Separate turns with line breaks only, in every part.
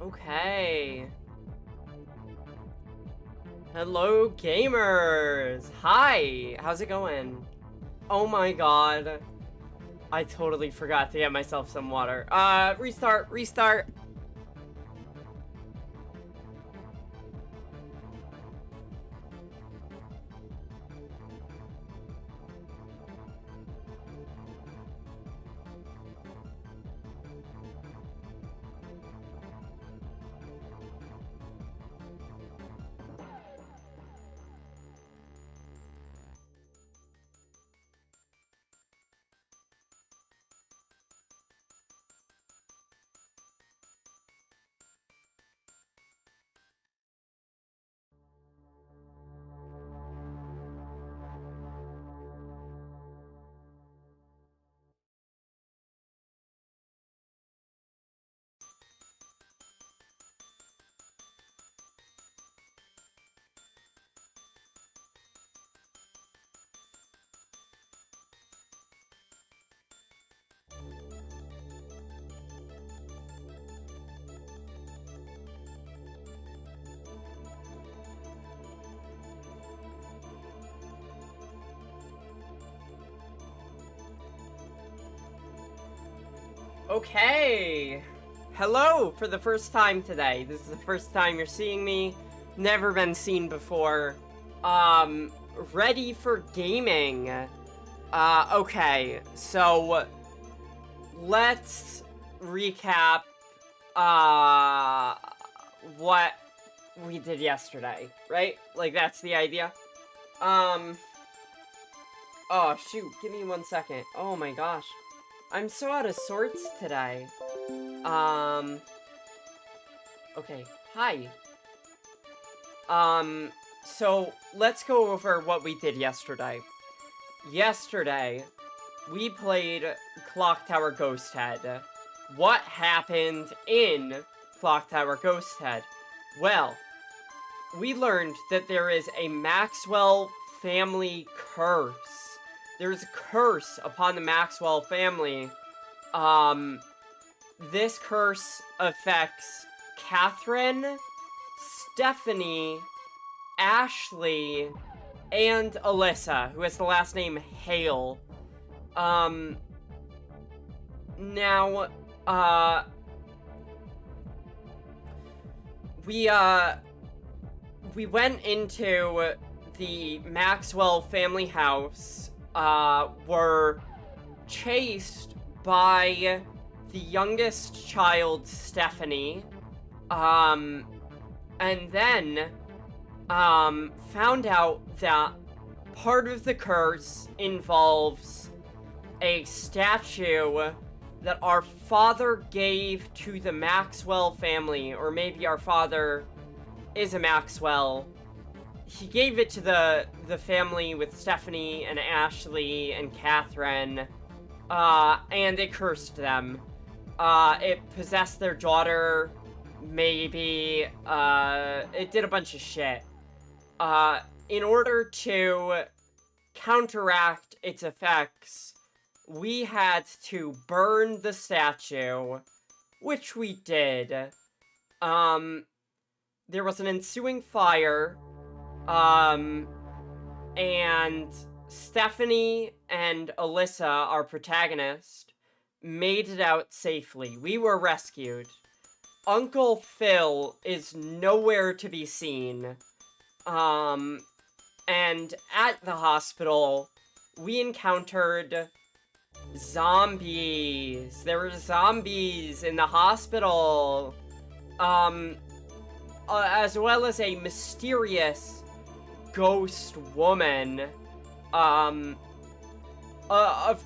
Okay. Hello, gamers! Hi! How's it going? Oh my god. I totally forgot to get myself some water. Restart. Okay. Hello for the first time today. This is the first time you're seeing me. Never been seen before. Ready for gaming. Okay. So, let's recap, what we did yesterday, right? Like, that's the idea. Oh, shoot. Give me 1 second. Oh my gosh. I'm so out of sorts today. Okay. Hi. So let's go over what we did yesterday. Yesterday, we played Clock Tower Ghost Head. What happened in Clock Tower Ghost Head? Well, we learned that there is a Maxwell family curse. There's a curse upon the Maxwell family. This curse affects Catherine, Stephanie, Ashley, and Alyssa, who has the last name Hale. Now, we went into the Maxwell family house, were chased by the youngest child, Stephanie, and then, found out that part of the curse involves a statue that our father gave to the Maxwell family, or maybe our father is a Maxwell. He gave it to the family with Stephanie and Ashley and Catherine, and it cursed them. It possessed their daughter, maybe, it did a bunch of shit. In order to counteract its effects, we had to burn the statue, which we did. There was an ensuing fire, and Stephanie and Alyssa, our protagonist, made it out safely. We were rescued. Uncle Phil is nowhere to be seen. And at the hospital, we encountered zombies. There were zombies in the hospital. As well as a mysterious ghost woman. Of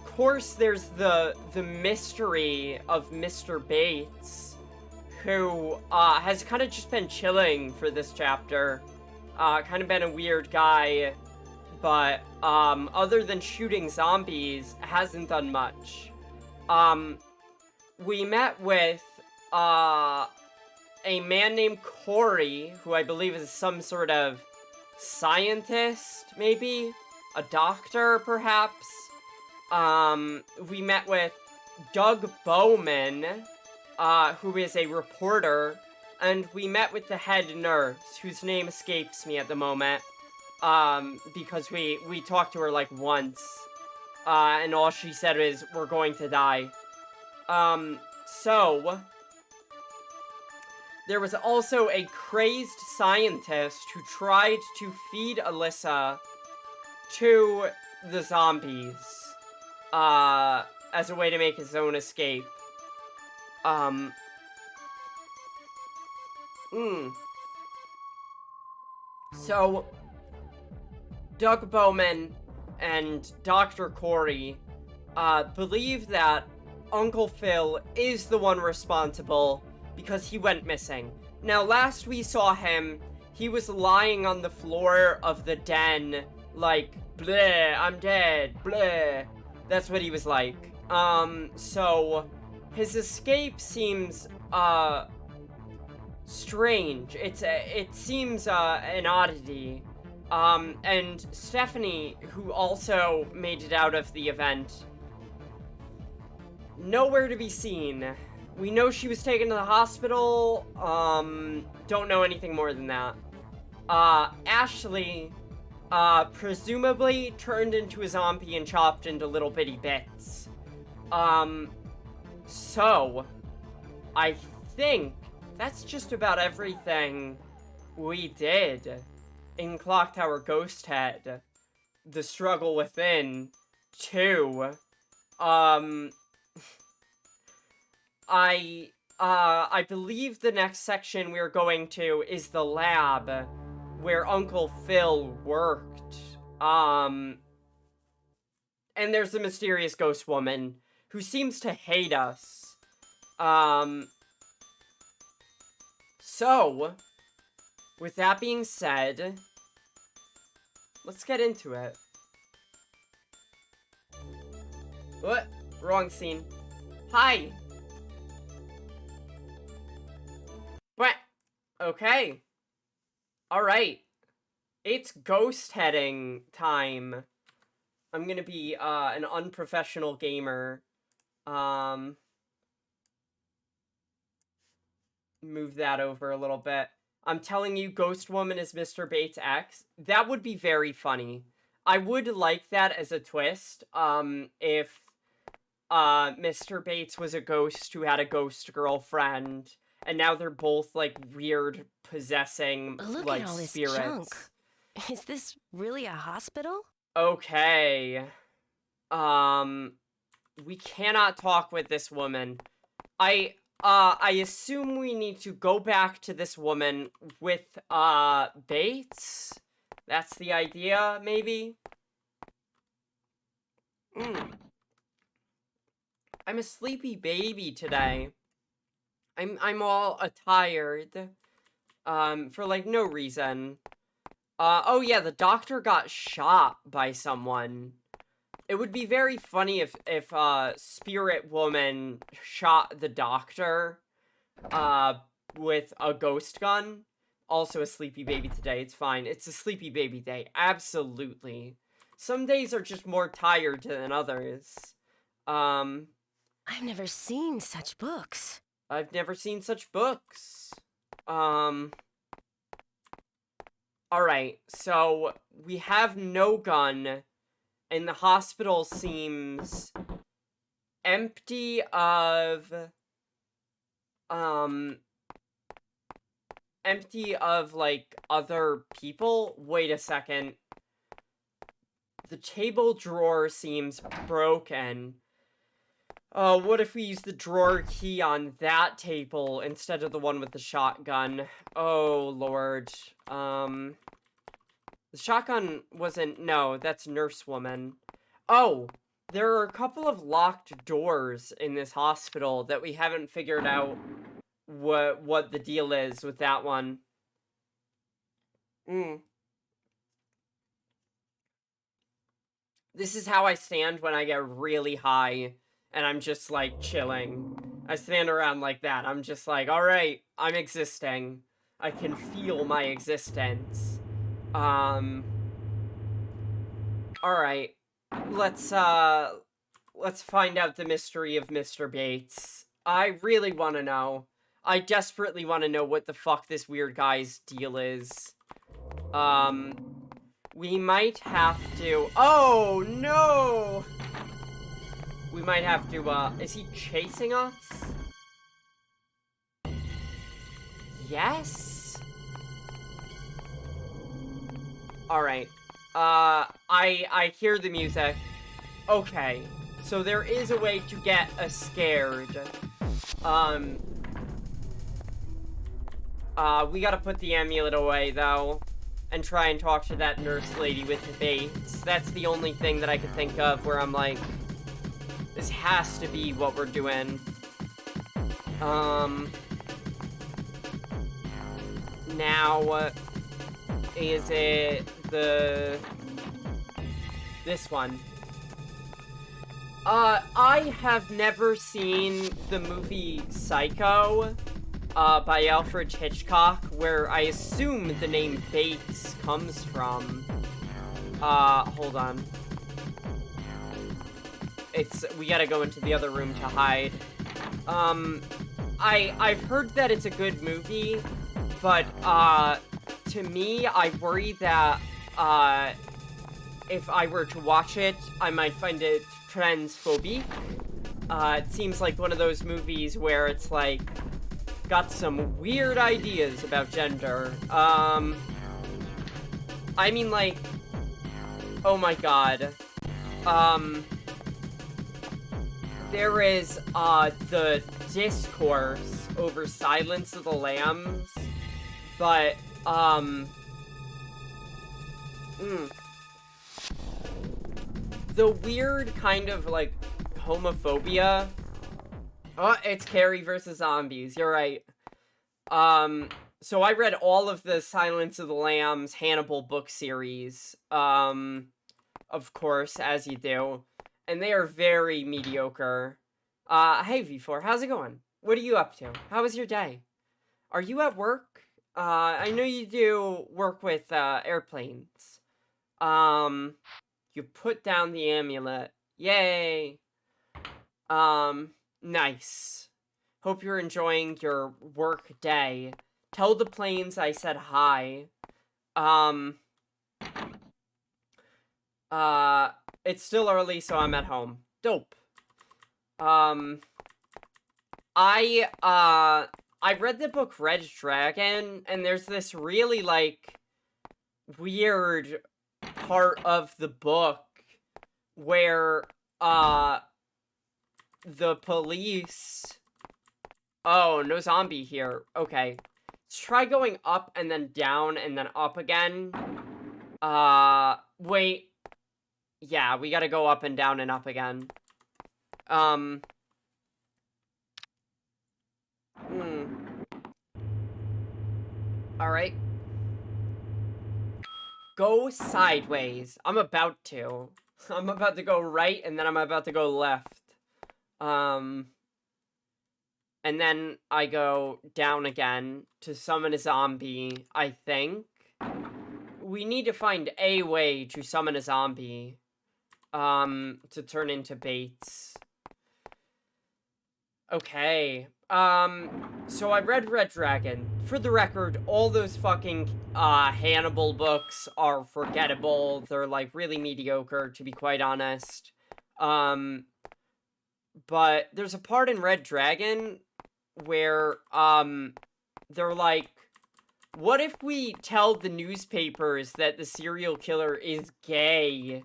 course, there's the mystery of Mr. Bates, who, has kind of just been chilling for this chapter. Kind of been a weird guy but, other than shooting zombies, hasn't done much. We met with, a man named Corey, who I believe is some sort of scientist, maybe? A doctor, perhaps? We met with Doug Bowman, who is a reporter, and we met with the head nurse, whose name escapes me at the moment, because we talked to her, like, once, and all she said is, we're going to die. So, there was also a crazed scientist who tried to feed Alyssa to the zombies, as a way to make his own escape. So, Doug Bowman and Dr. Corey, believe that Uncle Phil is the one responsible because he went missing. Now, last we saw him, he was lying on the floor of the den, like, bleh, I'm dead, bleh. That's what he was like. So, his escape seems, strange. It seems, an oddity. And Stephanie, who also made it out of the event, nowhere to be seen. We know she was taken to the hospital, don't know anything more than that. Ashley, presumably turned into a zombie and chopped into little bitty bits. So, I think that's just about everything we did in Clock Tower Ghost Head. The Struggle Within 2. I believe the next section we're going to is the lab where Uncle Phil worked. And there's a mysterious ghost woman who seems to hate us. So, with that being said, let's get into it. What? Wrong scene. Hi! What? Okay. Alright. It's ghost heading time. I'm gonna be, an unprofessional gamer. Move that over a little bit. I'm telling you, Ghost Woman is Mr. Bates' ex. That would be very funny. I would like that as a twist, if, Mr. Bates was a ghost who had a ghost girlfriend, and now they're both, like, weird, possessing,
Look
like,
at all this
spirits.
junk. Is this really a hospital?
Okay. We cannot talk with this woman. I assume we need to go back to this woman with, Bates? That's the idea, maybe? I'm a sleepy baby today. I'm all tired. For, like, no reason. Oh yeah, the doctor got shot by someone. It would be very funny if Spirit Woman shot the doctor, with a ghost gun. Also a sleepy baby today, it's fine. It's a sleepy baby day, absolutely. Some days are just more tired than others.
I've never seen such books.
I've never seen such books. Alright, so we have no gun, and the hospital seems empty of, like, other people. Wait a second. The table drawer seems broken. What if we use the drawer key on that table instead of the one with the shotgun? Oh, Lord. The shotgun wasn't... No, that's Nurse Woman. Oh, there are a couple of locked doors in this hospital that we haven't figured out what the deal is with that one. This is how I stand when I get really high and I'm just like chilling. I stand around like that. I'm just like, alright, I'm existing. I can feel my existence. Alright. Let's find out the mystery of Mr. Bates. I really want to know. I desperately want to know what the fuck this weird guy's deal is. We might have to... Oh, no! We might have to, is he chasing us? Yes? Alright. I hear the music. Okay. So there is a way to get us scared. We gotta put the amulet away, though. And try and talk to that nurse lady with the Bates. That's the only thing that I could think of where I'm like... This has to be what we're doing. Now... Is it this one? I have never seen the movie Psycho, by Alfred Hitchcock, where I assume the name Bates comes from. Hold on. We gotta go into the other room to hide. I've heard that it's a good movie, but, to me, I worry that, if I were to watch it, I might find it transphobic. It seems like one of those movies where it's, like, got some weird ideas about gender. I mean, like, oh my god. There is, the discourse over Silence of the Lambs, but, the weird kind of, like, homophobia. Oh, it's Carrie versus zombies, you're right. So I read all of the Silence of the Lambs Hannibal book series, of course, as you do, and they are very mediocre. Hey V4, how's it going? What are you up to? How was your day? Are you at work? I know you do work with, airplanes. You put down the amulet. Yay! Nice. Hope you're enjoying your work day. Tell the planes I said hi. It's still early, so I'm at home. Dope. I read the book Red Dragon, and there's this really, like, weird part of the book where, the police... Oh, no zombie here. Okay. Let's try going up and then down and then up again. Wait. Yeah, we gotta go up and down and up again. Alright. Go sideways. I'm about to. I'm about to go right, and then I'm about to go left. And then I go down again to summon a zombie, I think. We need to find a way to summon a zombie, to turn into Bates. Okay. So I read Red Dragon. For the record, all those fucking, Hannibal books are forgettable. They're, like, really mediocre, to be quite honest. But there's a part in Red Dragon where, they're like, what if we tell the newspapers that the serial killer is gay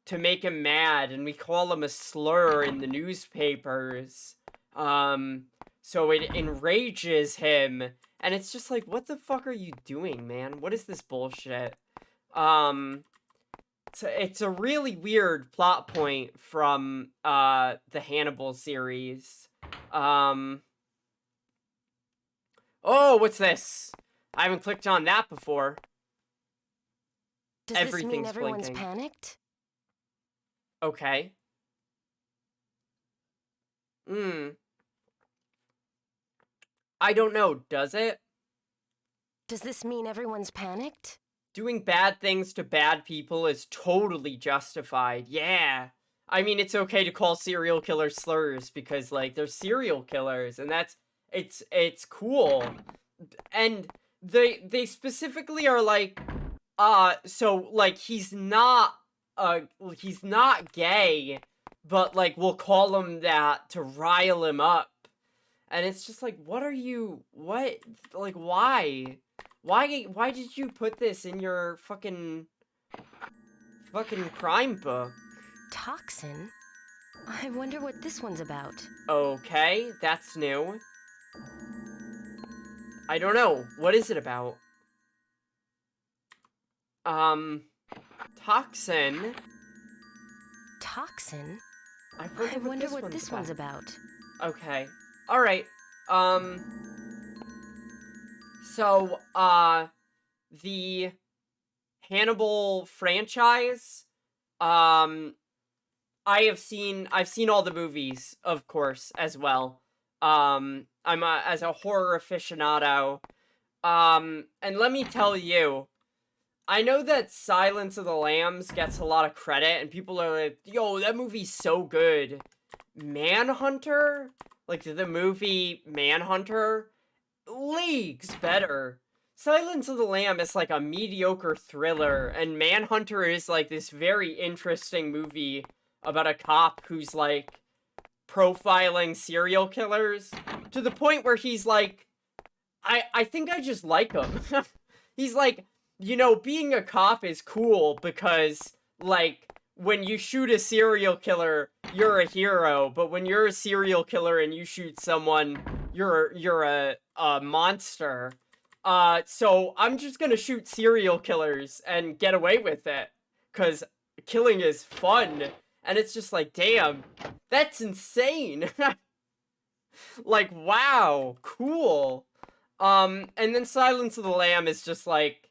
to make him mad, and we call him a slur in the newspapers? So it enrages him, and it's just like, what the fuck are you doing, man? What is this bullshit? It's a really weird plot point from, the Hannibal series. Oh, what's this? I haven't clicked on that before.
Does this mean everyone's panicked?
Okay. I don't know, does it?
Does this mean everyone's panicked?
Doing bad things to bad people is totally justified, yeah. I mean, it's okay to call serial killers slurs because, like, they're serial killers, and it's cool. And they specifically are like, so, like, he's not gay, but, like, we'll call him that to rile him up. And it's just like, what, like, why? Why did you put this in your fucking crime book?
Toxin? I wonder what this one's about.
Okay, that's new. I don't know. What is it about? Toxin?
Toxin?
I
I
wonder
wonder what this one's about.
Okay. Alright. So, the Hannibal franchise, I've seen all the movies, of course, as well. As a horror aficionado. And let me tell you, I know that Silence of the Lambs gets a lot of credit, and people are like, yo, that movie's so good. Manhunter? Like, the movie Manhunter? Leagues better. Silence of the Lamb is like a mediocre thriller, and Manhunter is like this very interesting movie about a cop who's like profiling serial killers to the point where he's like, I think I just like him. He's like, you know, being a cop is cool because, like, when you shoot a serial killer, you're a hero, but when you're a serial killer and you shoot someone, you're a monster. So I'm just gonna shoot serial killers and get away with it, cause killing is fun. And it's just like, damn, that's insane. Like, wow, cool. And then Silence of the Lamb is just like,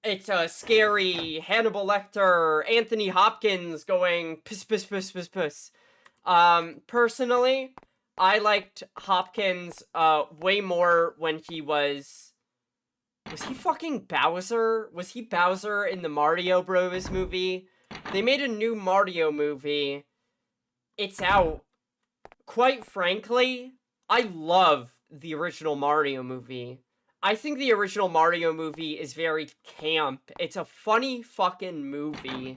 it's a scary Hannibal Lecter, Anthony Hopkins going piss, piss, piss, piss, piss. Personally, I liked Hopkins, way more when he was he fucking Bowser? Was he Bowser in the Mario Bros. Movie? They made a new Mario movie. It's out. Quite frankly, I love the original Mario movie. I think the original Mario movie is very camp. It's a funny fucking movie.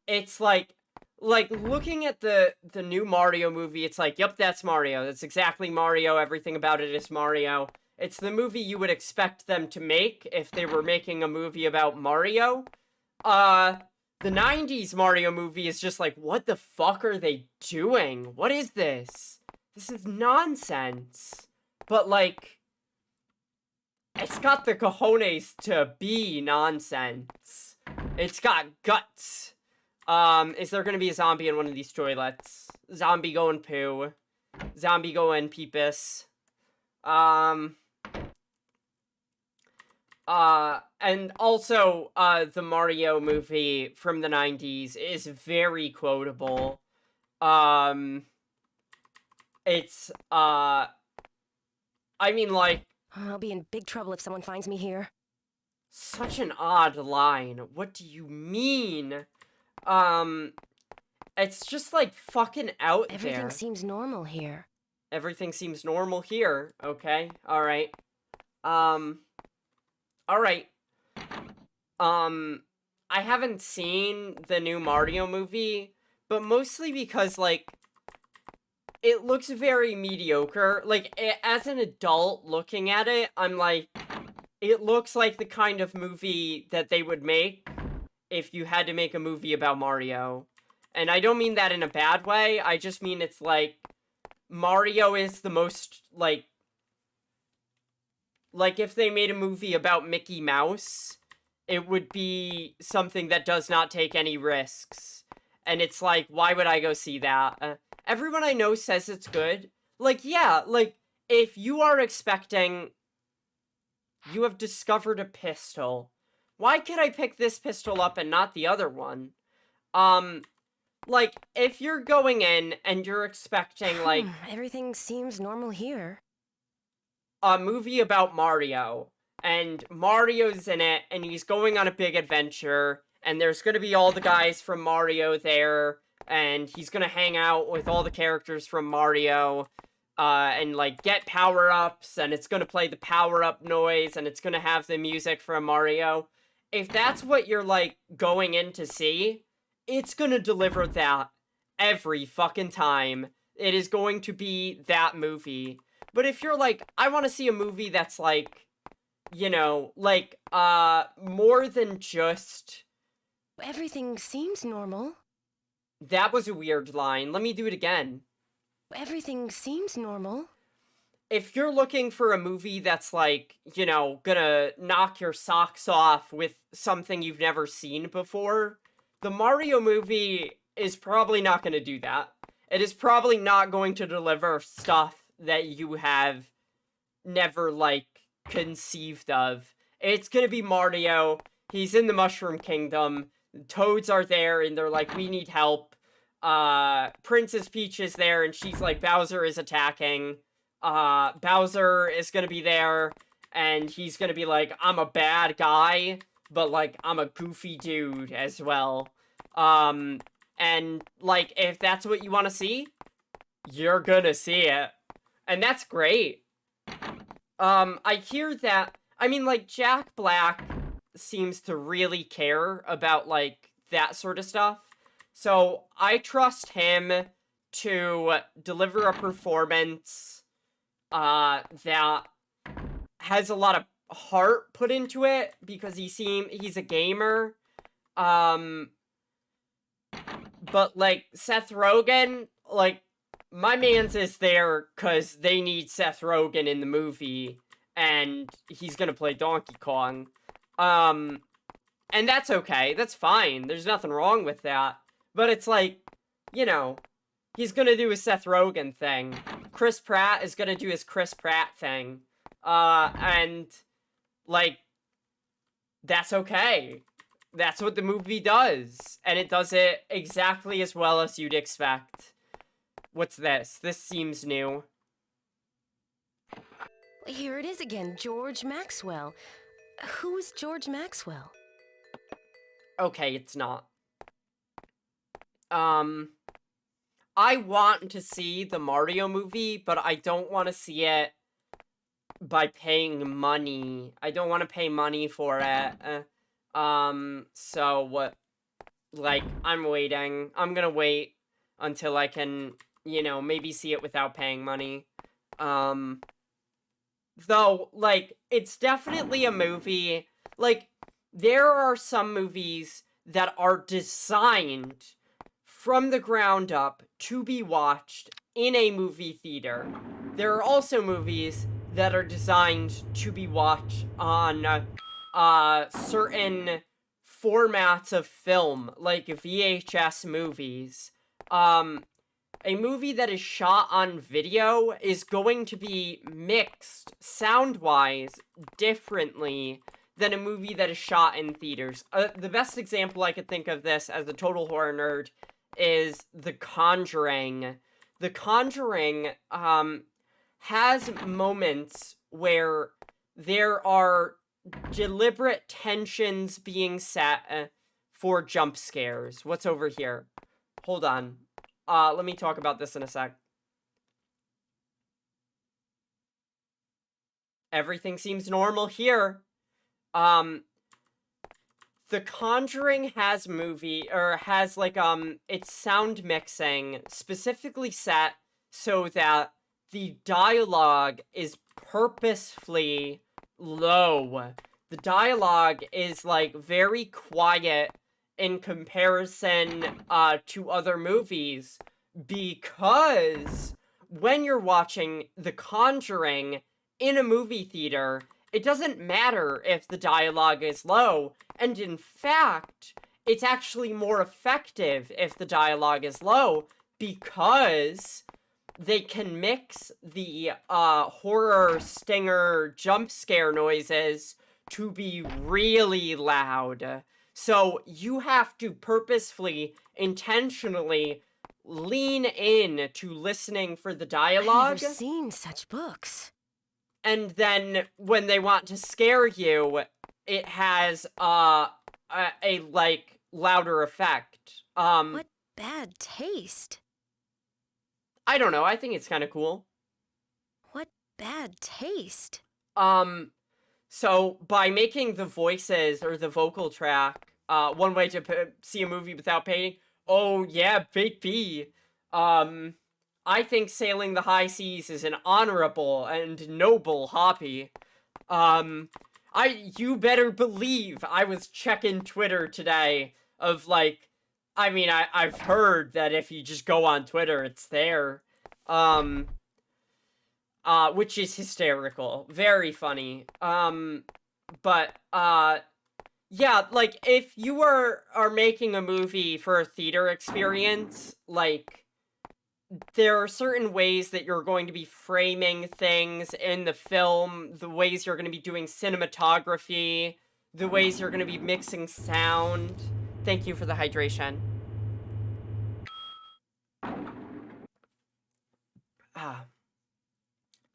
It's like looking at the new Mario movie, it's like, yep, that's Mario. That's exactly Mario. Everything about it is Mario. It's the movie you would expect them to make if they were making a movie about Mario. The 90s Mario movie is just like, what the fuck are they doing? What is this? This is nonsense. But, like, it's got the cojones to be nonsense. It's got guts. Is there gonna be a zombie in one of these toilets? Zombie going poo. Zombie going peepus. And also, the Mario movie from the 90s is very quotable. It's, I mean, like...
I'll be in big trouble if someone finds me here.
Such an odd line. What do you mean? It's just, like, fucking out there.
Everything seems normal here.
Everything seems normal here. Okay, alright. Alright. I haven't seen the new Mario movie, but mostly because, like, it looks very mediocre. Like, as an adult looking at it, I'm like, it looks like the kind of movie that they would make if you had to make a movie about Mario. And I don't mean that in a bad way, I just mean it's like, Mario is the most, like if they made a movie about Mickey Mouse, it would be something that does not take any risks. And it's like, why would I go see that? Everyone I know says it's good. Like, yeah, like, if you are expecting... You have discovered a pistol. Why could I pick this pistol up and not the other one? Like, if you're going in and you're expecting, like,
Everything seems normal here.
a movie about Mario, and Mario's in it, and he's going on a big adventure, and there's gonna be all the guys from Mario there, and he's gonna hang out with all the characters from Mario, and, like, get power-ups, and it's gonna play the power-up noise, and it's gonna have the music from Mario. If that's what you're, like, going in to see, it's gonna deliver that every fucking time. It is going to be that movie. But if you're like, I want to see a movie that's like, you know, like, more than just...
Everything seems normal.
That was a weird line. Let me do it again.
Everything seems normal.
If you're looking for a movie that's like, you know, gonna knock your socks off with something you've never seen before, the Mario movie is probably not gonna do that. It is probably not going to deliver stuff that you have never, like, conceived of. It's gonna be Mario. He's in the Mushroom Kingdom. Toads are there, and they're like, we need help. Princess Peach is there, and she's like, Bowser is attacking. Bowser is gonna be there, and he's gonna be like, I'm a bad guy, but, like, I'm a goofy dude as well. And, like, if that's what you want to see, you're gonna see it. And that's great. I hear that, I mean, like, Jack Black seems to really care about, like, that sort of stuff. So, I trust him to deliver a performance, that has a lot of heart put into it, because he's a gamer. But, like, Seth Rogen, like, my man's is there because they need Seth Rogen in the movie, and he's gonna play Donkey Kong. And that's okay. That's fine. There's nothing wrong with that. But it's like, you know, he's gonna do his Seth Rogen thing. Chris Pratt is gonna do his Chris Pratt thing. And, like, that's okay. That's what the movie does. And it does it exactly as well as you'd expect. What's this? This seems new.
Here it is again, George Maxwell. Who is George Maxwell?
Okay, it's not. I want to see the Mario movie, but I don't want to see it by paying money. I don't want to pay money for it. So what? Like, I'm waiting. I'm gonna wait until I can, you know, maybe see it without paying money. Though, like, it's definitely a movie. Like, there are some movies that are designed from the ground up to be watched in a movie theater. There are also movies that are designed to be watched on certain formats of film, like VHS movies. A movie that is shot on video is going to be mixed, sound-wise, differently than a movie that is shot in theaters. The best example I could think of this as a total horror nerd is The Conjuring. The Conjuring, has moments where there are deliberate tensions being set for jump scares. What's over here? Hold on. Let me talk about this in a sec. Everything seems normal here. The Conjuring has its sound mixing specifically set so that the dialogue is purposefully low. The dialogue is, like, very quiet in comparison, to other movies, because when you're watching The Conjuring in a movie theater, it doesn't matter if the dialogue is low, and in fact, it's actually more effective if the dialogue is low, because they can mix the, horror stinger jump scare noises to be really loud. So you have to purposefully, intentionally lean in to listening for the
I've
dialogue.
never seen such books.
And then when they want to scare you, it has a like louder effect.
What bad taste.
I don't know. I think it's kind of cool.
What bad taste.
So by making the voices or the vocal track, one way to see a movie without paying. Oh yeah, Big B. I think sailing the high seas is an honorable and noble hobby. You better believe I was checking Twitter today of like, I mean, I've heard that if you just go on Twitter, it's there. Which is hysterical. Very funny. Yeah, like, if you are making a movie for a theater experience, like, there are certain ways that you're going to be framing things in the film, the ways you're going to be doing cinematography, the ways you're going to be mixing sound. Thank you for the hydration.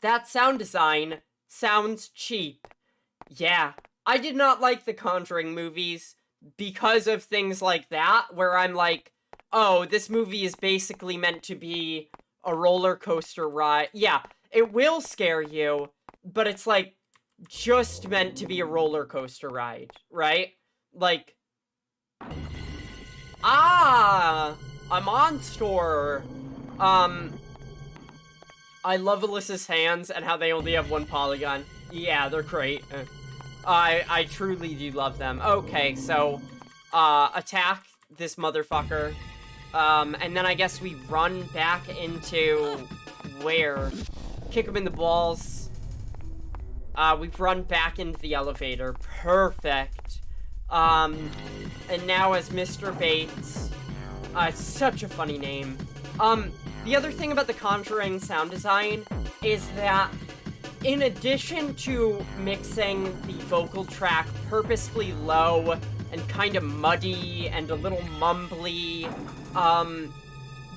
That sound design sounds cheap. Yeah, I did not like the Conjuring movies because of things like that, where I'm like, oh, this movie is basically meant to be a roller coaster ride. Yeah, it will scare you, but it's like just meant to be a roller coaster ride, right? Like, a monster. I love Alyssa's hands and how they only have one polygon. Yeah, they're great. I truly do love them. Okay, so, attack this motherfucker. And then I guess we run back into where? Kick him in the balls. We've run back into the elevator. Perfect. And now as Mr. Bates. It's such a funny name. The other thing about the Conjuring sound design is that in addition to mixing the vocal track purposefully low and kind of muddy and a little mumbly,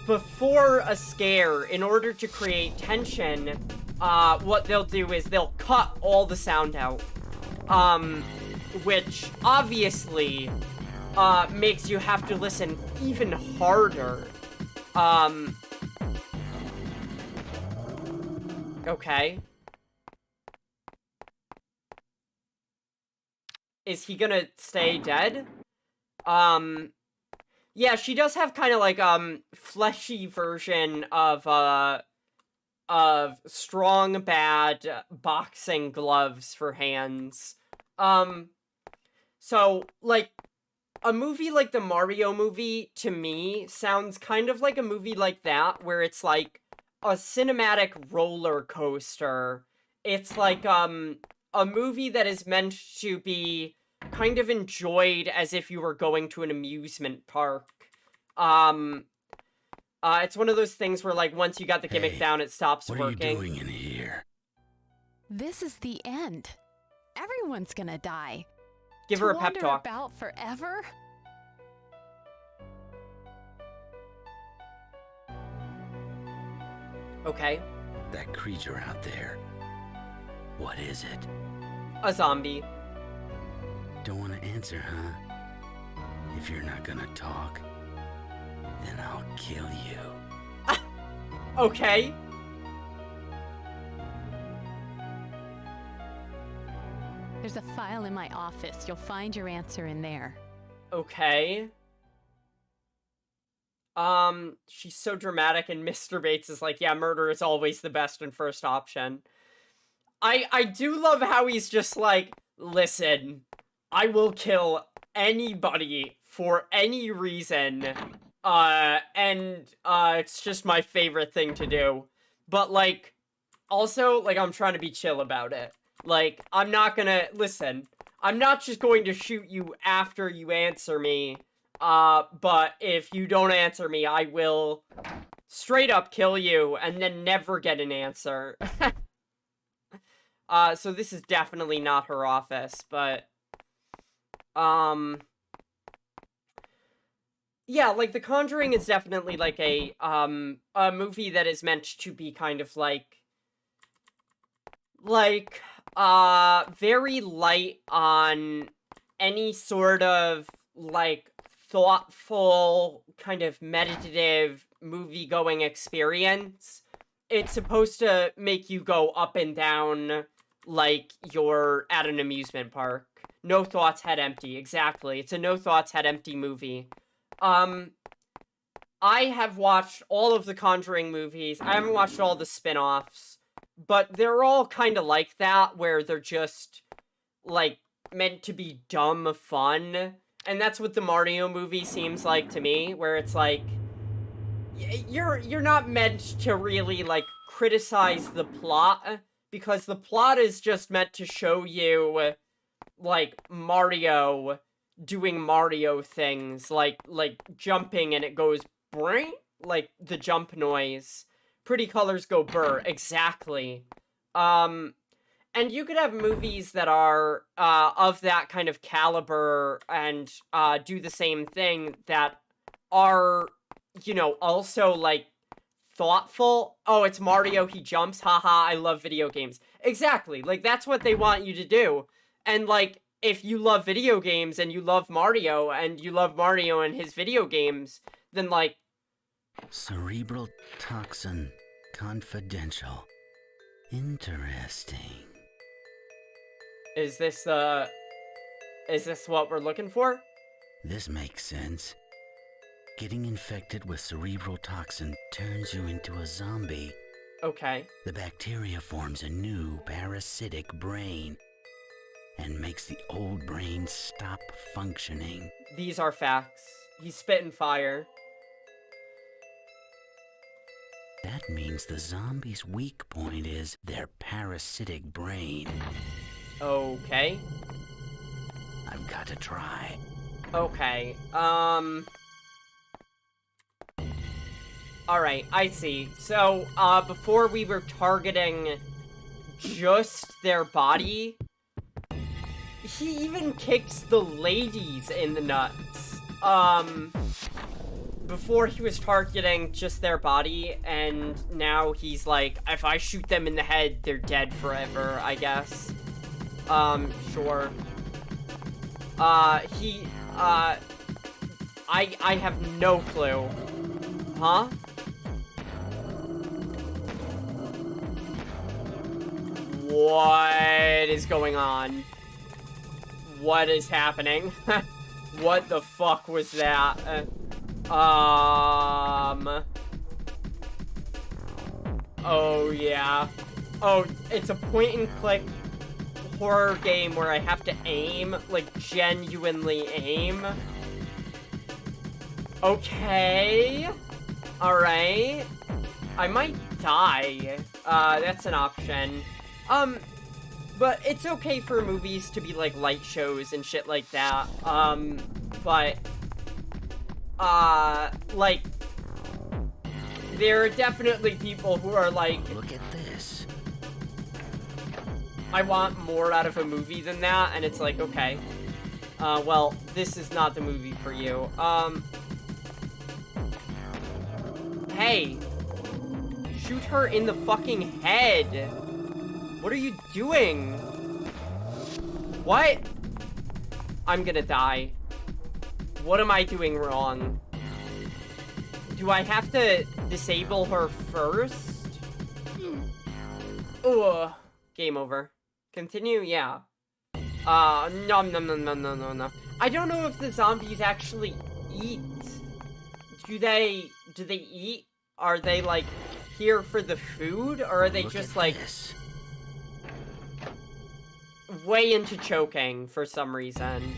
before a scare, in order to create tension, what they'll do is they'll cut all the sound out, which obviously, makes you have to listen even harder. Okay. Is he gonna stay dead? Yeah, she does have kind of like, fleshy version of strong, bad boxing gloves for hands. So, like, a movie like the Mario movie, to me, sounds kind of like a movie like that, where it's like a cinematic roller coaster. It's like, a movie that is meant to be kind of enjoyed as if you were going to an amusement park. It's one of those things where, like, once you got the gimmick down, it stops working.
What are you doing in here?
This is the end. Everyone's gonna die.
Give her a pep
To
talk.
wander about forever?
Okay.
That creature out there. What is it?
A zombie.
Don't want to answer, huh? If you're not gonna talk, then I'll kill you.
Okay.
There's a file in my office. You'll find your answer in there.
Okay. She's so dramatic, and Mr. Bates is like, yeah, murder is always the best and first option. I do love how he's just like, listen, I will kill anybody for any reason, it's just my favorite thing to do. But, like, also, like, I'm trying to be chill about it. Like, I'm not gonna, listen, I'm not just going to shoot you after you answer me, but if you don't answer me, I will straight up kill you and then never get an answer. So this is definitely not her office, but, yeah, like, The Conjuring is definitely, like, a movie that is meant to be kind of, very light on any sort of, like, thoughtful, kind of meditative, movie-going experience. It's supposed to make you go up and down like you're at an amusement park. No thoughts, head empty. Exactly. It's a no thoughts, head empty movie. I have watched all of the Conjuring movies. I haven't watched all the spin-offs, but they're all kind of like that, where they're just, like, meant to be dumb fun. And that's what the Mario movie seems like to me, where it's like, you're not meant to really, like, criticize the plot, because the plot is just meant to show you, like, Mario doing Mario things, like jumping and it goes brink, like the jump noise. Pretty colors go burr, exactly. And you could have movies that are, of that kind of caliber and, do the same thing, that are, you know, also, like, thoughtful. Oh, it's Mario, he jumps, haha, I love video games. Exactly, like, that's what they want you to do. And, like, if you love video games and you love Mario and his video games, then, like...
Cerebral toxin. Confidential. Interesting.
Is this what we're looking for?
This makes sense. Getting infected with cerebral toxin turns you into a zombie.
Okay.
The bacteria forms a new parasitic brain and makes the old brain stop functioning.
These are facts. He's spitting fire.
That means the zombie's weak point is their parasitic brain.
Okay.
I've got to try.
Okay, alright, I see. So, before we were targeting just their body, he even kicks the ladies in the nuts. Before he was targeting just their body, and now he's like, if I shoot them in the head, they're dead forever, I guess. Sure. I have no clue. Huh? What is going on? What is happening? What the fuck was that? Oh, yeah. Oh, it's a point-and-click horror game where I have to aim, like, genuinely aim. Okay. Alright. I might die. That's an option. But it's okay for movies to be, like, light shows and shit like that. But, like, there are definitely people who are like,
look at this.
I want more out of a movie than that, and it's like, okay. Well, this is not the movie for you. Hey! Shoot her in the fucking head! What are you doing? What? I'm gonna die. What am I doing wrong? Do I have to disable her first? Ugh. Game over. Continue? Yeah. No. I don't know if the zombies actually eat. Do they eat? Are they, like, here for the food? Or are they just, like, way into choking for some reason?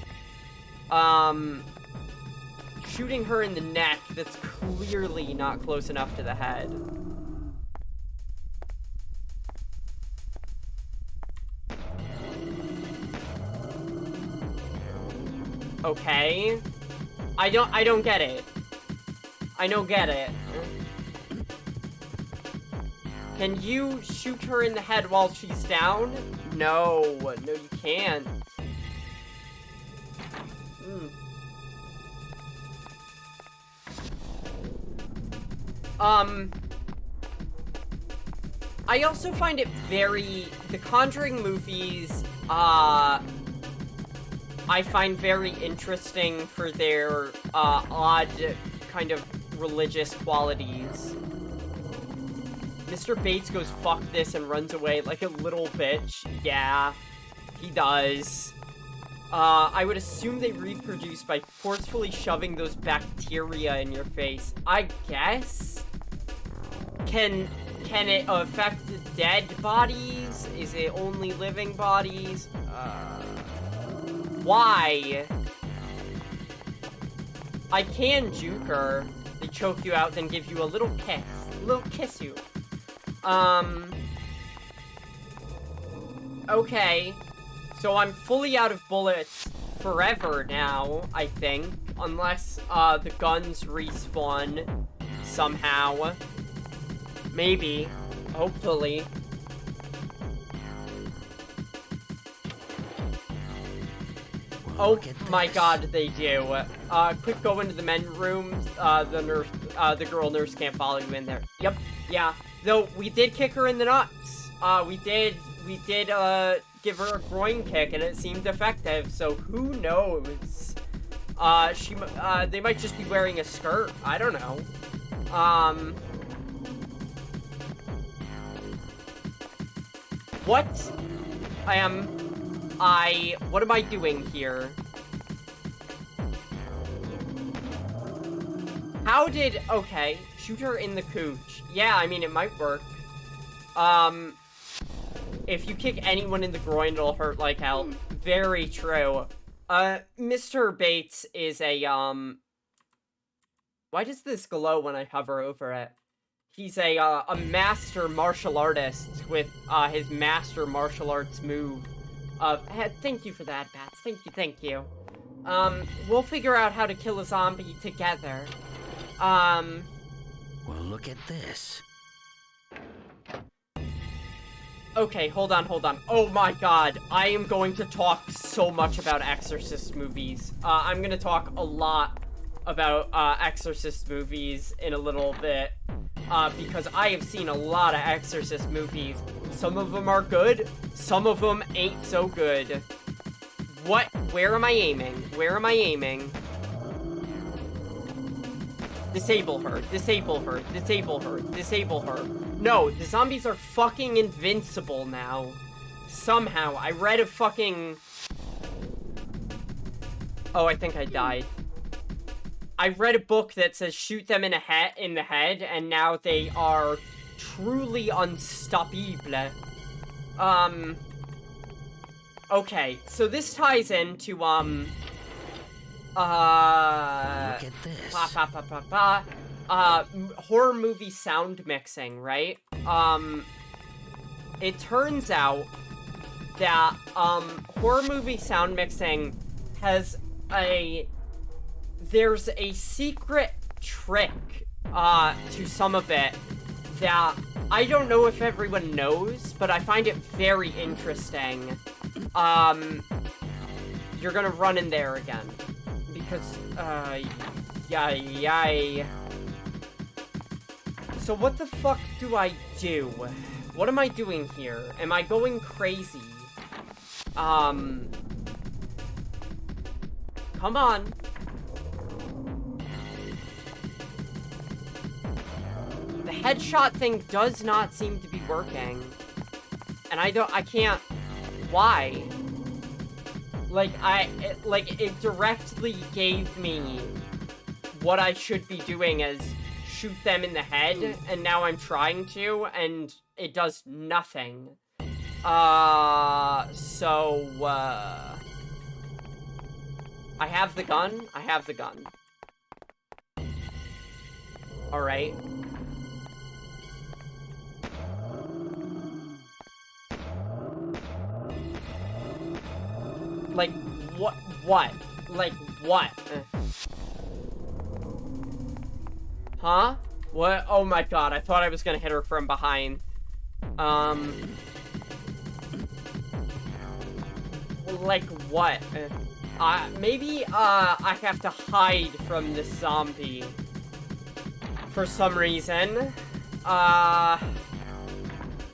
Shooting her in the neck, that's clearly not close enough to the head. Okay. I don't get it. I don't get it. Can you shoot her in the head while she's down? No. No, you can't. I also find it the Conjuring movies, I find very interesting for their, odd kind of religious qualities. Mr. Bates goes, fuck this, and runs away like a little bitch. Yeah, he does. I would assume they reproduce by forcefully shoving those bacteria in your face. I guess? Can it affect dead bodies? Is it only living bodies? Why? I can juke her. They choke you out, then give you a little kiss. A little kiss you. Okay. So I'm fully out of bullets forever now, I think. Unless, the guns respawn somehow. Maybe. Hopefully.
Well,
Oh my god, they do. Quick go into the men's room. The girl nurse can't follow you in there. Yep, yeah. Though, we did kick her in the nuts. We did, give her a groin kick, and it seemed effective, so who knows? They might just be wearing a skirt. I don't know. What am I doing here? Okay, shoot her in the cooch. Yeah, I mean, it might work. If you kick anyone in the groin, it'll hurt like hell. Very true. Mr. Bates is a, why does this glow when I hover over it? He's a master martial artist with, his master martial arts move. Thank you for that, Bats. Thank you. We'll figure out how to kill a zombie together.
Well, look at this.
Okay, hold on. Oh my god, I am going to talk so much about Exorcist movies. I'm gonna talk a lot about, Exorcist movies in a little bit. Because I have seen a lot of Exorcist movies. Some of them are good, some of them ain't so good. Where am I aiming? Disable her. No, the zombies are fucking invincible now. Somehow, I read a fucking... Oh, I think I died. I read a book that says shoot them in the head, and now they are truly unstoppable. Okay, so this ties into,
Look at this.
Horror movie sound mixing, right? It turns out that, horror movie sound mixing has there's a secret trick, to some of it that I don't know if everyone knows, but I find it very interesting. You're gonna run in there again. Because, yay. So what the fuck do I do? What am I doing here? Am I going crazy? Come on. The headshot thing does not seem to be working. And I can't... Why? It directly gave me what I should be doing as shoot them in the head, and now I'm trying to, and it does nothing. I have the gun. Alright. Like, what? Like, what? Huh? What? Oh my god, I thought I was gonna hit her from behind. Like what? Maybe, I have to hide from this zombie. For some reason.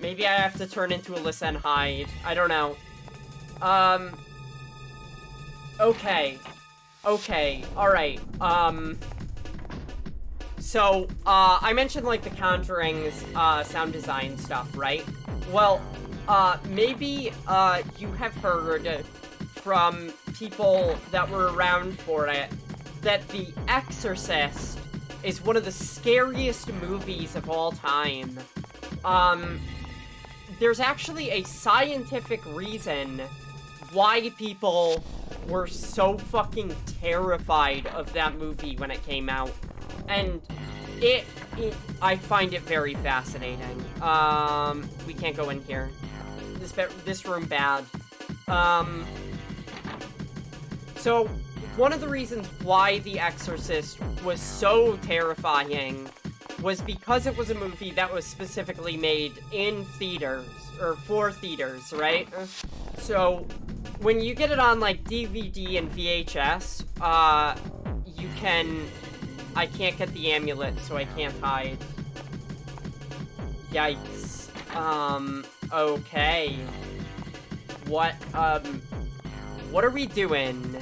Maybe I have to turn into Alyssa and hide. I don't know. Okay. Okay, alright. So, I mentioned, like, the Conjuring's, sound design stuff, right? Well, maybe, you have heard from people that were around for it that The Exorcist is one of the scariest movies of all time. There's actually a scientific reason why people were so fucking terrified of that movie when it came out. And I find it very fascinating. We can't go in here. This room bad. So, one of the reasons why The Exorcist was so terrifying was because it was a movie that was specifically made in theaters, or for theaters, right? So, when you get it on, like, DVD and VHS, you can... I can't get the amulet, so I can't hide. Yikes. Okay. What are we doing?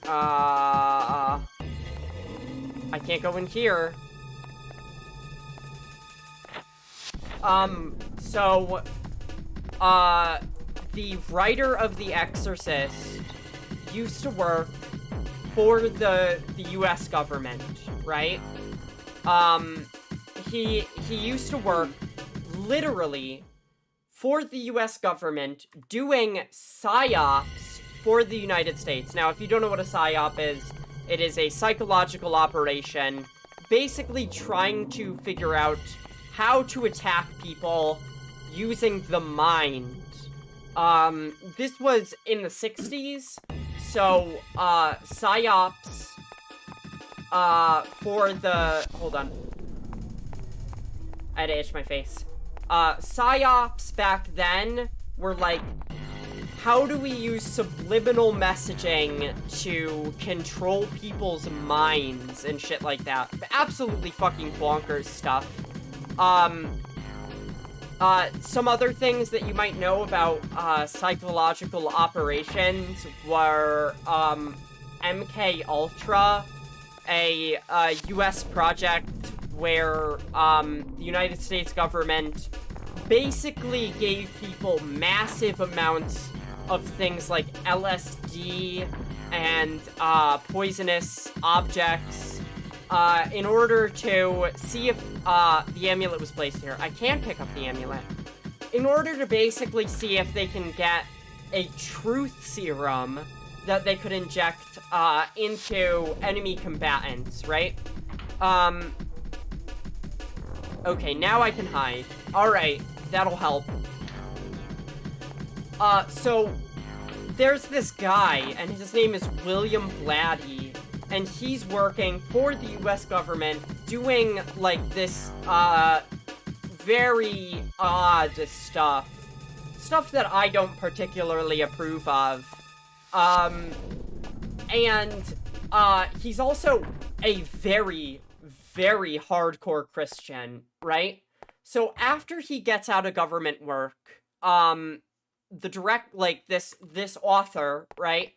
I can't go in here. So, the writer of The Exorcist used to work for the US government, right? He used to work literally for the US government doing psyops for the United States. Now, if you don't know what a psyop is, it is a psychological operation basically trying to figure out how to attack people using the mind. This was in the 60s, so, psyops, for the... Hold on. I had to itch my face. Psyops back then were like, how do we use subliminal messaging to control people's minds and shit like that? Absolutely fucking bonkers stuff. Some other things that you might know about, psychological operations were, MK Ultra, a US project where, the United States government basically gave people massive amounts of things like LSD and, poisonous objects, in order to see if, the amulet was placed here. I can pick up the amulet. In order to basically see if they can get a truth serum that they could inject, into enemy combatants, right? Okay, now I can hide. Alright, that'll help. So, there's this guy, and his name is William Blatty, and he's working for the US government doing, like, this, very odd stuff. Stuff that I don't particularly approve of. He's also a very, very hardcore Christian, right? So after he gets out of government work, this author, right,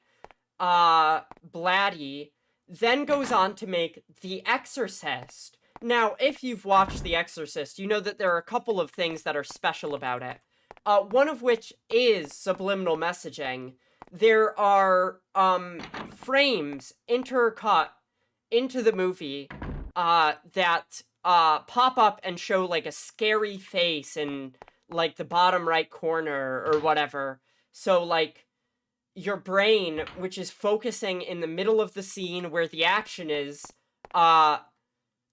Blatty, then goes on to make The Exorcist. Now, if you've watched The Exorcist, you know that there are a couple of things that are special about it. One of which is subliminal messaging. There are, frames intercut into the movie, that, pop up and show, like, a scary face in, like, the bottom right corner or whatever. So, like, your brain, which is focusing in the middle of the scene where the action is,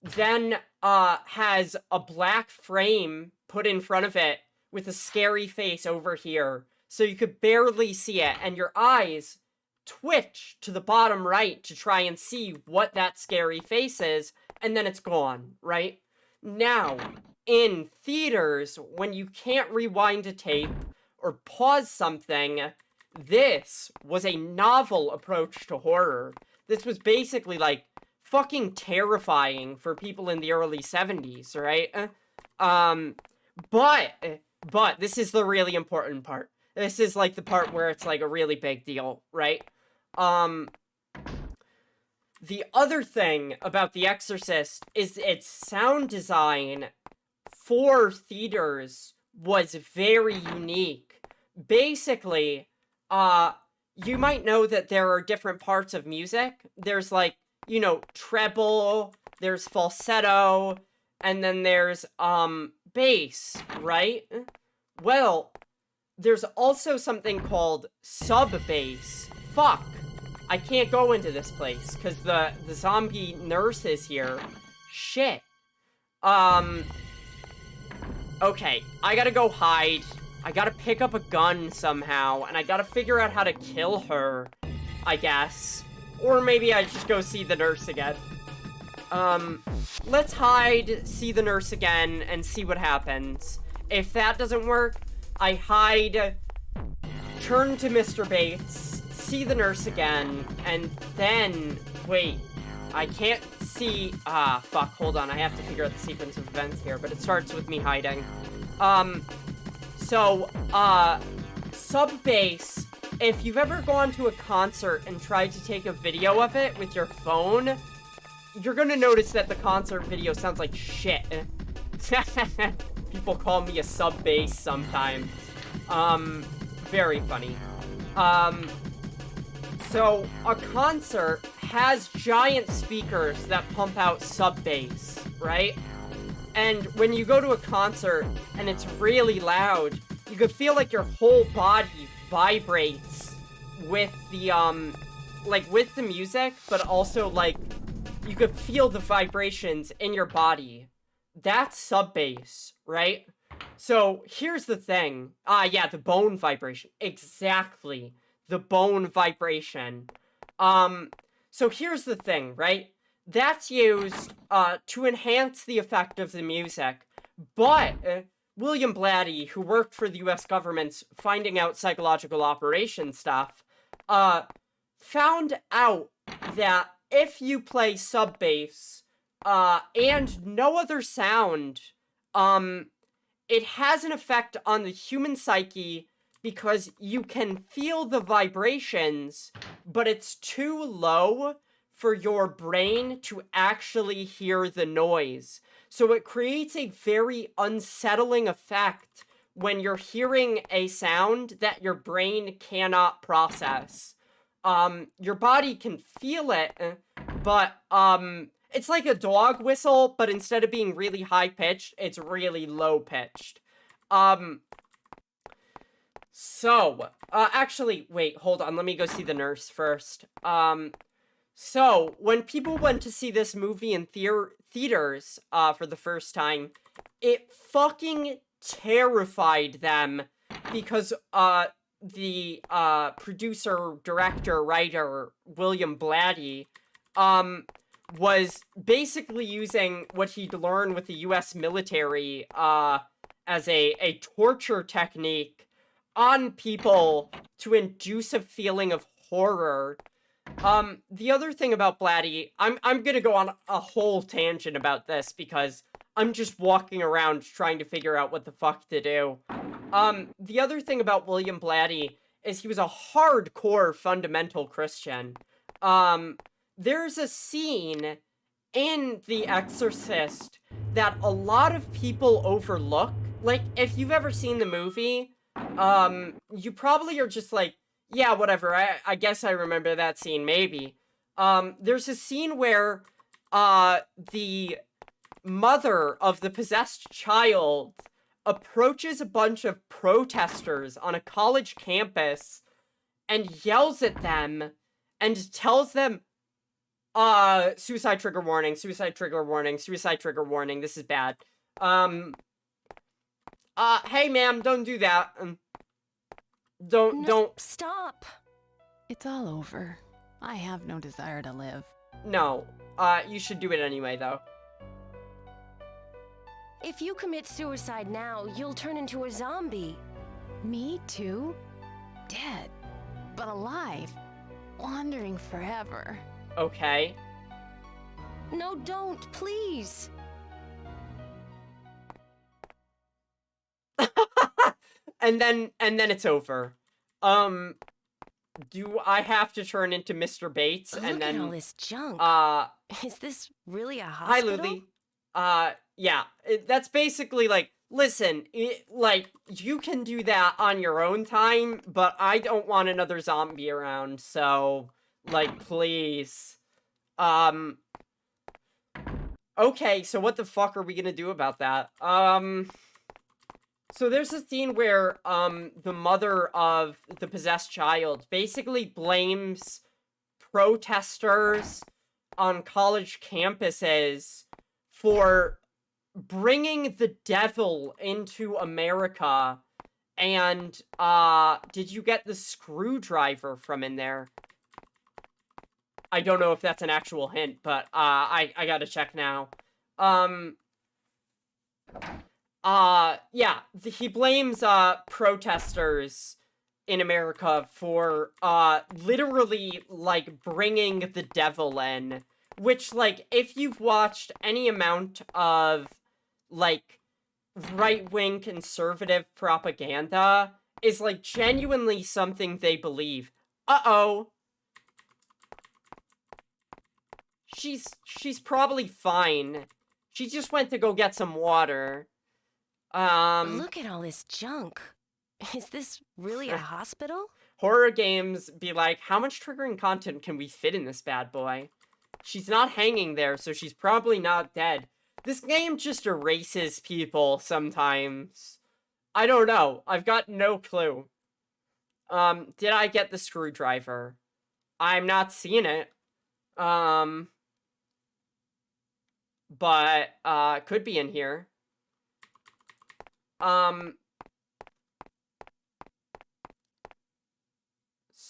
then, has a black frame put in front of it with a scary face over here. So you could barely see it, and your eyes twitch to the bottom right to try and see what that scary face is, and then it's gone, right? Now, in theaters, when you can't rewind a tape or pause something, this was a novel approach to horror. This was basically, like, fucking terrifying for people in the early 70s, right? But this is the really important part. This is, like, the part where it's, like, a really big deal, right? The other thing about The Exorcist is its sound design for theaters was very unique. Basically, you might know that there are different parts of music. There's, like, you know, treble, there's falsetto, and then there's, bass, right? Well, there's also something called sub-bass. Fuck. I can't go into this place, because the zombie nurse is here. Shit. Okay, I gotta go hide. I gotta pick up a gun somehow, and I gotta figure out how to kill her, I guess. Or maybe I just go see the nurse again. Let's hide, see the nurse again, and see what happens. If that doesn't work, I hide, turn to Mr. Bates, see the nurse again, and then, wait, I can't see, fuck, hold on, I have to figure out the sequence of events here, but it starts with me hiding. Sub-bass, if you've ever gone to a concert and tried to take a video of it with your phone, you're gonna notice that the concert video sounds like shit. People call me a sub-bass sometimes. Very funny. So, a concert has giant speakers that pump out sub-bass, right? And when you go to a concert and it's really loud, you could feel like your whole body vibrates with the, with the music, but also, like, you could feel the vibrations in your body. That's sub-bass, right? So, here's the thing. Yeah, the bone vibration. Exactly. The bone vibration. So here's the thing, right? That's used, to enhance the effect of the music, but, William Blatty, who worked for the US government's Finding Out Psychological Operations stuff, found out that if you play sub-bass, and no other sound, it has an effect on the human psyche because you can feel the vibrations, but it's too low for your brain to actually hear the noise. So it creates a very unsettling effect when you're hearing a sound that your brain cannot process. Your body can feel it, but, it's like a dog whistle, but instead of being really high-pitched, it's really low-pitched. Actually, wait, hold on, let me go see the nurse first. So, when people went to see this movie in theaters, for the first time, it fucking terrified them, because, the, producer, director, writer, William Blatty, was basically using what he'd learned with the US military, as a torture technique on people to induce a feeling of horror. The other thing about Blatty, I'm gonna go on a whole tangent about this because I'm just walking around trying to figure out what the fuck to do. The other thing about William Blatty is he was a hardcore fundamental Christian. There's a scene in The Exorcist that a lot of people overlook. Like, if you've ever seen the movie, you probably are just like, yeah, whatever, I guess I remember that scene, maybe. There's a scene where, the mother of the possessed child approaches a bunch of protesters on a college campus and yells at them and tells them, suicide trigger warning, suicide trigger warning, suicide trigger warning, this is bad. Hey ma'am, don't do that. Don't.
Stop.
It's all over. I have no desire to live.
No, you should do it anyway, though.
If you commit suicide now, you'll turn into a zombie.
Me too? Dead, but alive, wandering forever.
Okay.
No, don't, please.
And then it's over. Do I have to turn into Mr. Bates and
Look
then
at all this junk. Is this really a
hi
hospital?
Lily. Yeah, that's basically like, listen, like, you can do that on your own time, but I don't want another zombie around, so, like, please. Okay, so what the fuck are we gonna do about that? So there's a scene where, the mother of the possessed child basically blames protesters on college campuses for bringing the devil into America. And, did you get the screwdriver from in there? I don't know if that's an actual hint, but, I gotta check now. Yeah, he blames, protesters in America for, literally, like, bringing the devil in. Which, like, if you've watched any amount of, like, right-wing conservative propaganda, is, like, genuinely something they believe. Uh-oh. She's probably fine. She just went to go get some water.
Look at all this junk. Is this really a hospital?
Horror games be like, how much triggering content can we fit in this bad boy? She's not hanging there, so she's probably not dead. This game just erases people sometimes. I don't know. I've got no clue. Did I get the screwdriver? I'm not seeing it. But, could be in here.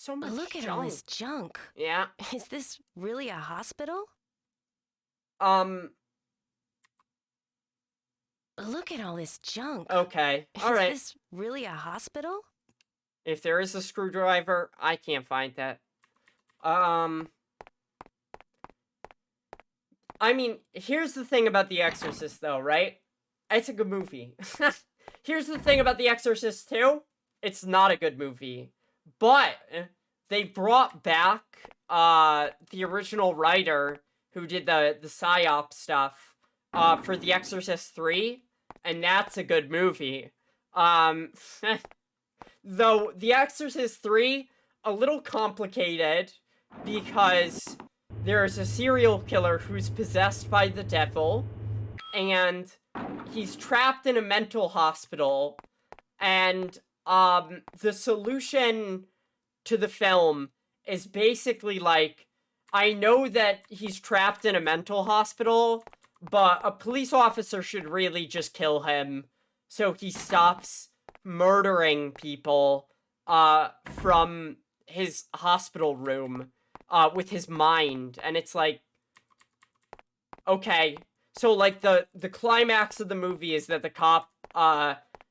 So much
Look at all this junk.
Yeah.
Is this really a hospital? Look at all this junk.
Okay. Alright.
Is this really a hospital?
If there is a screwdriver, I can't find that. I mean, here's the thing about The Exorcist, though, right? It's a good movie. Here's the thing about The Exorcist 2. It's not a good movie. But they brought back the original writer who did the PSYOP stuff for The Exorcist 3, and that's a good movie. Though The Exorcist 3, a little complicated because there's a serial killer who's possessed by the devil, and he's trapped in a mental hospital, and the solution to the film is basically like, I know that he's trapped in a mental hospital, but a police officer should really just kill him so he stops murdering people from his hospital room with his mind. And it's like, okay, so like the climax of the movie is that the cop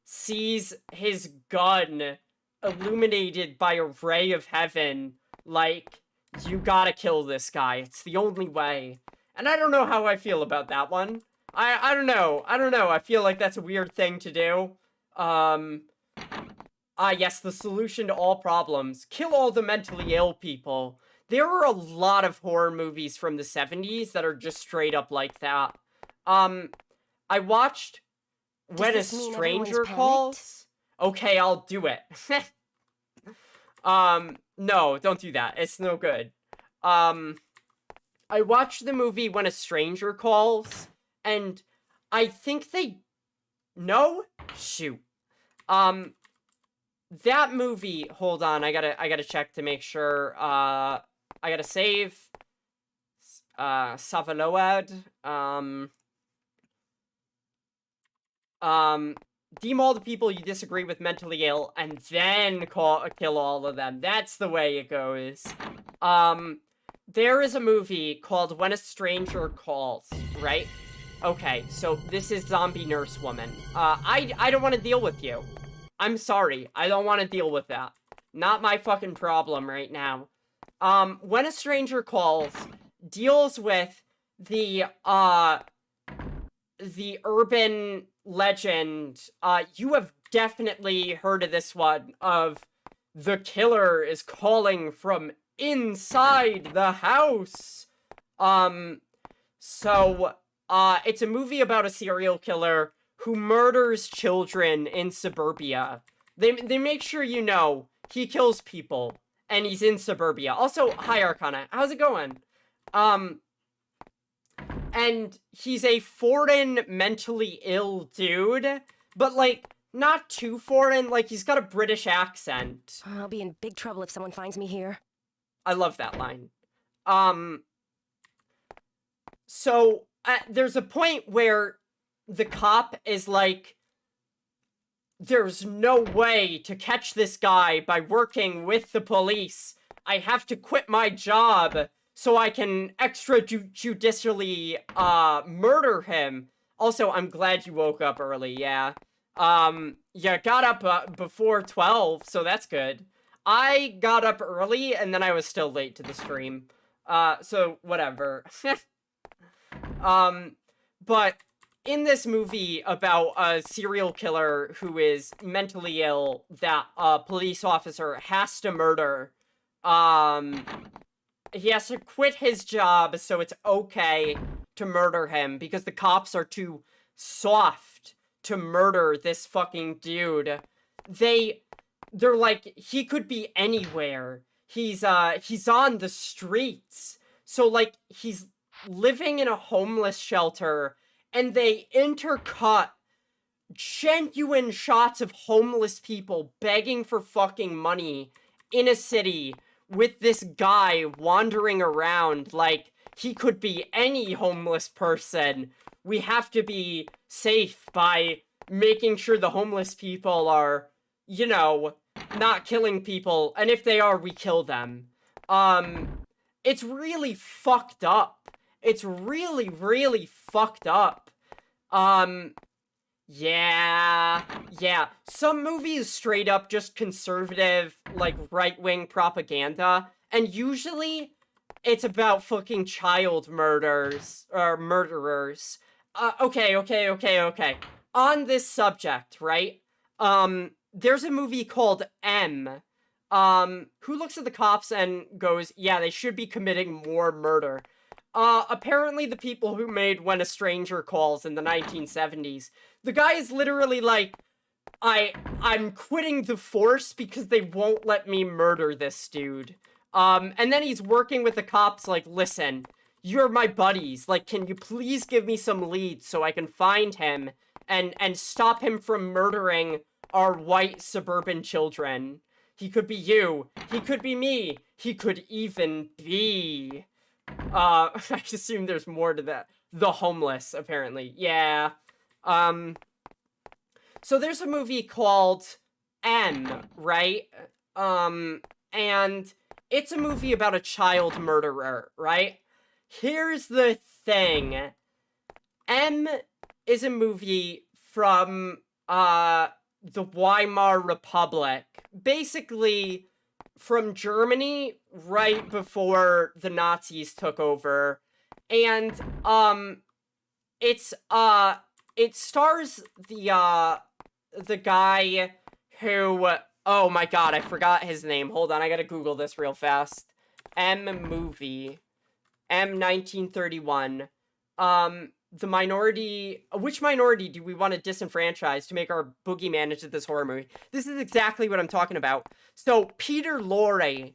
sees his gun illuminated by a ray of heaven, like, you gotta kill this guy, it's the only way. And I don't know how I feel about that one. I don't know, I feel like that's a weird thing to do. Yes, the solution to all problems, kill all the mentally ill people. There are a lot of horror movies from the 70s that are just straight up like that. I watched When a Stranger Calls. Okay, I'll do it. No, don't do that. It's no good. I watched the movie When a Stranger Calls, and I think they... No? Shoot. That movie... Hold on, I gotta check to make sure. I gotta save. Savaload. Deem all the people you disagree with mentally ill, and then kill all of them. That's the way it goes. There is a movie called When a Stranger Calls, right? Okay, so this is zombie nurse woman. I don't want to deal with you. I'm sorry. I don't want to deal with that. Not my fucking problem right now. When a Stranger Calls deals with the urban legend, you have definitely heard of this one, of the killer is calling from inside the house. It's a movie about a serial killer who murders children in suburbia. They make sure you know he kills people, and he's in suburbia. Also, hi Arcana, how's it going? And he's a foreign, mentally ill dude, but, like, not too foreign, like, he's got a British accent.
I'll be in big trouble if someone finds me here.
I love that line. There's a point where the cop is like, there's no way to catch this guy by working with the police. I have to quit my job so I can extrajudicially, murder him. Also, I'm glad you woke up early, yeah. You got up, before 12, so that's good. I got up early, and then I was still late to the stream. So, whatever. But in this movie about a serial killer who is mentally ill that a police officer has to murder, he has to quit his job so it's okay to murder him because the cops are too soft to murder this fucking dude. They're like, he could be anywhere. He's on the streets. So, like, he's living in a homeless shelter, and they intercut genuine shots of homeless people begging for fucking money in a city with this guy wandering around like he could be any homeless person. We have to be safe by making sure the homeless people are, you know, not killing people, and if they are, we kill them. It's really fucked up. It's really, really fucked up. Yeah. Some movies straight up just conservative, like, right-wing propaganda, and usually it's about fucking child murders, or murderers. Okay. On this subject, right? There's a movie called M, who looks at the cops and goes, yeah, they should be committing more murder. Apparently the people who made When a Stranger Calls in the 1970s, the guy is literally like, I'm quitting the force because they won't let me murder this dude. And then he's working with the cops like, listen, you're my buddies, like, can you please give me some leads so I can find him and stop him from murdering our white suburban children? He could be you, he could be me, he could even be... I assume there's more to that. The homeless, apparently. Yeah. So there's a movie called M, right? And it's a movie about a child murderer, right? Here's the thing. M is a movie from, the Weimar Republic. Basically, from Germany right before the Nazis took over, and it stars the guy who, oh my god, I forgot his name. Hold on, I gotta Google this real fast. M movie, M 1931. The minority, which minority do we want to disenfranchise to make our boogeyman into this horror movie? This is exactly what I'm talking about. So, Peter Lorre,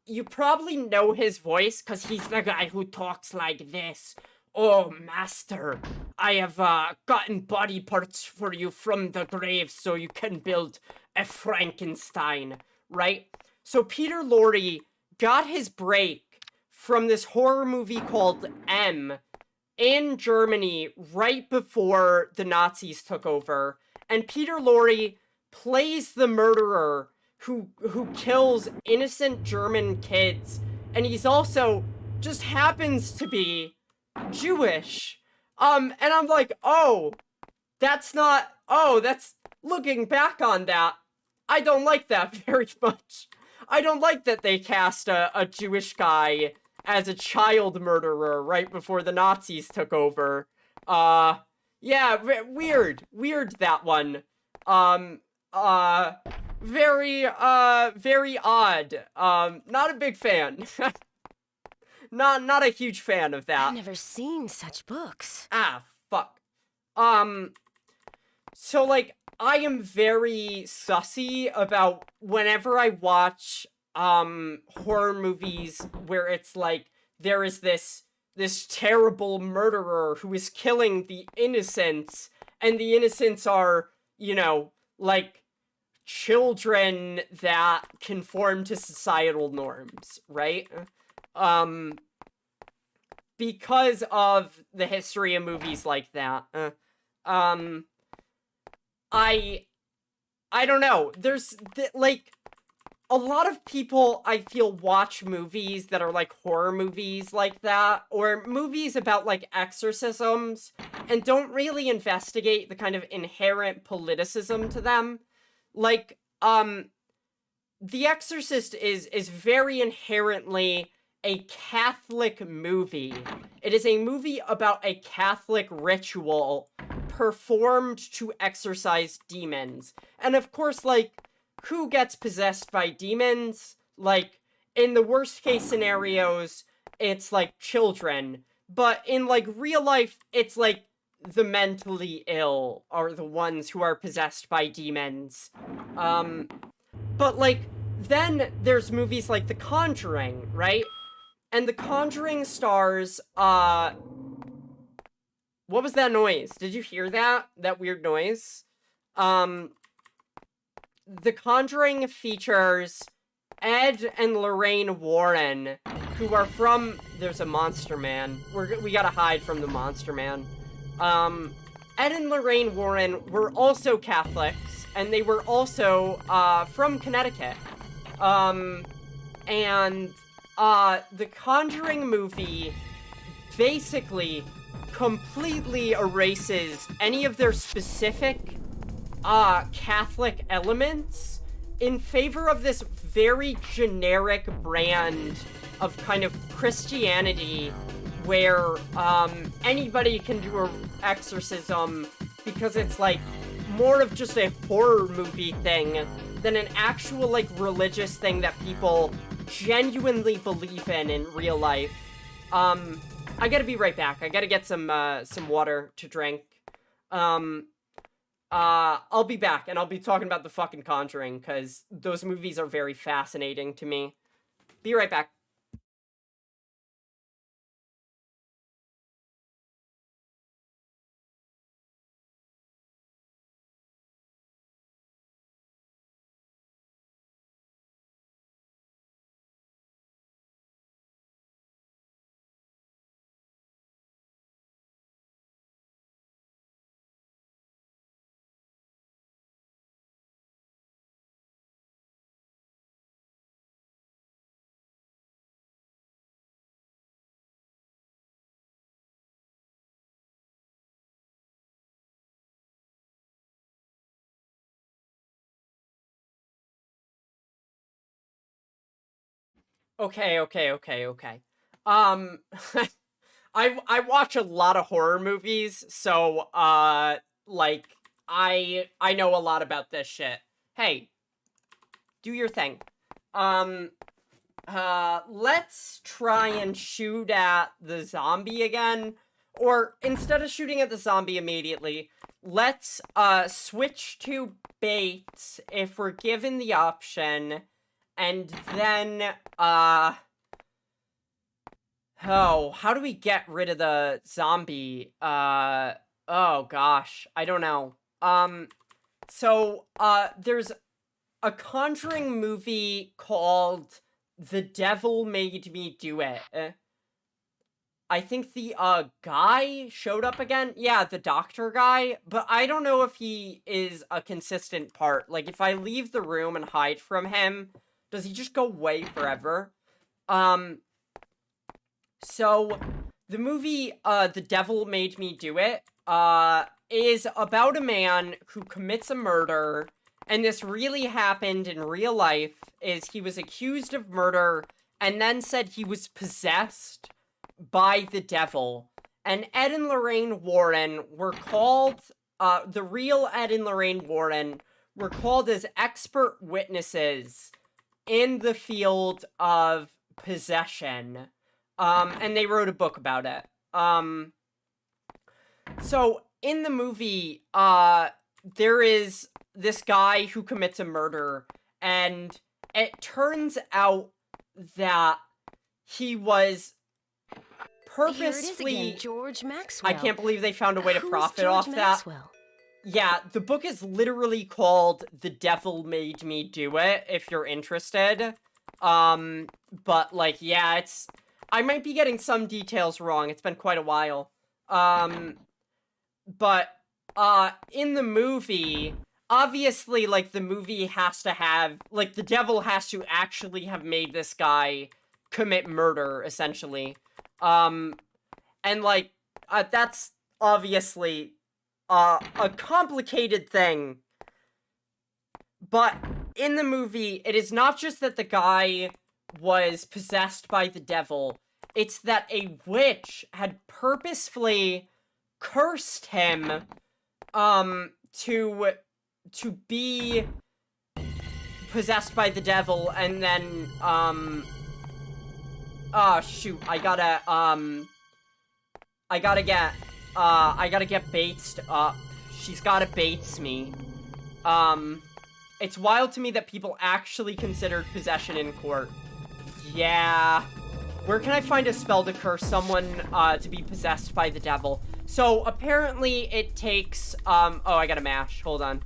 you probably know his voice, because he's the guy who talks like this. Oh, master, I have, gotten body parts for you from the grave so you can build a Frankenstein, right? So, Peter Lorre got his break from this horror movie called M, in Germany right before the Nazis took over, and Peter Lorre plays the murderer who kills innocent German kids, and he's also just happens to be Jewish. And I'm like, that's, looking back on that, I don't like that very much. I don't like that they cast a Jewish guy as a child murderer right before the Nazis took over. Yeah, weird, that one. Very odd. Not a big fan. Not a huge fan of that.
I've never seen such books.
Ah, fuck. So, like, I am very sussy about whenever I watch, horror movies where it's like, there is this terrible murderer who is killing the innocents, and the innocents are, you know, like, children that conform to societal norms, right? Because of the history of movies like that, I don't know, there's, like, a lot of people, I feel, watch movies that are, like, horror movies like that, or movies about, like, exorcisms, and don't really investigate the kind of inherent politicism to them. Like, The Exorcist is very inherently a Catholic movie. It is a movie about a Catholic ritual performed to exorcise demons. And of course, like, who gets possessed by demons? Like, in the worst case scenarios, it's like children. But in, like, real life, it's like the mentally ill are the ones who are possessed by demons. But, like, then there's movies like The Conjuring, right? And The Conjuring stars, what was that noise? Did you hear that? That weird noise? The Conjuring features Ed and Lorraine Warren, who are from... There's a monster man. We gotta hide from the monster man. Ed and Lorraine Warren were also Catholics, and they were also, from Connecticut. The Conjuring movie basically completely erases any of their specific, Catholic elements in favor of this very generic brand of kind of Christianity where, anybody can do an exorcism because it's, like, more of just a horror movie thing than an actual, like, religious thing that people genuinely believe in real life. I gotta be right back. I gotta get some water to drink. I'll be back, and I'll be talking about The fucking Conjuring, because those movies are very fascinating to me. Be right back. Okay. Um, I watch a lot of horror movies, so, like, I know a lot about this shit. Hey, do your thing. Let's try and shoot at the zombie again. Or, instead of shooting at the zombie immediately, let's, switch to bait if we're given the option. And then, oh, how do we get rid of the zombie? Oh gosh, I don't know. So, there's a Conjuring movie called The Devil Made Me Do It. I think the, guy showed up again? Yeah, the doctor guy, but I don't know if he is a consistent part. Like, if I leave the room and hide from him, does he just go away forever? So, the movie, The Devil Made Me Do It, is about a man who commits a murder, and this really happened in real life, is he was accused of murder, and then said he was possessed by the devil. And Ed and Lorraine Warren were called, the real Ed and Lorraine Warren were called as expert witnesses in the field of possession. And they wrote a book about it. So, in the movie, there is this guy who commits a murder, and it turns out that he was purposely...
Here it is again, George Maxwell.
I can't believe they found a way to
Who's
profit
George
off
Maxwell?
that. Yeah, the book is literally called The Devil Made Me Do It, if you're interested. But, like, yeah, it's... I might be getting some details wrong. It's been quite a while. But, in the movie, obviously, like, the movie has to have... Like, the devil has to actually have made this guy commit murder, essentially. And, like, that's obviously a complicated thing. But in the movie, it is not just that the guy was possessed by the devil. It's that a witch had purposefully cursed him, to be possessed by the devil, and then, oh, shoot, I gotta get Batesed up. She's gotta Bates me. It's wild to me that people actually considered possession in court. Yeah. Where can I find a spell to curse someone, to be possessed by the devil? So, apparently it takes, oh, I gotta mash. Hold on.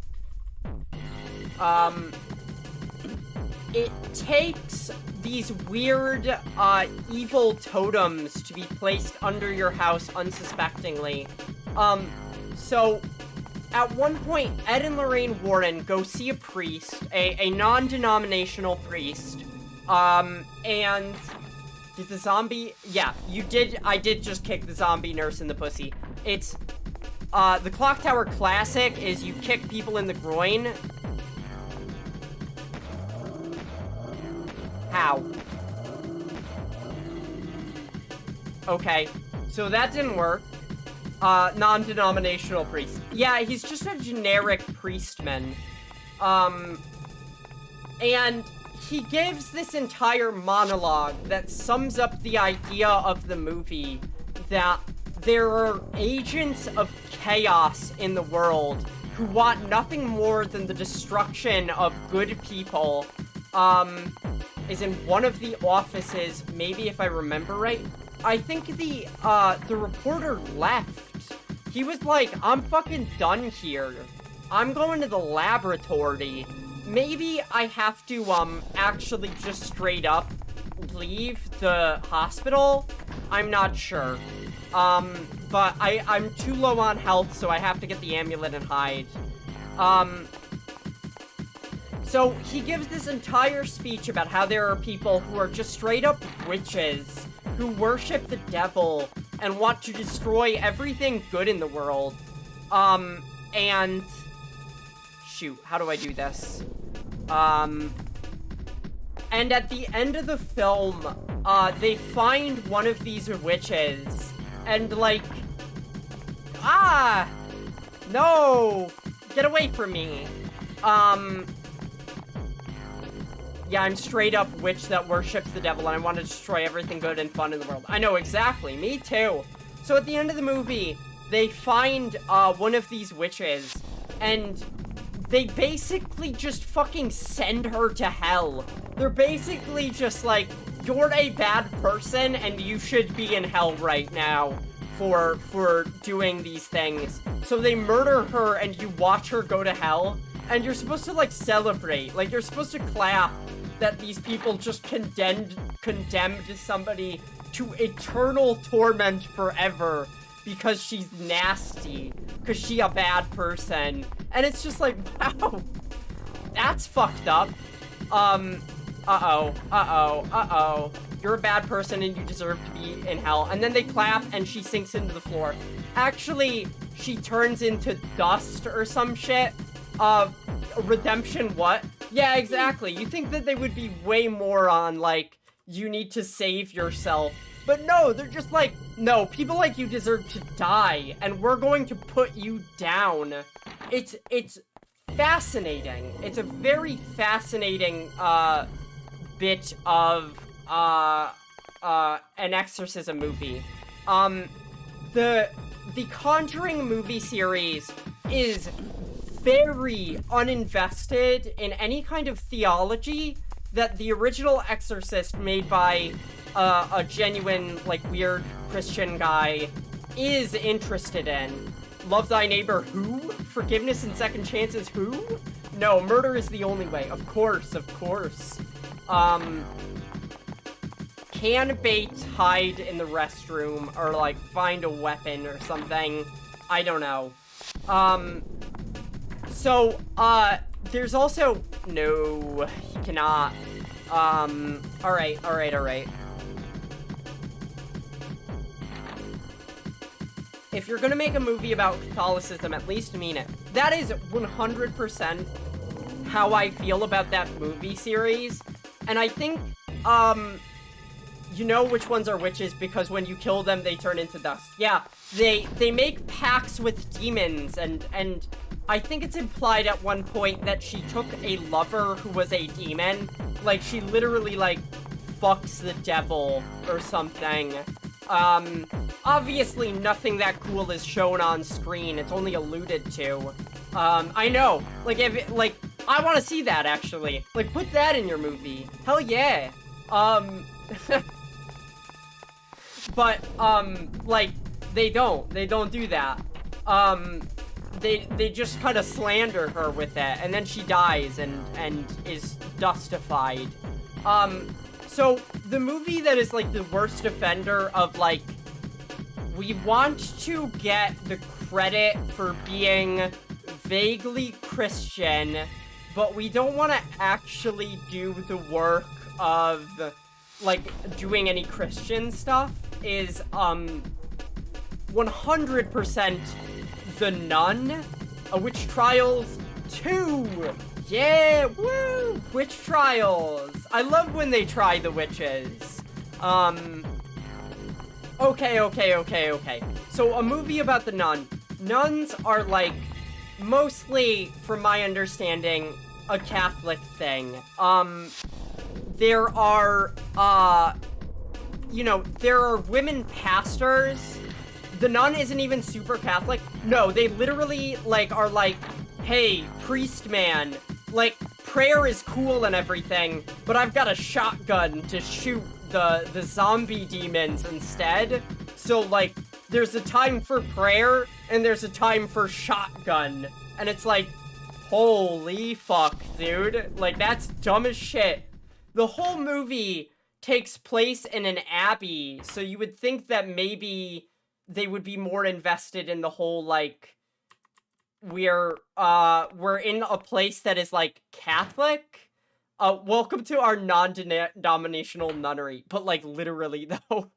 It takes these weird, evil totems to be placed under your house unsuspectingly. So, at one point, Ed and Lorraine Warren go see a priest, a non-denominational priest, and... Did the zombie... Yeah, I did just kick the zombie nurse in the pussy. It's, the Clock Tower classic is you kick people in the groin. How? Okay, so that didn't work. Non-denominational priest. Yeah, he's just a generic priestman. And he gives this entire monologue that sums up the idea of the movie that there are agents of chaos in the world who want nothing more than the destruction of good people. Is in one of the offices, maybe if I remember right. I think the reporter left. He was like, I'm fucking done here. I'm going to the laboratory. Maybe I have to, actually just straight up leave the hospital? I'm not sure. But I'm too low on health, so I have to get the amulet and hide. So he gives this entire speech about how there are people who are just straight up witches, who worship the devil, and want to destroy everything good in the world. And... Shoot, how do I do this? And at the end of the film, they find one of these witches, and like... Ah! No! Get away from me! Yeah, I'm straight up witch that worships the devil, and I want to destroy everything good and fun in the world. I know, exactly. Me too. So at the end of the movie, they find, one of these witches, and they basically just fucking send her to hell. They're basically just like, you're a bad person, and you should be in hell right now for doing these things. So they murder her, and you watch her go to hell, and you're supposed to, like, celebrate. Like, you're supposed to clap that these people just condemned somebody to eternal torment forever because she's nasty, because she a bad person. And it's just like, wow, that's fucked up. you're a bad person and you deserve to be in hell. And then they clap and she sinks into the floor. Actually, she turns into dust or some shit. Redemption what? Yeah, exactly. You think that they would be way more on, like, you need to save yourself. But no, they're just like, no, people like you deserve to die, and we're going to put you down. It's fascinating. It's a very fascinating, bit of, an exorcism movie. The Conjuring movie series is very uninvested in any kind of theology that the original Exorcist, made by a genuine, like, weird Christian guy, is interested in. Love thy neighbor who? Forgiveness and second chances who? No, murder is the only way. Of course, of course. Can Bates hide in the restroom or, like, find a weapon or something? I don't know. So, there's also... No, he cannot. Alright. If you're gonna make a movie about Catholicism, at least mean it. That is 100% how I feel about that movie series. And I think, you know which ones are witches because when you kill them, they turn into dust. Yeah, they make pacts with demons, and I think it's implied at one point that she took a lover who was a demon. Like, she literally, like, fucks the devil or something. Obviously nothing that cool is shown on screen. It's only alluded to. I know. Like, I want to see that, actually. Like, put that in your movie. Hell yeah. But, like, they don't do that. They just kind of slander her with it, and then she dies and is dustified. So, the movie that is, like, the worst offender of, like, we want to get the credit for being vaguely Christian, but we don't want to actually do the work of, like, doing any Christian stuff, is, 100% The Nun, Witch Trials 2! Yeah, woo! Witch Trials! I love when they try the witches. Okay. So, a movie about the nun. Nuns are, like, mostly, from my understanding, a Catholic thing. There are, there are women pastors. The nun isn't even super Catholic. No, they literally, like, are like, hey, priest man, like, prayer is cool and everything, but I've got a shotgun to shoot the zombie demons instead. So, like, there's a time for prayer, and there's a time for shotgun. And it's like, holy fuck, dude. Like, that's dumb as shit. The whole movie takes place in an abbey, so you would think that maybe they would be more invested in the whole, like, we're in a place that is, like, Catholic. Welcome to our non-denominational nunnery. But, like, literally, though.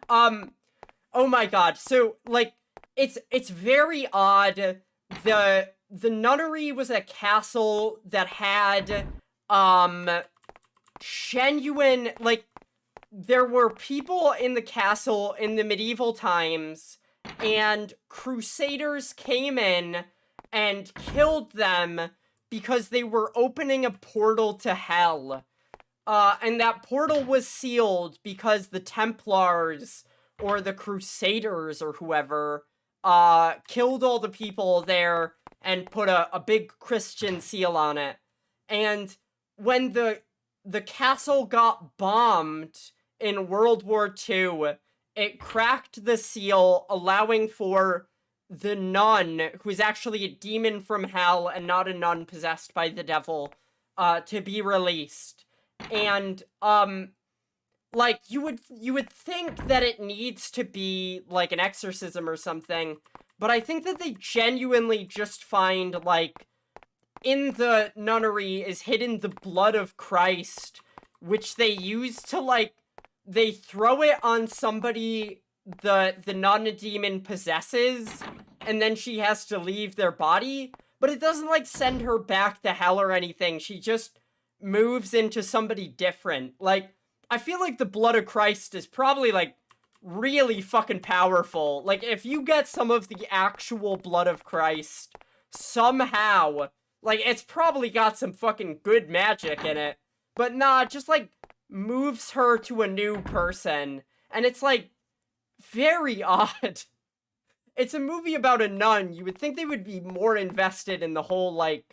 Oh my god. So, like, it's very odd. The nunnery was a castle that had, genuine, like, there were people in the castle in the medieval times, and crusaders came in and killed them because they were opening a portal to hell. And that portal was sealed because the Templars, or the Crusaders, or whoever, killed all the people there and put a big Christian seal on it. And when the castle got bombed in World War II, it cracked the seal, allowing for the nun, who's actually a demon from hell and not a nun possessed by the devil, to be released. And, like, you would think that it needs to be, like, an exorcism or something, but I think that they genuinely just find, like, in the nunnery is hidden the blood of Christ, which they use to, like, they throw it on somebody the non-demon possesses, and then she has to leave their body, but it doesn't, like, send her back to hell or anything. She just moves into somebody different. Like, I feel like the blood of Christ is probably, like, really fucking powerful. Like, if you get some of the actual blood of Christ, somehow, like, it's probably got some fucking good magic in it. But nah, it just, like, moves her to a new person. And it's, like, very odd. It's a movie about a nun. You would think they would be more invested in the whole, like,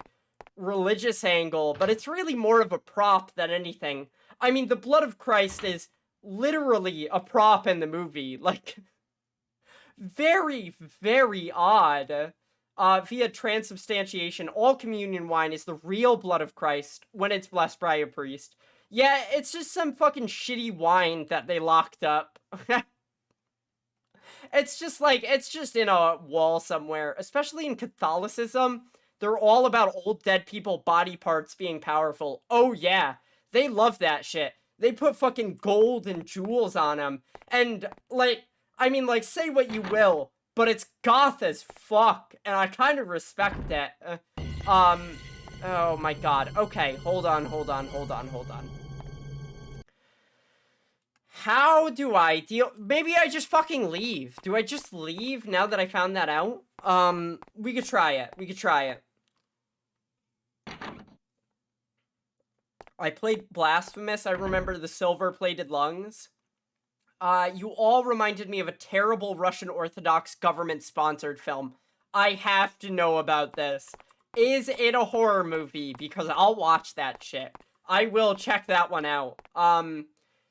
religious angle, but it's really more of a prop than anything. I mean, the blood of Christ is literally a prop in the movie. Like, very, very odd. Via transubstantiation, all communion wine is the real blood of Christ when it's blessed by a priest. Yeah, it's just some fucking shitty wine that they locked up. It's just like, it's just in a wall somewhere. Especially in Catholicism, they're all about old dead people body parts being powerful. Oh yeah, they love that shit. They put fucking gold and jewels on them. And, like, I mean, like, say what you will, but it's goth as fuck, and I kind of respect that. Oh my god. Okay, hold on. How do I deal? Maybe I just fucking leave. Do I just leave now that I found that out? We could try it. I played Blasphemous. I remember the silver-plated lungs. You all reminded me of a terrible Russian Orthodox government-sponsored film. I have to know about this. Is it a horror movie? Because I'll watch that shit. I will check that one out.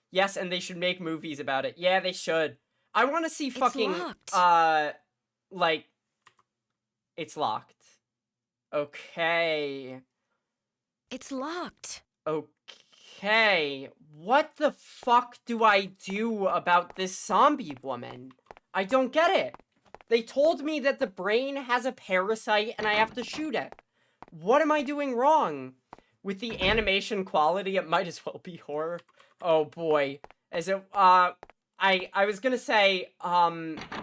Yes, and they should make movies about it. Yeah, they should. I want to see fucking,
locked.
like, it's locked. Okay.
It's locked.
Okay. What the fuck do I do about this zombie woman? I don't get it. They told me that the brain has a parasite and I have to shoot it. What am I doing wrong? With the animation quality, it might as well be horror. Oh boy. Is it, I was gonna say,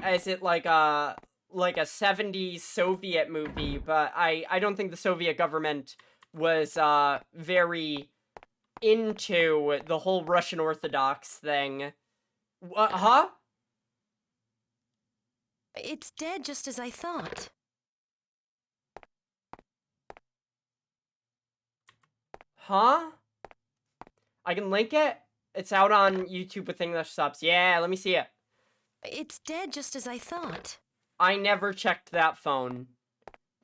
is it like a 70s Soviet movie, but I don't think the Soviet government was, very into the whole Russian Orthodox thing. Huh?
It's dead just as I thought.
Huh? I can link it? It's out on YouTube with English subs. Yeah, let me see it.
It's dead just as I thought.
I never checked that phone.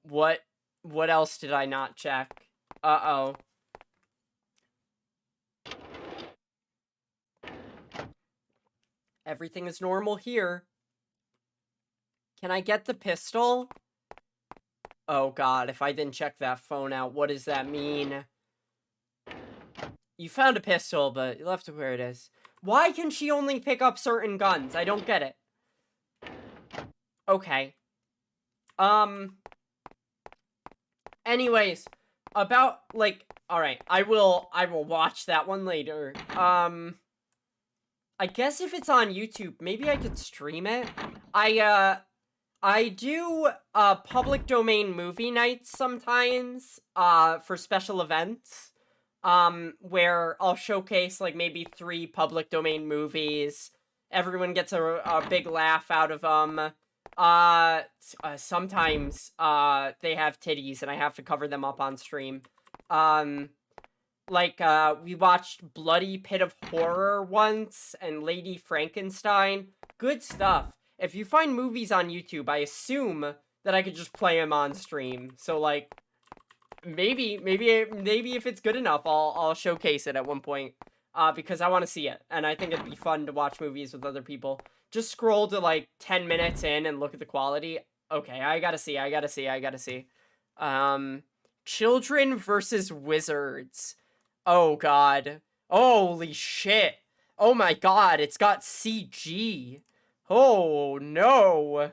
What else did I not check? Uh-oh. Everything is normal here. Can I get the pistol? Oh god, if I didn't check that phone out, what does that mean? You found a pistol, but you left it where it is. Why can she only pick up certain guns? I don't get it. Okay. Anyways, about, like, alright, I will watch that one later. I guess if it's on YouTube, maybe I could stream it. I do, public domain movie nights sometimes, for special events, where I'll showcase, like, maybe 3 public domain movies. Everyone gets a big laugh out of them. Sometimes, they have titties, and I have to cover them up on stream. Like, we watched Bloody Pit of Horror once, and Lady Frankenstein. Good stuff. If you find movies on YouTube, I assume that I could just play them on stream. So, like, maybe if it's good enough, I'll showcase it at one point. Because I want to see it, and I think it'd be fun to watch movies with other people. Just scroll to, like, 10 minutes in and look at the quality. Okay, I gotta see. Children versus Wizards. Oh, God. Holy shit. Oh, my God. It's got CG. Oh, no.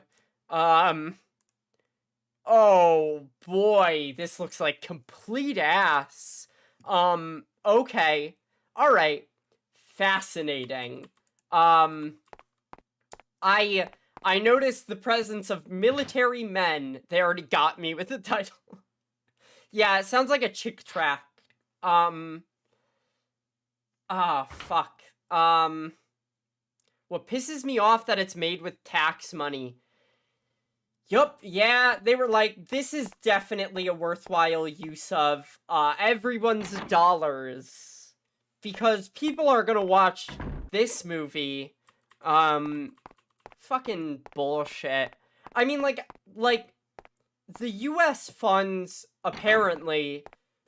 Oh, boy. This looks like complete ass. Okay. Alright. fascinating. I noticed the presence of military men. They already got me with the title. Yeah, it sounds like a chick track. Fuck. What pisses me off that it's made with tax money. Yup, yeah, they were like, this is definitely a worthwhile use of, everyone's dollars. Because people are gonna watch this movie. Fucking bullshit. I mean, like, the US funds, apparently,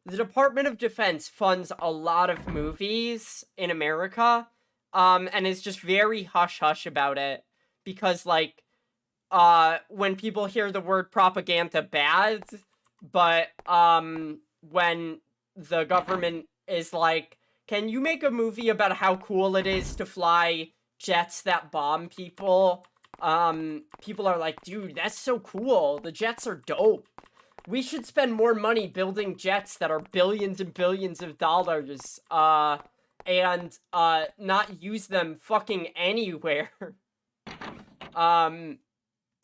the Department of Defense funds a lot of movies in America, and is just very hush-hush about it, because, like, when people hear the word propaganda bad, but, when the government is like, can you make a movie about how cool it is to fly jets that bomb people? People are like, dude, that's so cool. The jets are dope. We should spend more money building jets that are billions and billions of dollars, and, not use them fucking anywhere.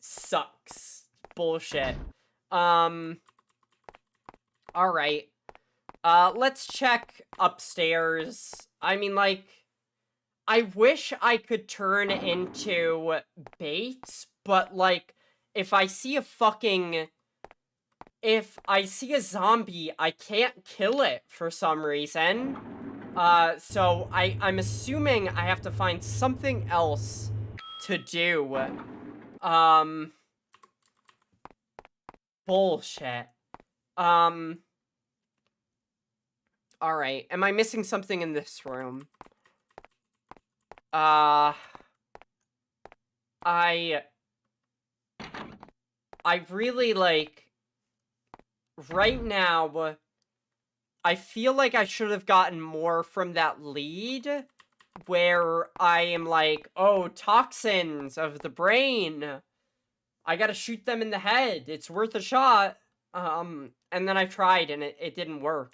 Sucks. Bullshit. Alright. Let's check upstairs. I mean, like, I wish I could turn into bait, but, like, if I see a zombie, I can't kill it for some reason. So I'm assuming I have to find something else to do. Bullshit. Alright, am I missing something in this room? I really, like, right now, I feel like I should have gotten more from that lead, where I am like, oh, toxins of the brain. I gotta shoot them in the head. It's worth a shot. And then I tried and it didn't work.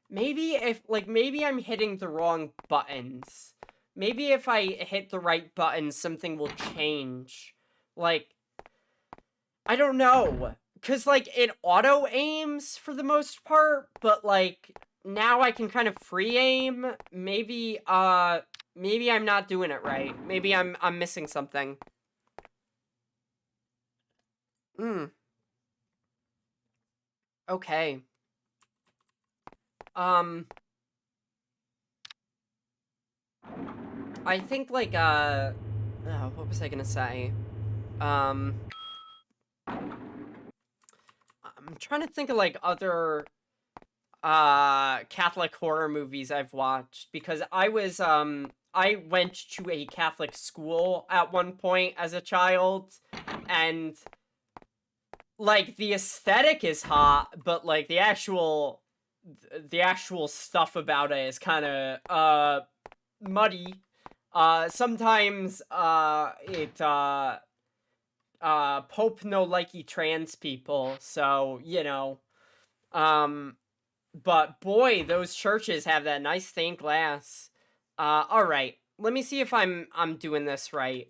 Maybe maybe I'm hitting the wrong buttons. Maybe if I hit the right buttons, something will change. Like, I don't know. 'Cause, like, it auto-aims for the most part, but, like, now I can kind of free aim. Maybe I'm not doing it right. Maybe I'm missing something. Okay. I think, like, oh, what was I gonna say? I'm trying to think of, like, other, Catholic horror movies I've watched, because I went to a Catholic school at one point as a child, and, like, the aesthetic is hot, but, like, the actual stuff about it is kind of, muddy. Sometimes, Pope no likey trans people, so, you know. But boy, those churches have that nice stained glass. Alright. Let me see if I'm doing this right.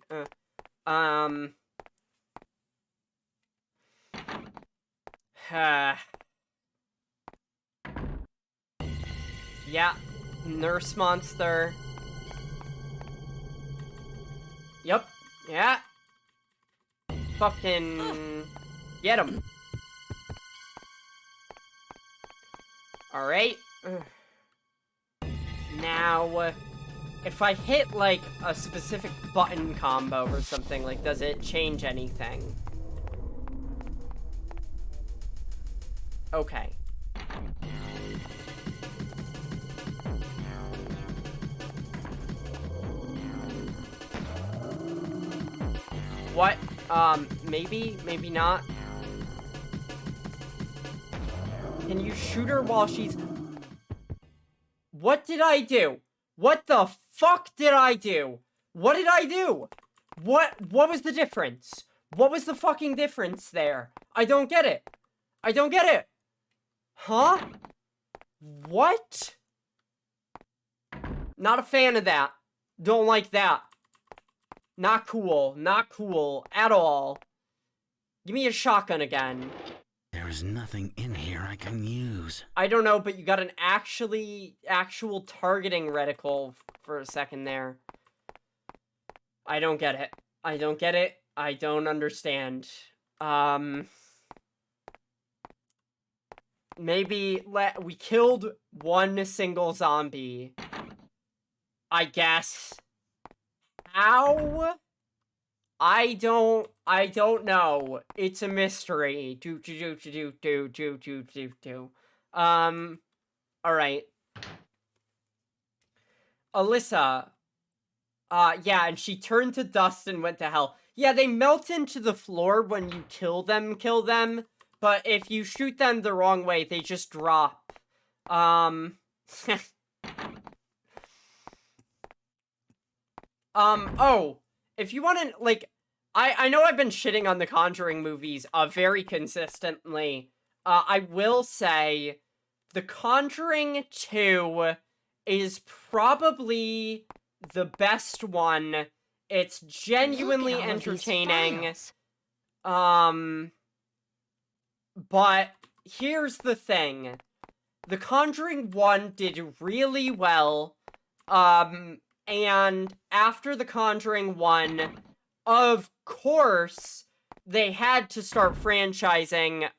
Yeah. Nurse monster. Yep. Yeah. Fucking get him. Alright. Now, if I hit, like, a specific button combo or something, like, does it change anything? Okay. What? Maybe? Maybe not? Can you shoot her while she's... What did I do? What the fuck did I do? What did I do? What was the difference? What was the fucking difference there? I don't get it. I don't get it. Huh? What? Not a fan of that. Don't like that. Not cool. Not cool at all. Give me a shotgun again.
There is nothing in here I can use.
I don't know, but you got an actual targeting reticle for a second there. I don't get it. I don't get it. I don't understand. Maybe we killed one single zombie. I guess. How? I don't know. It's a mystery. Alright. Alyssa. Yeah, and she turned to dust and went to hell. Yeah, they melt into the floor when you kill them, but if you shoot them the wrong way, they just drop. Oh, if you want to, like, I know I've been shitting on the Conjuring movies, very consistently. I will say, The Conjuring 2 is probably the best one. It's genuinely
Look at all of these
entertaining.
files.
But here's the thing. The Conjuring 1 did really well. And after The Conjuring 1, of course, they had to start franchising,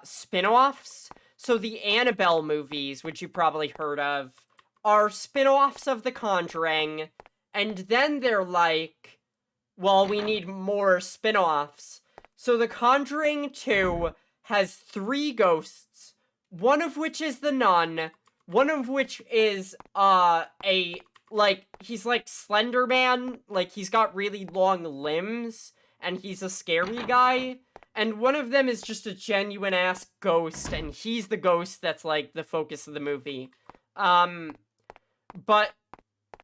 spin-offs. So the Annabelle movies, which you probably heard of, are spin-offs of The Conjuring. And then they're like, well, we need more spin-offs. So The Conjuring 2 has 3 ghosts, one of which is the nun, one of which is, he's like Slender Man, like, he's got really long limbs, and he's a scary guy, and one of them is just a genuine-ass ghost, and he's the ghost that's, like, the focus of the movie. But,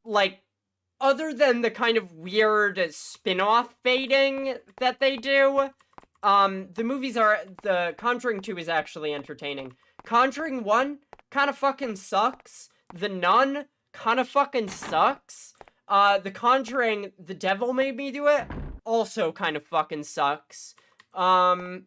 like, other than the kind of weird spin-off baiting that they do, the Conjuring 2 is actually entertaining. Conjuring 1 kind of fucking sucks. The Nun kind of fucking sucks. The Conjuring, The Devil Made Me Do It, also kind of fucking sucks. But,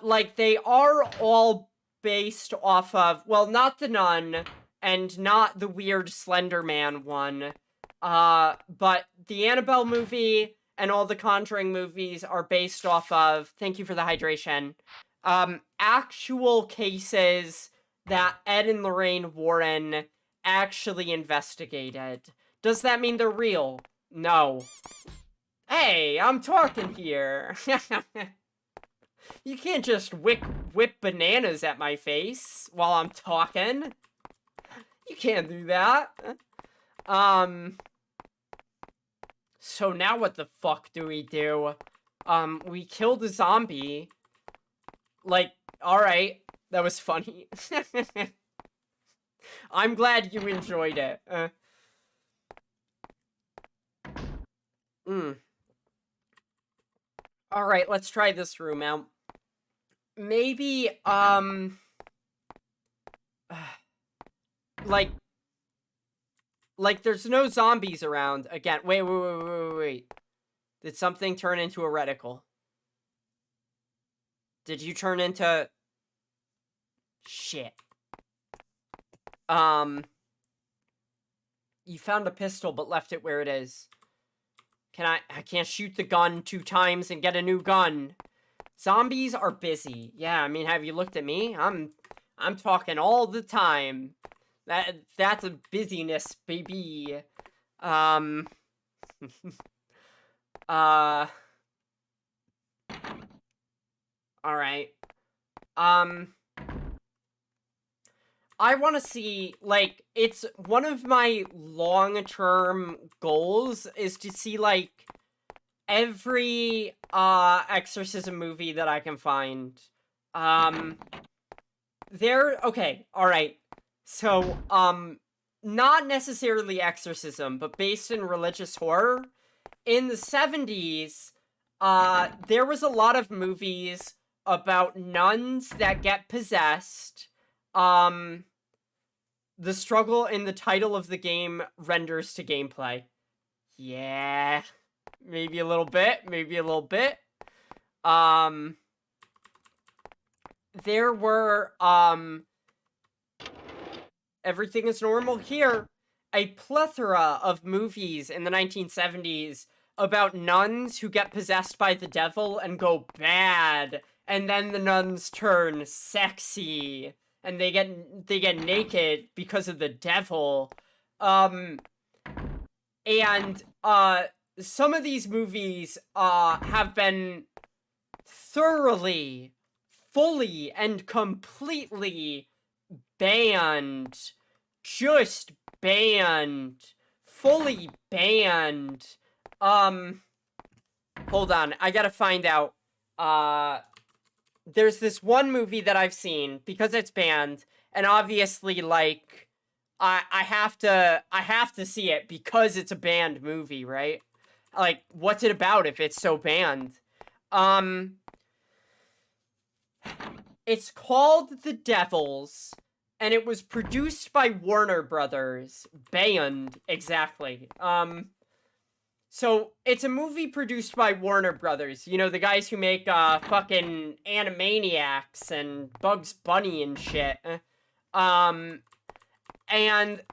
like, they are all based off of, well, not The Nun, and not the weird Slender Man one, but the Annabelle movie and all the Conjuring movies are based off of, thank you for the hydration, actual cases that Ed and Lorraine Warren actually investigated. Does that mean they're real? No. Hey, I'm talking here. You can't just whip bananas at my face while I'm talking. You can't do that. So now what the fuck do? We killed a zombie. Like, alright. That was funny. I'm glad you enjoyed it. Alright, let's try this room out. Maybe, like, there's no zombies around. Again, wait. Did something turn into a reticle? Did you turn into... Shit. You found a pistol, but left it where it is. I can't shoot the gun 2 times and get a new gun. Zombies are busy. Yeah, I mean, have you looked at me? I'm talking all the time. That's a busyness, baby. Alright. I want to see, like, it's one of my long-term goals is to see, like, every, exorcism movie that I can find. Okay, alright. So, not necessarily exorcism, but based in religious horror. In the 70s, there was a lot of movies about nuns that get possessed, the struggle in the title of the game renders to gameplay. Yeah. Maybe a little bit. Maybe a little bit. There were, everything is normal here. A plethora of movies in the 1970s about nuns who get possessed by the devil and go bad, and then the nuns turn sexy, and they get naked because of the devil. And some of these movies have been thoroughly, fully, and completely banned. Just banned. Fully banned. Hold on, I gotta find out. There's this one movie that I've seen, because it's banned, and obviously, like, I have to see it because it's a banned movie, right? Like, what's it about if it's so banned? It's called The Devils, and it was produced by Warner Brothers. Banned, exactly. So, it's a movie produced by Warner Brothers. You know, the guys who make, fucking Animaniacs and Bugs Bunny and shit. And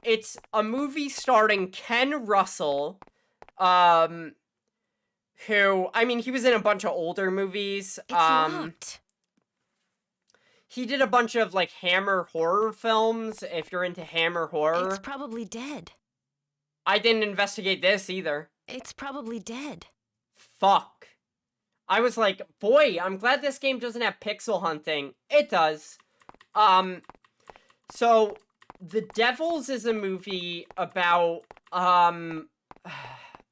it's a movie starring Ken Russell, who, I mean, he was in a bunch of older movies.
It's locked.
He did a bunch of, like, Hammer horror films, if you're into Hammer horror.
It's probably dead.
I didn't investigate this either.
It's probably dead.
Fuck. I was like, boy, I'm glad this game doesn't have pixel hunting. It does. So, The Devils is a movie about,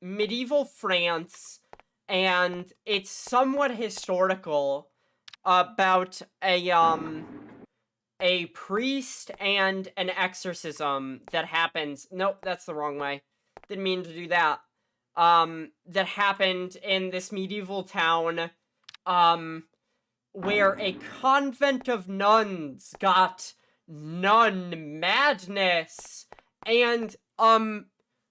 medieval France, and it's somewhat historical about a priest and an exorcism that happens. Nope, that's the wrong way. Didn't mean to do that. That happened in this medieval town, where a convent of nuns got nun madness. And,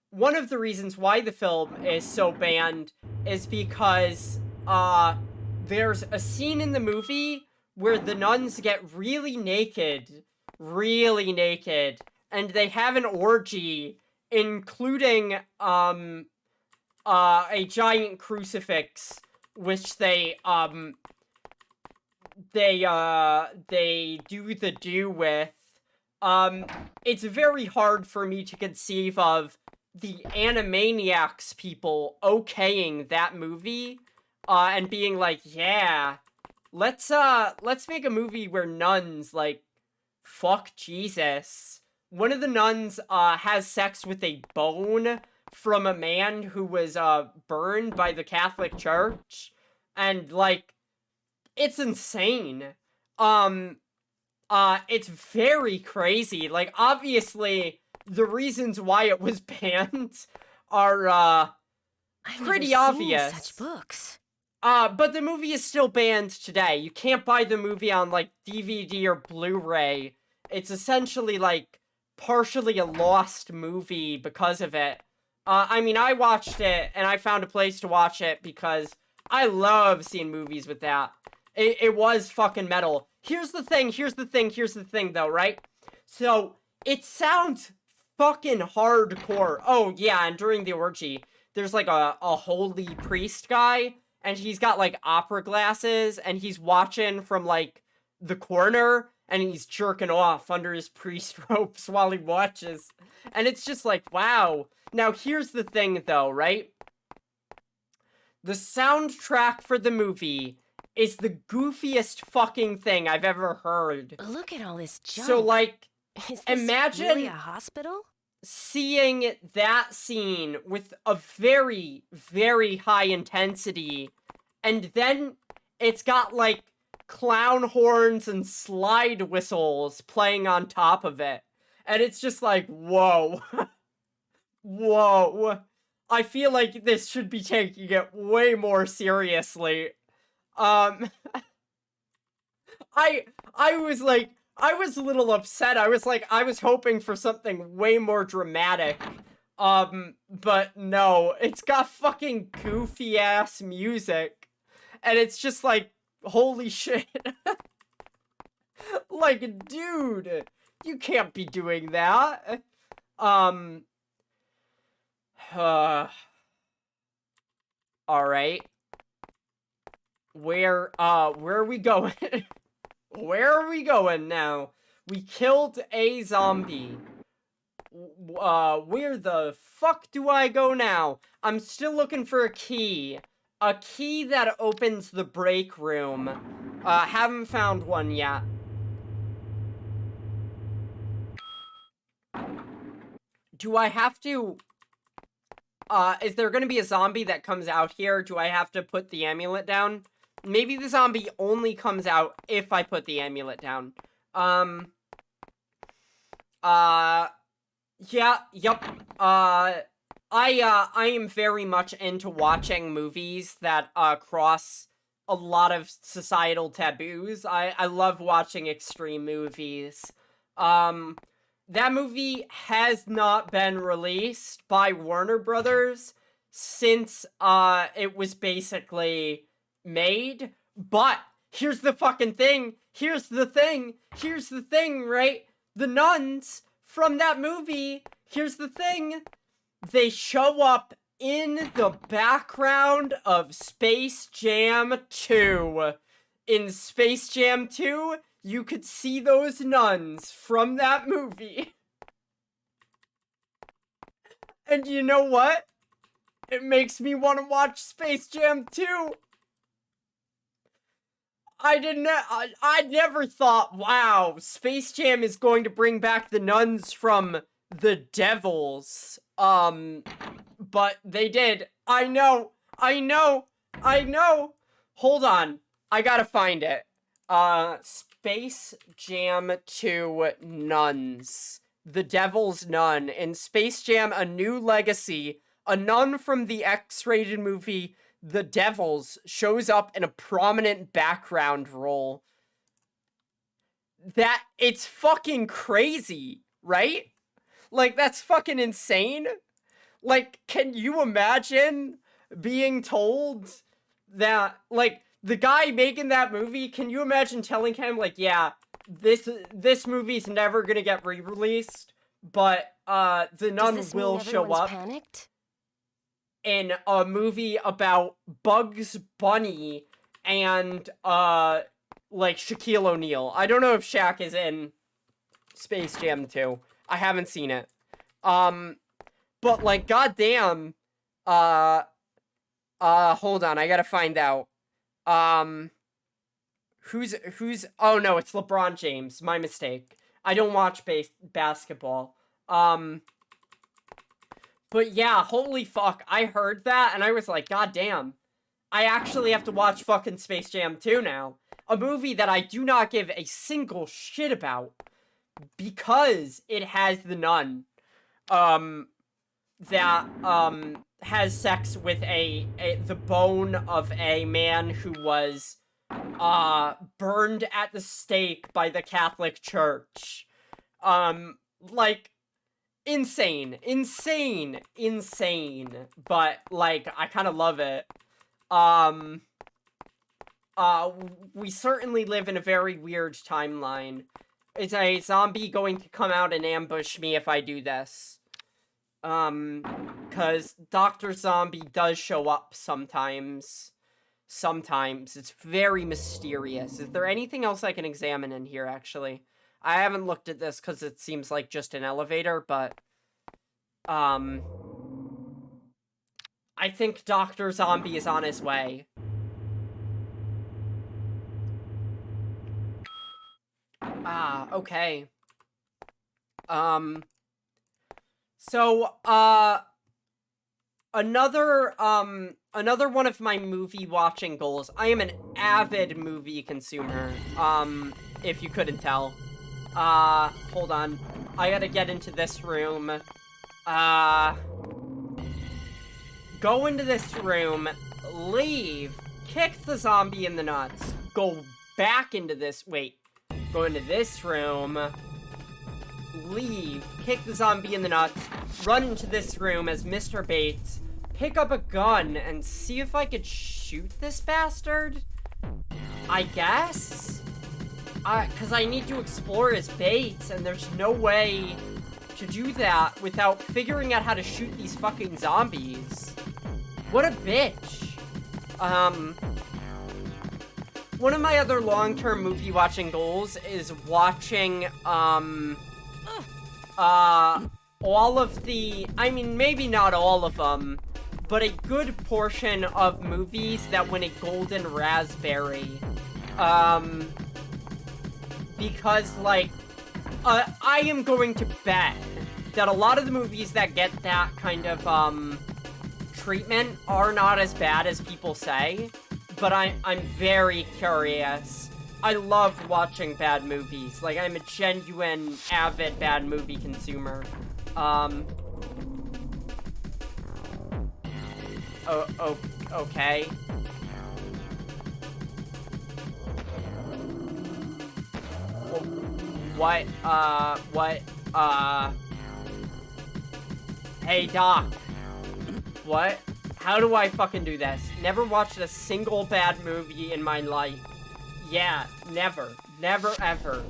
one of the reasons why the film is so banned is because, there's a scene in the movie where the nuns get really naked, and they have an orgy, including, a giant crucifix, which they do the do with. It's very hard for me to conceive of the Animaniacs people okaying that movie, and being like, yeah, let's make a movie where nuns, like, fuck Jesus. One of the nuns, has sex with a bone from a man who was, burned by the Catholic Church, and, like, it's insane. It's very crazy. Like, obviously, the reasons why it was banned are,
I've
pretty
never
obvious.
seen such books.
But the movie is still banned today. You can't buy the movie on, like, DVD or Blu-ray. It's essentially, like, partially a lost movie because of it. I mean, I watched it, and I found a place to watch it because I love seeing movies with that. It was fucking metal. Here's the thing, though, right? So, it sounds fucking hardcore. Oh, yeah, and during the orgy, there's, like, a holy priest guy, and he's got, like, opera glasses, and he's watching from, like, the corner, and he's jerking off under his priest robes while he watches. And it's just like, wow. Now, here's the thing, though, right? The soundtrack for the movie is the goofiest fucking thing I've ever heard.
Look at all this junk.
So, like,
Is this
imagine
really a hospital?
seeing that scene with a very, very high intensity, and then it's got, like, clown horns and slide whistles playing on top of it. And it's just like, whoa. Whoa. I feel like this should be taking it way more seriously. I was like, I was a little upset. I was hoping for something way more dramatic. But no, it's got fucking goofy ass music. And it's just like, holy shit. Like, dude, you can't be doing that. Alright. Where are we going? Where are we going now? We killed a zombie. Where the fuck do I go now? I'm still looking for a key. A key that opens the break room. Haven't found one yet. Do I have to... is there gonna be a zombie that comes out here? Do I have to put the amulet down? Maybe the zombie only comes out if I put the amulet down. Yeah, yep. I am very much into watching movies that, cross a lot of societal taboos. I love watching extreme movies. That movie has not been released by Warner Brothers since, it was basically made, but here's the fucking thing. Here's the thing, right? The nuns from that movie, here's the thing. They show up in the background of Space Jam 2. In Space Jam 2, you could see those nuns from that movie. And you know what? It makes me want to watch Space Jam 2. I never thought, wow, Space Jam is going to bring back the nuns from the Devils. But they did. I know. Hold on. I gotta find it. Space Jam 2 Nuns. The Devil's Nun. In Space Jam: A New Legacy, a nun from the X-rated movie The Devils shows up in a prominent background role. It's fucking crazy, right? Like, that's fucking insane. Like, can you imagine being told that, like, the guy making that movie, can you imagine telling him, like, yeah, this movie's never gonna get re-released, but, the nun will show up
panicked?
in a movie about Bugs Bunny and, like, Shaquille O'Neal. I don't know if Shaq is in Space Jam 2. I haven't seen it. But, like, goddamn, hold on, I gotta find out. Who's, oh no, it's LeBron James, my mistake. I don't watch basketball. But yeah, holy fuck, I heard that, and I was like, goddamn, I actually have to watch fucking Space Jam 2 now. A movie that I do not give a single shit about, because it has the nun, that, has sex with the bone of a man who was, burned at the stake by the Catholic Church. Like, insane, but, like, I kind of love it. We certainly live in a very weird timeline. Is a zombie going to come out and ambush me if I do this? Cause Dr. Zombie does show up sometimes. It's very mysterious. Is there anything else I can examine in here, actually? I haven't looked at this because it seems like just an elevator, but, I think Dr. Zombie is on his way. Ah, okay. So, another one of my movie watching goals. I am an avid movie consumer, if you couldn't tell. Hold on. I gotta get into this room. Go into this room, leave, kick the zombie in the nuts, go back into this, wait, Go into this room. Leave. Kick the zombie in the nuts. Run into this room as Mr. Bates. Pick up a gun and see if I could shoot this bastard? I guess? Because I need to explore his Bates, and there's no way to do that without figuring out how to shoot these fucking zombies. What a bitch. One of my other long-term movie watching goals is watching, all of the, I mean, maybe not all of them, but a good portion of movies that win a Golden Raspberry. Because, like, I am going to bet that a lot of the movies that get that kind of, treatment are not as bad as people say, but I'm very curious. I love watching bad movies. Like, I'm a genuine, avid bad movie consumer. Okay. What? Hey, Doc. What? How do I fucking do this? Never watched a single bad movie in my life. Yeah, never. Never, ever.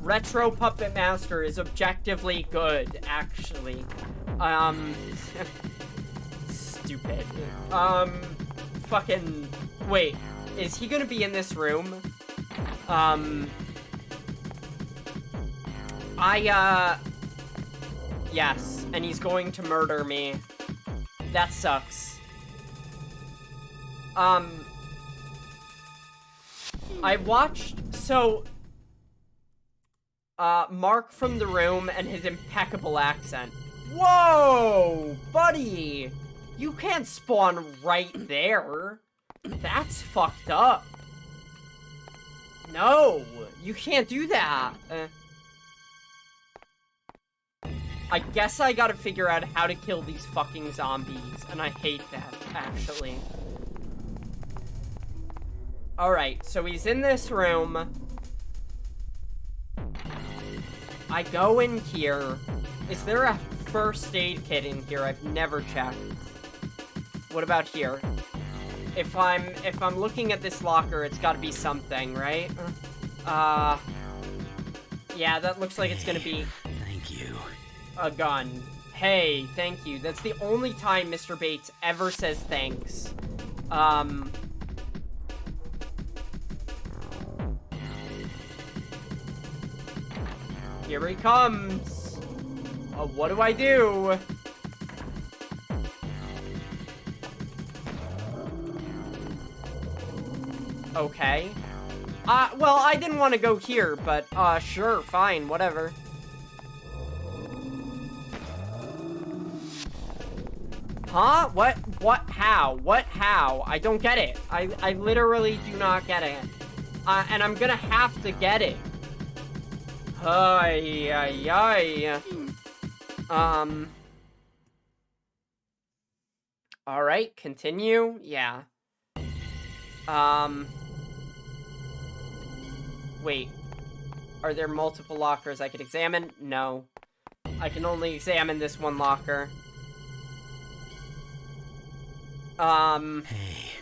Retro Puppet Master is objectively good, actually. Stupid. Fucking... Wait, is he gonna be in this room? Yes, and he's going to murder me. That sucks. I watched, so, Mark from The Room and his impeccable accent. Whoa, buddy! You can't spawn right there. That's fucked up. No, you can't do that. I guess I gotta figure out how to kill these fucking zombies, and I hate that, actually. Alright, so he's in this room. I go in here. Is there a first aid kit in here? I've never checked. What about here? If I'm looking at this locker, it's gotta be something, right? Yeah, that looks like it's gonna be...
Thank you.
A gun. Hey, thank you. That's the only time Mr. Bates ever says thanks. Here he comes. What do I do? Okay. Well, I didn't want to go here, but, sure, fine, whatever. Huh? What? How? How? I don't get it. I literally do not get it. And I'm gonna have to get it. Alright, continue? Yeah. Wait. Are there multiple lockers I could examine? No. I can only examine this one locker.
Hey,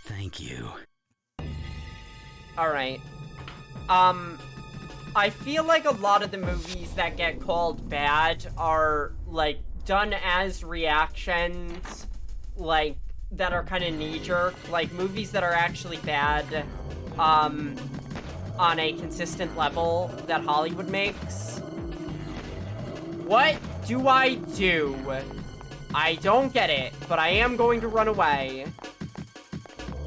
thank you.
Alright. I feel like a lot of the movies that get called bad are, like, done as reactions, like, that are kind of knee-jerk. Like, movies that are actually bad, on a consistent level that Hollywood makes. What do I do? I don't get it, but I am going to run away.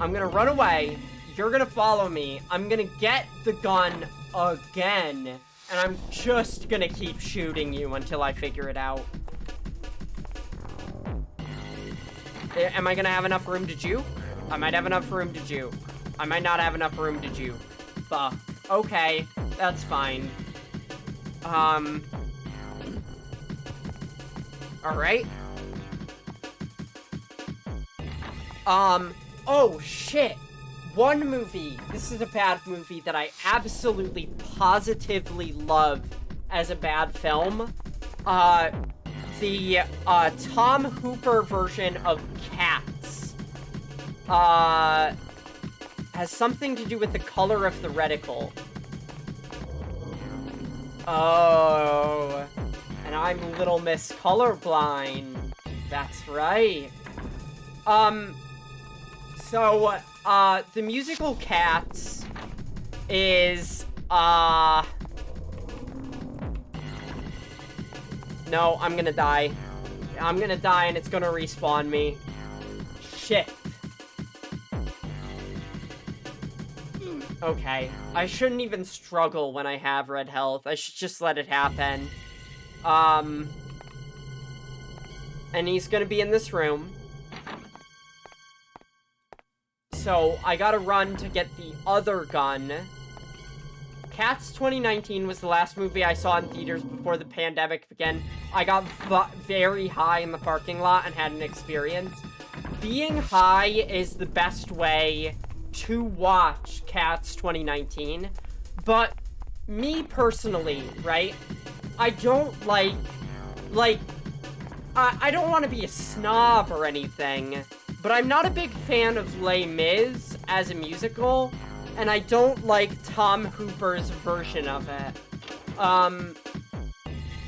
I'm gonna run away. You're gonna follow me. I'm gonna get the gun again. And I'm just gonna keep shooting you until I figure it out. Am I gonna have enough room to juke? I might have enough room to juke. I might not have enough room to juke. Fuck. Okay, that's fine. Alright. Oh shit! one movie, this is a bad movie that I absolutely positively love as a bad film. The Tom Hooper version of Cats. Has something to do with the color of the reticle. Oh, and I'm Little Miss Colorblind. That's right. So, the musical Cats is, no, I'm gonna die. I'm gonna die and it's gonna respawn me. Shit. Okay. I shouldn't even struggle when I have red health. I should just let it happen. And he's gonna be in this room. So, I gotta run to get the other gun. Cats 2019 was the last movie I saw in theaters before the pandemic began. I got very high in the parking lot and had an experience. Being high is the best way to watch Cats 2019, but me personally, right, I don't I don't want to be a snob or anything, but I'm not a big fan of Les Mis as a musical, and I don't like Tom Hooper's version of it.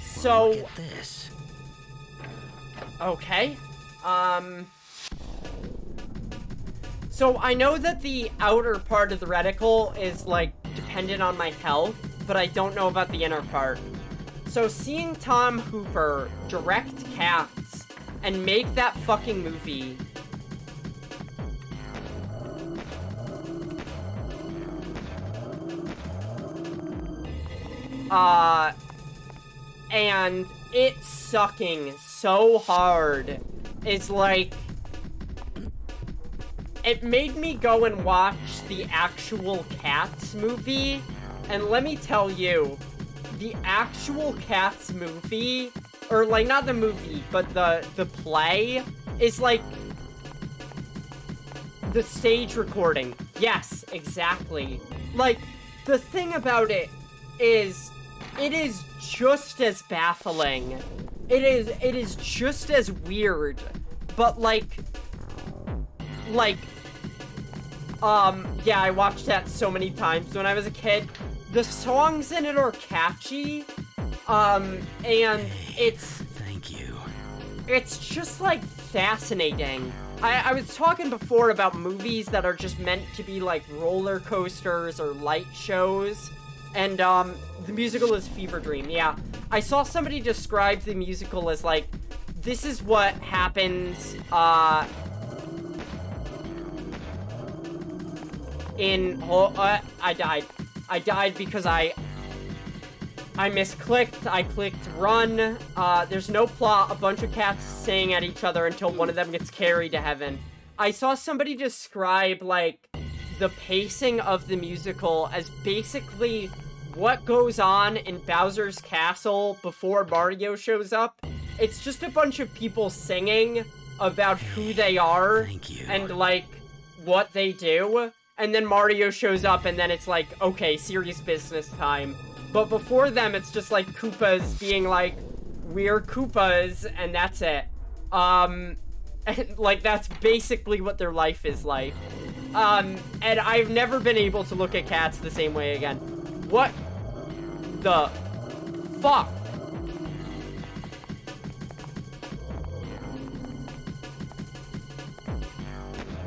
So...
Look at this.
Okay. So I know that the outer part of the reticle is, like, dependent on my health, but I don't know about the inner part. So seeing Tom Hooper direct Cats and make that fucking movie... and it sucking so hard is like... It made me go and watch the actual Cats movie, and let me tell you, the actual Cats movie, or like not the movie, but the play, is like the stage recording. Yes, exactly. Like, the thing about it is just as baffling. It is just as weird, but yeah, I watched that so many times when I was a kid. The songs in it are catchy, and it's...
Thank you.
It's just, like, fascinating. I was talking before about movies that are just meant to be, like, roller coasters or light shows, and, the musical is Fever Dream, yeah. I saw somebody describe the musical as, like, this is what happens, I died. I died because I misclicked. I clicked run. There's no plot. A bunch of cats sing at each other until one of them gets carried to heaven. I saw somebody describe, like, the pacing of the musical as basically what goes on in Bowser's Castle before Mario shows up. It's just a bunch of people singing about who they are and, like, what they do. And then Mario shows up, and then it's like, okay, serious business time. But before them, it's just like Koopas being like, we're Koopas, and that's it. And, like, that's basically what their life is like. And I've never been able to look at Cats the same way again. What the fuck?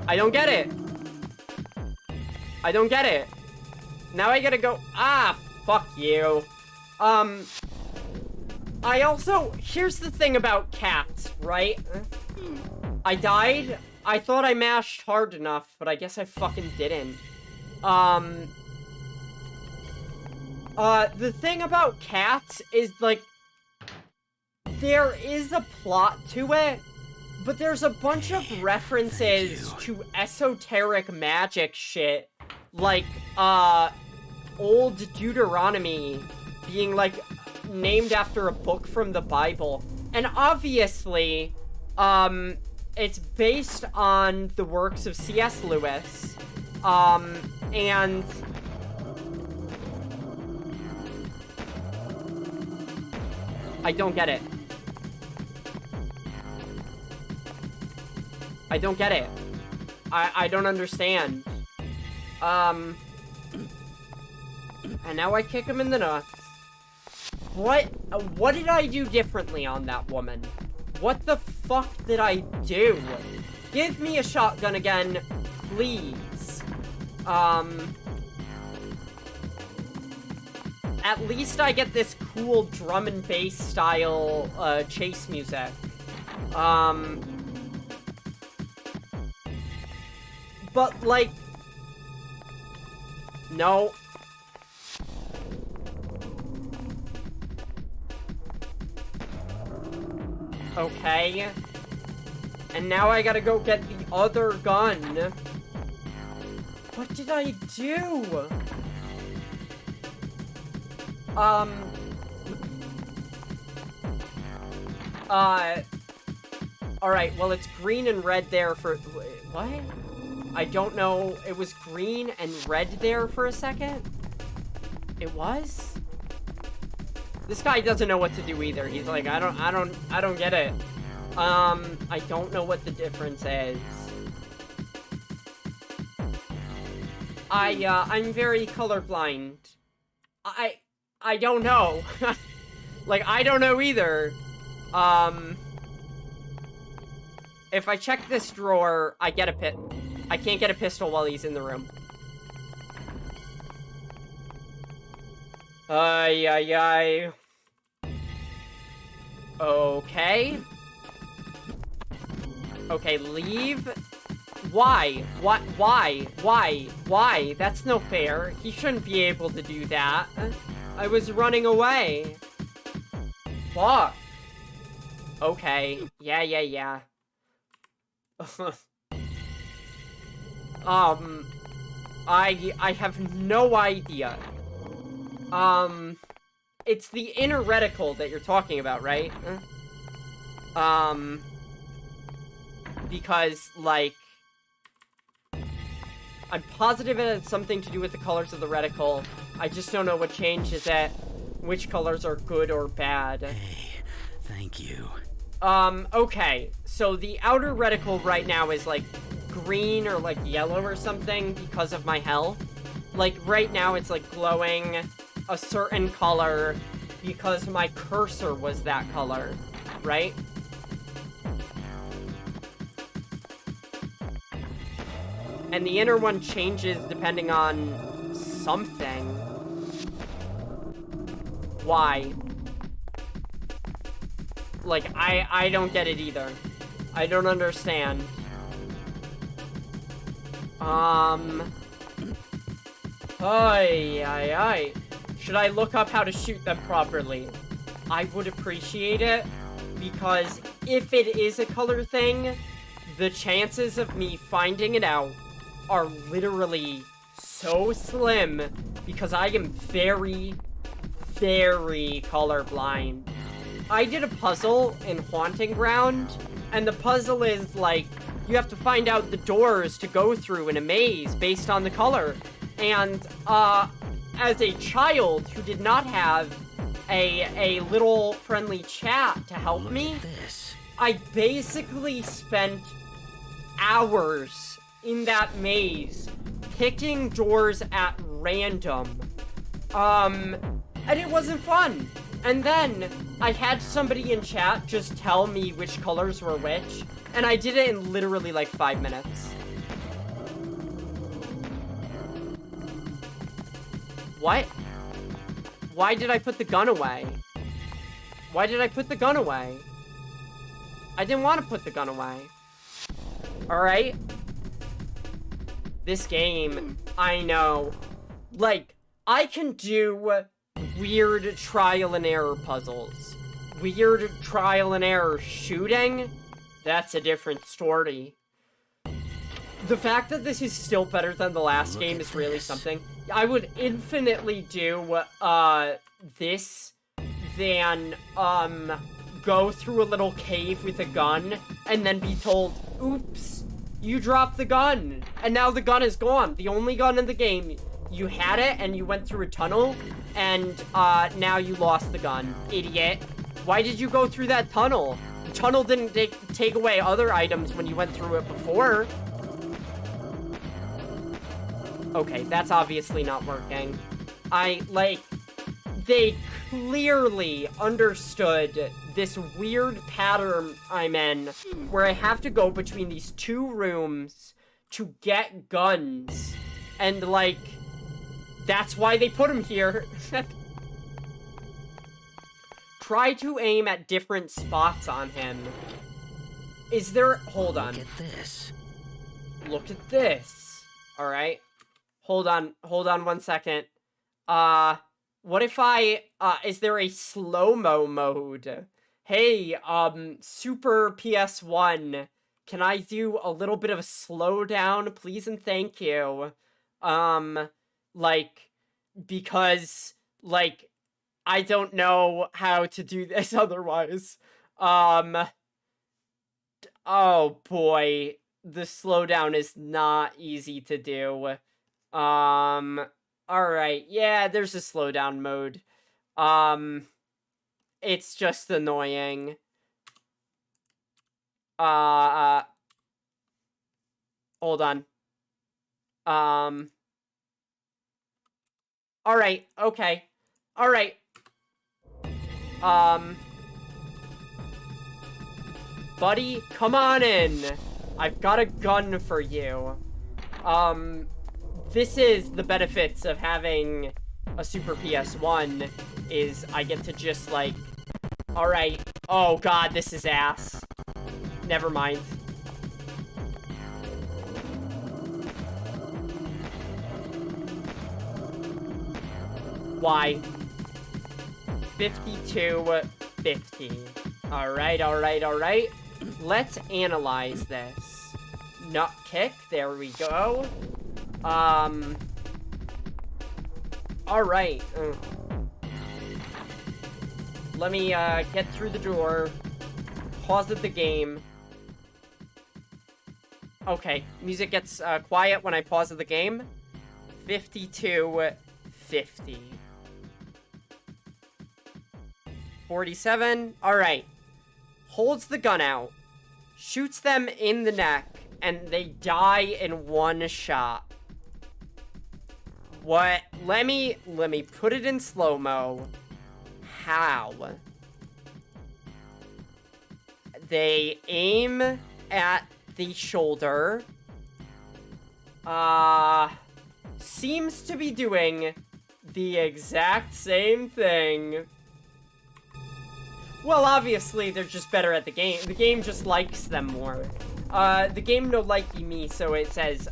I don't get it. I don't get it. Now I gotta go... Ah, fuck you. I also... Here's the thing about Cats, right? I died. I thought I mashed hard enough, but I guess I fucking didn't. The thing about Cats is, like... There is a plot to it, but there's a bunch of references to esoteric magic shit. Like, old Deuteronomy being, like, named after a book from the Bible. And obviously, it's based on the works of C.S. Lewis. And... I don't get it. I don't get it. I don't understand. And now I kick him in the nuts. What did I do differently on that woman? What the fuck did I do? Give me a shotgun again, please. At least I get this cool drum and bass style, chase music. But, like... No. Okay. And now I gotta go get the other gun. What did I do? Alright, well, it's green and red there for... Wait, what? I don't know. It was green and red there for a second? It was? This guy doesn't know what to do either. He's like, I don't get it. I don't know what the difference is. I'm very colorblind. I don't know. Like, I don't know either. If I check this drawer, I get a pit. I can't get a pistol while he's in the room. Ay, ay, ay. Okay. Okay, leave. Why? What? Why? Why? Why? That's no fair. He shouldn't be able to do that. I was running away. Fuck. Okay. Yeah. I have no idea. It's the inner reticle that you're talking about, right? Because, like, I'm positive it has something to do with the colors of the reticle. I just don't know what changes it, which colors are good or bad.
Hey, thank you.
Okay. So the outer reticle right now is, like, green or, like, yellow or something because of my health. Like, right now it's, like, glowing a certain color because my cursor was that color, right? And the inner one changes depending on something. Why? Like, I don't get it either. I don't understand. Ay. Should I look up how to shoot them properly? I would appreciate it, because if it is a color thing, the chances of me finding it out are literally so slim, because I am very, very colorblind. I did a puzzle in Haunting Ground, and the puzzle is, like, you have to find out the doors to go through in a maze based on the color. And, as a child who did not have a little friendly chat to help me, I basically spent hours in that maze picking doors at random. And it wasn't fun. And then I had somebody in chat just tell me which colors were which, and I did it in literally like 5 minutes. What? Why did I put the gun away? Why did I put the gun away? I didn't want to put the gun away. Alright? This game, I know. Like, I can do weird trial and error puzzles. Weird trial and error shooting? That's a different story. The fact that this is still better than the last game is really something. I would infinitely do, this than, go through a little cave with a gun and then be told, oops, You dropped the gun, and now the gun is gone. The only gun in the game. You had it, and you went through a tunnel, and now you lost the gun. Idiot. Why did you go through that tunnel? The tunnel didn't take away other items when you went through it before. Okay, that's obviously not working. They clearly understood this weird pattern I'm in, where I have to go between these two rooms to get guns. And, like, that's why they put him here. Try to aim at different spots on him. Is there... Hold on.
Look at this.
Look at this. Alright. Hold on 1 second. What if I... is there a slow-mo mode? Hey, Super PS1. Can I do a little bit of a slowdown, please and thank you? Because, I don't know how to do this otherwise. Oh boy, the slowdown is not easy to do. Alright, yeah, there's a slowdown mode. It's just annoying. Hold on. Alright, okay. Alright. Buddy, come on in. I've got a gun for you. This is the benefits of having a Super PS1, is I get to just, like... Alright. Oh god, this is ass. Never mind. Why? 52-50. Alright. Let's analyze this. Nut kick, there we go. Alright. Let me, get through the door. Pause the game. Okay, music gets, quiet when I pause the game. 52-50. 47. Alright. Holds the gun out. Shoots them in the neck. And they die in one shot. What? Let me put it in slow-mo. How? They aim at the shoulder. Seems to be doing the exact same thing. Well, obviously, they're just better at the game. The game just likes them more. The game no likey me, so it says,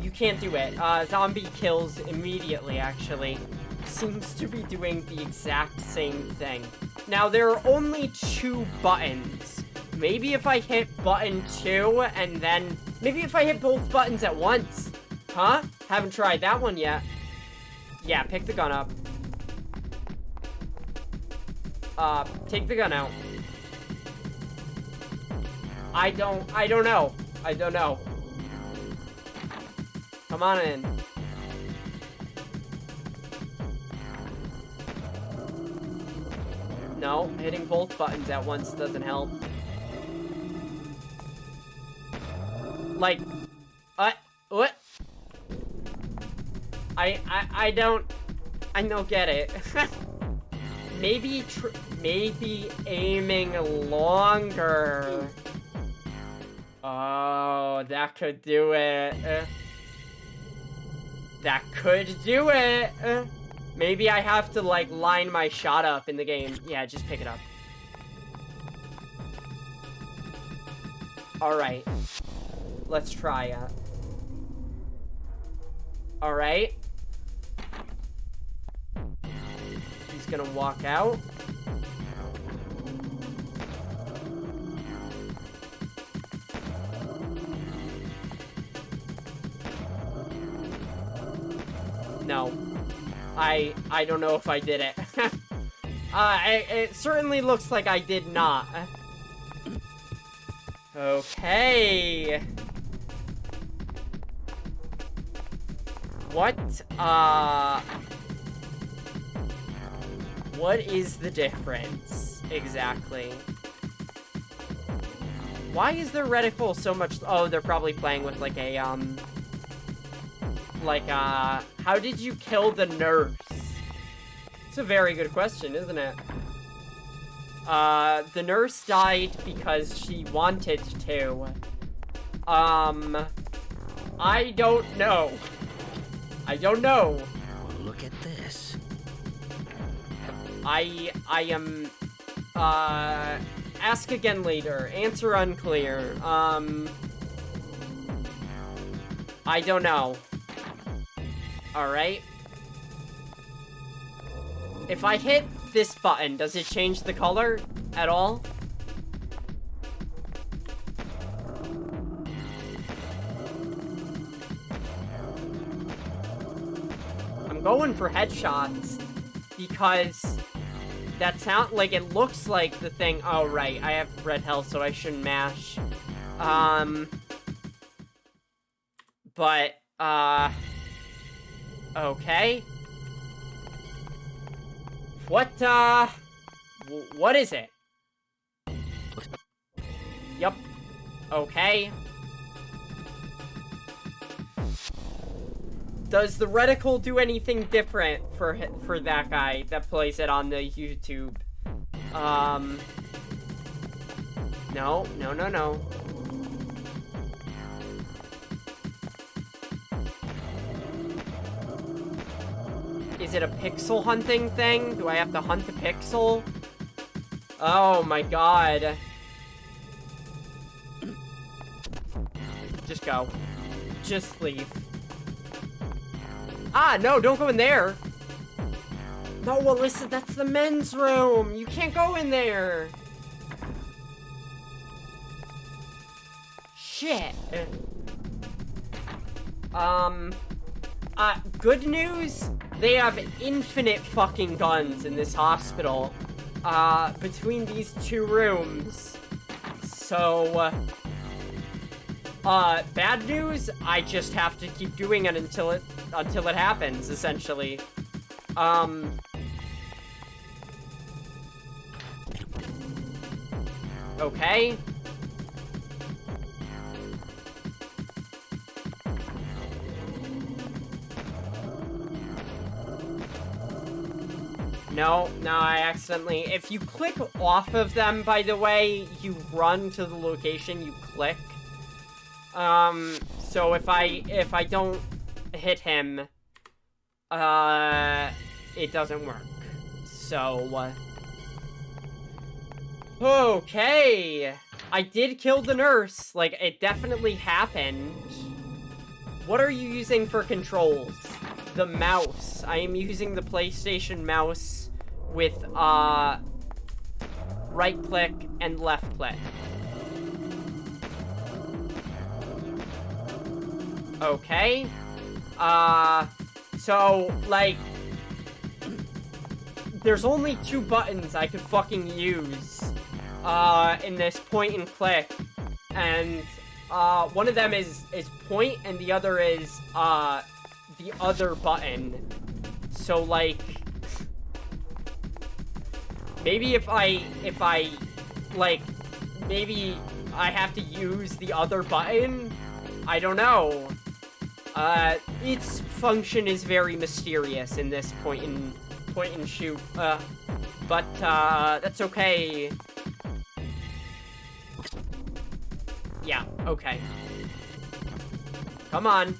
you can't do it. Zombie kills immediately, actually. Seems to be doing the exact same thing. Now, there are only 2 buttons. Maybe if I hit button 2, and then... Maybe if I hit both buttons at once. Huh? Haven't tried that one yet. Yeah, pick the gun up. Take the gun out. I don't know. Come on in. No, hitting both buttons at once doesn't help. Like, what? I don't get it. Maybe aiming longer. Oh, that could do it. That could do it. Maybe I have to, like, line my shot up in the game. Yeah, just pick it up. Alright. Let's try it. Alright. He's gonna walk out. No. I don't know if I did it. It certainly looks like I did not. Okay. What is the difference, exactly? Why is their reticle so much... Oh, they're probably playing with, like, a, how did you kill the nurse? It's a very good question, isn't it? The nurse died because she wanted to. I don't know. I don't know.
Well, look at this.
I am, ask again later. Answer unclear. I don't know. Alright. If I hit this button, does it change the color at all? I'm going for headshots because that sound like it looks like the thing. Oh, right. I have red health, so I shouldn't mash. But, okay. What is it? Yup. Okay. Does the reticle do anything different for that guy that plays it on the YouTube? No. Is it a pixel hunting thing? Do I have to hunt the pixel? Oh my god. Just go. Just leave. Ah, no, don't go in there. No, Alyssa, that's the men's room. You can't go in there. Shit. Good news? They have infinite fucking guns in this hospital. Between these two rooms. So, bad news? I just have to keep doing it until it happens, essentially. Okay. No, I accidentally... If you click off of them, by the way, you run to the location you click. So if I don't hit him, it doesn't work. So, okay. I did kill the nurse. Like, it definitely happened. What are you using for controls? The mouse. I am using the PlayStation mouse with, right click and left click. Okay. So, like, there's only 2 buttons I could fucking use, in this point and click, and, one of them is point, and the other is, the other button. So, like, maybe if I, like, maybe I have to use the other button? I don't know. Its function is very mysterious in this point and shoot, but, that's okay. Yeah, okay. Come on.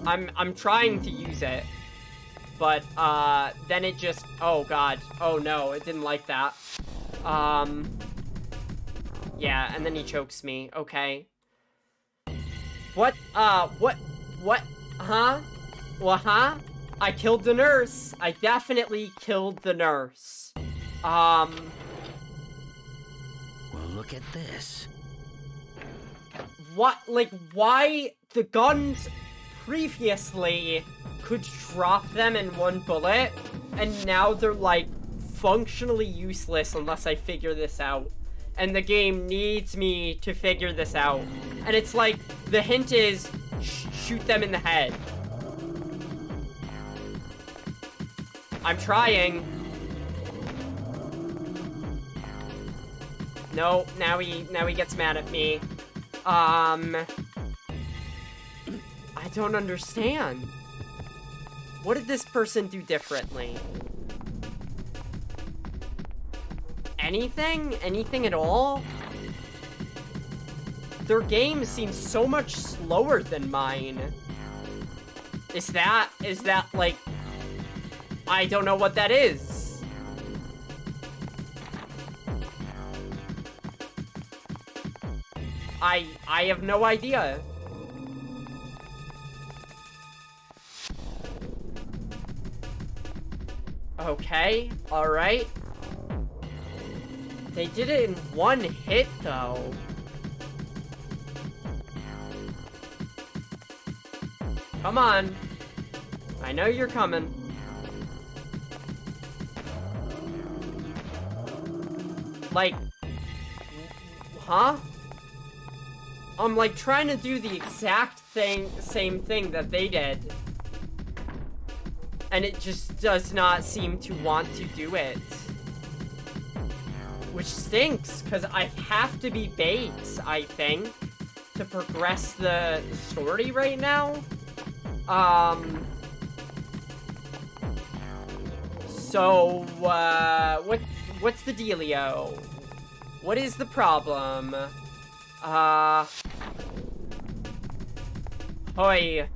I'm trying to use it, but, then it just, oh god, oh no, it didn't like that. Yeah, and then he chokes me, okay. What, huh? What, huh? I killed the nurse. I definitely killed the nurse.
Well, look at this.
What, like, why the guns previously could drop them in one bullet, and now they're, like, functionally useless unless I figure this out. and the game needs me to figure this out. And it's like, the hint is, shoot them in the head. I'm trying. No, now he gets mad at me. I don't understand. What did this person do differently? Anything? Anything at all? Their game seems so much slower than mine. Is that like... I don't know what that is. I have no idea. Okay, alright. They did it in one hit, though. Come on. I know you're coming. Like... Huh? I'm, like, trying to do the exact same thing that they did. And it just does not seem to want to do it. Which stinks, because I have to be Bates, I think, to progress the story right now. So, what's the dealio? What is the problem? Hoi.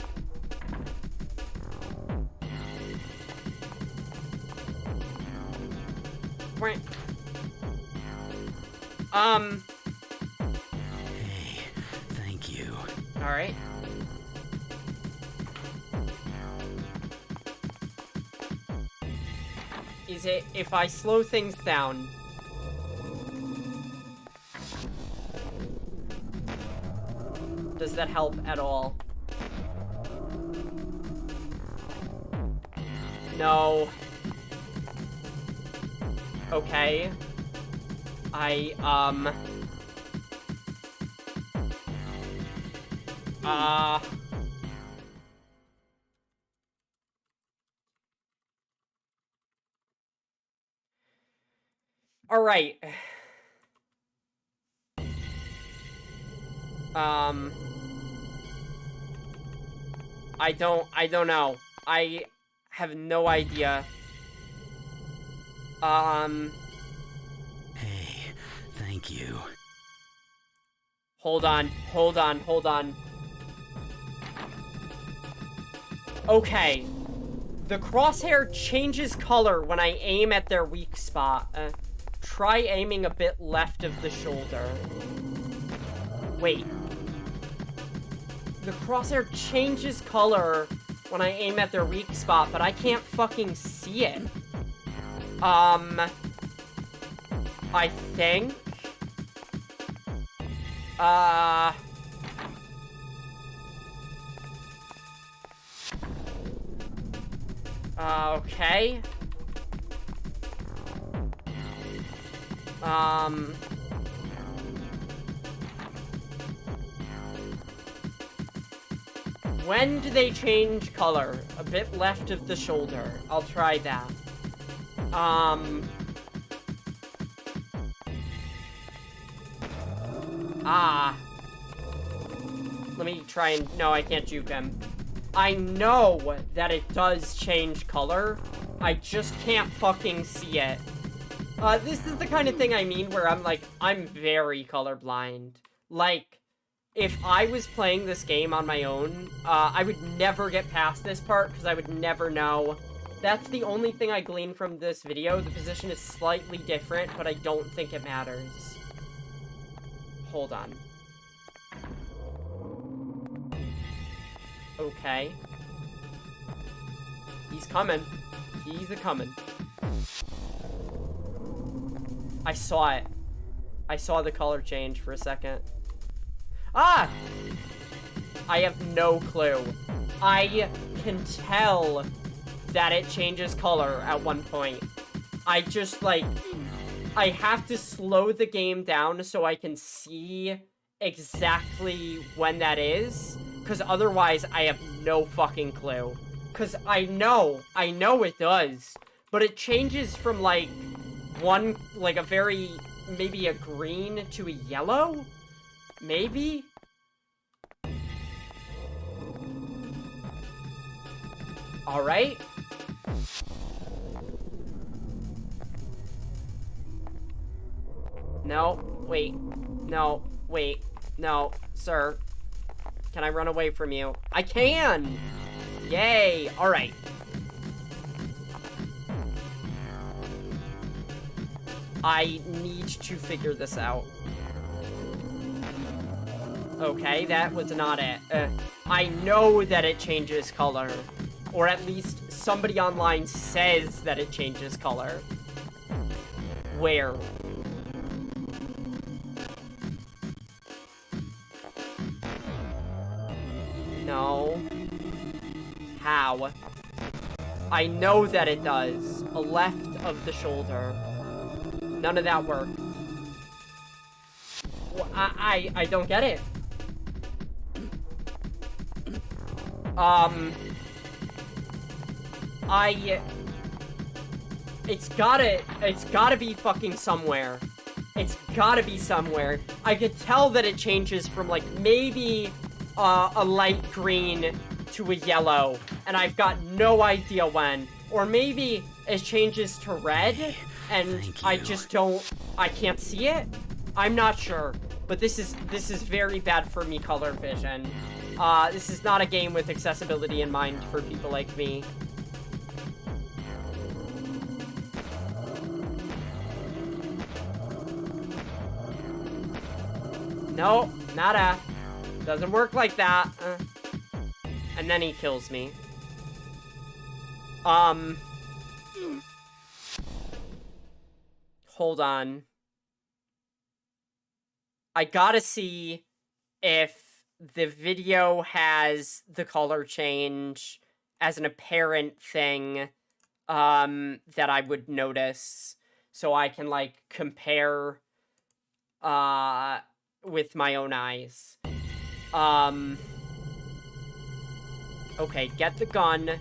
Hey, thank you.
Alright. Is it if I slow things down? Does that help at all? No. Okay. All right. I don't know. I have no idea.
Hey, thank you.
Hold on. Okay. The crosshair changes color when I aim at their weak spot. Try aiming a bit left of the shoulder. Wait. The crosshair changes color when I aim at their weak spot, but I can't fucking see it. I think. Okay. When do they change color? A bit left of the shoulder. I'll try that. Let me try and... No, I can't juke him. I know that it does change color. I just can't fucking see it. This is the kind of thing I mean where I'm like, I'm very colorblind. Like, if I was playing this game on my own, I would never get past this part because I would never know. That's the only thing I glean from this video. The position is slightly different, but I don't think it matters. Hold on. Okay. He's coming. He's a-coming. I saw it. I saw the color change for a second. Ah! I have no clue. I can tell that it changes color at one point. I just, like, I have to slow the game down so I can see exactly when that is. Because otherwise, I have no fucking clue. Because I know it does. But it changes from, like, a very, maybe a green to a yellow? Maybe? Alright. No, wait. No, wait. No, sir. Can I run away from you? I can! Yay! Alright. I need to figure this out. Okay, that was not it. I know that it changes color. Or at least somebody online says that it changes color. Where? No. How? I know that it does. A left of the shoulder. None of that worked. Well, I don't get it. It's gotta be fucking somewhere. It's gotta be somewhere. I could tell that it changes from, like, maybe, a light green to a yellow, and I've got no idea when. Or maybe it changes to red, and I can't see it? I'm not sure. But this is very bad for me color vision. This is not a game with accessibility in mind for people like me. No, nada. Doesn't work like that. And then he kills me. Hold on. I gotta see if the video has the color change as an apparent thing, that I would notice. So I can, like, compare, with my own eyes. Okay, get the gun.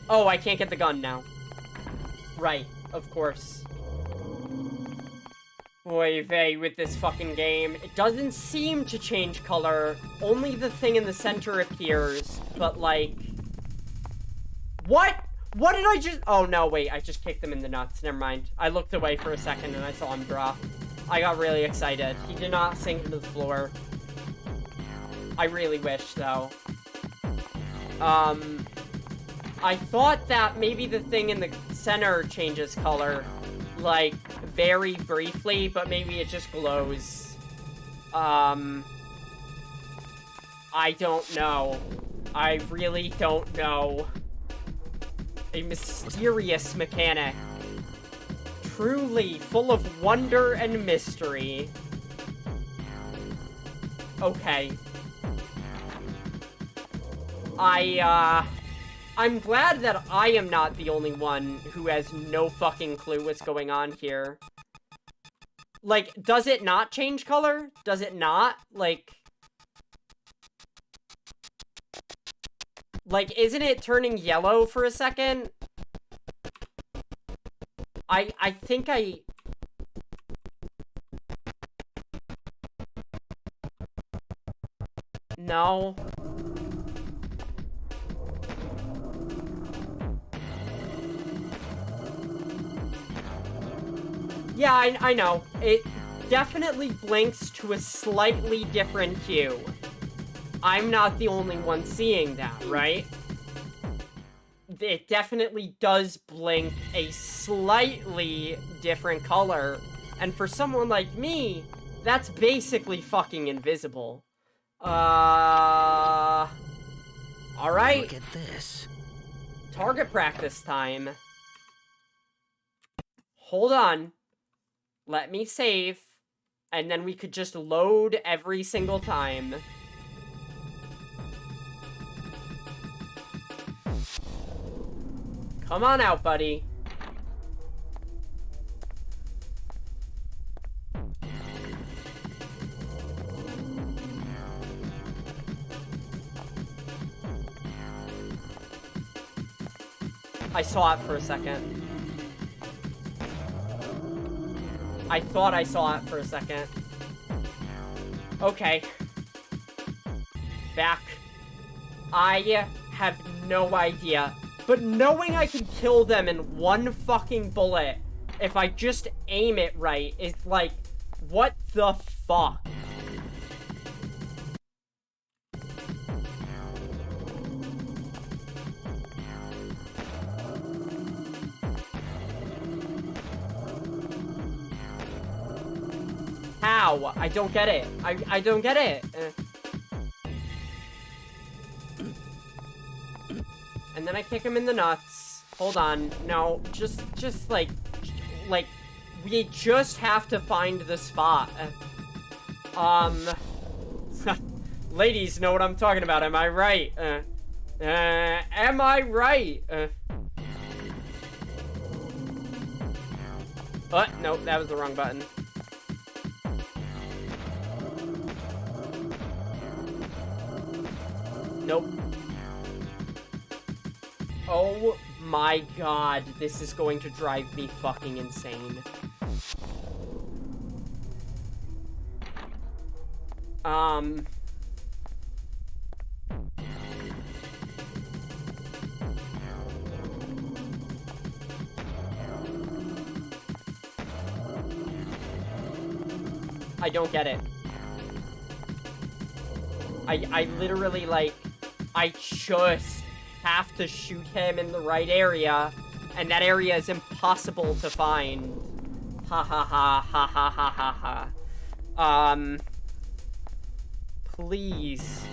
Oh, I can't get the gun now. Right, of course. Oy vey with this fucking game. It doesn't seem to change color. Only the thing in the center appears, but, like... What? What did I just... Oh, no, wait. I just kicked him in the nuts. Never mind. I looked away for a second and I saw him drop. I got really excited. He did not sink into the floor. I really wish, though. I thought that maybe the thing in the center changes color, like, very briefly, but maybe it just glows. I don't know. I really don't know. A mysterious mechanic. Truly full of wonder and mystery. Okay. I'm glad that I am not the only one who has no fucking clue what's going on here. Like, does it not change color? Does it not? Like, isn't it turning yellow for a second? I think I... No. Yeah, I know. It definitely blinks to a slightly different hue. I'm not the only one seeing that, right? It definitely does blink a slightly different color. And for someone like me, that's basically fucking invisible. Alright.
Look at this.
Target practice time. Hold on. Let me save. And then we could just load every single time. Come on out, buddy. I saw it for a second. I thought I saw it for a second. Okay. Back. I have no idea. But knowing I can kill them in one fucking bullet, if I just aim it right, is like, what the fuck? How? I don't get it. I don't get it. And then I kick him in the nuts. Hold on. No, just like, we just have to find the spot. Ladies know what I'm talking about. Am I right? Am I right? No, that was the wrong button. Nope. Oh my god, this is going to drive me fucking insane. I don't get it. I literally, like, I just have to shoot him in the right area, and that area is impossible to find. Ha ha ha ha ha ha ha ha. Please.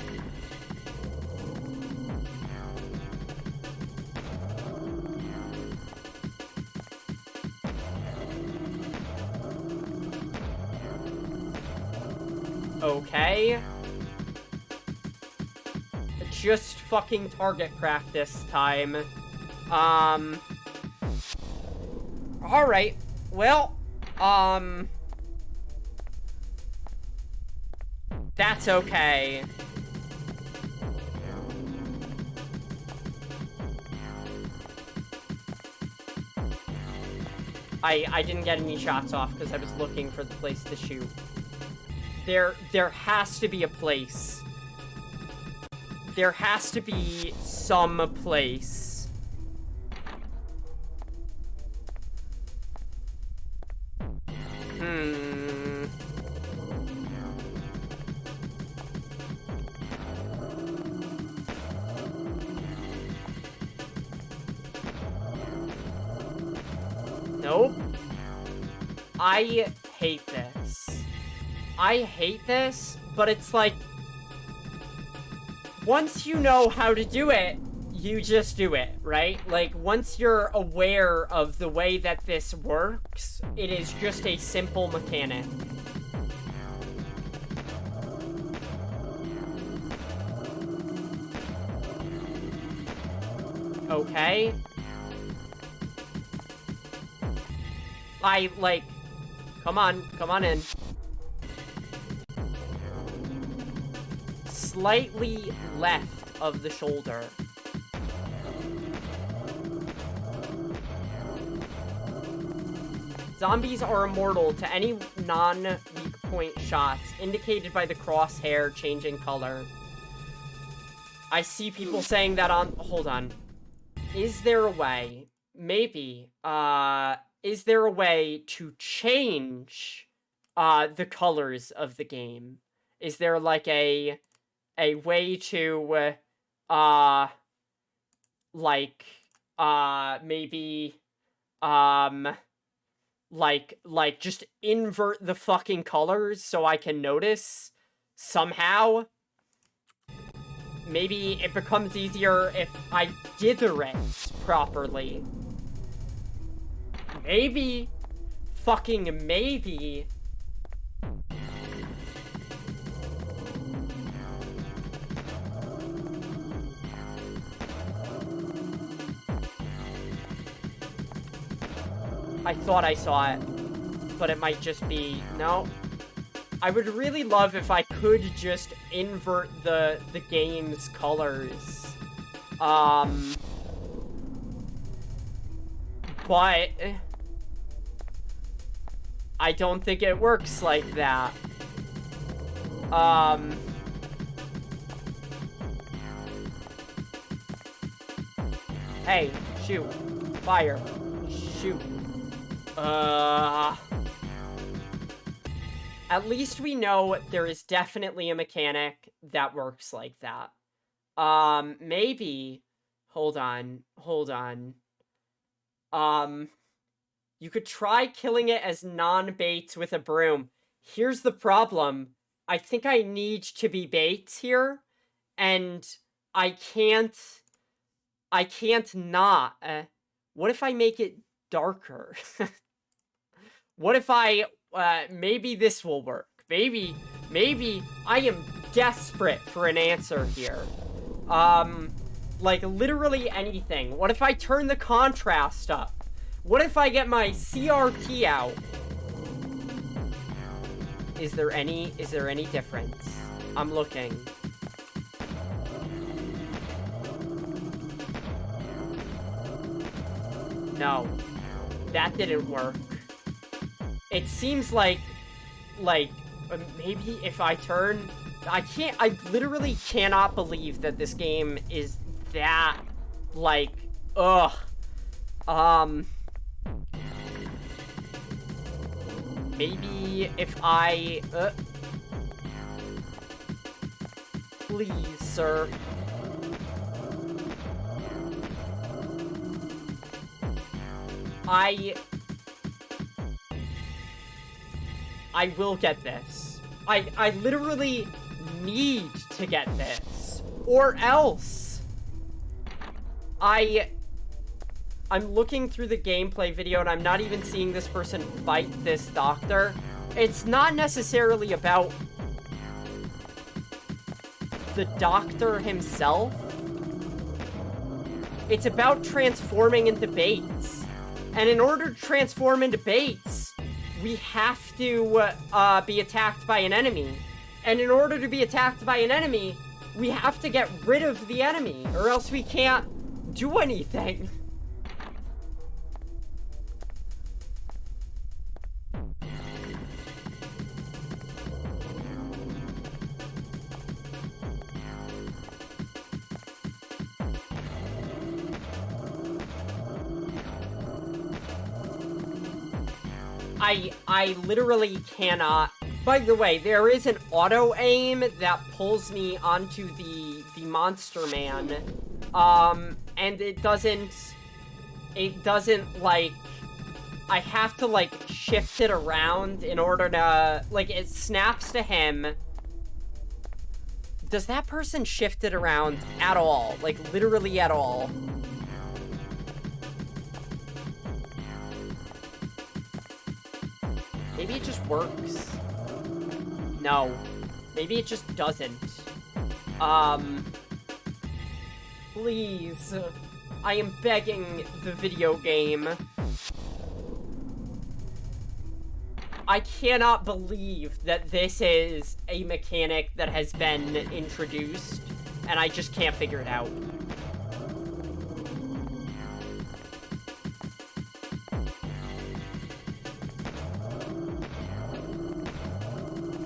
Okay. Just fucking target practice time. Alright. Well, that's okay. I didn't get any shots off because I was looking for the place to shoot. There has to be a place. There has to be some place. Nope. I hate this. I hate this, but it's like, once you know how to do it, you just do it, right? Like, once you're aware of the way that this works, it is just a simple mechanic. Okay. Come on in. Slightly left of the shoulder. Zombies are immortal to any non-weak point shots, indicated by the crosshair changing color. I see people saying that on... Hold on. Is there a way... Maybe. Is there a way to change the colors of the game? Is there, like, a way to, maybe, like, just invert the fucking colors so I can notice somehow? Maybe it becomes easier if I dither it properly. Maybe. Fucking maybe. I thought I saw it. But it might just be... No. I would really love if I could just invert the game's colors. But... I don't think it works like that. Hey, shoot. Fire. Shoot. At least we know there is definitely a mechanic that works like that. Maybe... Hold on. You could try killing it as non-baits with a broom. Here's the problem. I think I need to be baits here, and I can't not. What if I make it darker? What if I, maybe this will work. Maybe I am desperate for an answer here. Like, literally anything. What if I turn the contrast up? What if I get my CRT out? Is there any difference? I'm looking. No. That didn't work. It seems like maybe if I turn... I literally cannot believe that this game is that, like, ugh. Maybe if I... Please, sir. I will get this. I literally need to get this. Or else. I'm looking through the gameplay video and I'm not even seeing this person fight this doctor. It's not necessarily about the doctor himself. It's about transforming into baits. And in order to transform into baits, we have to be attacked by an enemy. And in order to be attacked by an enemy, we have to get rid of the enemy, or else we can't do anything. I literally cannot. By the way, there is an auto aim that pulls me onto the monster man. And it doesn't, like, I have to, like, shift it around in order to, like, it snaps to him. Does that person shift it around at all? Like, literally at all? Maybe it just works. No. Maybe it just doesn't. Please. I am begging the video game. I cannot believe that this is a mechanic that has been introduced, and I just can't figure it out.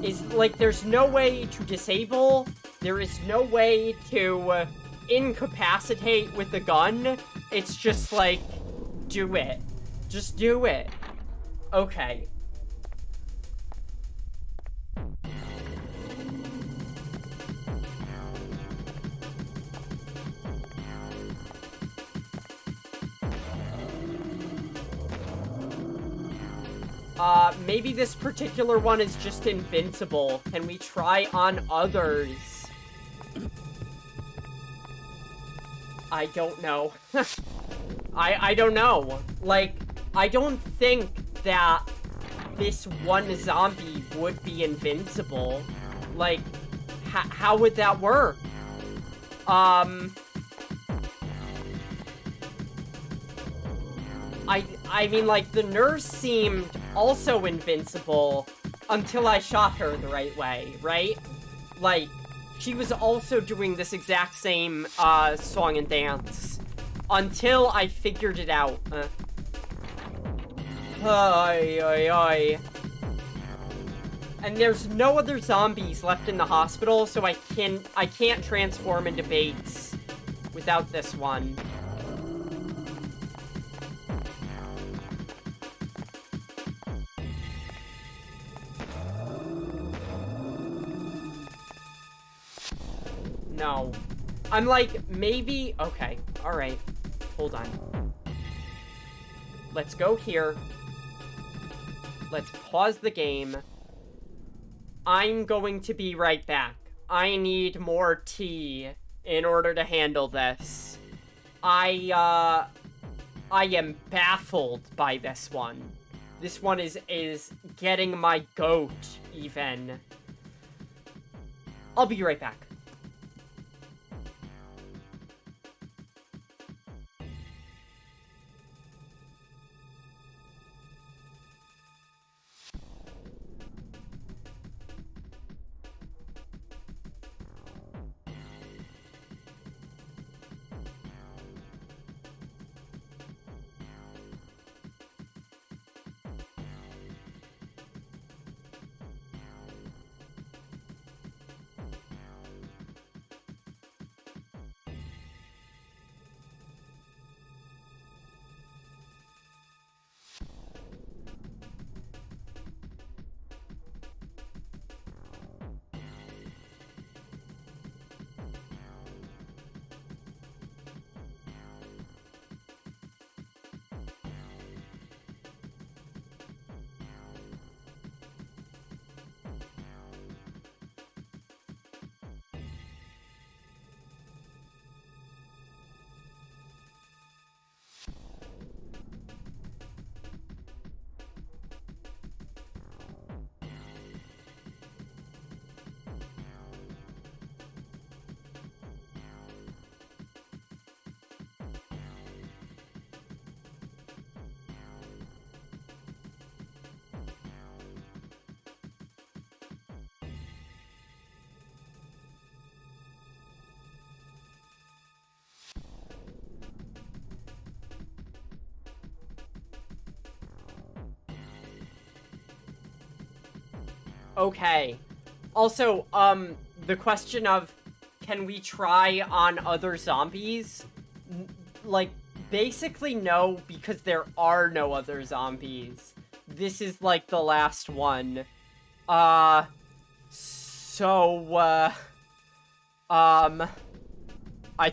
Is, like, there's no way to disable, there is no way to incapacitate with the gun. It's just like, do it. Just do it. Okay. Maybe this particular one is just invincible. Can we try on others? I don't know. I don't know. Like, I don't think that this one zombie would be invincible. Like, how would that work? I mean, like, the nurse seemed also invincible until I shot her the right way, right? Like, she was also doing this exact same, song and dance until I figured it out. Oy, oy, oy. And there's no other zombies left in the hospital, so I can't transform into Bates without this one. No. I'm like, maybe... Okay, alright. Hold on. Let's go here. Let's pause the game. I'm going to be right back. I need more tea in order to handle this. I am baffled by this one. This one is getting my goat, even. I'll be right back. Okay. Also, the question of, can we try on other zombies? Like, basically no, because there are no other zombies. This is, like, the last one. I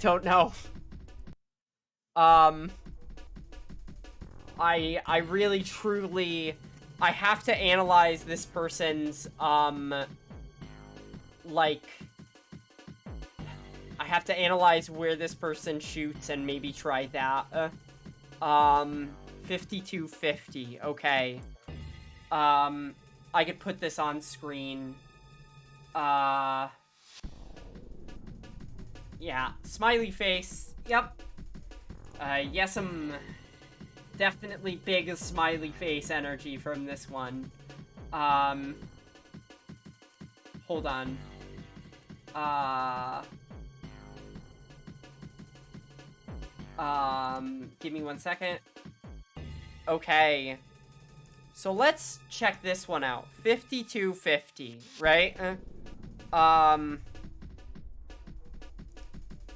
don't know. I really, truly... I have to analyze this person's, like... I have to analyze where this person shoots and maybe try that. 5250, okay. I could put this on screen. Yeah, smiley face, yep. Yes, I'm... Definitely big smiley face energy from this one. Hold on. Give me 1 second. Okay. So let's check this one out. 5250, right?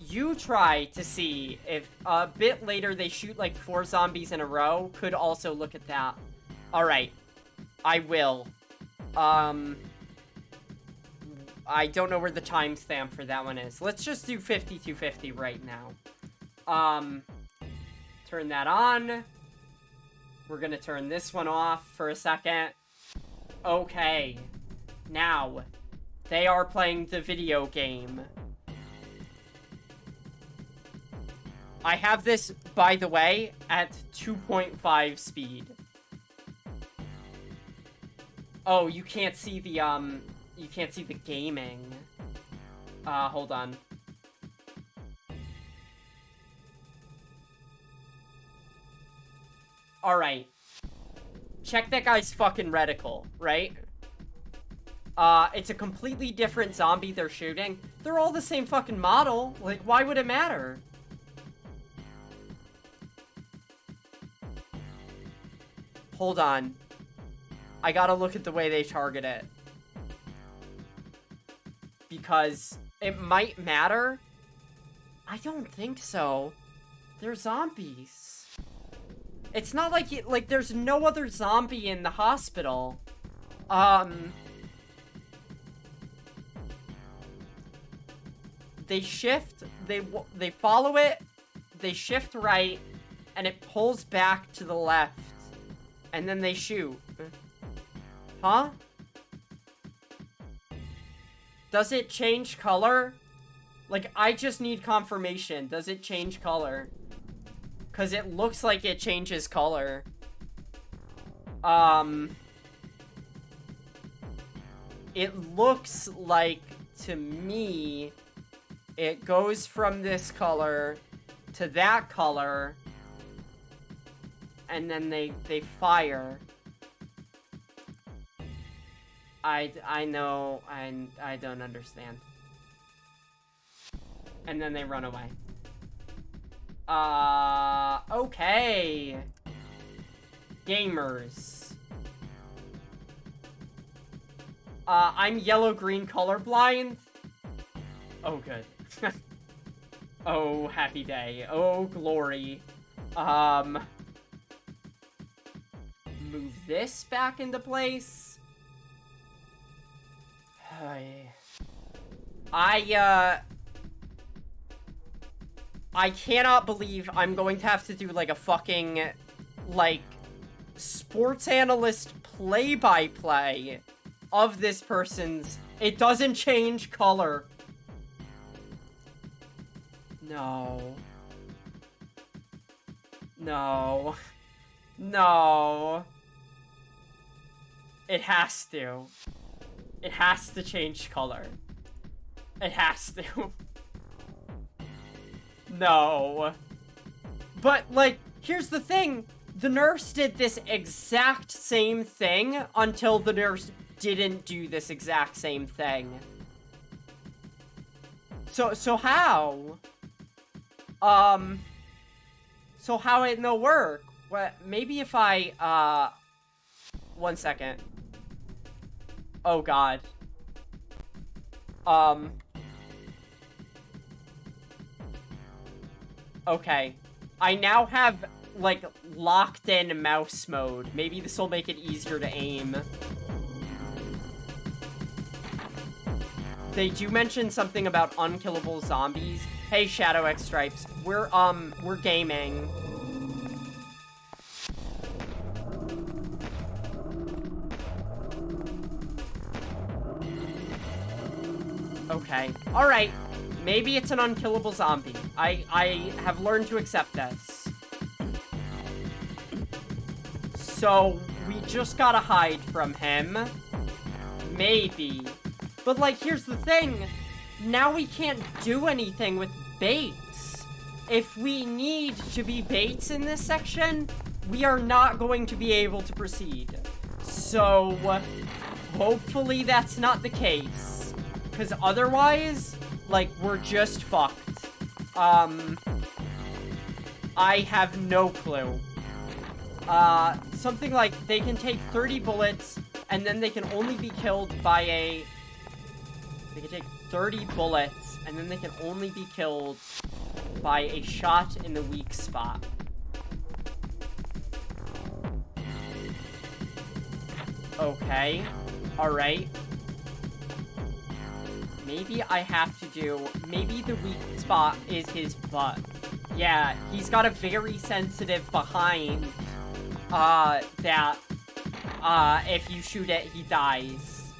You try to see if a bit later they shoot like 4 zombies in a row. Could also look at that. Alright. I will. I don't know where the timestamp for that one is. Let's just do 5250 right now. Turn that on. We're gonna turn this one off for a second. Okay. Now, they are playing the video game. I have this, by the way, at 2.5 speed. Oh, you can't see the, you can't see the gaming. Hold on. Alright. Check that guy's fucking reticle, right? It's a completely different zombie they're shooting. They're all the same fucking model. Like, why would it matter? Hold on. I gotta look at the way they target it. Because it might matter. I don't think so. They're zombies. It's not like, like, there's no other zombie in the hospital. They shift, they follow it, they shift right, and it pulls back to the left. And then they shoot. Huh? Does it change color? Like, I just need confirmation. Does it change color? Because it looks like it changes color. It looks like, to me, it goes from this color to that color, and then they fire. I know, I don't understand. And then they run away. Okay. Gamers. I'm yellow-green colorblind. Oh, good. Oh, happy day. Oh, glory. Move this back into place. I cannot believe I'm going to have to do, like, a fucking, like, sports analyst play-by-play of this person's. It doesn't change color. No. No. No. It has to. It has to change color. It has to. No. But, like, here's the thing. The nurse did this exact same thing until the nurse didn't do this exact same thing. So how? So how it no work? What, maybe if I, 1 second. Oh god. Okay. I now have, like, locked-in mouse mode. Maybe this will make it easier to aim. They do mention something about unkillable zombies. Hey, Shadow X Stripes. We're gaming. Okay. Alright. Maybe it's an unkillable zombie. I have learned to accept this. So, we just gotta hide from him. Maybe. But, like, here's the thing. Now we can't do anything with baits. If we need to be baits in this section, we are not going to be able to proceed. So, hopefully that's not the case. Because otherwise, like, we're just fucked. I have no clue. Something like, they can take 30 bullets, and then they can only be killed by a... They can take 30 bullets, and then they can only be killed by a shot in the weak spot. Okay. Alright. Maybe I have to do... Maybe the weak spot is his butt. Yeah, he's got a very sensitive behind. That... if you shoot it, he dies.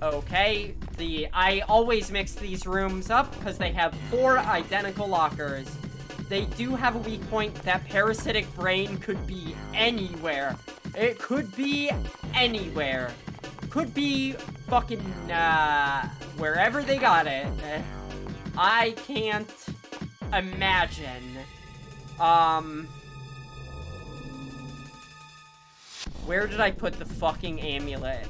Okay, I always mix these rooms up because they have 4 identical lockers. They do have a weak point. That parasitic brain could be anywhere. It could be anywhere. Could be fucking, wherever they got it. I can't imagine. Where did I put the fucking amulet?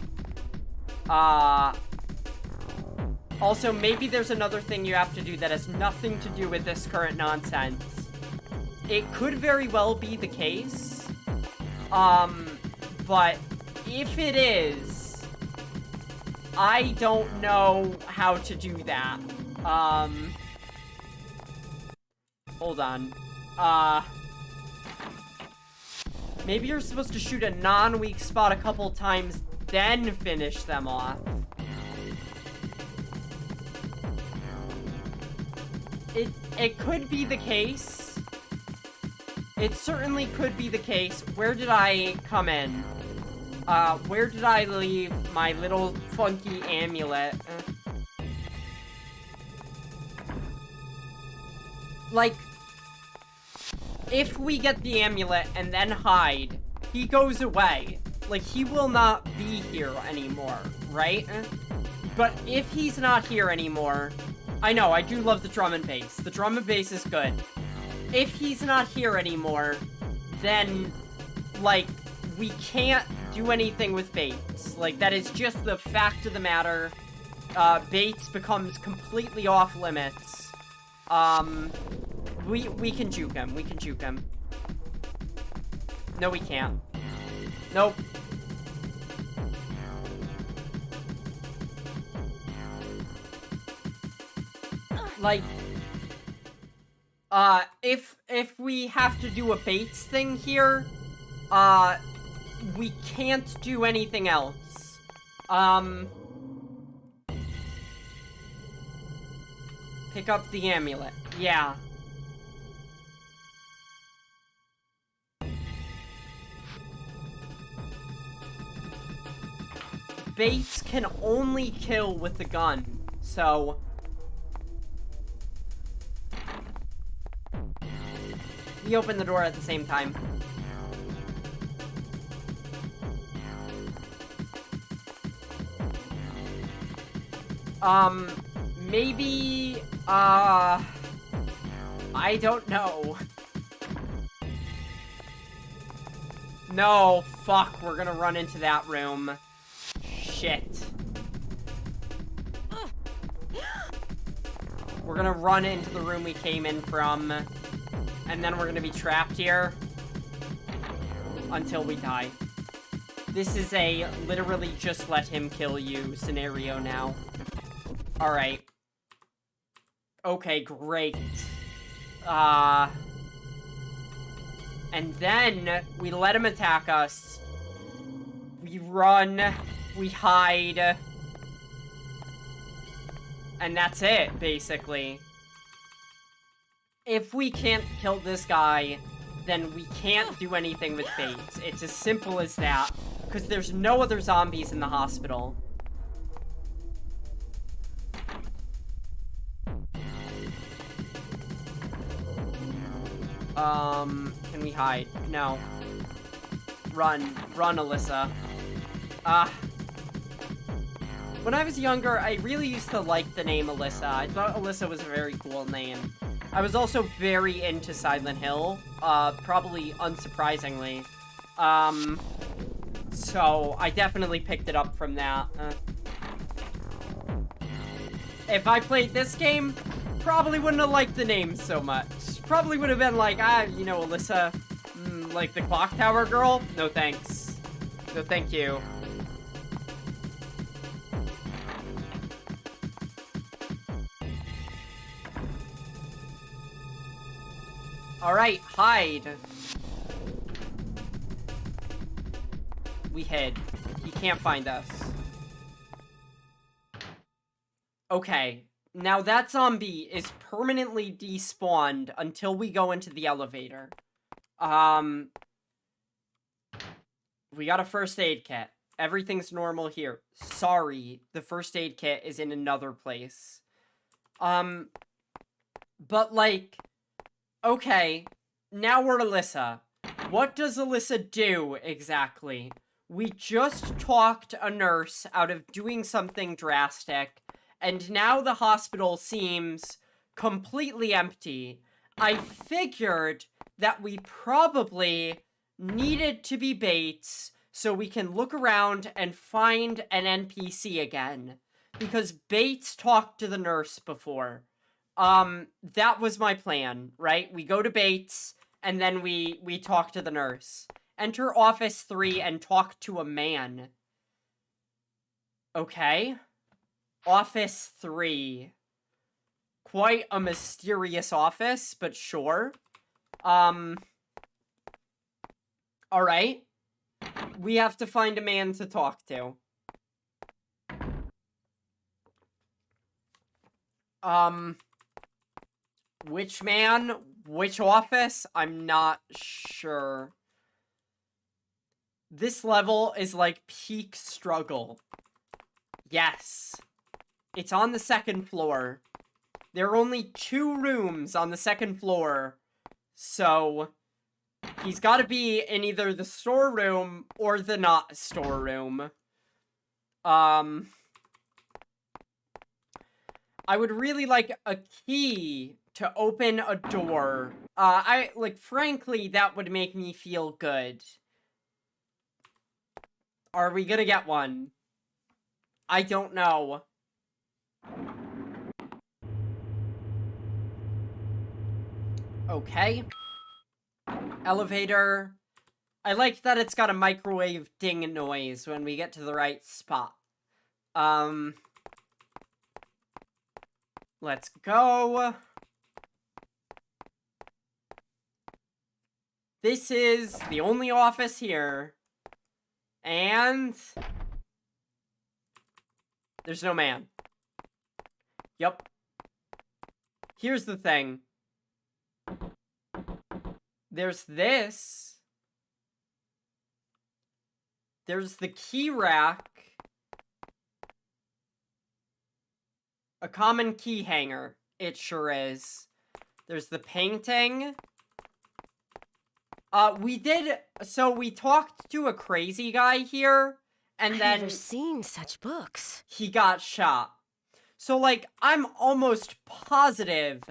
Also, maybe there's another thing you have to do that has nothing to do with this current nonsense. It could very well be the case. But if it is, I don't know how to do that. Hold on. Maybe you're supposed to shoot a non-weak spot a couple times, then finish them off. It could be the case. It certainly could be the case. Where did I come in? Where did I leave my little funky amulet? Like, if we get the amulet and then hide, he goes away. Like, he will not be here anymore, right? But if he's not here anymore... I know, I do love the drum and bass. The drum and bass is good. If he's not here anymore, then, like, we can't do anything with Bates. Like, that is just the fact of the matter. Bates becomes completely off limits. We can juke him. We can juke him. No, we can't. Nope. Like, if we have to do a Bates thing here, we can't do anything else. Pick up the amulet. Yeah. Bates can only kill with the gun, so... We open the door at the same time. Maybe, I don't know. No, fuck, we're gonna run into that room. Shit. We're gonna run into the room we came in from, and then we're gonna be trapped here until we die. This is a literally just let him kill you scenario now. Alright. Okay, great. And then we let him attack us. We run. We hide. And that's it, basically. If we can't kill this guy, then we can't do anything with Bates. It's as simple as that. Because there's no other zombies in the hospital. Can we hide? No. Run. Run, Alyssa. When I was younger, I really used to like the name Alyssa. I thought Alyssa was a very cool name. I was also very into Silent Hill, probably unsurprisingly. So I definitely picked it up from that. If I played this game, probably wouldn't have liked the name so much. Probably would have been like, you know, Alyssa, like the clock tower girl? No thanks. No thank you. Alright, hide. We hid. He can't find us. Okay. Now that zombie is permanently despawned until we go into the elevator. We got a first aid kit. Everything's normal here. Sorry, the first aid kit is in another place. But like, okay, now we're Alyssa. What does Alyssa do exactly? We just talked a nurse out of doing something drastic. And now the hospital seems completely empty. I figured that we probably needed to be Bates so we can look around and find an NPC again. Because Bates talked to the nurse before. That was my plan, right? We go to Bates, and then we talk to the nurse. Enter Office 3 and talk to a man. Okay. Office 3. Quite a mysterious office, but sure. Alright. We have to find a man to talk to. Which man? Which office? I'm not sure. This level is like peak struggle. Yes. It's on the second floor. There are only 2 rooms on the second floor. So, he's gotta be in either the storeroom or the not storeroom. I would really like a key to open a door. Frankly, that would make me feel good. Are we gonna get one? I don't know. Okay. Elevator. I like that it's got a microwave ding noise when we get to the right spot. Let's go. This is the only office here. And there's no man. Yup. Here's the thing. There's this. There's the key rack. A common key hanger. It sure is. There's the painting. We talked to a crazy guy here, and then...
I've never seen such books.
He got shot. So, like, I'm almost positive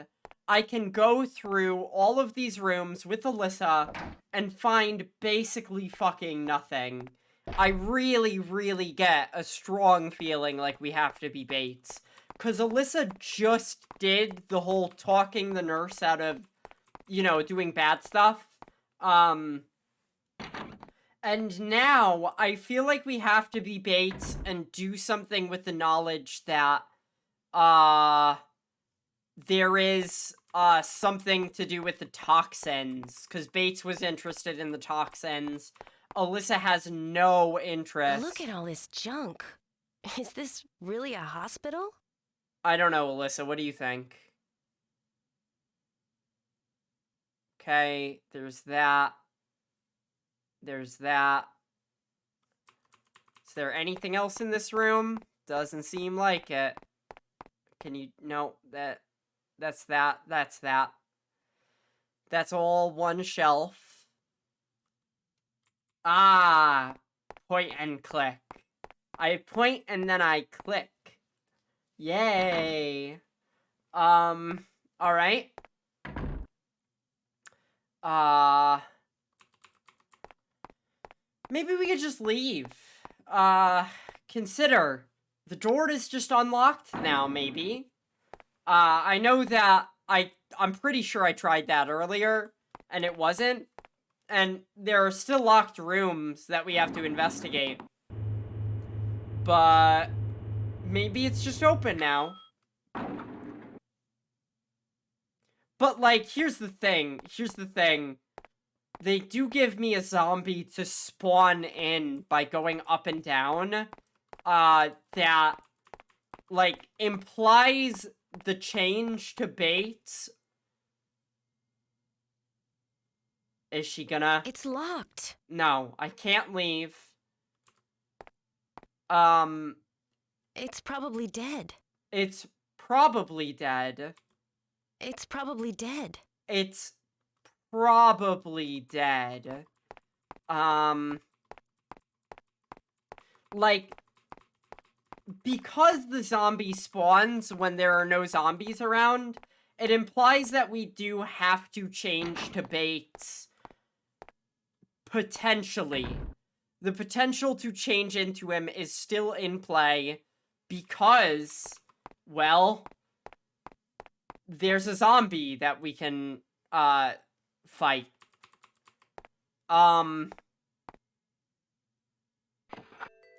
I can go through all of these rooms with Alyssa and find basically fucking nothing. I really, really get a strong feeling like we have to be Bates. Because Alyssa just did the whole talking the nurse out of, you know, doing bad stuff. And now I feel like we have to be Bates and do something with the knowledge that, there is, something to do with the toxins. Because Bates was interested in the toxins. Alyssa has no interest.
Look at all this junk. Is this really a hospital?
I don't know, Alyssa. What do you think? Okay, there's that. There's that. Is there anything else in this room? Doesn't seem like it. Can you... No, that's that. That's that. That's all one shelf. Ah! Point and click. I point and then I click. Yay! Alright. Maybe we could just leave. Consider. The door is just unlocked now, maybe. I know that I'm pretty sure I tried that earlier, and it wasn't. And there are still locked rooms that we have to investigate. But maybe it's just open now. But, like, here's the thing. Here's the thing. They do give me a zombie to spawn in by going up and down. That, like, implies the change to Bates. Is she gonna...
It's locked.
No, I can't leave.
It's probably dead.
It's probably dead.
It's probably dead.
It's probably dead. Like, because the zombie spawns when there are no zombies around, it implies that we do have to change to Bates. Potentially. The potential to change into him is still in play because, well, there's a zombie that we can, fight.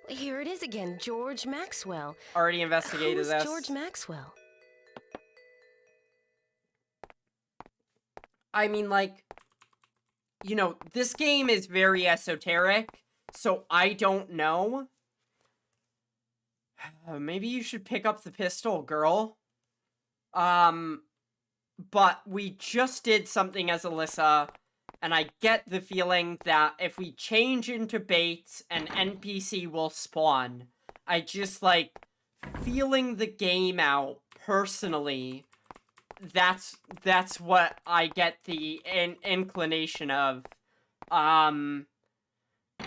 Here it is again, George Maxwell.
Already investigated
Who's
this.
George Maxwell?
I mean, like, you know, this game is very esoteric, so I don't know. Maybe you should pick up the pistol, girl. But we just did something as Alyssa, and I get the feeling that if we change into Bates, an NPC will spawn. I just, like, feeling the game out, personally, that's what I get the inclination of.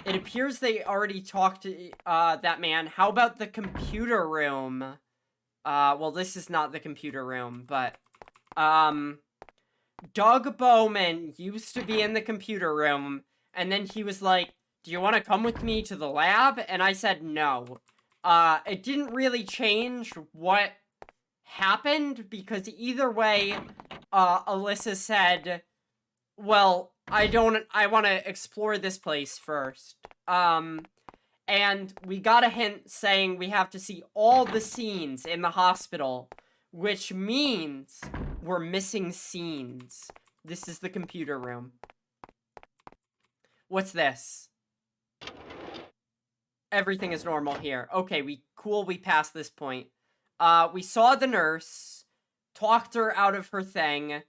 It appears they already talked to, that man. How about the computer room? Well, this is not the computer room, but, Doug Bowman used to be in the computer room, and then he was like, do you want to come with me to the lab? And I said no. It didn't really change what happened, because either way, Alyssa said, well, I want to explore this place first. And we got a hint saying we have to see all the scenes in the hospital, which means we're missing scenes. This is the computer room. What's this? Everything is normal here. Okay, we passed this point. We saw the nurse, talked her out of her thing.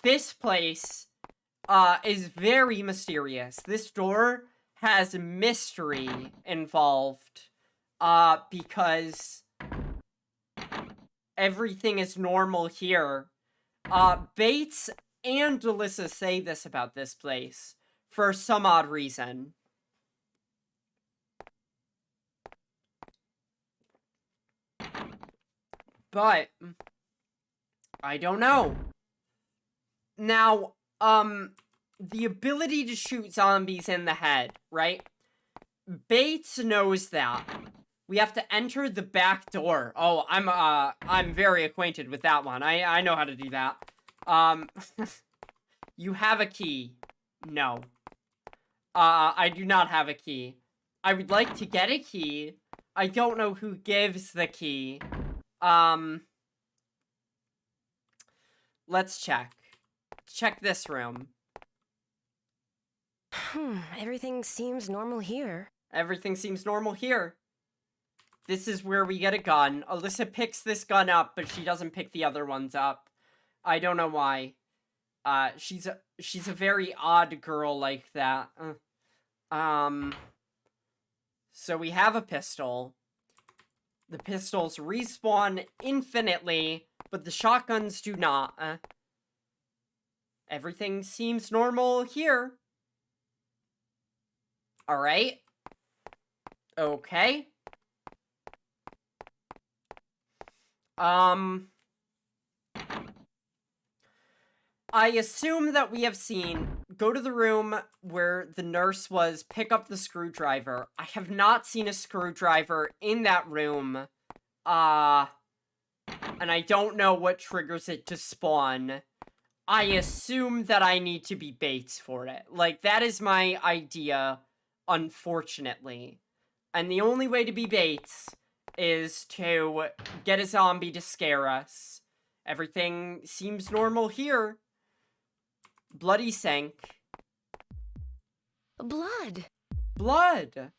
This place, is very mysterious. This door has mystery involved, because everything is normal here. Bates and Alyssa say this about this place for some odd reason. But I don't know. Now, the ability to shoot zombies in the head, right? Bates knows that. We have to enter the back door. Oh, I'm very acquainted with that one. I know how to do that. You have a key. No. I do not have a key. I would like to get a key. I don't know who gives the key. Let's check. Check this room.
Everything seems normal here.
Everything seems normal here. This is where we get a gun. Alyssa picks this gun up, but she doesn't pick the other ones up. I don't know why. She's a very odd girl like that. So we have a pistol. The pistols respawn infinitely, but the shotguns do not. Everything seems normal here. Alright. Okay. I assume that we have seen, go to the room where the nurse was, pick up the screwdriver. I have not seen a screwdriver in that room. And I don't know what triggers it to spawn. I assume that I need to be Bates for it. Like, that is my idea, unfortunately. And the only way to be Bates is to get a zombie to scare us. Everything seems normal here. Bloody sink.
Blood.
Blood.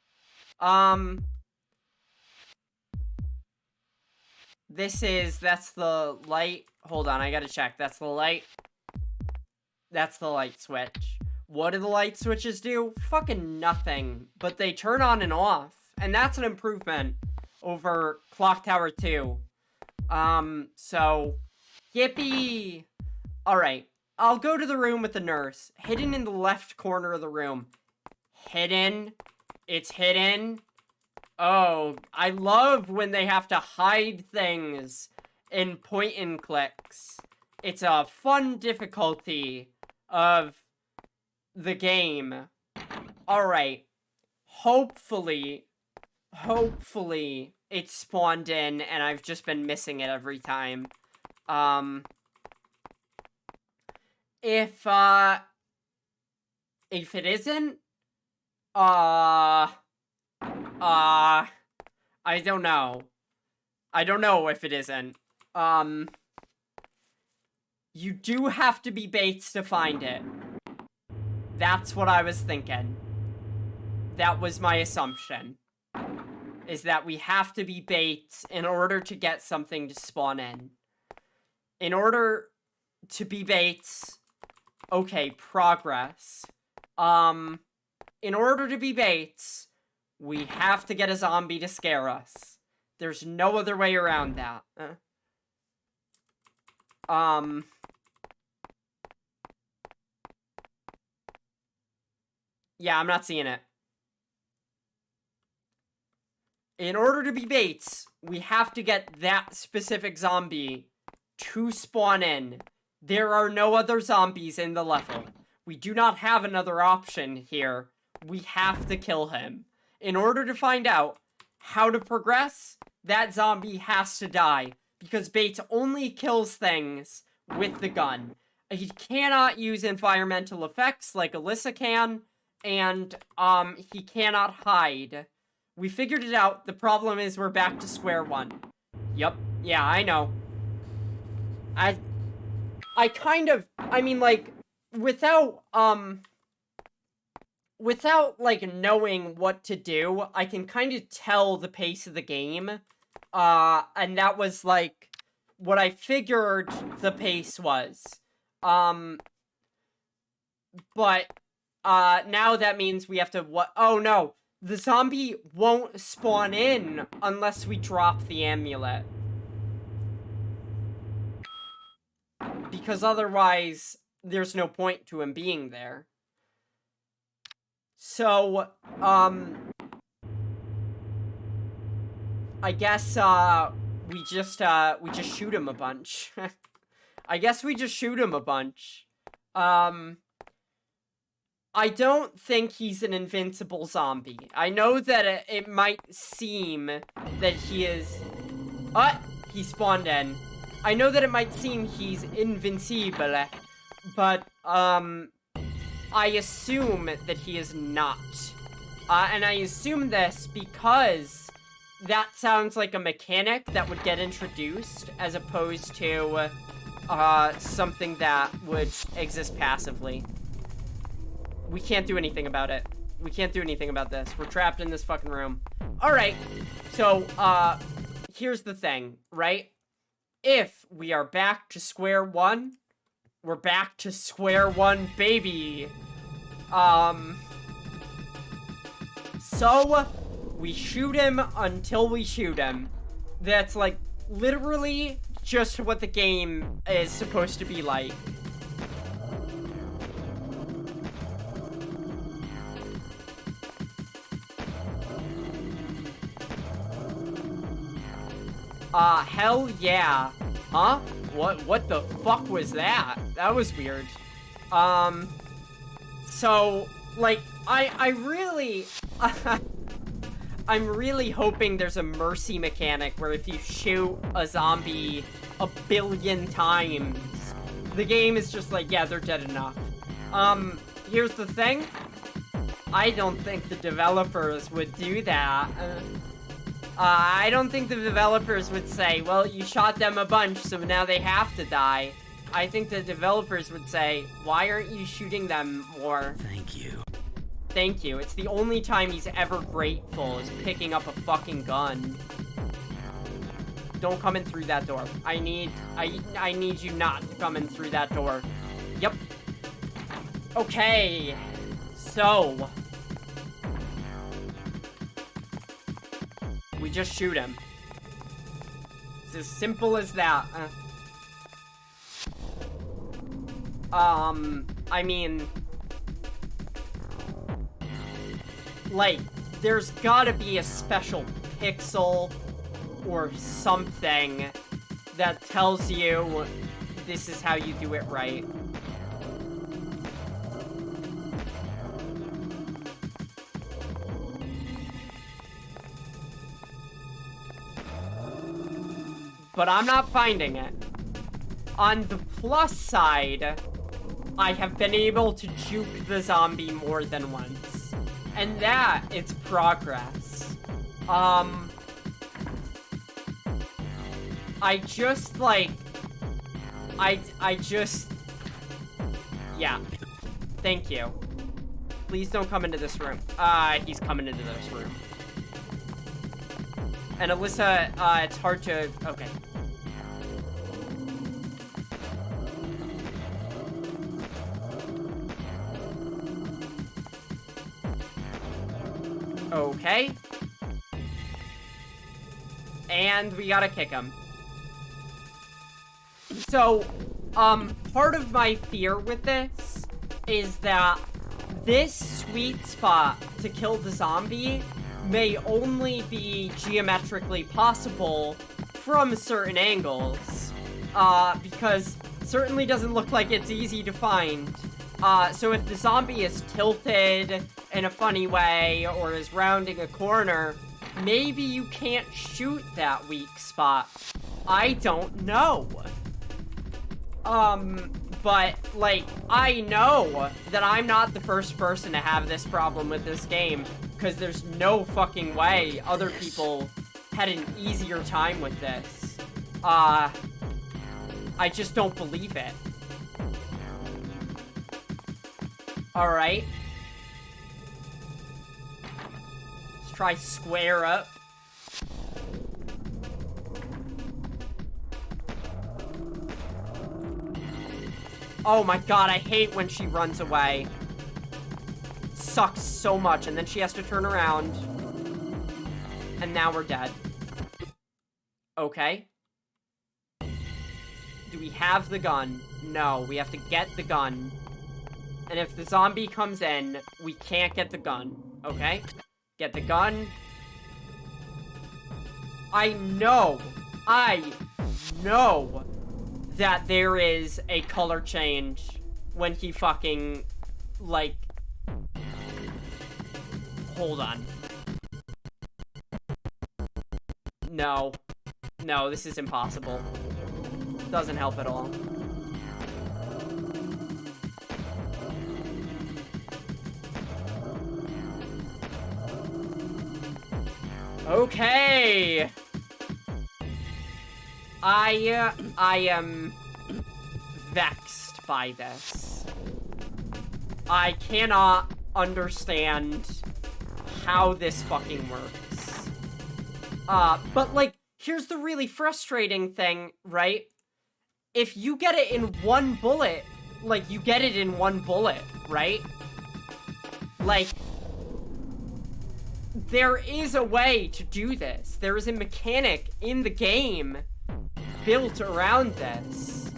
That's the light. Hold on, I gotta check. That's the light. That's the light switch. What do the light switches do? Fucking nothing. But they turn on and off. And that's an improvement over Clock Tower 2. So, yippee! Alright, I'll go to the room with the nurse. Hidden in the left corner of the room. Hidden? It's hidden? Oh, I love when they have to hide things in point-and-clicks. It's a fun difficulty of the game. Alright. Hopefully it spawned in and I've just been missing it every time. If it isn't, I don't know. I don't know if it isn't. You do have to be Bates to find it. That's what I was thinking. That was my assumption. Is that we have to be Bates in order to get something to spawn in. In order to be Bates... Okay, progress. In order to be Bates, we have to get a zombie to scare us. There's no other way around that. Yeah, I'm not seeing it. In order to be Bates, we have to get that specific zombie to spawn in. There are no other zombies in the level. We do not have another option here. We have to kill him. In order to find out how to progress, that zombie has to die. Because Bates only kills things with the gun. He cannot use environmental effects like Alyssa can. And, he cannot hide. We figured it out. The problem is we're back to square one. Yup. Yeah, I know. I kind of, I mean, like, without, like, knowing what to do, I can kind of tell the pace of the game. And that was, like, what I figured the pace was. But, now that means we have to, oh no, the zombie won't spawn in unless we drop the amulet. Because otherwise, there's no point to him being there. So, I guess, we just shoot him a bunch. I guess we just shoot him a bunch. I don't think he's an invincible zombie. I know that it might seem that he is... he spawned in. I know that it might seem he's invincible, but, I assume that he is not. And I assume this because that sounds like a mechanic that would get introduced as opposed to, something that would exist passively. We can't do anything about it. We can't do anything about this. We're trapped in this fucking room. Alright, so, here's the thing, right? If we are back to square one, we're back to square one, baby. So, we shoot him until we shoot him. That's, like, literally just what the game is supposed to be like. Hell yeah. Huh? What the fuck was that? That was weird. So, like, I really... I'm really hoping there's a mercy mechanic where if you shoot a zombie a billion times, the game is just like, yeah, they're dead enough. Here's the thing. I don't think the developers would do that. I don't think the developers would say, well, you shot them a bunch, so now they have to die. I think the developers would say, why aren't you shooting them more?
Thank you.
Thank you. It's the only time he's ever grateful is picking up a fucking gun. Don't come in through that door. I need you not to come in through that door. Yep. Okay. So... we just shoot him. It's as simple as that. I mean... like, there's gotta be a special pixel or something that tells you this is how you do it right. But I'm not finding it. On the plus side, I have been able to juke the zombie more than once. And that is progress. I just, like... I just... Yeah. Thank you. Please don't come into this room. He's coming into this room. And Alyssa, it's hard to... Okay. Okay. And we gotta kick him. So, part of my fear with this is that this sweet spot to kill the zombie may only be geometrically possible from certain angles. Because certainly doesn't look like it's easy to find. So if the zombie is tilted in a funny way or is rounding a corner, maybe you can't shoot that weak spot. I don't know. But, like, I know that I'm not the first person to have this problem with this game, because there's no fucking way other people had an easier time with this. I just don't believe it. Alright. Let's try square up. Oh my god, I hate when she runs away. Sucks so much, and then she has to turn around. And now we're dead. Okay. Do we have the gun? No, we have to get the gun. And if the zombie comes in, we can't get the gun. Okay? Get the gun. I know that there is a color change when he fucking, like... Hold on. No. No, this is impossible. Doesn't help at all. Okay. I am vexed by this. I cannot understand how this fucking works. But like, here's the really frustrating thing, right? If you get it in one bullet, like, you get it in one bullet, right? Like, there is a way to do this. There is a mechanic in the game built around this.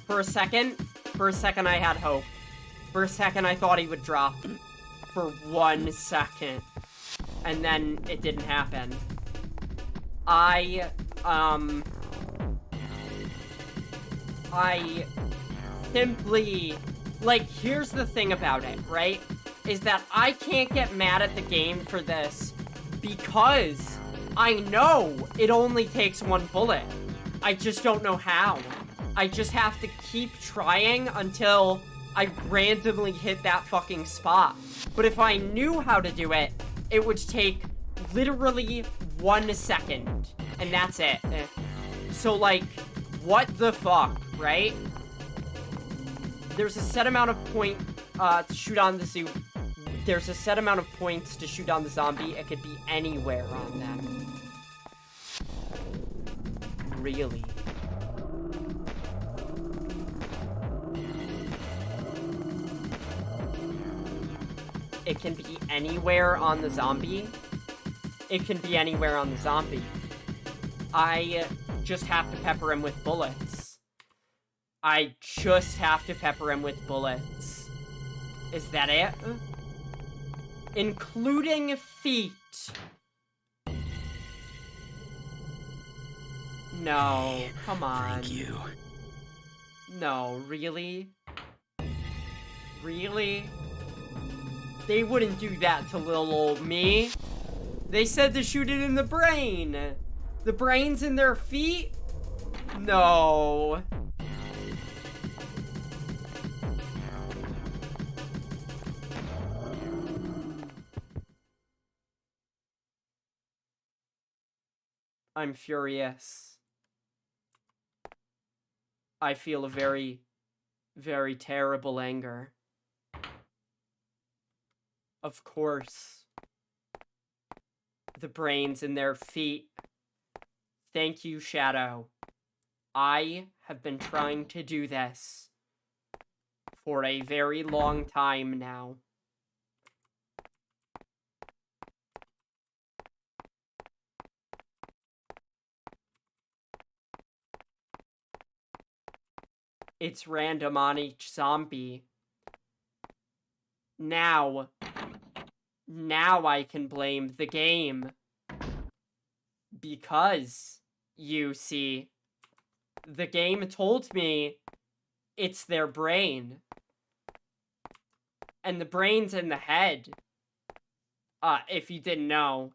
For a second I had hope. For a second I thought he would drop. For 1 second. And then it didn't happen. I simply, like, here's the thing about it, right? Is that I can't get mad at the game for this because I know it only takes one bullet. I just don't know how. I just have to keep trying until I randomly hit that fucking spot. But if I knew how to do it, it would take literally 1 second. And that's it. So, like, what the fuck, right? There's a set amount of point to shoot on the zoo. There's a set amount of points to shoot on the zombie. It could be anywhere on them. Really? It can be anywhere on the zombie. It can be anywhere on the zombie. I just have to pepper him with bullets. I just have to pepper him with bullets. Is that it? Including feet. No, come on.
Thank you.
No, really? Really? They wouldn't do that to little old me. They said to shoot it in the brain. The brain's in their feet? No. I'm furious. I feel a very, very terrible anger. Of course. The brains in their feet. Thank you, Shadow. I have been trying to do this for a very long time now. It's random on each zombie. Now I can blame the game. Because, you see, the game told me it's their brain. And the brain's in the head. If you didn't know.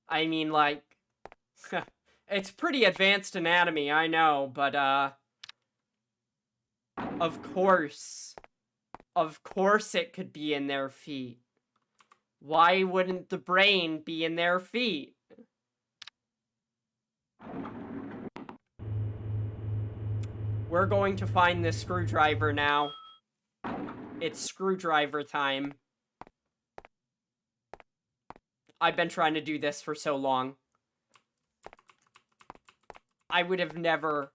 I mean, like, it's pretty advanced anatomy, I know, but, of course it could be in their feet. Why wouldn't the brain be in their feet? We're going to find this screwdriver now. It's screwdriver time. I've been trying to do this for so long. I would have never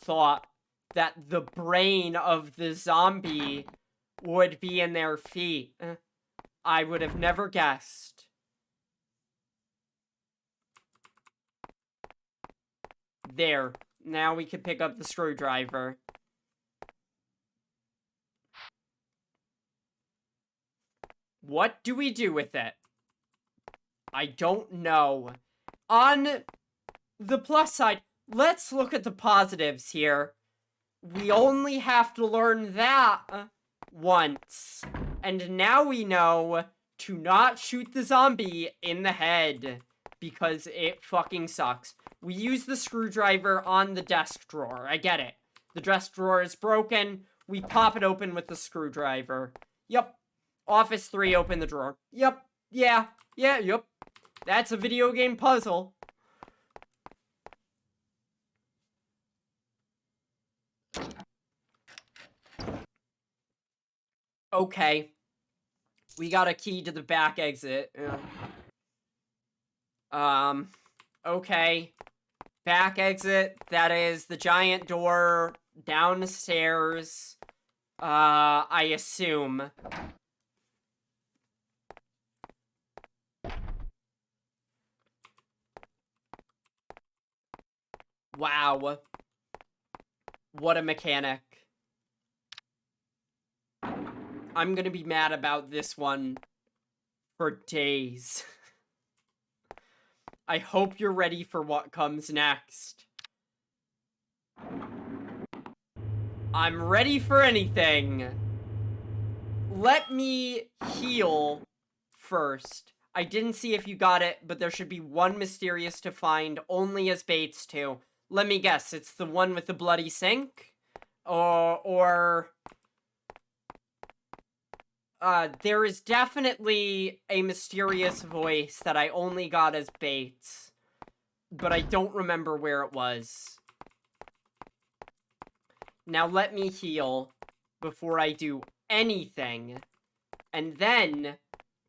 thought that the brain of the zombie would be in their feet. I would have never guessed. There. Now we can pick up the screwdriver. What do we do with it? I don't know. On the plus side, let's look at the positives here. We only have to learn that once. And now we know to not shoot the zombie in the head. Because it fucking sucks. We use the screwdriver on the desk drawer. I get it. The desk drawer is broken. We pop it open with the screwdriver. Yup. Office 3, open the drawer. Yup. Yeah. Yeah, yup. That's a video game puzzle. Okay. We got a key to the back exit. Okay. Back exit. That is the giant door downstairs. I assume. Wow. What a mechanic. I'm gonna be mad about this one for days. I hope you're ready for what comes next. I'm ready for anything. Let me heal first. I didn't see if you got it, but there should be one mysterious to find, only as baits too. Let me guess, it's the one with the bloody sink? Or... there is definitely a mysterious voice that I only got as baits. But I don't remember where it was. Now let me heal before I do anything. And then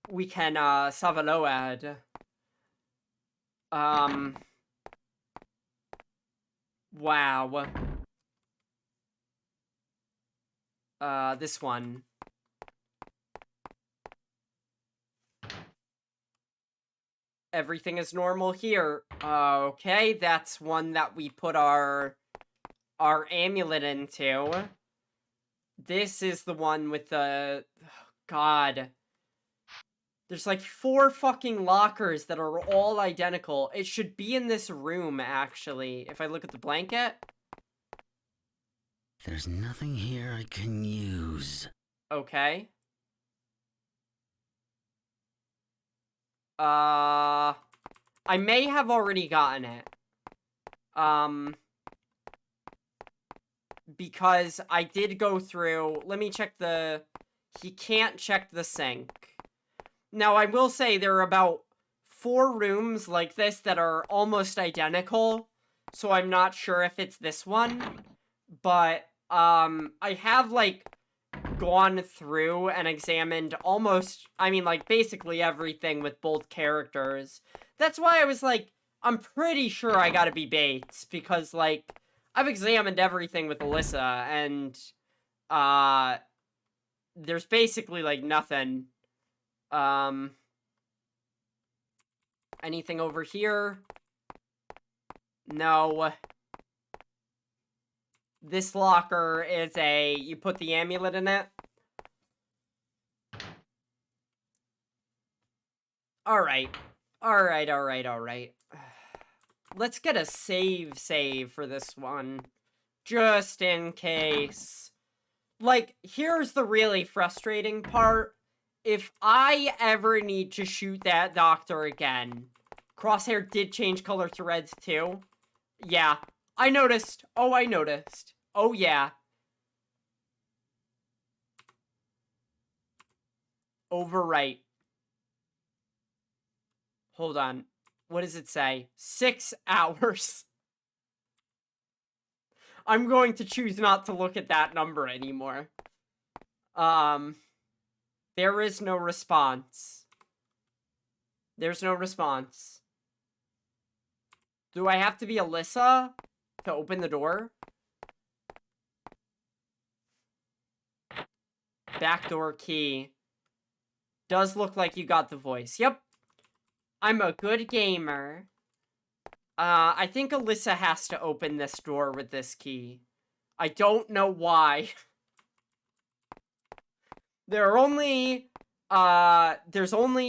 we can, Savaload. Wow. This one. Everything is normal here. Okay, that's one that we put our our amulet into. This is the one with the... God. There's like 4 fucking lockers that are all identical. It should be in this room, actually. If I look at the blanket.
There's nothing here I can use.
Okay. I may have already gotten it. Because I did go through... Let me check the... He can't check the sink. Now, I will say there are about 4 rooms like this that are almost identical, so I'm not sure if it's this one, but, I have, like, gone through and examined almost, I mean, like, basically everything with both characters. That's why I was like, I'm pretty sure I gotta be Bates, because, like, I've examined everything with Alyssa, and, there's basically, like, nothing. Anything over here? No. This locker is you put the amulet in it. Alright. Alright. Let's get a save for this one. Just in case. Like, here's the really frustrating part. If I ever need to shoot that doctor again, Crosshair did change color to red too. Yeah, I noticed. Oh, I noticed. Oh, yeah. Overwrite. Hold on. What does it say? 6 hours. I'm going to choose not to look at that number anymore. There is no response. There's no response. Do I have to be Alyssa to open the door? Backdoor key. Does look like you got the voice. Yep. I'm a good gamer. I think Alyssa has to open this door with this key. I don't know why. There's only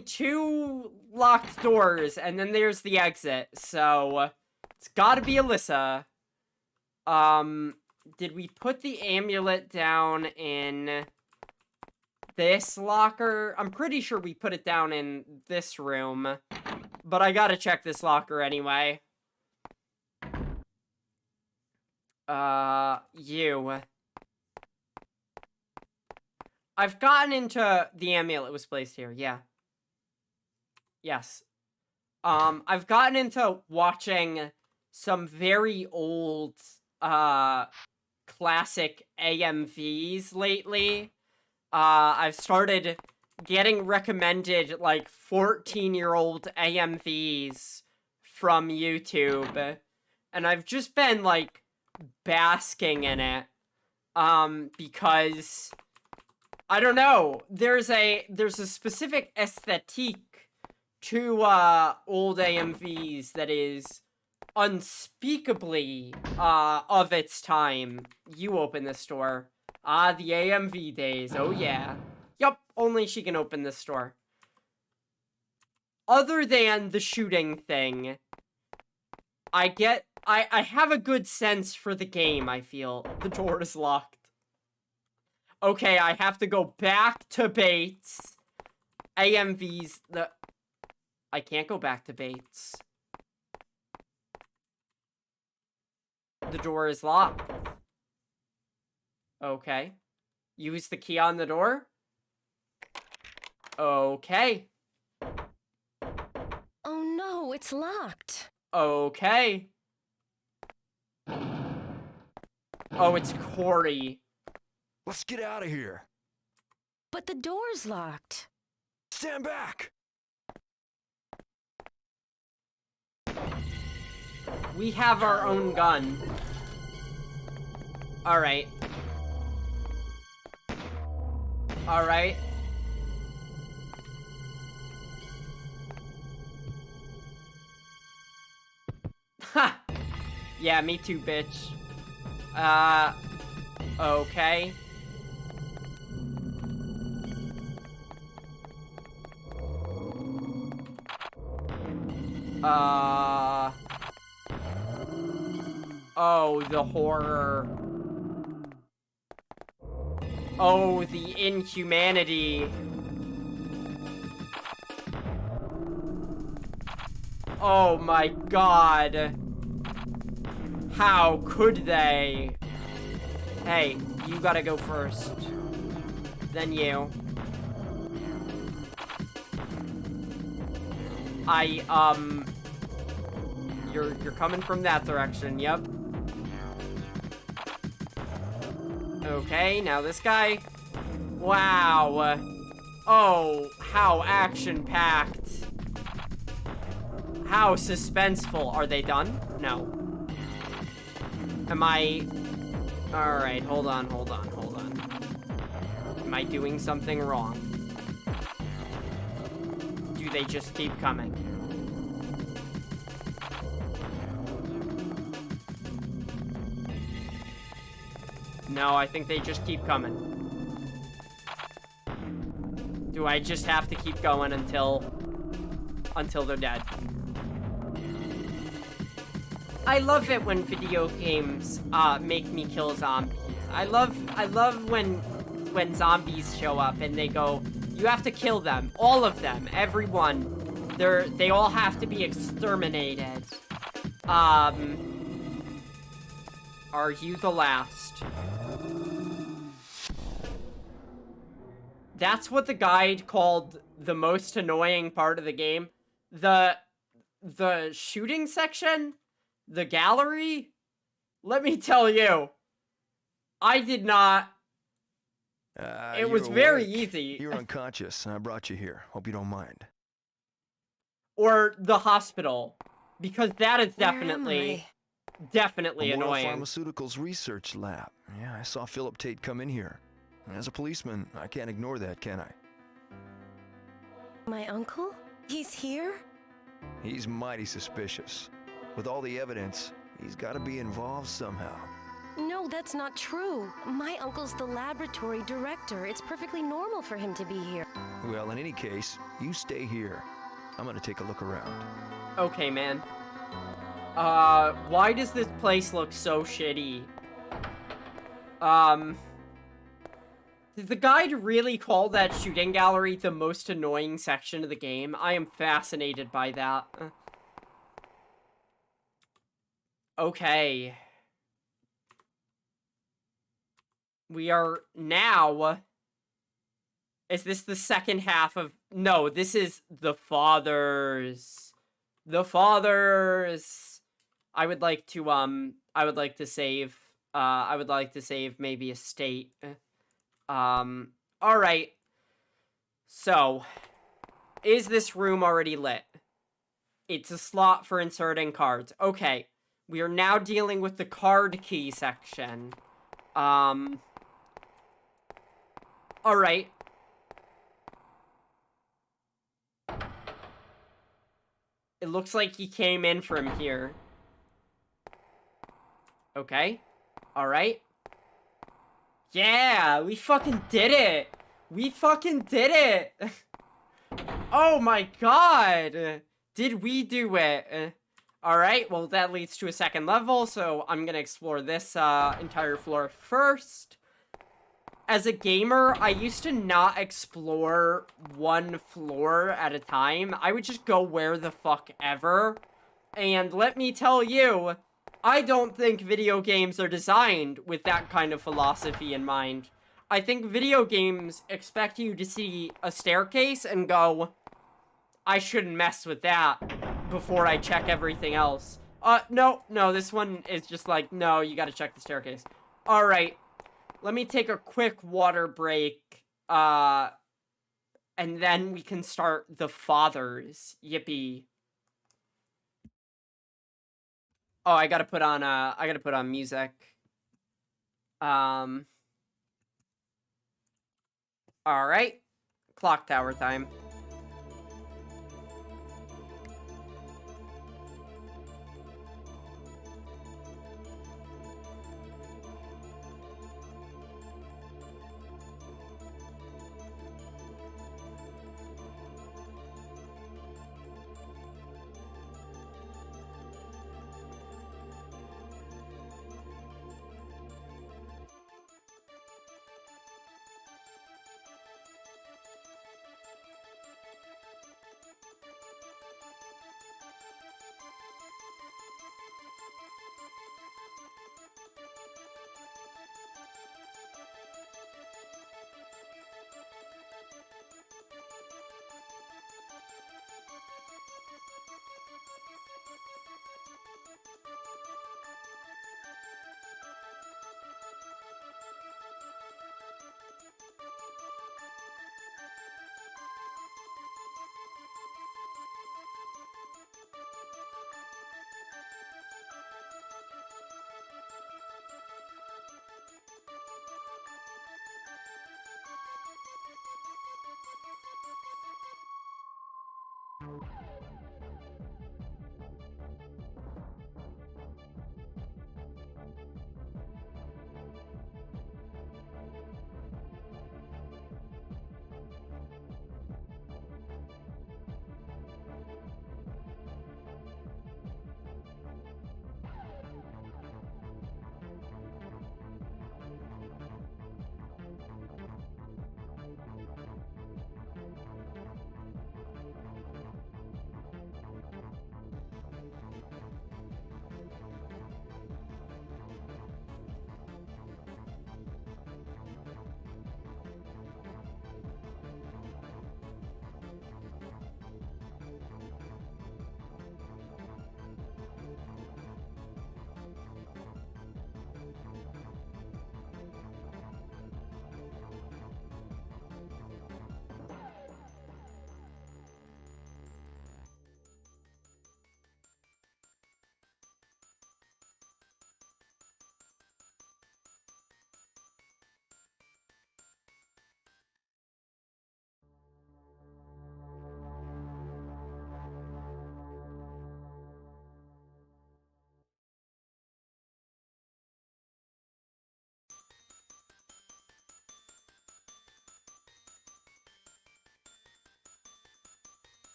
2 locked doors, and then there's the exit, so it's gotta be Alyssa. Did we put the amulet down in this locker? I'm pretty sure we put it down in this room, but I gotta check this locker anyway. You. I've gotten into the amulet was placed here, yeah. Yes. I've gotten into watching some very old, classic AMVs lately. I've started getting recommended, like, 14-year-old AMVs from YouTube. And I've just been, like, basking in it. Because... I don't know. There's a specific aesthetique to old AMVs that is unspeakably of its time. You open this door. Ah, the AMV days. Oh yeah. Yup, only she can open this door. Other than the shooting thing, I have a good sense for the game, I feel. The door is locked. Okay, I have to go back to Bates. AMVs, I can't go back to Bates. The door is locked. Okay. Use the key on the door? Okay.
Oh no, it's locked.
Okay. Oh, it's Corey.
Let's get out of here.
But the door's locked.
Stand back.
We have our own gun. Alright. Alright. Ha! Yeah, me too, bitch. Okay. Oh, the horror. Oh, the inhumanity. Oh my god. How could they? Hey, you gotta go first. Then you. You're coming from that direction, yep. Okay, now this guy. Wow. Oh, how action-packed. How suspenseful. Are they done? No. Am I... Alright, hold on. Am I doing something wrong? Do they just keep coming? No, I think they just keep coming. Do I just have to keep going until they're dead? I love it when video games make me kill zombies. I love when zombies show up and they go, you have to kill them, all of them, everyone. They all have to be exterminated. Are you the last? That's what the guide called the most annoying part of the game. The shooting section? The gallery? Let me tell you, I did not. It was very easy.
You're unconscious, and I brought you here. Hope you don't mind.
Or the hospital, because that is
Where am
definitely
Memorial
annoying.
Pharmaceuticals Research Lab. Yeah, I saw Philip Tate come in here. As a policeman, I can't ignore that, can I?
My uncle? He's here?
He's mighty suspicious. With all the evidence, he's got to be involved somehow.
No, that's not true. My uncle's the laboratory director. It's perfectly normal for him to be here.
Well, in any case, you stay here. I'm gonna take a look around.
Okay, man. Why does this place look so shitty? Did the guide really call that shooting gallery the most annoying section of the game? I am fascinated by that. Okay. We are now... Is this the second half of... No, this is the fathers. The fathers. I would like to save maybe a state. Alright. So, is this room already lit? It's a slot for inserting cards. Okay. We are now dealing with the card key section. Alright. It looks like he came in from here. Okay. Alright. Yeah, we fucking did it! We fucking did it! Oh my god! Did we do it? Alright, well that leads to a second level, so I'm gonna explore this entire floor first. As a gamer, I used to not explore one floor at a time. I would just go where the fuck ever. And let me tell you, I don't think video games are designed with that kind of philosophy in mind. I think video games expect you to see a staircase and go, I shouldn't mess with that before I check everything else. No, this one is just like, no, you gotta check the staircase. Alright. Let me take a quick water break, and then we can start the fathers. Yippee. Oh, I gotta put on music. Alright. Clock tower time.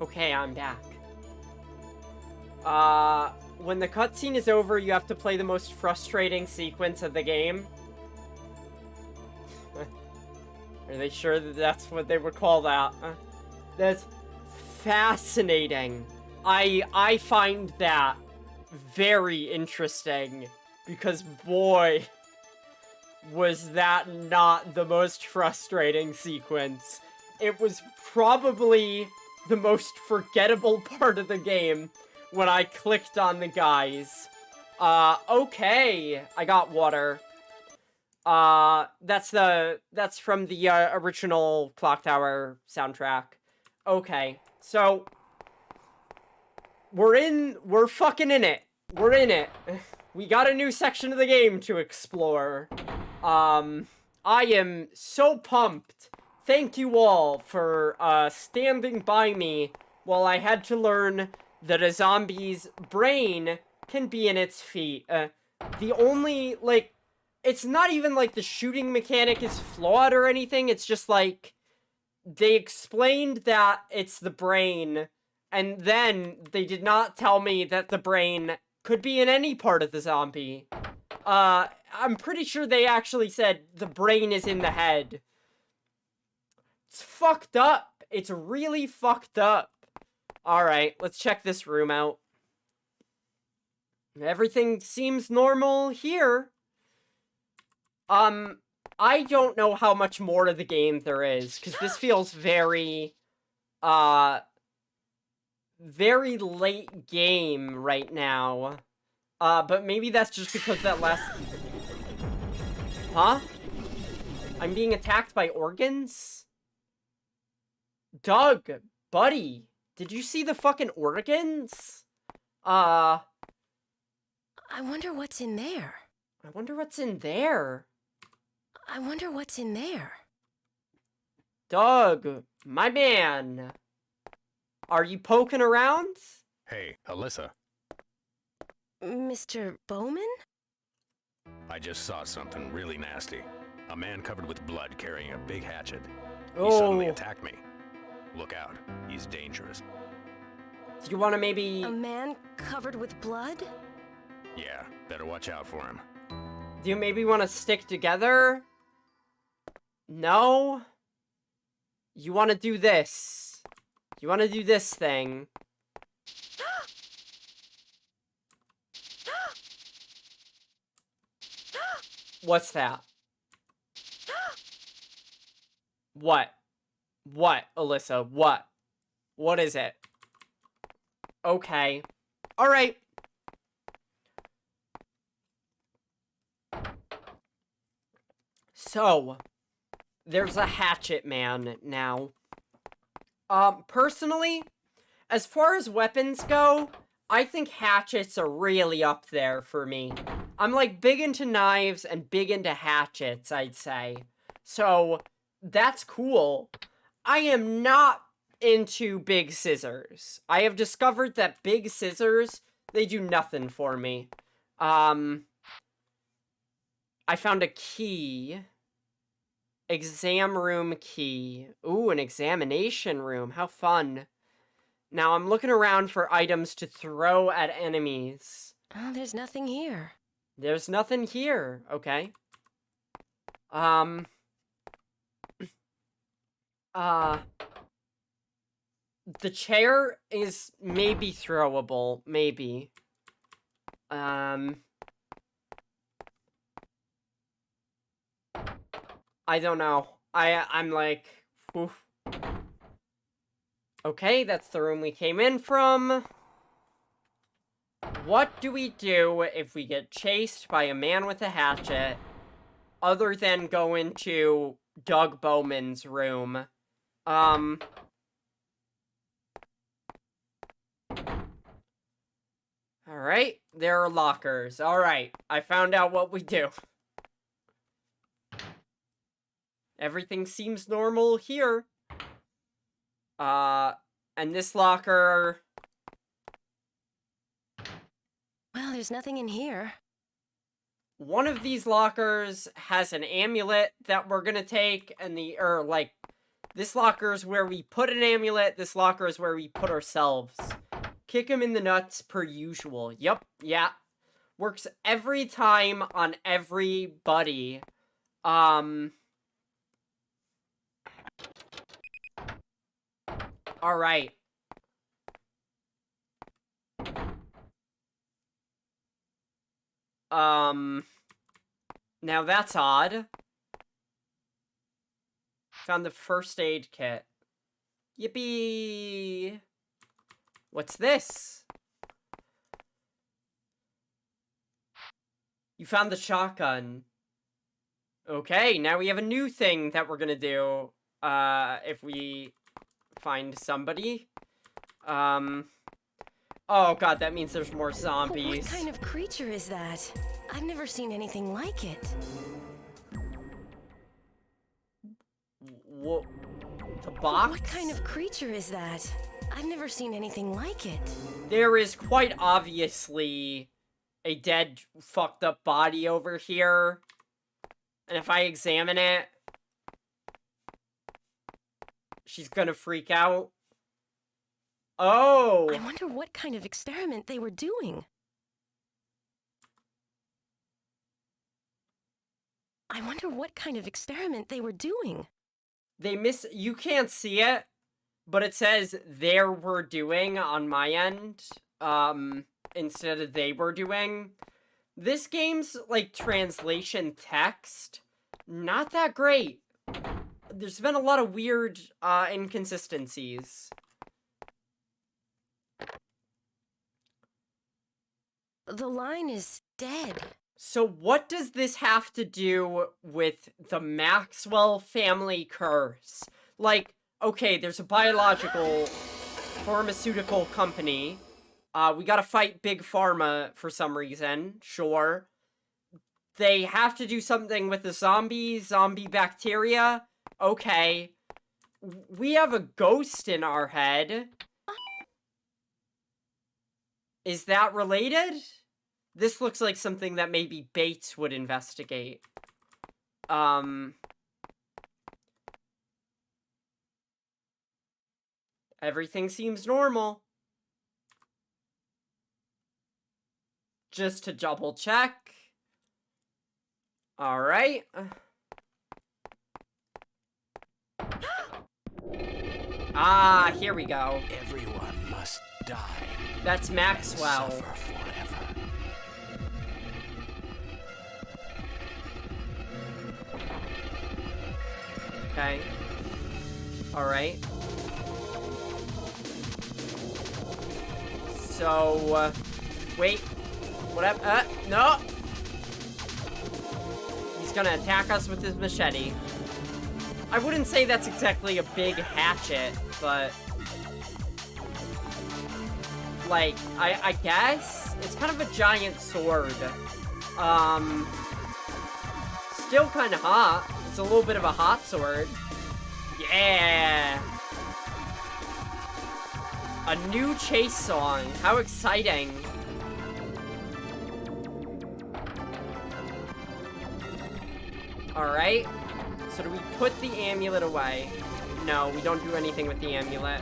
Okay, I'm back. When the cutscene is over, you have to play the most frustrating sequence of the game. Are they sure that that's what they would call that? That's fascinating. I find that very interesting, because boy, was that not the most frustrating sequence. It was probably the most forgettable part of the game when I clicked on the guys. Okay, I got water. That's from the original Clock Tower soundtrack. Okay, so we're fucking in it. We're in it. We got a new section of the game to explore. I am so pumped. Thank you all for standing by me while I had to learn that a zombie's brain can be in its feet. The only, like, it's not even like the shooting mechanic is flawed or anything. It's just like they explained that it's the brain, and then they did not tell me that the brain could be in any part of the zombie. I'm pretty sure they actually said the brain is in the head. It's fucked up. It's really fucked up. Alright, let's check this room out. Everything seems normal here. I don't know how much more to the game there is, because this feels very, very late game right now. But maybe that's just because that last... Huh? I'm being attacked by organs? Doug, buddy, did you see the fucking organs?
I wonder what's in there.
I wonder what's in there.
I wonder what's in there.
Doug, my man. Are you poking around?
Hey, Alyssa,
Mr. Bowman?
I just saw something really nasty. A man covered with blood carrying a big hatchet. He
Oh.
suddenly attacked me. Look out, he's dangerous.
Do you want to maybe...
A man covered with blood?
Yeah, better watch out for him.
Do you maybe want to stick together? No? You want to do this. You want to do this thing. What's that? What? What, Alyssa? What? What is it? Okay. Alright. So, there's a hatchet man now. Personally, as far as weapons go, I think hatchets are really up there for me. I'm, like, big into knives and big into hatchets, I'd say. So, that's cool. I am not into big scissors. I have discovered that big scissors, they do nothing for me. I found a key. Exam room key. Ooh, an examination room. How fun. Now I'm looking around for items to throw at enemies.
Oh, there's nothing here.
There's nothing here. Okay. The chair is maybe throwable. Maybe. I don't know. I'm like, oof. Okay, that's the room we came in from. What do we do if we get chased by a man with a hatchet, other than go into Doug Bowman's room? Alright, there are lockers. Alright, I found out what we do. Everything seems normal here. And this locker...
Well, there's nothing in here.
One of these lockers has an amulet that we're gonna take, and this locker is where we put an amulet, this locker is where we put ourselves. Kick him in the nuts per usual. Yep, yeah. Works every time on everybody. Alright. Now that's odd. Found the first aid kit. Yippee! What's this? You found the shotgun. Okay, now we have a new thing that we're gonna do, if we find somebody. Oh god, that means there's more zombies.
What kind of creature is that? I've never seen anything like it.
What? The box?
What kind of creature is that? I've never seen anything like it.
There is quite obviously a dead, fucked up body over here. And if I examine it, she's gonna freak out. Oh!
I wonder what kind of experiment they were doing. I wonder what kind of experiment they were doing.
You can't see it, but it says there were doing on my end, instead of they were doing. This game's, like, translation text, not that great. There's been a lot of weird, inconsistencies.
The line is dead.
So what does this have to do with the Maxwell family curse? Like, okay, there's a biological pharmaceutical company. We gotta fight Big Pharma for some reason, sure. They have to do something with the zombie bacteria. Okay. We have a ghost in our head. Is that related? This looks like something that maybe Bates would investigate. Everything seems normal. Just to double check. Alright. Ah, here we go.
Everyone must die.
That's Maxwell.
Suffer forever.
Okay. Alright. So, wait. Whatever. No! He's gonna attack us with his machete. I wouldn't say that's exactly a big hatchet, but... like, I guess? It's kind of a giant sword. Still kind of hot. It's a little bit of a hot sword. Yeah! A new chase song. How exciting. Alright. So do we put the amulet away? No, we don't do anything with the amulet.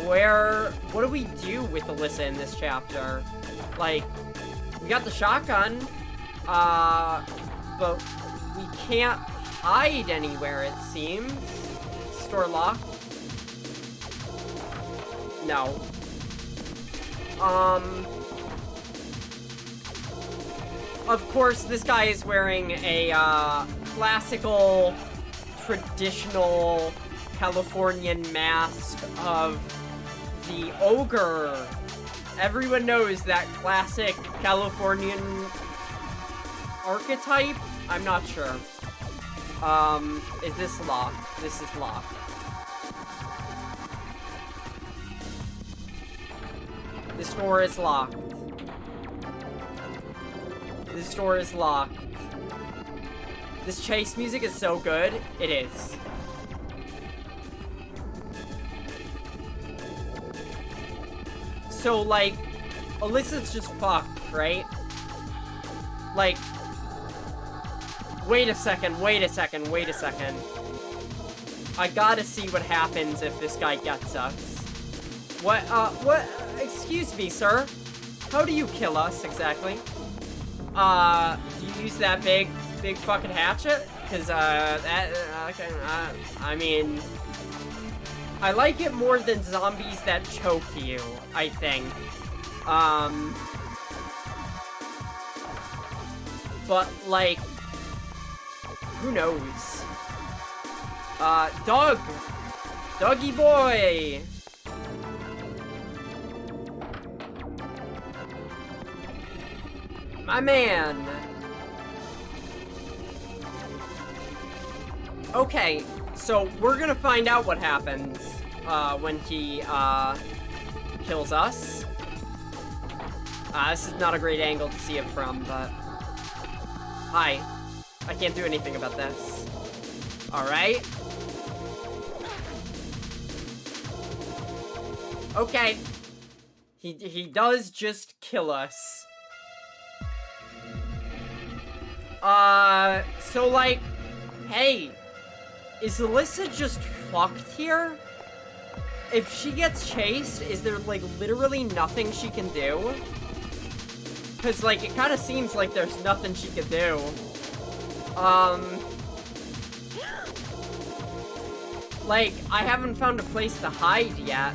What do we do with Alyssa in this chapter? Like, we got the shotgun, but we can't hide anywhere, it seems. Store locked? No. Of course, this guy is wearing a, classical, traditional Californian mask of the ogre. Everyone knows that classic Californian archetype? I'm not sure. Is this locked? This is locked. This door is locked. This door is locked. This chase music is so good. It is. So, like, Alyssa's just fucked, right? Like, wait a second. I gotta see what happens if this guy gets us. What, excuse me, sir. How do you kill us, exactly? Do you use that big fucking hatchet? Cause, I mean... I like it more than zombies that choke you, I think. But, like... who knows? Doug! Dougie boy! My man! Okay, so we're gonna find out what happens, when he, kills us. This is not a great angle to see it from, but... hi. I can't do anything about this. Alright. Okay. He does just kill us. So, like, hey, is Alyssa just fucked here? If she gets chased, is there, like, literally nothing she can do? Because, like, it kind of seems like there's nothing she can do. Like, I haven't found a place to hide yet.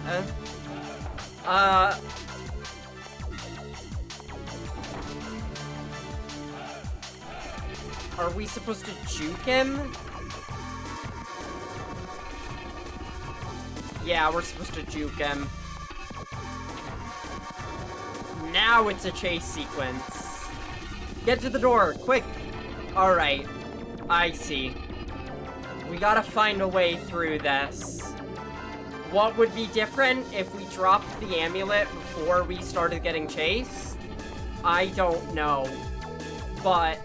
Are we supposed to juke him? Yeah, we're supposed to juke him. Now it's a chase sequence. Get to the door, quick! Alright, I see. We gotta find a way through this. What would be different if we dropped the amulet before we started getting chased? I don't know. But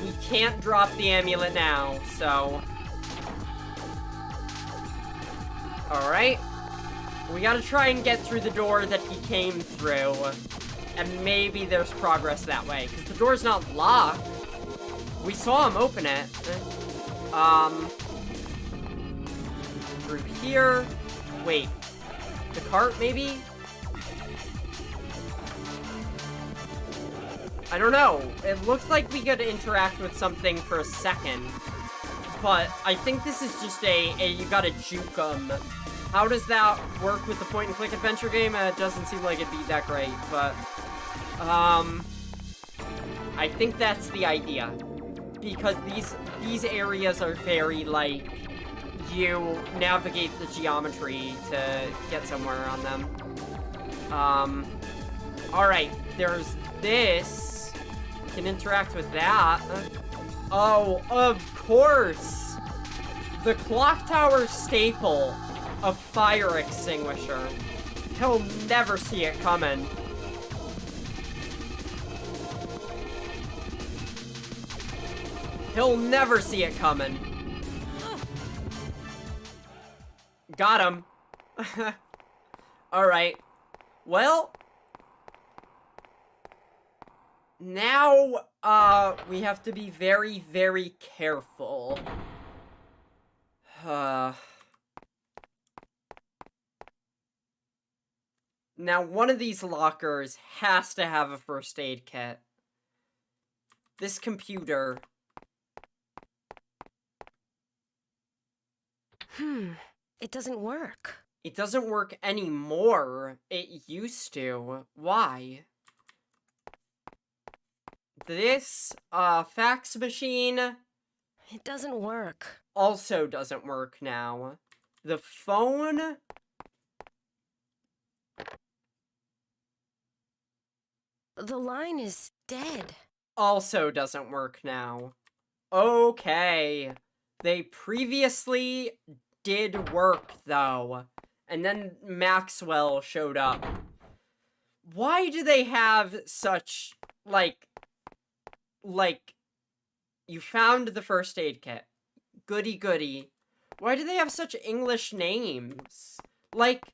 we can't drop the amulet now, so... alright. We gotta try and get through the door that he came through. And maybe there's progress that way, because the door's not locked. We saw him open it. Through here. Wait. The cart, maybe? I don't know. It looks like we could interact with something for a second. But I think this is just you gotta juke them. How does that work with the point-and-click adventure game? It doesn't seem like it'd be that great, but... I think that's the idea. Because these areas are very, like, you navigate the geometry to get somewhere on them. Alright, there's this. We can interact with that. Oh, of course! The clock tower staple, a fire extinguisher. He'll never see it coming. He'll never see it coming. Got him. Alright. Well. Now, we have to be very, very careful. Now, one of these lockers has to have a first aid kit. This computer.
It doesn't work.
It doesn't work anymore. It used to. Why? This, fax machine
It doesn't work.
also doesn't work now. The phone...
The line is dead.
also doesn't work now. Okay. They previously did work, though. And then Maxwell showed up. Why do they have such, like, you found the first aid kit. Goody goody. Why do they have such English names? Like,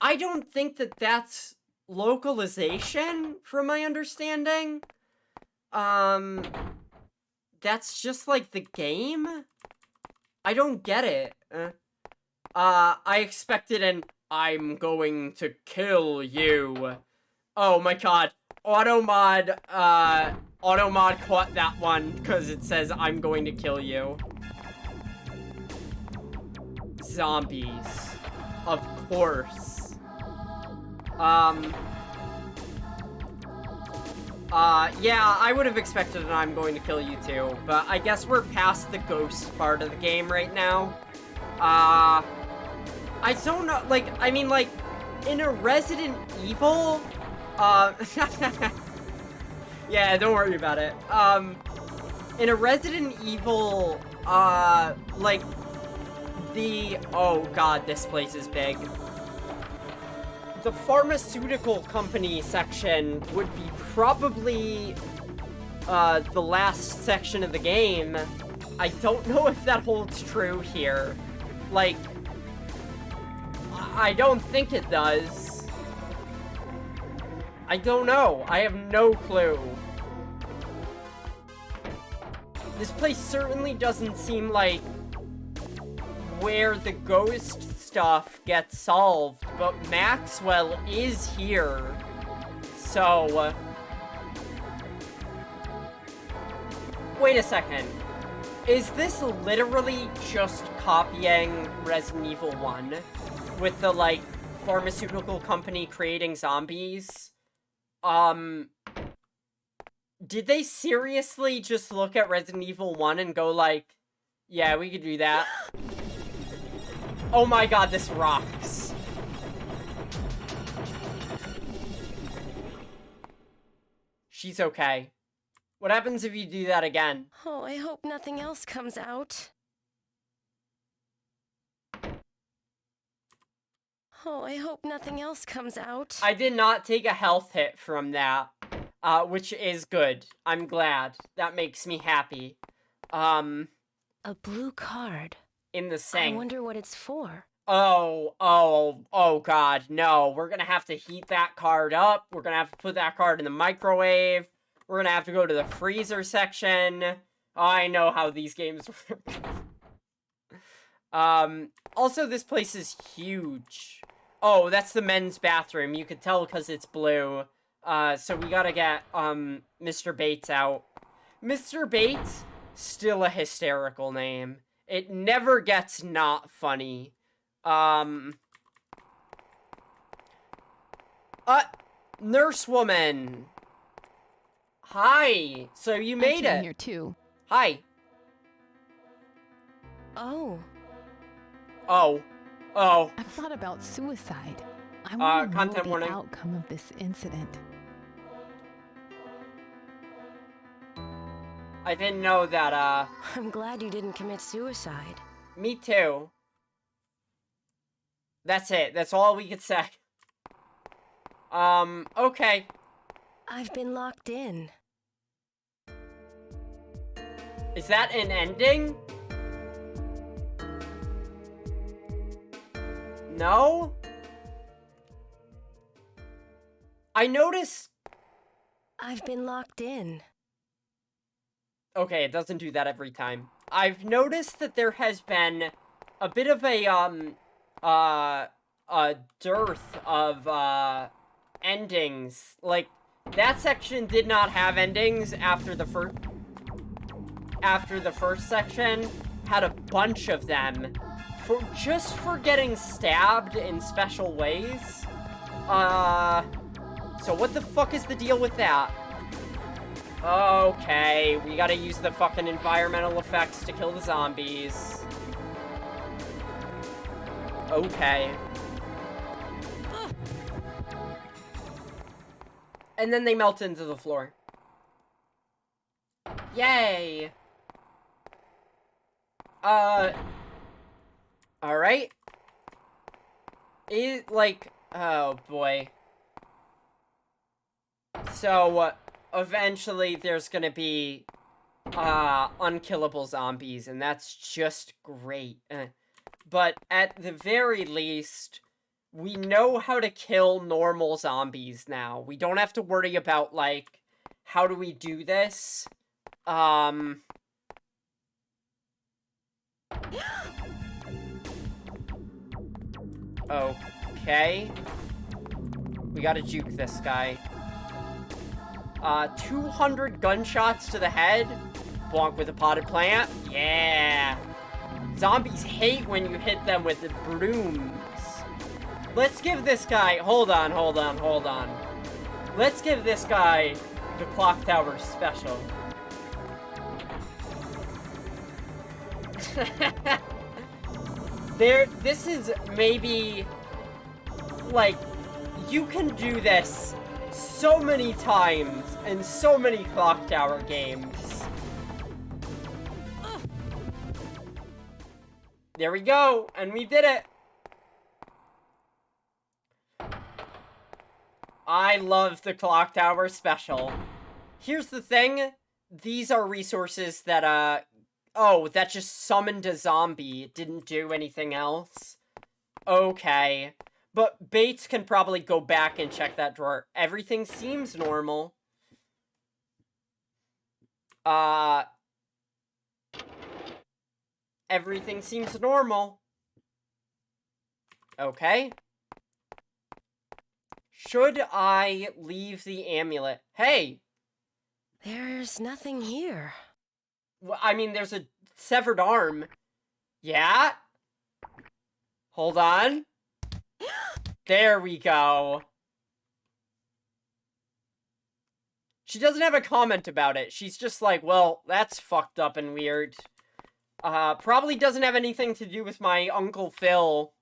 I don't think that that's localization, from my understanding. That's just, like, the game? I don't get it. I expected an I'm going to kill you. Oh my god. Automod caught that one, because it says I'm going to kill you. Zombies. Of course. Yeah, I would have expected an I'm going to kill you too, but I guess we're past the ghost part of the game right now. I don't know, like, I mean, like, in a Resident Evil, yeah, don't worry about it. In a Resident Evil, like, oh god, this place is big. The pharmaceutical company section would be probably, the last section of the game. I don't know if that holds true here. Like, I don't think it does. I don't know. I have no clue. This place certainly doesn't seem like where the ghost stuff gets solved, but Maxwell is here. So, wait a second. Is this literally just copying Resident Evil 1? With the, like, pharmaceutical company creating zombies? Did they seriously just look at Resident Evil 1 and go like, yeah, we could do that? Oh my god, this rocks. She's okay. What happens if you do that again?
Oh, I hope nothing else comes out. Oh, I hope nothing else comes out.
I did not take a health hit from that, which is good. I'm glad. That makes me happy.
A blue card.
In the sink.
I wonder what it's for.
Oh god, no. We're gonna have to heat that card up. We're gonna have to put that card in the microwave. We're gonna have to go to the freezer section. Oh, I know how these games work. Also, this place is huge. Oh, that's the men's bathroom. You could tell because it's blue. So we gotta get, Mr. Bates out. Mr. Bates, still a hysterical name. It never gets not funny. Nurse woman. Hi. So you made
I'm
it.
here too.
Hi.
Oh.
Oh.
I've thought about suicide. I want to know
content
the
warning.
outcome of this incident.
I didn't know that,
I'm glad you didn't commit suicide.
Me too. That's it. That's all we could say. Okay.
I've been locked in.
Is that an ending? No? I noticed...
I've been locked in.
Okay, it doesn't do that every time. I've noticed that there has been a bit of a dearth of, endings. Like, that section did not have endings after the first... After the first section had a bunch of them. Just for getting stabbed in special ways. So what the fuck is the deal with that? Okay, we gotta use the fucking environmental effects to kill the zombies. Okay. And then they melt into the floor. Yay! Alright. Oh boy. So, eventually there's gonna be, unkillable zombies, and that's just great. But at the very least, we know how to kill normal zombies now. We don't have to worry about, like, how do we do this? Okay. We gotta juke this guy. 200 gunshots to the head. Bonk with a potted plant. Yeah. Zombies hate when you hit them with the brooms. Let's give this guy... Hold on. Let's give this guy the clock tower special. This is maybe... Like, you can do this so many times in so many clock tower games. There we go, and we did it. I love the clock tower special. Here's the thing. These are resources that, oh, that just summoned a zombie. It didn't do anything else. Okay. But Bates can probably go back and check that drawer. Everything seems normal. Everything seems normal. Okay. Should I leave the amulet? Hey!
There's nothing here.
Well, I mean, there's a severed arm. Yeah? Hold on. There we go. She doesn't have a comment about it. She's just like, well, that's fucked up and weird. Probably doesn't have anything to do with my Uncle Phil.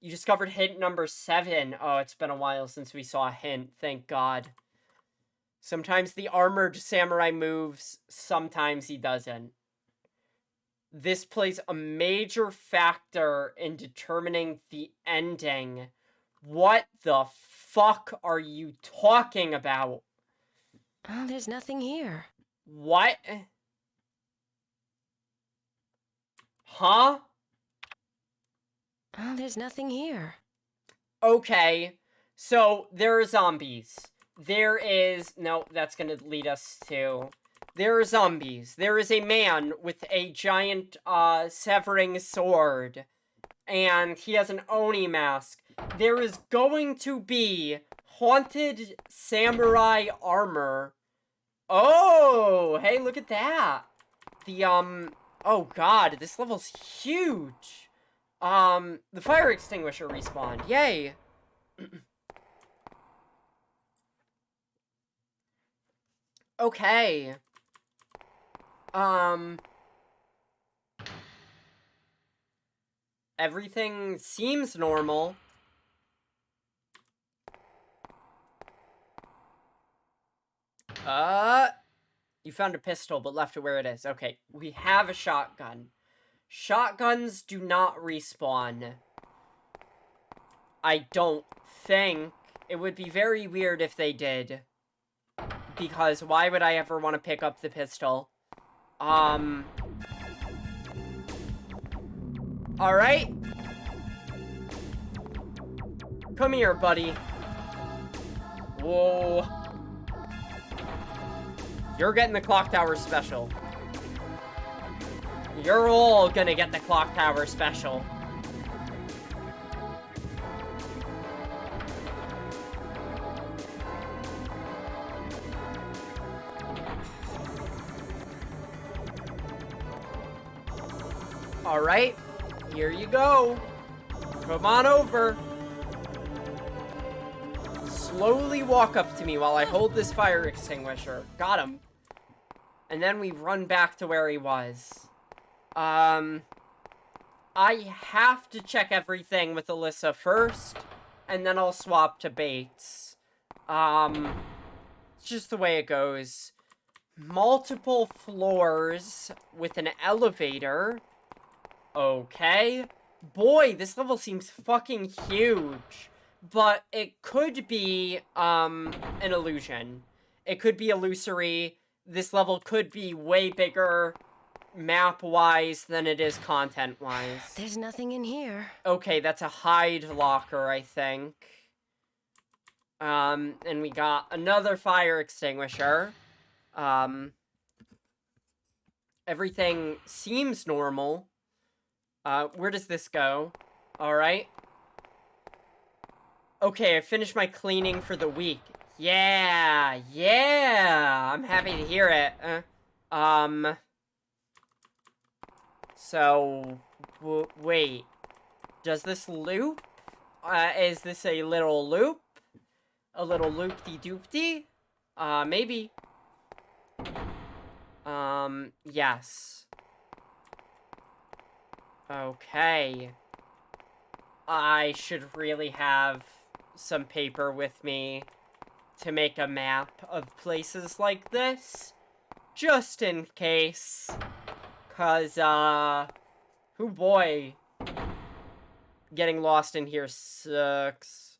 You discovered hint number 7. Oh, it's been a while since we saw a hint. Thank God. Sometimes the armored samurai moves, sometimes he doesn't. This plays a major factor in determining the ending. What the fuck are you talking about?
Oh, there's nothing here.
What? Huh?
Oh, there's nothing here.
Okay, so there are zombies. There is... No, that's gonna lead us to... There are zombies. There is a man with a giant, severing sword. And he has an Oni mask. There is going to be haunted samurai armor. Oh, hey, look at that. The, oh god, this level's huge. The fire extinguisher respawned. Yay. Okay. Everything seems normal. You found a pistol, but left it where it is. Okay, we have a shotgun. Shotguns do not respawn. I don't think. It would be very weird if they did. Because why would I ever want to pick up the pistol? Alright. Come here, buddy. Whoa. You're getting the clock tower special. You're all gonna get the clock tower special. Alright, here you go. Come on over. Slowly walk up to me while I hold this fire extinguisher. Got him. And then we run back to where he was. I have to check everything with Alyssa first, and then I'll swap to Bates. It's just the way it goes. Multiple floors with an elevator. Okay. Boy, this level seems fucking huge. But it could be, an illusion. It could be illusory. This level could be way bigger map-wise than it is content-wise.
There's nothing in here.
Okay, that's a hide locker, I think. And we got another fire extinguisher. Everything seems normal. Where does this go? Alright. Okay, I finished my cleaning for the week. Yeah! I'm happy to hear it. So, wait. Does this loop? Is this a little loop? A little loop-de-doop-de? Maybe. Yes. Okay. I should really have some paper with me to make a map of places like this. Just in case. 'Cause, oh boy. Getting lost in here sucks.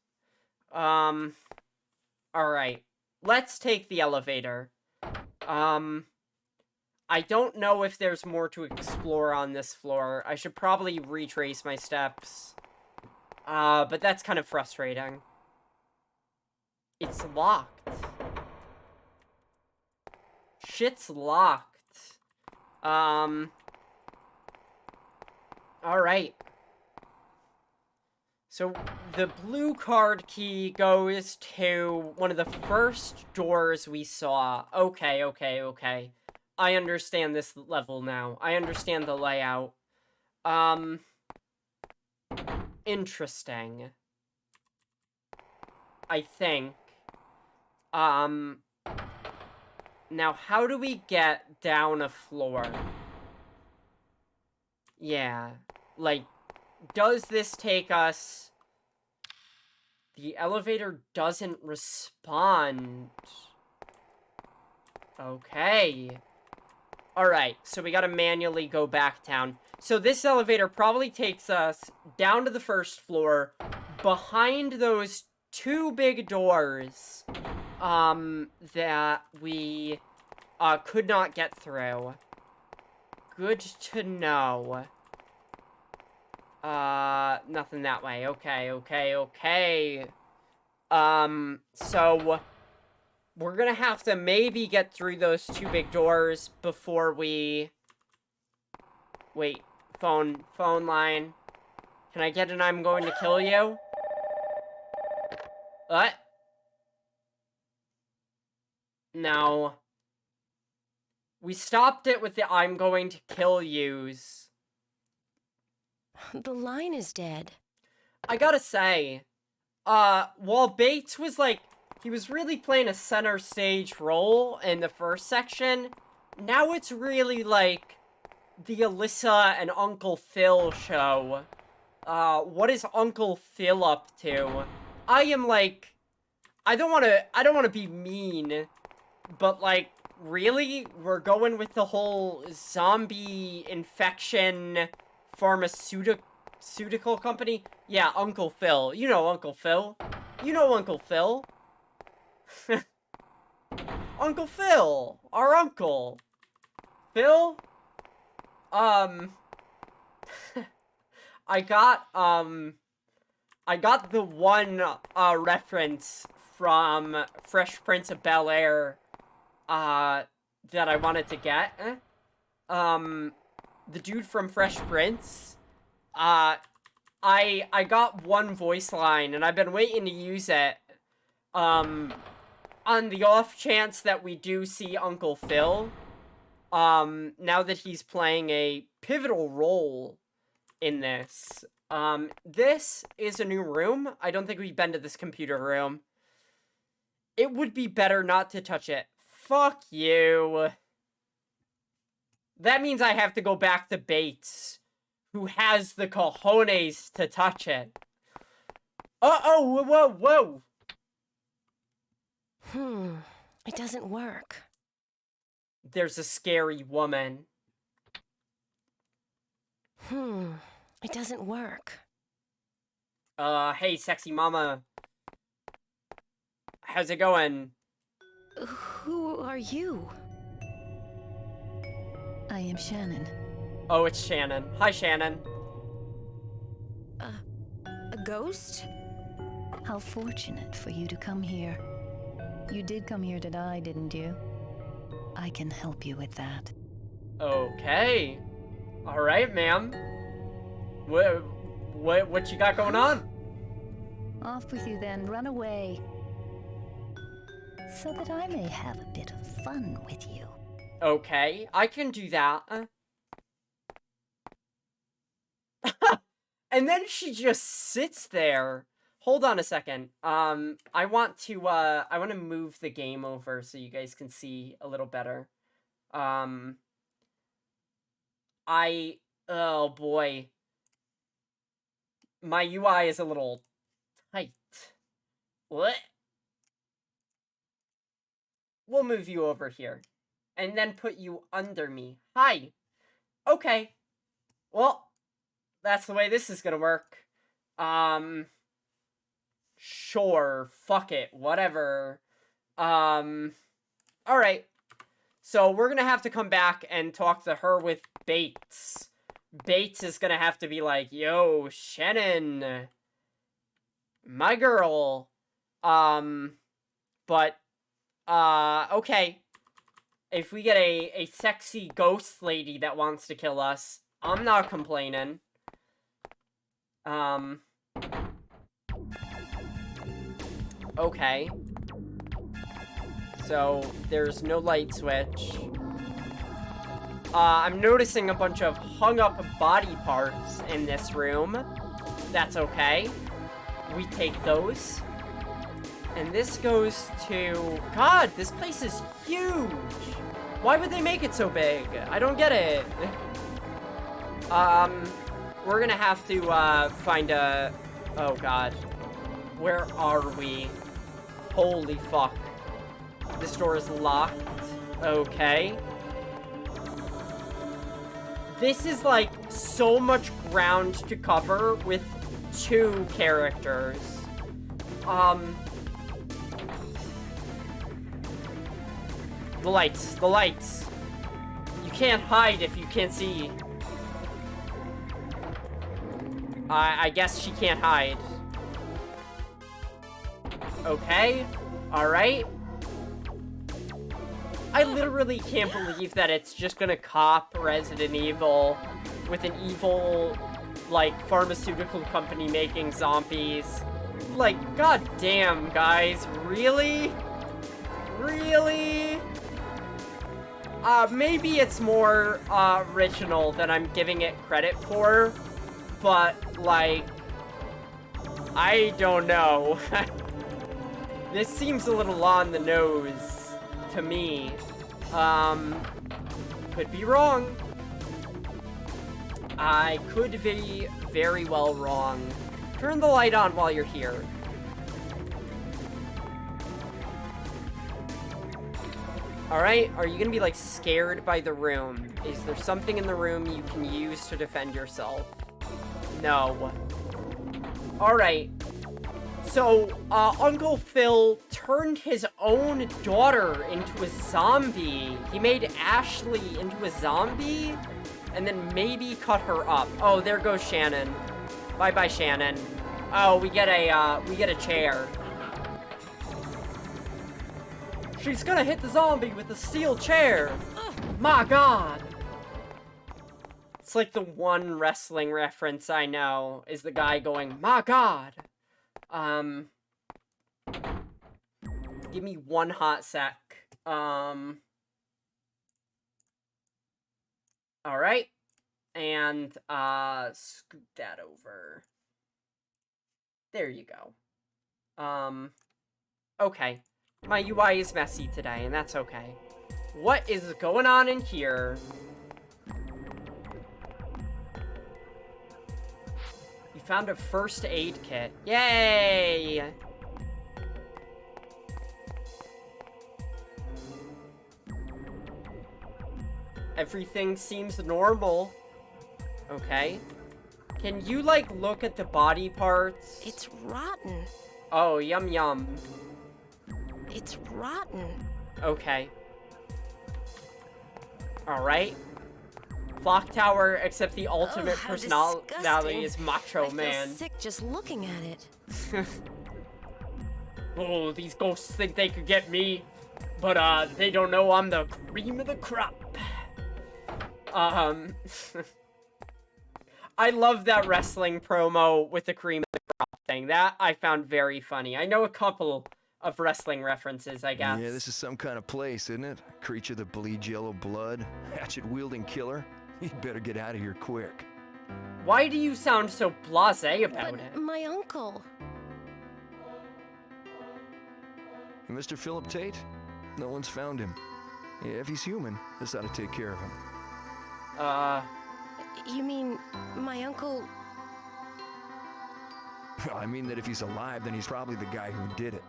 Alright. Let's take the elevator. I don't know if there's more to explore on this floor. I should probably retrace my steps. But that's kind of frustrating. It's locked. Shit's locked. Alright. So, the blue card key goes to one of the first doors we saw. Okay. I understand this level now. I understand the layout. Interesting. I think. Now, how do we get down a floor? Yeah. Like, does this take us... The elevator doesn't respond. Okay. Alright, so we gotta manually go back down. So this elevator probably takes us down to the first floor, behind those two big doors, that we, could not get through. Good to know. Nothing that way. Okay. So... We're gonna have to maybe get through those two big doors before we... Wait, phone line. Can I get an I'm going to kill you? What? No. We stopped it with the I'm going to kill yous.
The line is dead.
I gotta say, while Bates was like, he was really playing a center stage role in the first section, now it's really like the Alyssa and Uncle Phil show. What is Uncle Phil up to? I am like, I don't wanna be mean, but like, really? We're going with the whole zombie infection pharmaceutical company? Yeah, Uncle Phil. You know Uncle Phil. You know Uncle Phil. Uncle Phil! Our uncle! Phil? I got the one, reference from Fresh Prince of Bel-Air, that I wanted to get. The dude from Fresh Prince, I got one voice line, and I've been waiting to use it, on the off chance that we do see Uncle Phil, now that he's playing a pivotal role in this. This is a new room. I don't think we've been to this computer room. It would be better not to touch it. Fuck you. That means I have to go back to Bates, who has the cojones to touch it. Uh-oh, whoa.
It doesn't work.
There's a scary woman.
It doesn't work.
Hey, sexy mama. How's it going?
Who are you?
I am Shannon.
Oh, it's Shannon. Hi, Shannon.
A ghost?
How fortunate for you to come here. You did come here to die, didn't you? I can help you with that.
Okay. Alright, ma'am. What you got going on?
Off with you then, run away. So that I may have a bit of fun with you.
Okay, I can do that. And then she just sits there. Hold on a second. I want to move the game over so you guys can see a little better. Oh boy. My UI is a little tight. What? We'll move you over here. And then put you under me. Hi. Okay. Well, that's the way this is gonna work. Sure. Fuck it. Whatever. Alright. So we're gonna have to come back and talk to her with Bates. Bates is gonna have to be like, yo, Shannon. My girl. But, okay. If we get a sexy ghost lady that wants to kill us, I'm not complaining. Okay. So, there's no light switch. I'm noticing a bunch of hung-up body parts in this room. That's okay. We take those. And this goes to... God, this place is huge! Why would they make it so big? I don't get it. We're gonna have to, find a... Oh, God. Where are we? Holy fuck. This door is locked. Okay. This is, like, so much ground to cover with 2 characters. The lights. You can't hide if you can't see. I guess she can't hide. Okay. Alright. I literally can't believe that it's just gonna cop Resident Evil with an evil, like, pharmaceutical company making zombies. Like, goddamn, guys. Really? Really? Maybe it's more, original than I'm giving it credit for, but, like, I don't know. This seems a little on the nose to me. Could be wrong. I could be very well wrong. Turn the light on while you're here. Alright, are you gonna be, like, scared by the room? Is there something in the room you can use to defend yourself? No. Alright. So, Uncle Phil turned his own daughter into a zombie. He made Ashley into a zombie, and then maybe cut her up. Oh, there goes Shannon. Bye-bye, Shannon. Oh, we get a chair. She's gonna hit the zombie with a steel chair. My God. It's like the one wrestling reference I know is the guy going, my God. Give me one hot sec. Alright. And, scoot that over. There you go. Okay. My UI is messy today, and that's okay. What is going on in here? You found a first aid kit. Yay! Everything seems normal. Okay. Can you, like, look at the body parts?
It's rotten.
Oh, yum yum.
It's rotten.
Okay. Alright. Clock tower, except the ultimate
how
personality
disgusting.
is Macho
I
Man.
feel sick just looking at it.
Oh, these ghosts think they could get me, but, they don't know I'm the cream of the crop. I love that wrestling promo with the cream of the crop thing. That I found very funny. I know a couple of wrestling references, I guess.
Yeah, this is some kind of place, isn't it? Creature that bleeds yellow blood, hatchet-wielding killer. You'd better get out of here quick.
Why do you sound so blasé about
But
it?
my uncle.
Mr. Philip Tate? No one's found him. Yeah, if he's human, this ought to take care of him.
You mean my uncle?
I mean that if he's alive, then he's probably the guy who did it.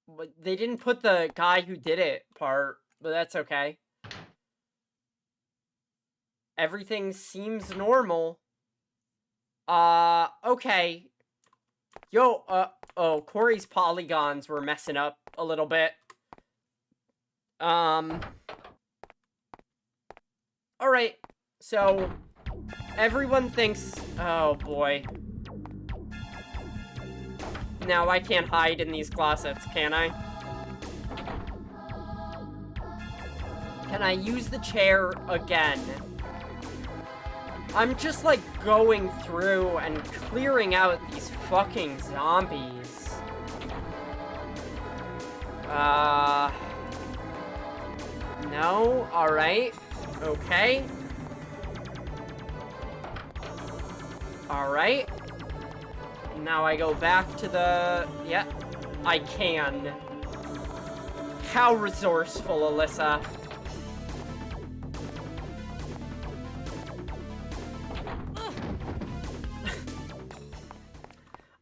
But they didn't put the guy who did it part, but that's okay. Everything seems normal. Okay. Yo, oh, Corey's polygons were messing up a little bit. Alright, so, everyone thinks, oh boy. Now I can't hide in these closets, can I? Can I use the chair again? I'm just, like, going through and clearing out these fucking zombies. No? Alright. Okay. Alright. Now I go back to the... Yeah, I can. How resourceful, Alyssa.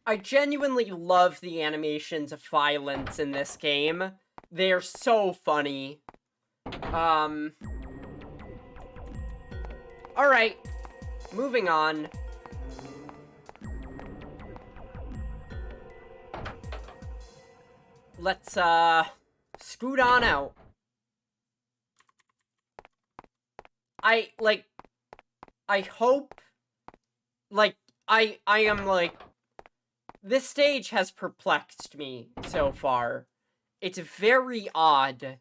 I genuinely love the animations of violence in this game. They're so funny. Alright. Moving on. Let's, scoot on out. I hope, like, I am, like, this stage has perplexed me so far. It's very odd.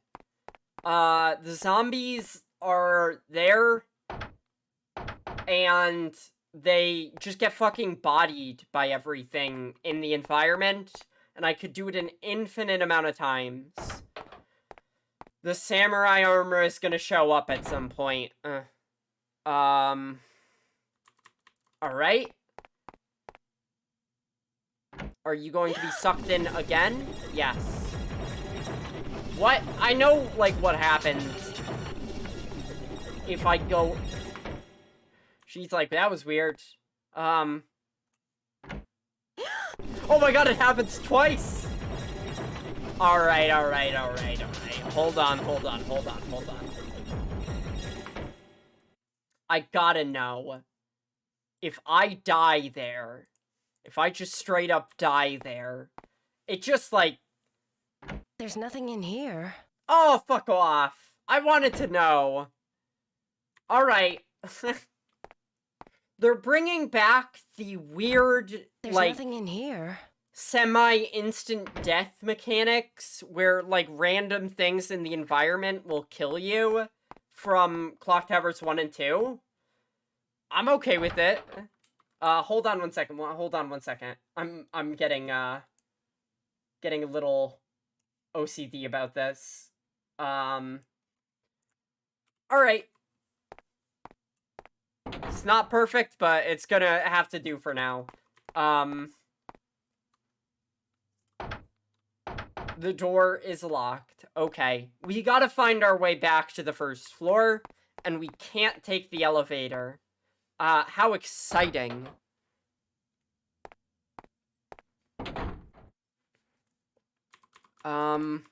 The zombies are there, and they just get fucking bodied by everything in the environment, and I could do it an infinite amount of times. The samurai armor is gonna show up at some point. Alright. Are you going to be sucked in again? Yes. What? I know, like, what happens if I go... She's like, that was weird. Oh my god, it happens twice! Alright. Hold on. I gotta know. If I die there, if I just straight up die there, it just like...
There's nothing in here.
Oh, fuck off. I wanted to know. Alright. They're bringing back the weird,
There's
like,
nothing in here.
semi-instant death mechanics where, like, random things in the environment will kill you from Clock Towers 1 and 2. I'm okay with it. Hold on one second. I'm getting a little OCD about this. Alright. It's not perfect, but it's gonna have to do for now. The door is locked. Okay. We gotta find our way back to the first floor, and we can't take the elevator. How exciting. And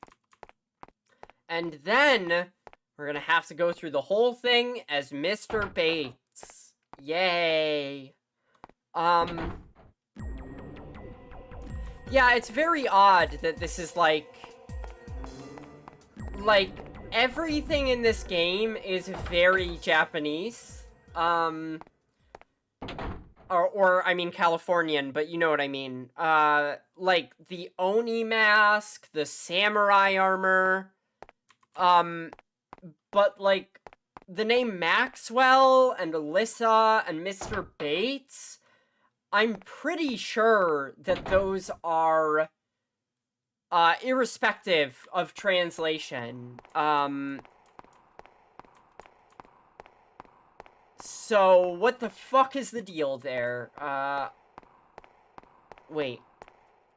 then we're gonna have to go through the whole thing as Mr. Bates. Yay. Yeah, it's very odd that this is like, everything in this game is very Japanese. Or I mean Californian, but you know what I mean. Like, the Oni mask, the samurai armor, but, like, the name Maxwell and Alyssa and Mr. Bates, I'm pretty sure that those are, irrespective of translation. So, what the fuck is the deal there? Wait.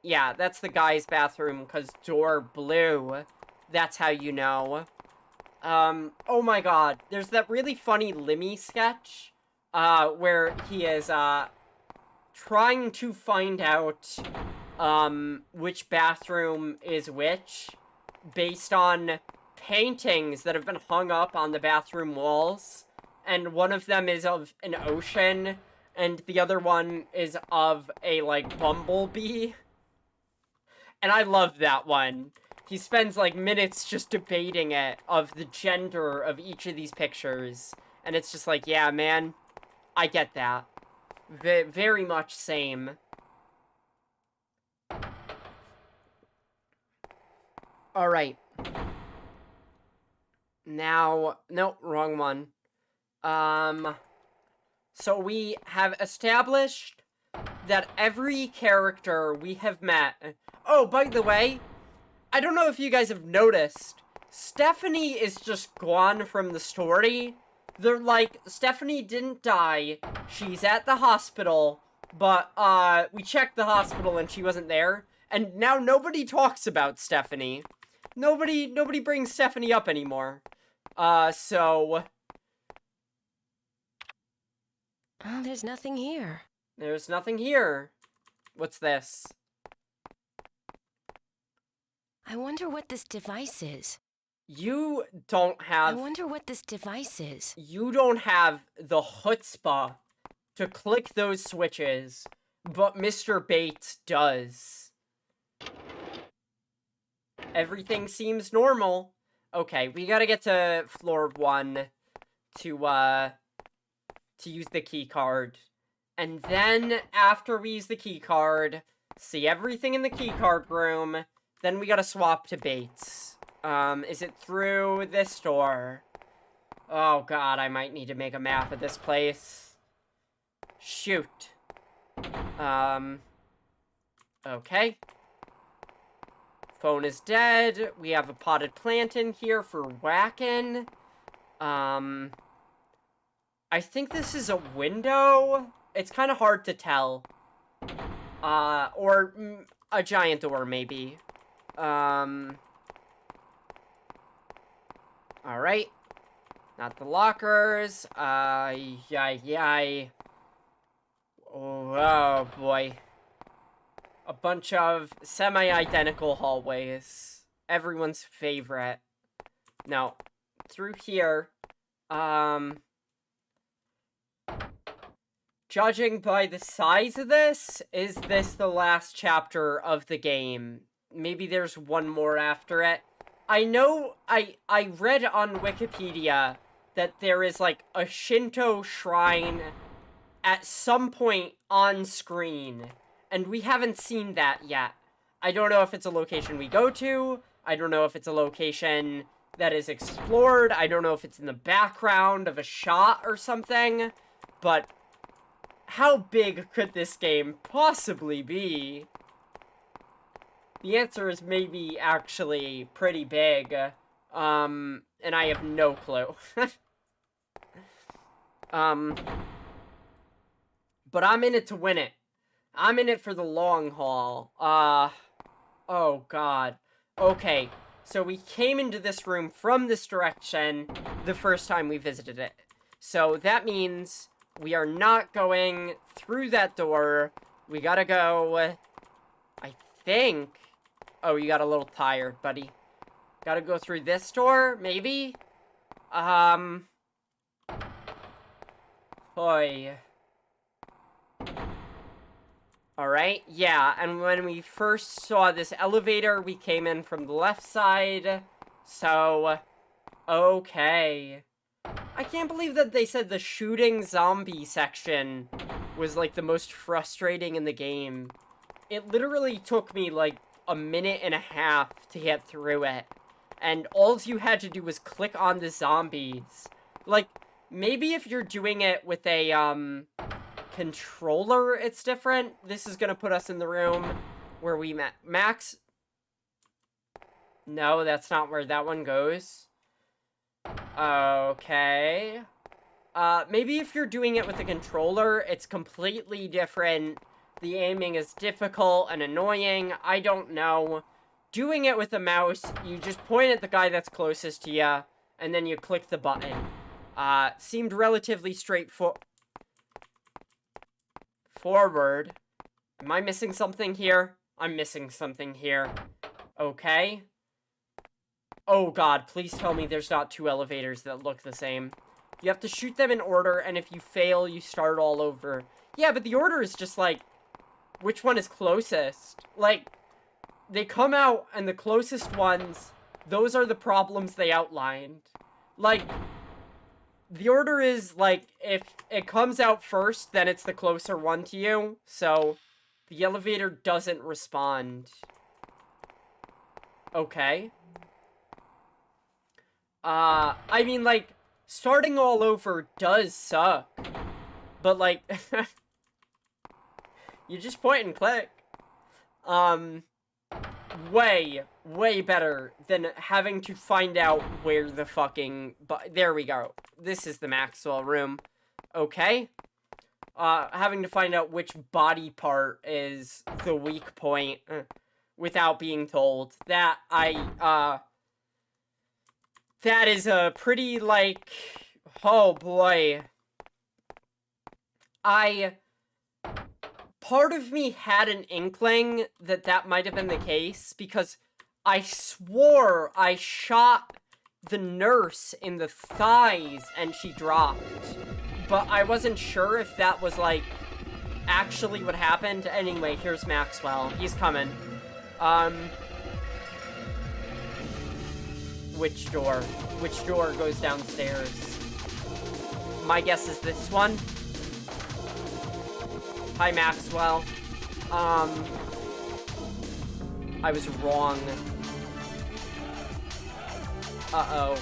Yeah, that's the guy's bathroom, because door blue. That's how you know. Oh my god. There's that really funny Lemmy sketch, where he is, trying to find out, which bathroom is which, based on paintings that have been hung up on the bathroom walls. And one of them is of an ocean, and the other one is of a, like, bumblebee. And I love that one. He spends, like, minutes just debating it, of the gender of each of these pictures. And it's just like, yeah, man, I get that. Very much same. Alright. Now, nope, wrong one. So we have established that every character we have met... Oh, by the way, I don't know if you guys have noticed, Stephanie is just gone from the story. They're like, Stephanie didn't die, she's at the hospital, but, we checked the hospital and she wasn't there, and now nobody talks about Stephanie. Nobody brings Stephanie up anymore. So...
Oh, there's nothing here.
There's nothing here. What's this?
I wonder what this device is.
You don't have...
I wonder what this device is.
You don't have the chutzpah to click those switches, but Mr. Bates does. Everything seems normal. Okay, we gotta get to floor 1 to use the key card. And then, after we use the key card, see everything in the key card room, then we gotta swap to Bates. Is it through this door? Oh god, I might need to make a map of this place. Shoot. Okay. Phone is dead. We have a potted plant in here for whacking. I think this is a window. It's kind of hard to tell. Or a giant door, maybe. Alright. Not the lockers. Yay. Oh, boy. A bunch of semi-identical hallways. Everyone's favorite. No. Through here. Judging by the size of this, is this the last chapter of the game? Maybe there's one more after it. I know, I read on Wikipedia that there is, like, a Shinto shrine at some point on screen, and we haven't seen that yet. I don't know if it's a location we go to, I don't know if it's a location that is explored, I don't know if it's in the background of a shot or something, but how big could this game possibly be? The answer is maybe actually pretty big, and I have no clue. But I'm in it to win it. I'm in it for the long haul. Oh god. Okay, so we came into this room from this direction the first time we visited it. So that means we are not going through that door. We gotta go, I think. Oh, you got a little tired, buddy. Gotta go through this door, maybe? Boy. Alright, yeah, and when we first saw this elevator, we came in from the left side. So, okay. I can't believe that they said the shooting zombie section was, like, the most frustrating in the game. It literally took me, like, a minute and a half to get through it. And all you had to do was click on the zombies. Like, maybe if you're doing it with a, controller, it's different. This is gonna put us in the room where we met Max. No, that's not where that one goes. Okay. Maybe if you're doing it with a controller, it's completely different. The aiming is difficult and annoying. I don't know. Doing it with a mouse, you just point at the guy that's closest to you, and then you click the button. Seemed relatively straightforward. Am I missing something here? I'm missing something here. Okay. Oh god, please tell me there's not two elevators that look the same. You have to shoot them in order, and if you fail, you start all over. Yeah, but the order is just like, which one is closest? Like, they come out, and the closest ones, those are the problems they outlined. Like, the order is, like, if it comes out first, then it's the closer one to you, so the elevator doesn't respond. Okay. I mean, like, starting all over does suck, but, like, you just point and click. Way better than having to find out where the fucking... there we go. This is the Maxwell room. Okay. Having to find out which body part is the weak point without being told. That is a pretty, like... oh, boy. Part of me had an inkling that that might have been the case, because I swore I shot the nurse in the thighs and she dropped. But I wasn't sure if that was, like, actually what happened. Anyway, here's Maxwell. He's coming. Which door? Which door goes downstairs? My guess is this one. Hi, Maxwell. I was wrong. Uh-oh.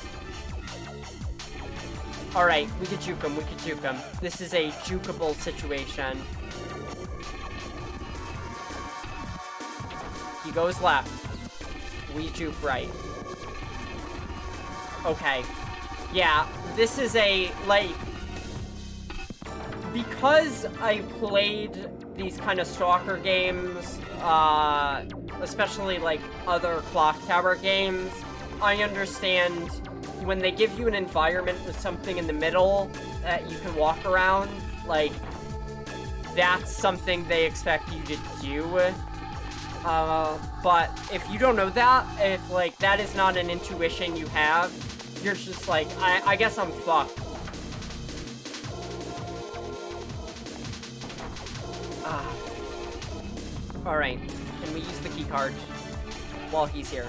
Alright, we could juke him, This is a jukeable situation. He goes left. We juke right. Okay. Yeah, this is a, like... because I've played these kind of stalker games, especially, like, other clock tower games, I understand when they give you an environment with something in the middle that you can walk around, like, that's something they expect you to do. But if you don't know that, if, like, that is not an intuition you have, you're just like, I guess I'm fucked. Alright, can we use the key card while he's here?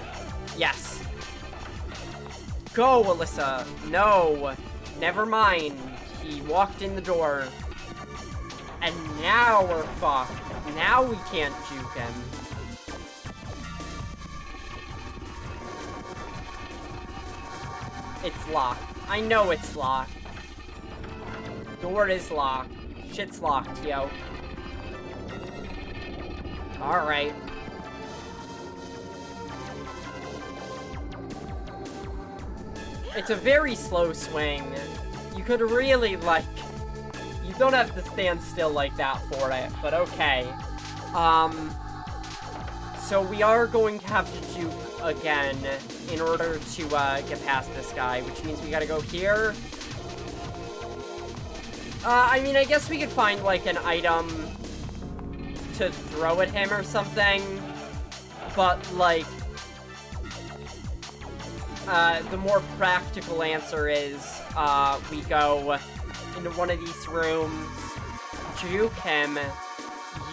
Yes. Go, Alyssa. No. Never mind. He walked in the door. And now we're fucked. Now we can't juke him. It's locked. I know it's locked. Door is locked. Shit's locked, yo. Alright. It's a very slow swing. You could really, like... You don't have to stand still like that for it, but okay. So we are going to have to juke again in order to, get past this guy, which means we gotta go here. I mean, I guess we could find, like, an item to throw at him or something, but, like, the more practical answer is, we go into one of these rooms, juke him,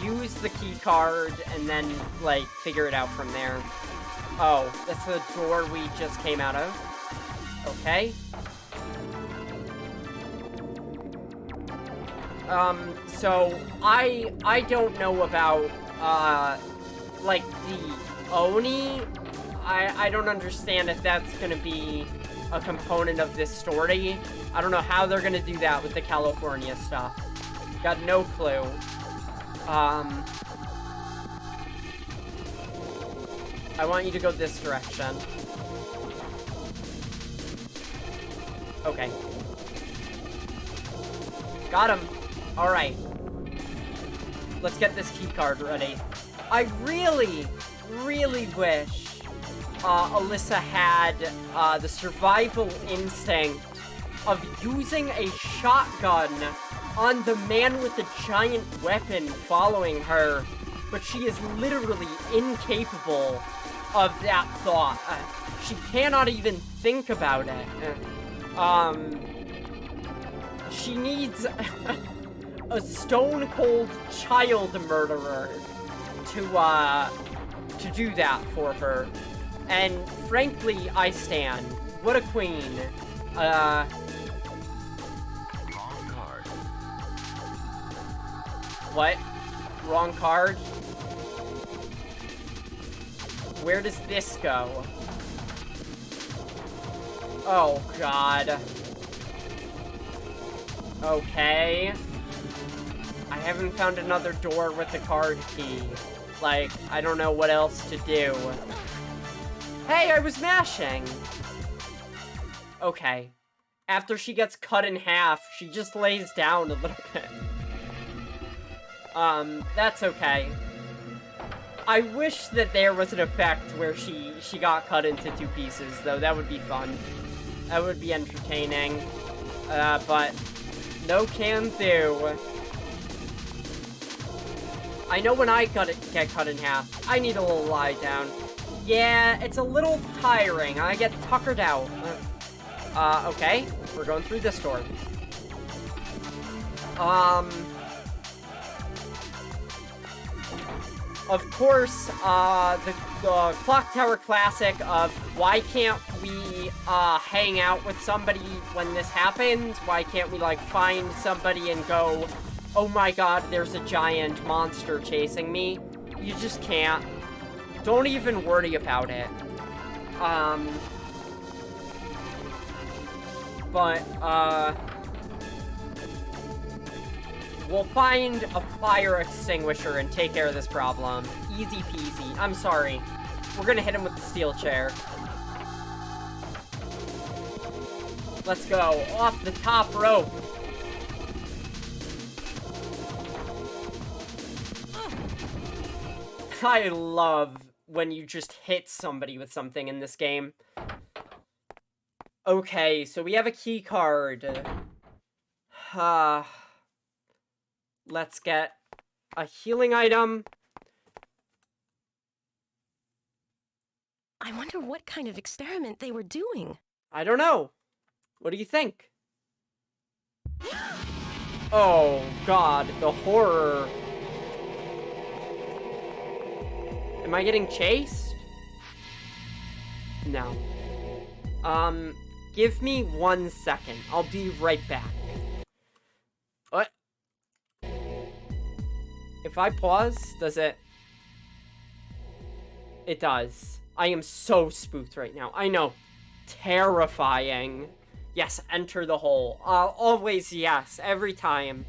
use the key card, and then, like, figure it out from there. Oh, that's the door we just came out of. Okay. So, I don't know about, like, the Oni. I don't understand if that's gonna be a component of this story. I don't know how they're gonna do that with the California stuff. Got no clue. I want you to go this direction. Okay. Got him. Alright. Let's get this key card ready. I really, really wish Alyssa had the survival instinct of using a shotgun on the man with the giant weapon following her, but she is literally incapable of that thought. She cannot even think about it. She needs a stone-cold child murderer to do that for her. And frankly, I stand. What a queen.
Wrong card.
What? Wrong card? Where does this go? Oh, God. Okay. I haven't found another door with the card key. Like, I don't know what else to do. Hey, I was mashing! Okay. After she gets cut in half, she just lays down a little bit. That's okay. I wish that there was an effect where she got cut into two pieces, though. That would be fun. That would be entertaining. But no can do. I know when I get cut in half, I need a little lie down. Yeah, it's a little tiring. I get tuckered out. Okay. We're going through this door. Of course, the Clock Tower classic of why can't we, hang out with somebody when this happens? Why can't we, like, find somebody and go, oh my god, there's a giant monster chasing me? You just can't. Don't even worry about it. We'll find a fire extinguisher and take care of this problem. Easy peasy. I'm sorry. We're gonna hit him with the steel chair. Let's go. Off the top rope. I love when you just hit somebody with something in this game. Okay, so we have a key card. Let's get a healing item.
I wonder what kind of experiment they were doing.
I don't know. What do you think? Oh, God, the horror. Am I getting chased? No. Give me 1 second. I'll be right back. What? If I pause, does it? It does. I am so spooked right now. I know. Terrifying. Yes, enter the hole. Always yes, every time.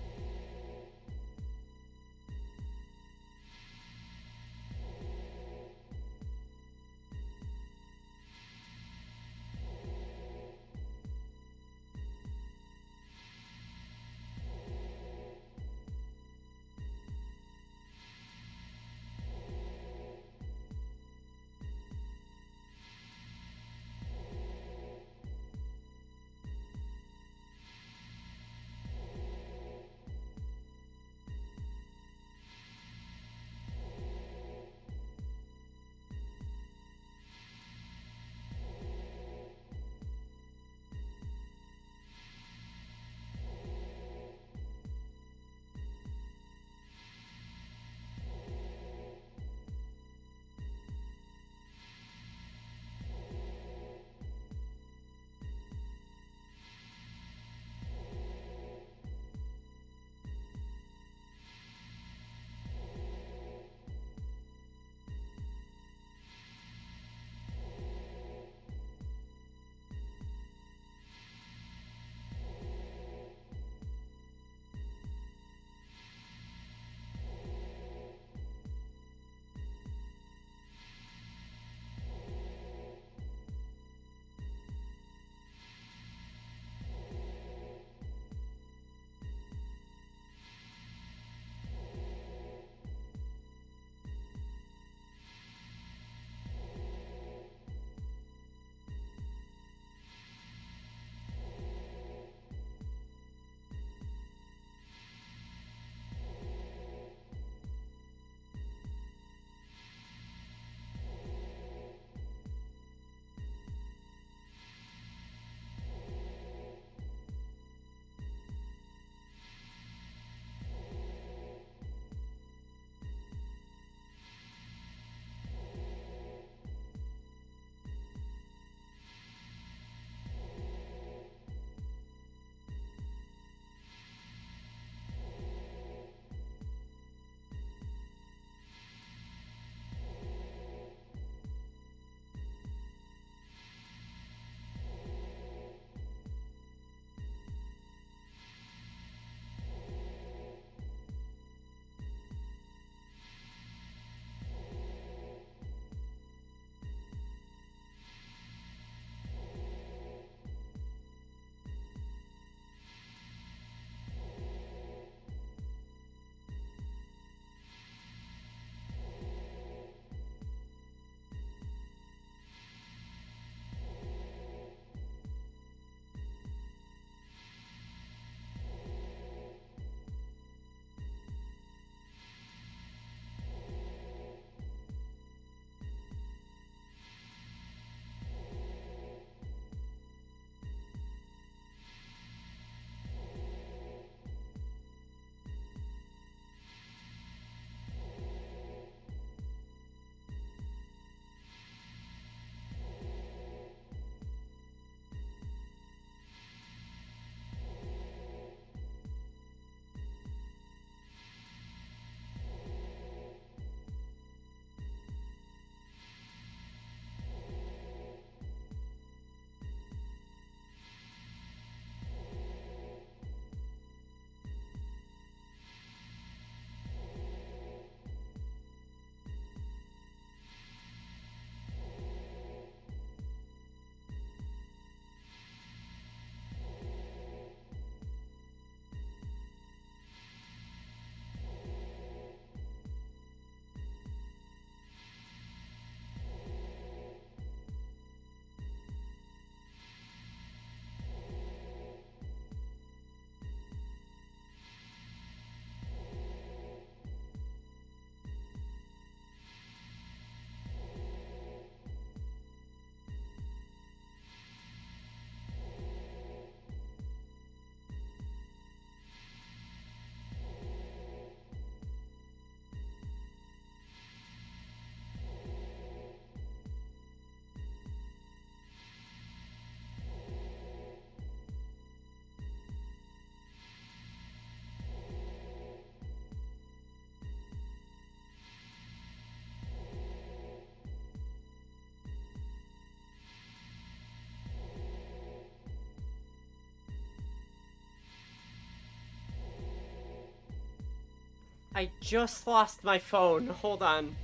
I just lost my phone. Hold on.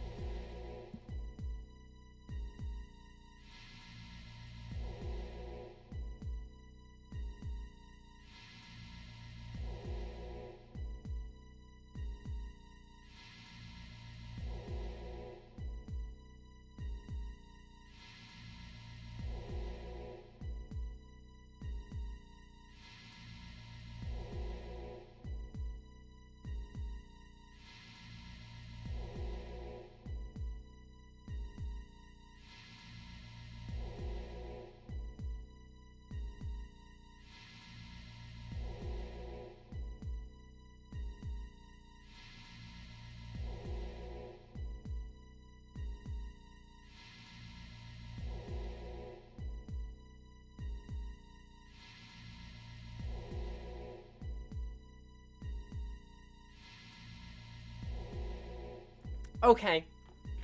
Okay.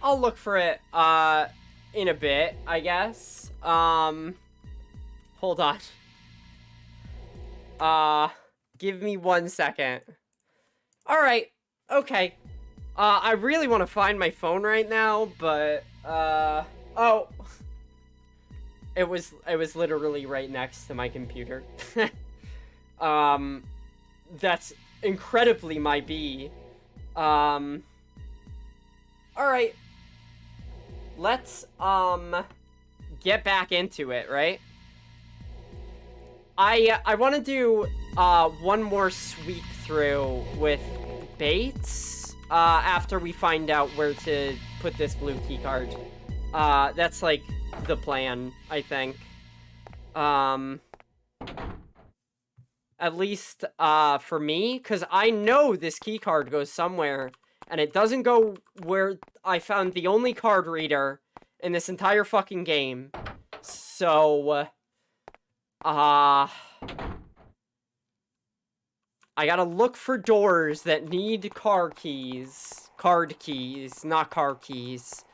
I'll look for it, in a bit, I guess. Hold on. Give me 1 second. Alright. Okay. I really want to find my phone right now, but, oh. It was literally right next to my computer. That's incredibly my B. Alright. Let's, get back into it, right? I want to do, one more sweep through with Bates, after we find out where to put this blue key card. That's, like, the plan, I think. At least, for me, because I know this key card goes somewhere, and it doesn't go where I found the only card reader in this entire fucking game. So, I gotta look for doors that need card keys, not car keys.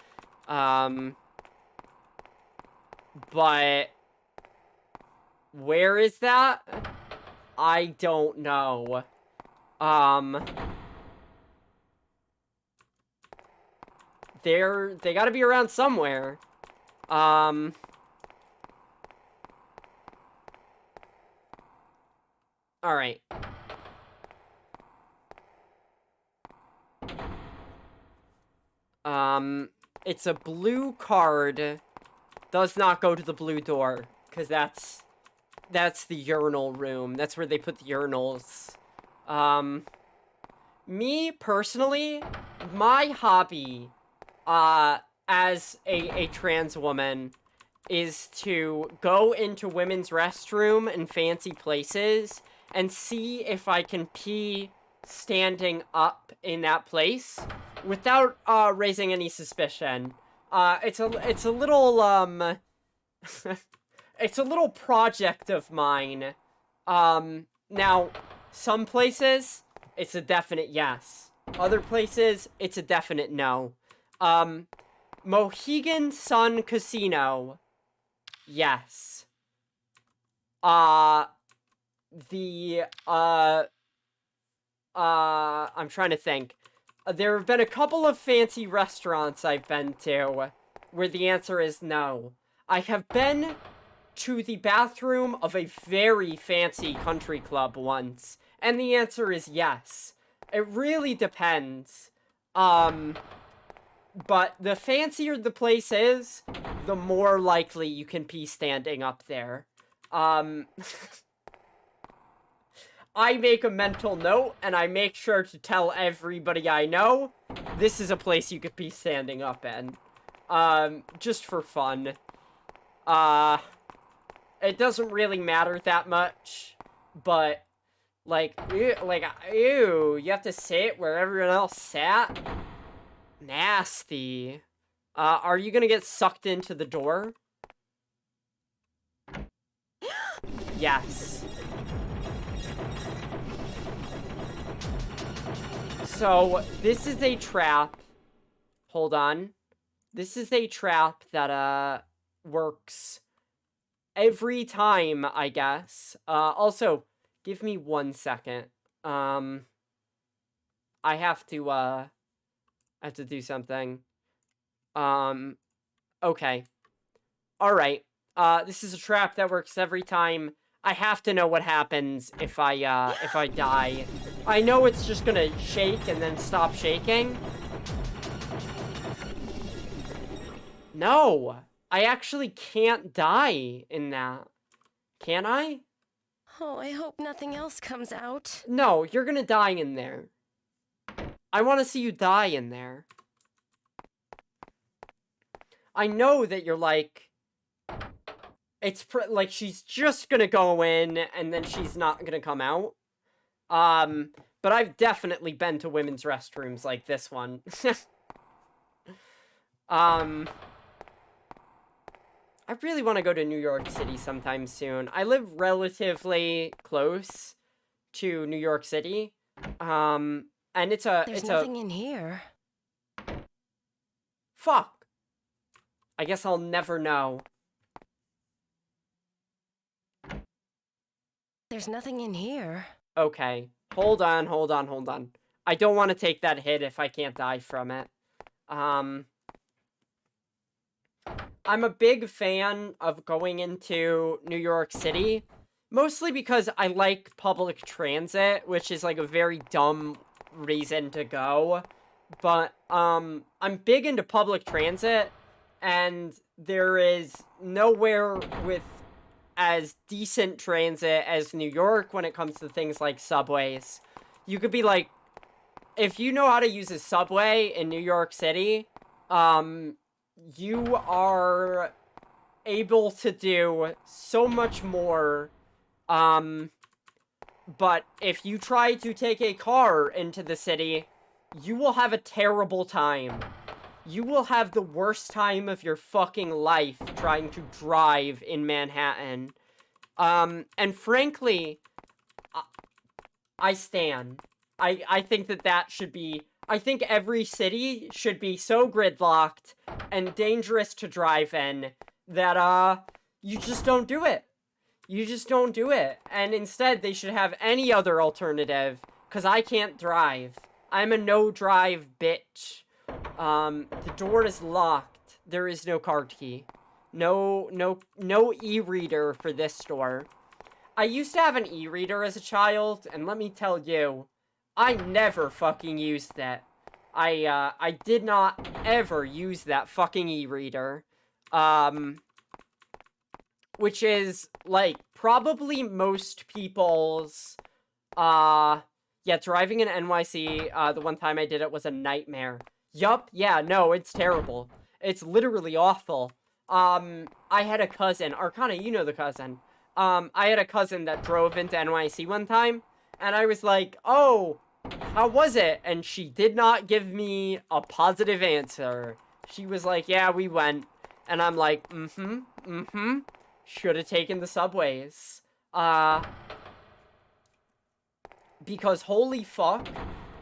But where is that? I don't know. They gotta be around somewhere. Alright. It's a blue card. Does not go to the blue door, because that's the urinal room. That's where they put the urinals. Me, personally, my hobby, as a trans woman, is to go into women's restroom in fancy places and see if I can pee standing up in that place without, raising any suspicion. It's a little, it's a little project of mine. Now, some places, it's a definite yes. Other places, it's a definite no. Mohegan Sun Casino, yes. I'm trying to think. There have been a couple of fancy restaurants I've been to where the answer is no. I have been to the bathroom of a very fancy country club once, and the answer is yes. It really depends. But the fancier the place is, the more likely you can pee standing up there. I make a mental note, and I make sure to tell everybody I know, this is a place you could be standing up in. Just for fun. It doesn't really matter that much, but, like, ew, you have to sit where everyone else sat? Nasty. Are you gonna get sucked into the door? Yes. So, this is a trap. Hold on. This is a trap that, works every time, I guess. Also, give me 1 second. I have to do something. Okay. Alright. This is a trap that works every time. I have to know what happens if I die. I know it's just gonna shake and then stop shaking. No! I actually can't die in that. Can I?
Oh, I hope nothing else comes out.
No, you're gonna die in there. I want to see you die in there. I know that you're like... It's like she's just gonna go in and then she's not gonna come out. But I've definitely been to women's restrooms like this one. I really want to go to New York City sometime soon. I live relatively close to New York City. And
There's nothing in here.
Fuck. I guess I'll never know.
There's nothing in here.
Okay. Hold on. I don't want to take that hit if I can't die from it. I'm a big fan of going into New York City, mostly because I like public transit, which is like a very dumb reason to go. But, I'm big into public transit, and there is nowhere with as decent transit as New York when it comes to things like subways. You could be like, if you know how to use a subway in New York City, you are able to do so much more, but if you try to take a car into the city, you will have a terrible time. You will have the worst time of your fucking life trying to drive in Manhattan. And frankly, I stand. I think that should be... I think every city should be so gridlocked and dangerous to drive in that, you just don't do it. You just don't do it. And instead, they should have any other alternative, because I can't drive. I'm a no-drive bitch. The door is locked. There is no card key. No e-reader for this store. I used to have an e-reader as a child, and let me tell you, I never fucking used that. I did not ever use that fucking e-reader. Which is, like, probably most people's, yeah, driving in NYC, the one time I did it was a nightmare. Yup, yeah, no, it's terrible. It's literally awful. I had a cousin, Arcana, you know the cousin. I had a cousin that drove into NYC one time, and I was like, oh, how was it? And she did not give me a positive answer. She was like, yeah, we went. And I'm like, should have taken the subways. Because holy fuck,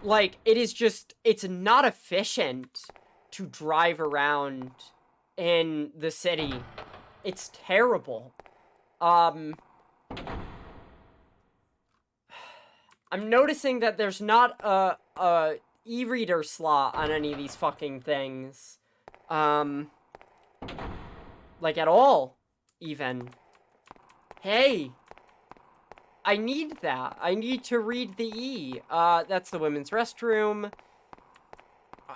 like, it is just, it's not efficient to drive around in the city. It's terrible. I'm noticing that there's not a e-reader slot on any of these fucking things. Like, at all, even. Hey! I need that. I need to read the E. That's the women's restroom.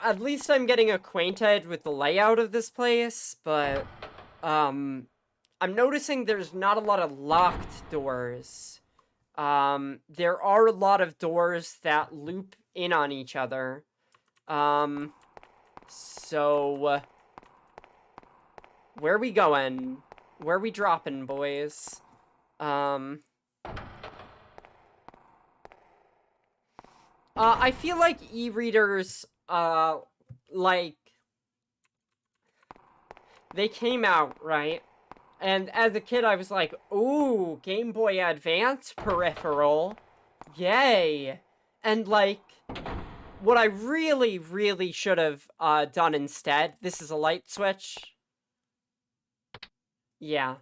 At least I'm getting acquainted with the layout of this place, but, I'm noticing there's not a lot of locked doors. There are a lot of doors that loop in on each other. So... where we going? Where we dropping, boys? I feel like e-readers, like... they came out, right? And as a kid, I was like, ooh, Game Boy Advance peripheral. Yay. And, like, what I really, really should have done instead... This is a light switch. Yeah.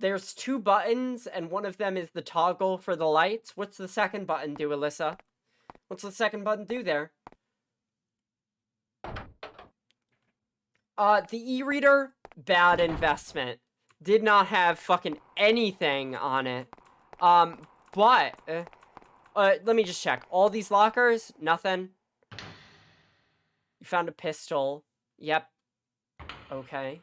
there's 2 buttons, and one of them is the toggle for the lights. What's the second button do, Alyssa? What's the second button do there? The e-reader, bad investment. Did not have fucking anything on it. But, let me just check. All these lockers, nothing. You found a pistol. Yep. Okay.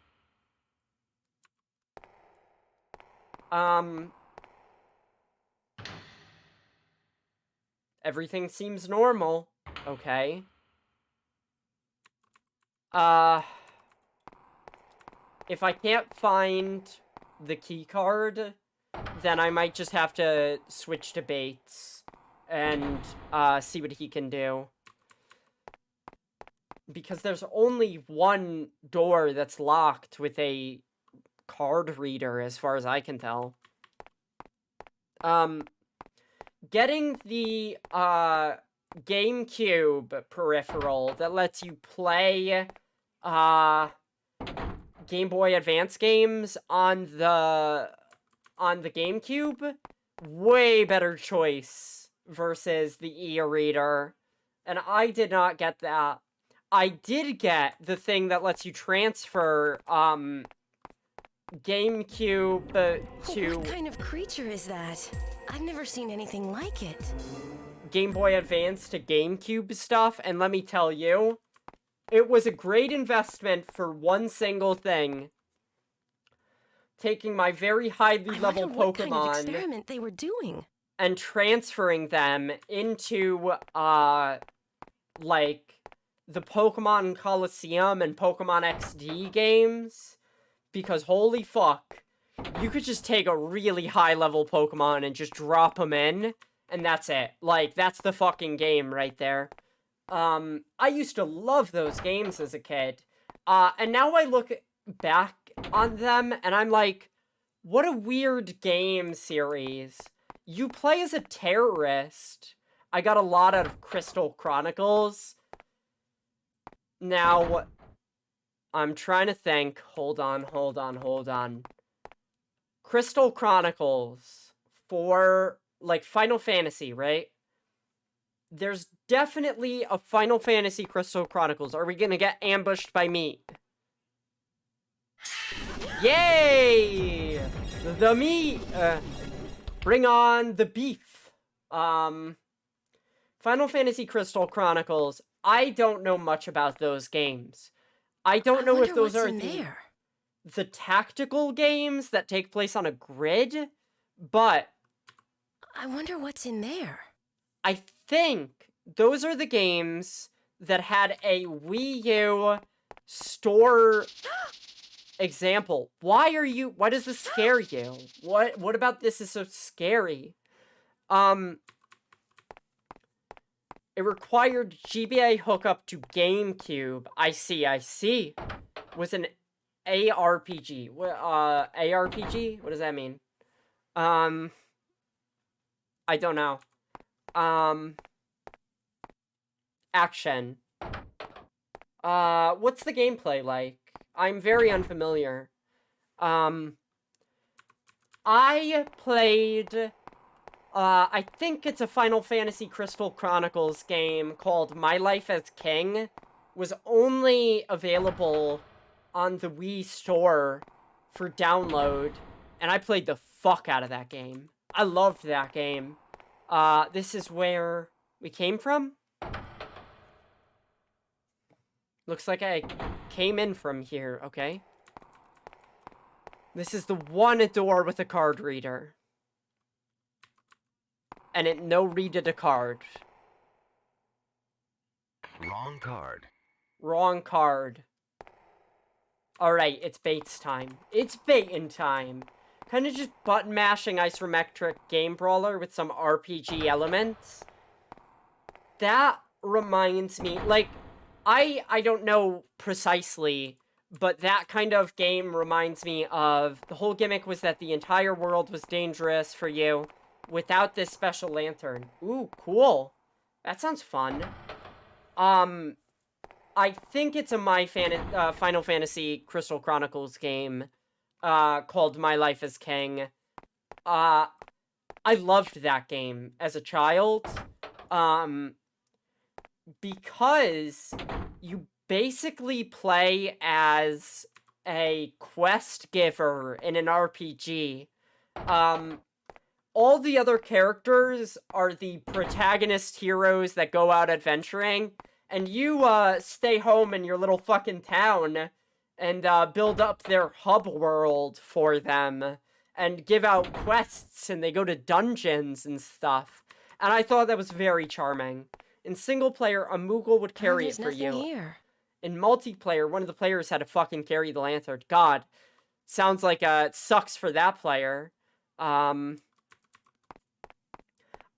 Everything seems normal. Okay. If I can't find the key card, then I might just have to switch to Bates and, see what he can do. Because there's only one door that's locked with a card reader, as far as I can tell. Getting the, GameCube peripheral that lets you play, Game Boy Advance games on the GameCube, way better choice versus the e-reader. And I did not get that. I did get the thing that lets you transfer, GameCube to...
What kind of creature is that? I've never seen anything like it.
Game Boy Advance to GameCube stuff, and let me tell you, it was a great investment for one single thing. Taking my very highly level
Pokemon what kind of
Pokemon
experiment they were doing.
and transferring them into, like, the Pokemon Coliseum and Pokemon XD games, because holy fuck, you could just take a really high-level Pokemon and just drop them in, and that's it. Like, that's the fucking game right there. I used to love those games as a kid, and now I look back on them, and I'm like, what a weird game series. You play as a terrorist. I got a lot out of Crystal Chronicles. Now, I'm trying to think. Hold on. Crystal Chronicles for, like, Final Fantasy, right? There's definitely a Final Fantasy Crystal Chronicles. Are we gonna get ambushed by meat? Yay! The meat! Bring on the beef. Final Fantasy Crystal Chronicles. I don't know much about those games. I don't know if those are the tactical games that take place on a grid, but
I wonder what's in there.
I think those are the games that had a Wii U store example. Why does this scare you? What about this is so scary? It required GBA hookup to GameCube. I see. Was an ARPG. ARPG? What does that mean? I don't know. Action. What's the gameplay like? I'm very unfamiliar. I played, I think it's a Final Fantasy Crystal Chronicles game called My Life as King. Was only available on the Wii store for download, and I played the fuck out of that game. I loved that game. This is where we came from? Looks like I came in from here, okay. This is the one door with a card reader. And it no readed a card.
Wrong card.
Wrong card. Alright, it's Bates time. It's baitin' time. Kind of just button mashing isometric game brawler with some RPG elements. That reminds me, like, I don't know precisely, but that kind of game reminds me of, the whole gimmick was that the entire world was dangerous for you without this special lantern. Ooh, cool. That sounds fun. I think it's a Final Fantasy Crystal Chronicles game. called My Life as King. I loved that game as a child. Because you basically play as a quest giver in an RPG. All the other characters are the protagonist heroes that go out adventuring, and you, stay home in your little fucking town and, build up their hub world for them, and give out quests, and they go to dungeons and stuff. And I thought that was very charming. In single player, a Moogle would carry it
There's
for
nothing
you.
here.
In multiplayer, one of the players had to fucking carry the lantern. God, sounds like, it sucks for that player.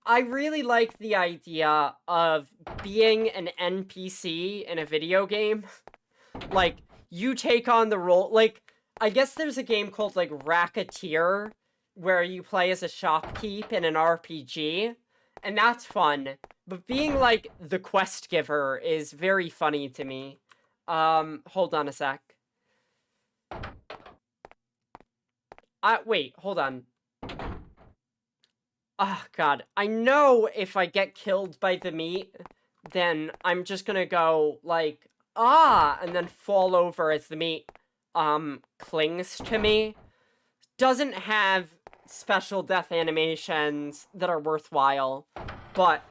I really like the idea of being an NPC in a video game. Like, you take on the role, like, I guess there's a game called, like, Racketeer, where you play as a shopkeep in an RPG, and that's fun. But being, like, the quest giver is very funny to me. Hold on a sec. Wait, hold on. Oh, God. I know if I get killed by the meat, then I'm just gonna go, like, and then fall over as the meat, clings to me. Doesn't have special death animations that are worthwhile, but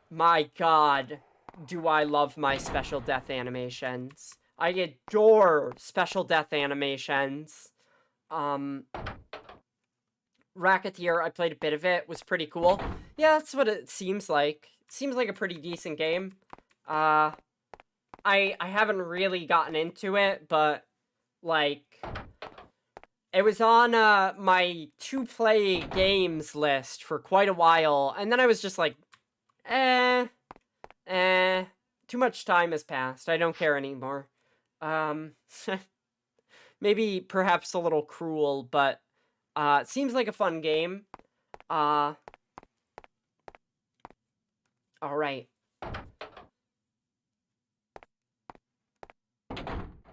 my God, do I love my special death animations. I adore special death animations. Racketeer, I played a bit of it, was pretty cool. Yeah, that's what it seems like. It seems like a pretty decent game. I haven't really gotten into it, but, like, it was on, my to-play games list for quite a while, and then I was just like, too much time has passed, I don't care anymore. Maybe perhaps a little cruel, but, it seems like a fun game. Alright.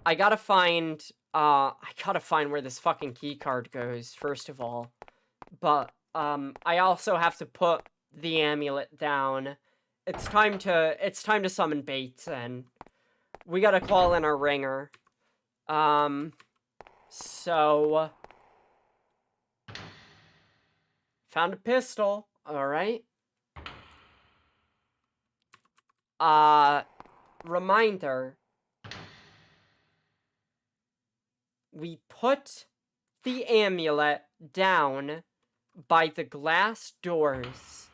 I gotta find where this fucking key card goes, first of all. But, I also have to put the amulet down. It's time to summon Bates, and we gotta call in our ringer. So... Found a pistol. Alright. Reminder. We put the amulet down by the glass doors.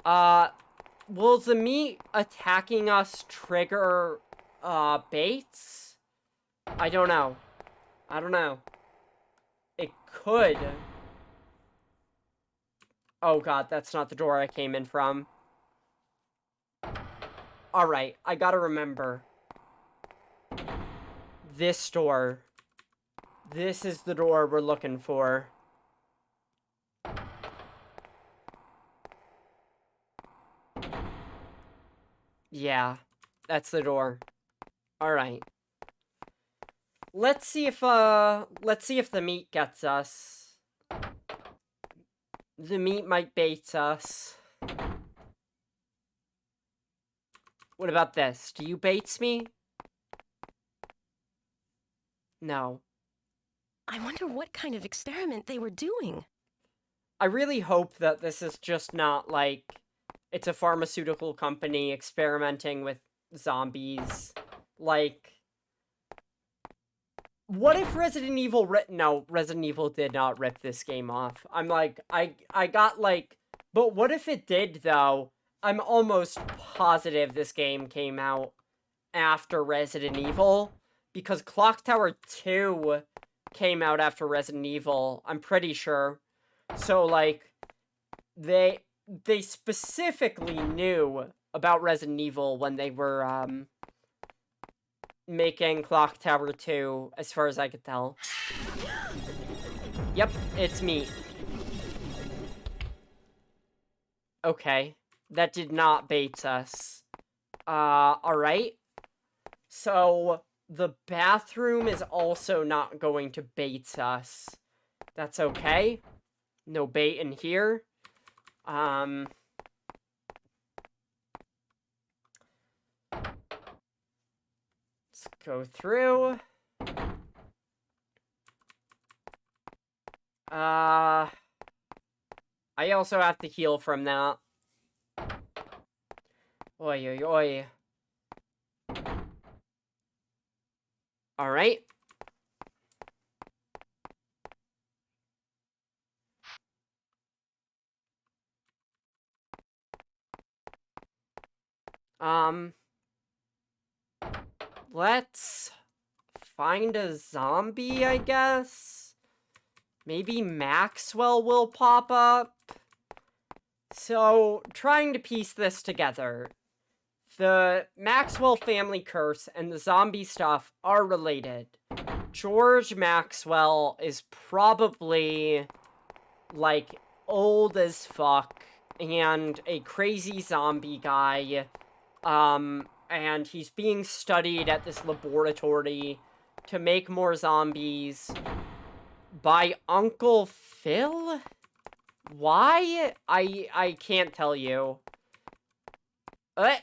Will the meat attacking us trigger, Bates? I don't know. It could. Oh God, that's not the door I came in from. Alright, I gotta remember. This door. This is the door we're looking for. Yeah, that's the door. Alright. Let's see if the meat gets us. The meat might bait us. What about this? Do you baits me? No.
I wonder what kind of experiment they were doing.
I really hope that this is just not, like, it's a pharmaceutical company experimenting with zombies. Like, what if Resident Evil no, Resident Evil did not rip this game off. I'm like, I got, like, but what if it did, though? I'm almost positive this game came out after Resident Evil, because Clock Tower 2 came out after Resident Evil, I'm pretty sure. So, like, they specifically knew about Resident Evil when they were, making Clock Tower 2, as far as I could tell. Yep, it's me. Okay, that did not bait us. Alright. So, The bathroom is also not going to bait us. That's okay. No bait in here. Let's go through. I also have to heal from that. Oi, oi, oi. Alright. Let's find a zombie, I guess. Maybe Maxwell will pop up. So, trying to piece this together. The Maxwell family curse and the zombie stuff are related. George Maxwell is probably, like, old as fuck and a crazy zombie guy. And he's being studied at this laboratory to make more zombies by Uncle Phil? Why? I can't tell you. I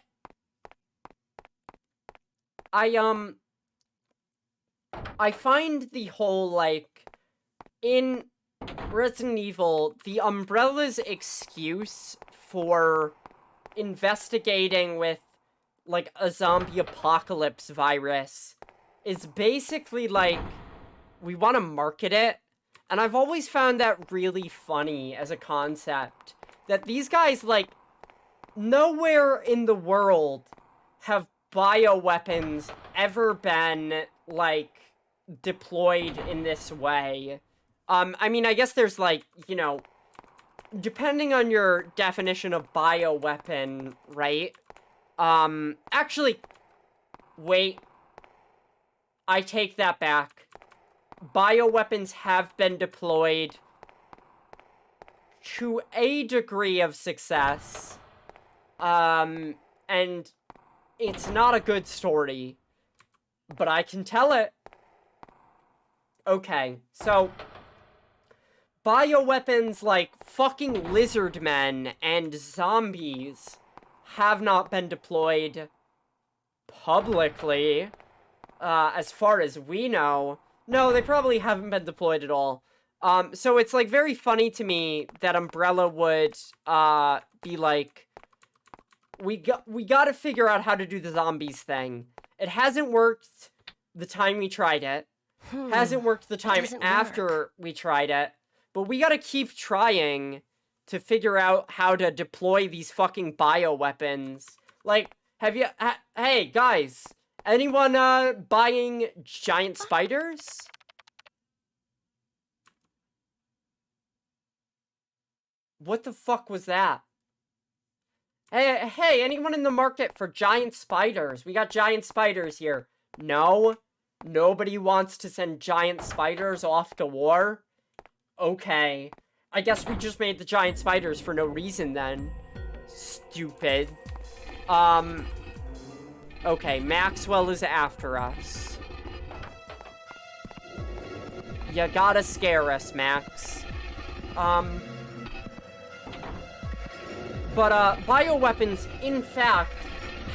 find the whole, like, in Resident Evil, the Umbrella's excuse for investigating with, like, a zombie apocalypse virus is basically, like, we want to market it. And I've always found that really funny as a concept. That these guys, like, nowhere in the world have bioweapons ever been, like, deployed in this way. I mean, I guess there's, like, you know, depending on your definition of bioweapon, right? Actually, wait. I take that back. Bioweapons have been deployed to a degree of success. And it's not a good story, but I can tell it. Okay, so bioweapons like fucking lizard men and zombies have not been deployed publicly, as far as we know. No, they probably haven't been deployed at all. So it's, like, very funny to me that Umbrella would, be like, we gotta figure out how to do the zombies thing. It hasn't worked the time we tried it. Hasn't worked the time after we tried it. But we gotta keep trying to figure out how to deploy these fucking bioweapons. Like, have you... hey, guys! Anyone, buying giant spiders? What the fuck was that? Hey, anyone in the market for giant spiders? We got giant spiders here. No? Nobody wants to send giant spiders off to war? Okay. I guess we just made the giant spiders for no reason then. Stupid. Okay, Maxwell is after us. You gotta scare us, Max. But bioweapons, in fact,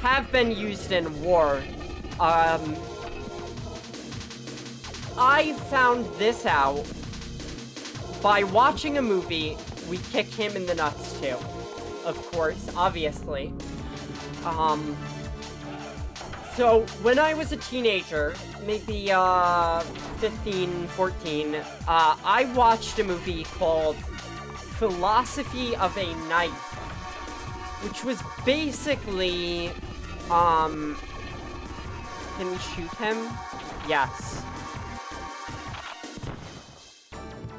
have been used in war. I found this out by watching a movie. We kick him in the nuts, too. Of course, obviously. So, when I was a teenager, maybe, 15, 14, I watched a movie called Philosophy of a Knife, which was basically, can we shoot him? Yes.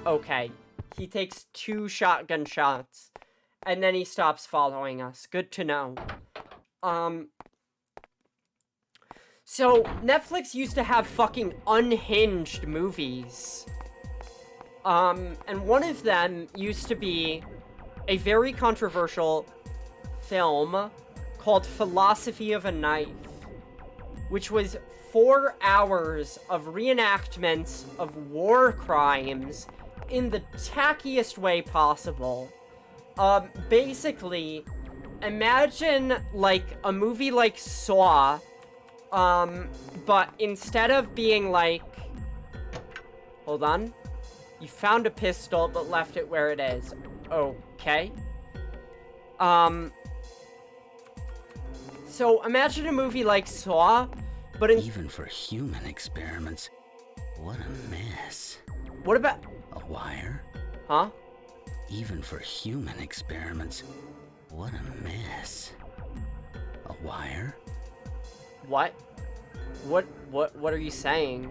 Okay. He takes 2 shotgun shots, and then he stops following us. Good to know. So, Netflix used to have fucking unhinged movies. And one of them used to be a very controversial film called Philosophy of a Knife. which was 4 hours of reenactments of war crimes in the tackiest way possible. Basically, imagine, like, a movie like Saw, but instead of being like... Hold on. You found a pistol, but left it where it is. Okay. So imagine a movie like Saw, but
Even for human experiments, what a mess.
what about...
A wire?
Huh?
Even for human experiments, what a mess. A wire?
What? What are you saying?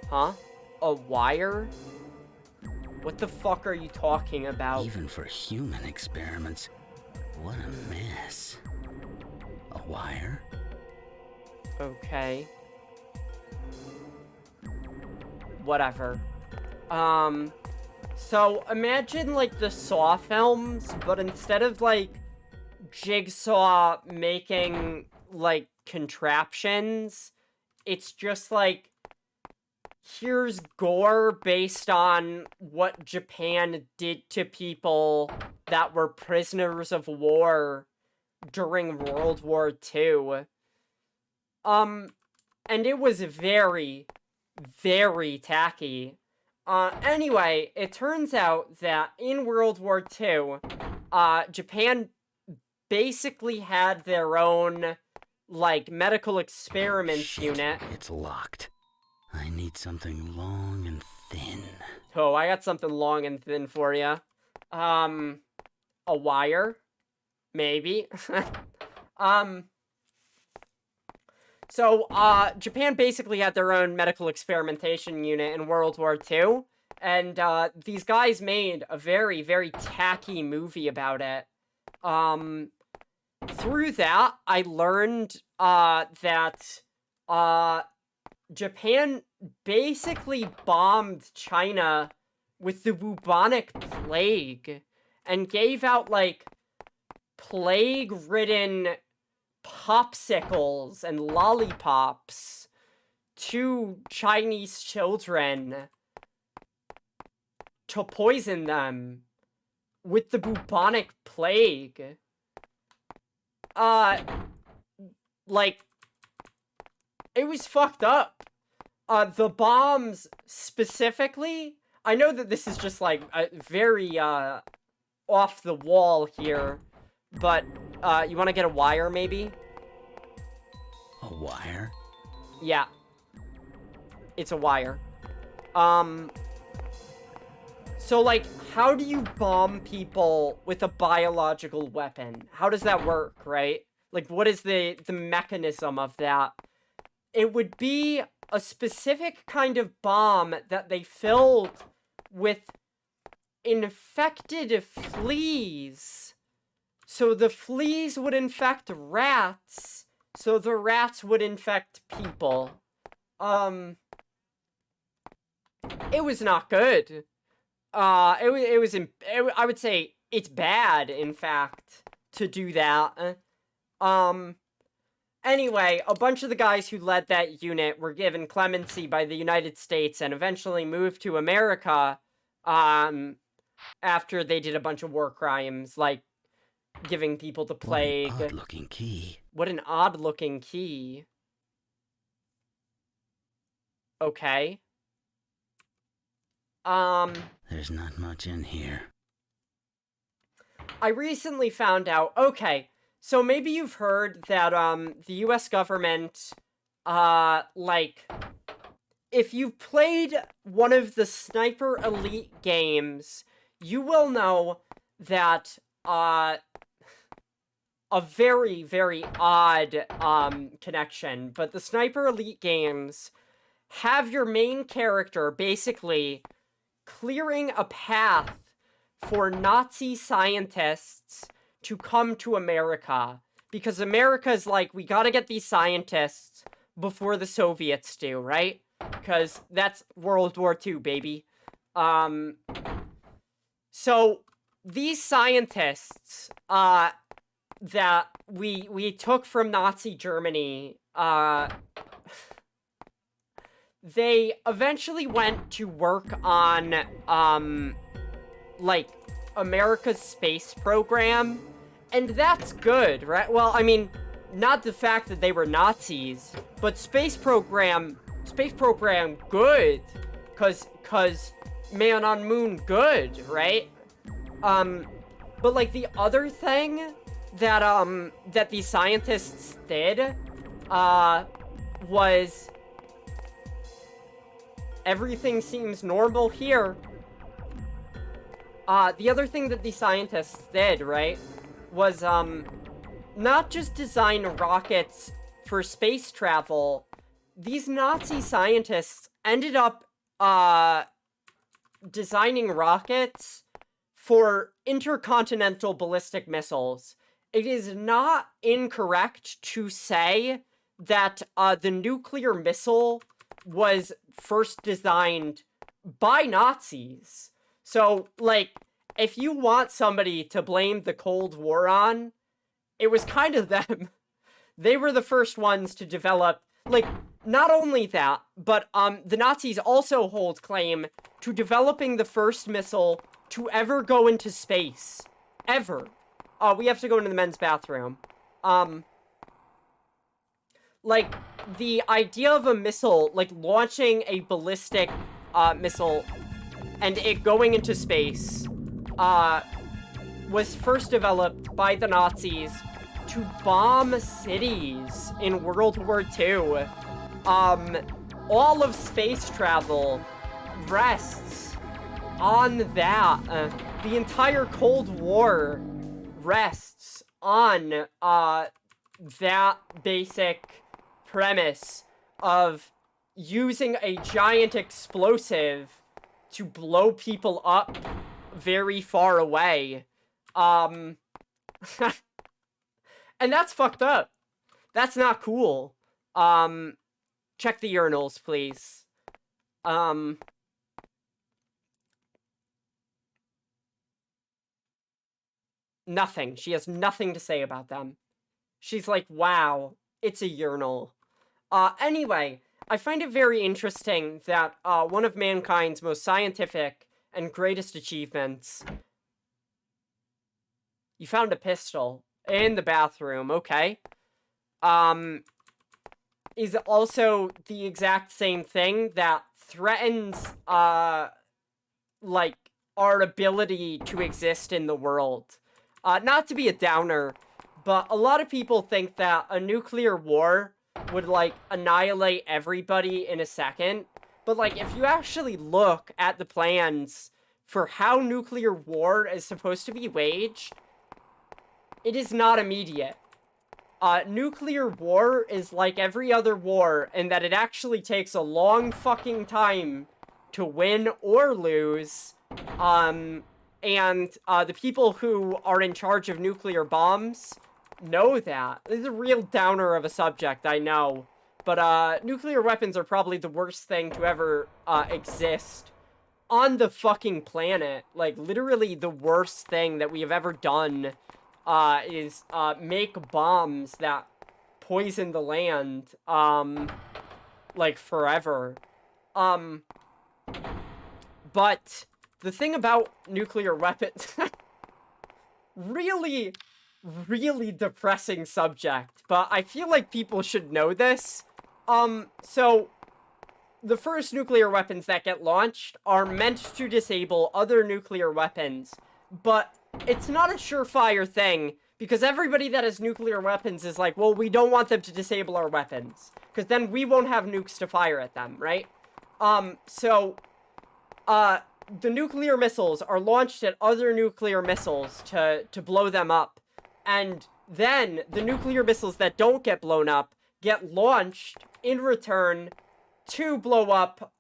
Huh? A wire? What the fuck are you talking about?
Even for human experiments, what a mess. A wire?
Okay. Whatever. So imagine, like, the Saw films, but instead of, like, Jigsaw making, like, contraptions, it's just, like, here's gore based on what Japan did to people that were prisoners of war during World War II. And it was very, very tacky. Anyway, it turns out that in World War II, Japan basically had their own, like, medical experiments
Shit,
unit.
It's locked. I need something long and thin.
Oh, I got something long and thin for you. A wire? Maybe. So, Japan basically had their own medical experimentation unit in World War II, and, these guys made a very, very tacky movie about it. Through that, I learned, that, Japan basically bombed China with the bubonic plague, and gave out, like, plague-ridden popsicles and lollipops to Chinese children to poison them with the bubonic plague. Like, it was fucked up. The bombs specifically, I know that this is just, like, very, off the wall here, but, you wanna get a wire, maybe?
A wire?
Yeah. It's a wire. So, like, how do you bomb people with a biological weapon? How does that work, right? Like, what is the mechanism of that? It would be a specific kind of bomb that they filled with infected fleas. So the fleas would infect rats, so the rats would infect people. It was not good. I would say it's bad, in fact, to do that. Anyway, a bunch of the guys who led that unit were given clemency by the United States and eventually moved to America, after they did a bunch of war crimes, like giving people the plague.
What an odd-looking key.
What an odd-looking key. Okay.
There's not much in here.
I recently found out, okay, so maybe you've heard that, the US government, like, if you've played one of the Sniper Elite games, you will know that, a very, very odd, connection, but the Sniper Elite games have your main character basically clearing a path for Nazi scientists to come to America. Because America's like, we gotta get these scientists before the Soviets do, right? Because that's World War II, baby. So, these scientists, that we took from Nazi Germany, they eventually went to work on, like, America's space program, and that's good, right? Well, I mean, not the fact that they were Nazis, but space program good, cause man on moon good, right? But like the other thing that these scientists did, was everything seems normal here. The other thing that the scientists did, right, was, not just design rockets for space travel. These Nazi scientists ended up, designing rockets for intercontinental ballistic missiles. It is not incorrect to say that, the nuclear missile was first designed by Nazis. So, like, if you want somebody to blame the Cold War on, it was kind of them. They were the first ones to develop, like, not only that, but, the Nazis also hold claim to developing the first missile to ever go into space. Ever. We have to go into the men's bathroom. Like, the idea of a missile, like, launching a ballistic, missile and it going into space, was first developed by the Nazis to bomb cities in World War II. All of space travel rests on that. The entire Cold War rests on, that basic premise of using a giant explosive to blow people up very far away. And that's fucked up. That's not cool. Check the urinals, please. Nothing. She has nothing to say about them. She's like, wow, it's a urinal. Anyway, I find it very interesting that, one of mankind's most scientific and greatest achievements... You found a pistol in the bathroom, okay. Is also the exact same thing that threatens, like, our ability to exist in the world. Not to be a downer, but a lot of people think that a nuclear war would, like, annihilate everybody in a second. But, like, if you actually look at the plans for how nuclear war is supposed to be waged, it is not immediate. Nuclear war is like every other war in that it actually takes a long fucking time to win or lose. And the people who are in charge of nuclear bombs know that. This is a real downer of a subject, I know. But, nuclear weapons are probably the worst thing to ever, exist on the fucking planet. Like, literally the worst thing that we have ever done, is, make bombs that poison the land, like, forever. But the thing about nuclear weapons... really, really depressing subject, but I feel like people should know this. So, the first nuclear weapons that get launched are meant to disable other nuclear weapons, but it's not a surefire thing, because everybody that has nuclear weapons is like, well, we don't want them to disable our weapons, because then we won't have nukes to fire at them, right? The nuclear missiles are launched at other nuclear missiles to blow them up, and then the nuclear missiles that don't get blown up get launched in return to blow up,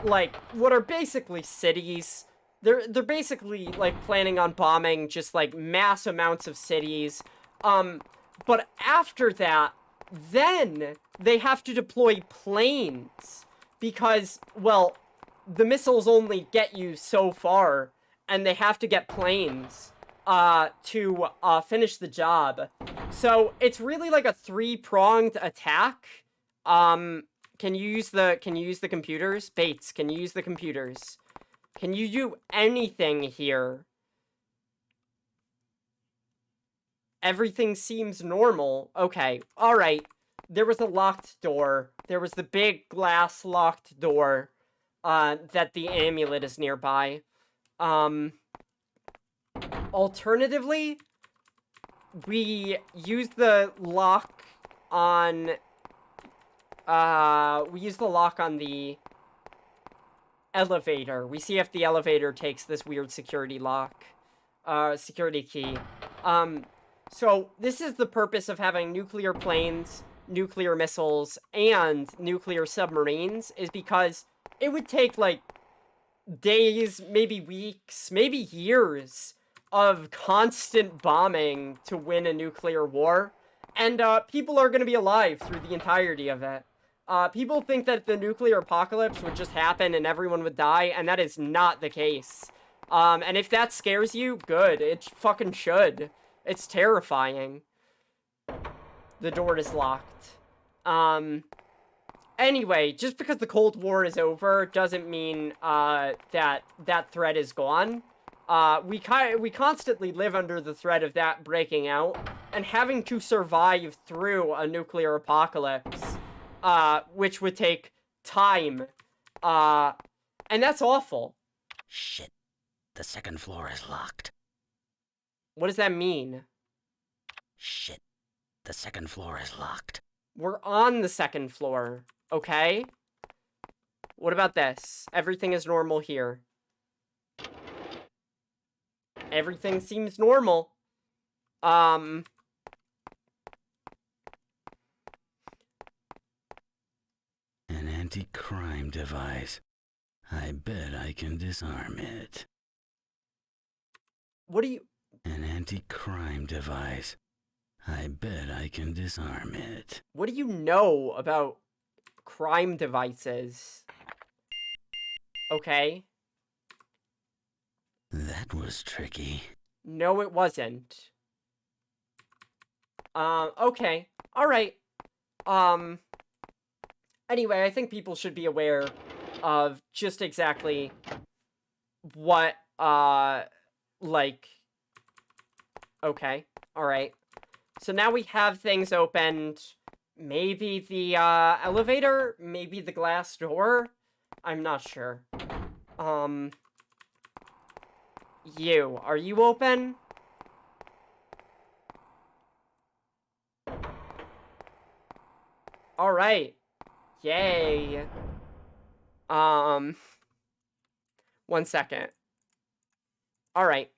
like, what are basically cities. They're basically, like, planning on bombing just, like, mass amounts of cities. But after that, then they have to deploy planes. Because, well, the missiles only get you so far, and they have to get planes. to finish the job. So it's really like a three-pronged attack. Can you use the computers? Bates, can you use the computers? Can you do anything here? Everything seems normal. Okay, alright. There was a locked door. There was the big glass locked door, that the amulet is nearby. Alternatively, we use the lock on, the elevator. We see if the elevator takes this weird security key. So this is the purpose of having nuclear planes, nuclear missiles, and nuclear submarines, is because it would take, like, days, maybe weeks, maybe years of constant bombing to win a nuclear war. And, people are gonna be alive through the entirety of it. People think that the nuclear apocalypse would just happen and everyone would die, and that is not the case. And if that scares you, good. It fucking should. It's terrifying. The door is locked. Anyway, just because the Cold War is over doesn't mean, that threat is gone. We constantly live under the threat of that breaking out, and having to survive through a nuclear apocalypse, which would take time, and that's awful.
Shit. The second floor is locked.
What does that mean?
Shit. The second floor is locked.
We're on the second floor, okay? What about this? Everything is normal here. Everything seems normal.
An anti-crime device. I bet I can disarm it.
What do you...
An anti-crime device. I bet I can disarm it.
What do you know about crime devices? Okay.
That was tricky.
No, it wasn't. Okay. Alright. Anyway, I think people should be aware of just exactly what, like... Okay. Alright. So now we have things opened. Maybe the, elevator? Maybe the glass door? I'm not sure. You. Are you open? Alright. Yay. 1 second. Alright.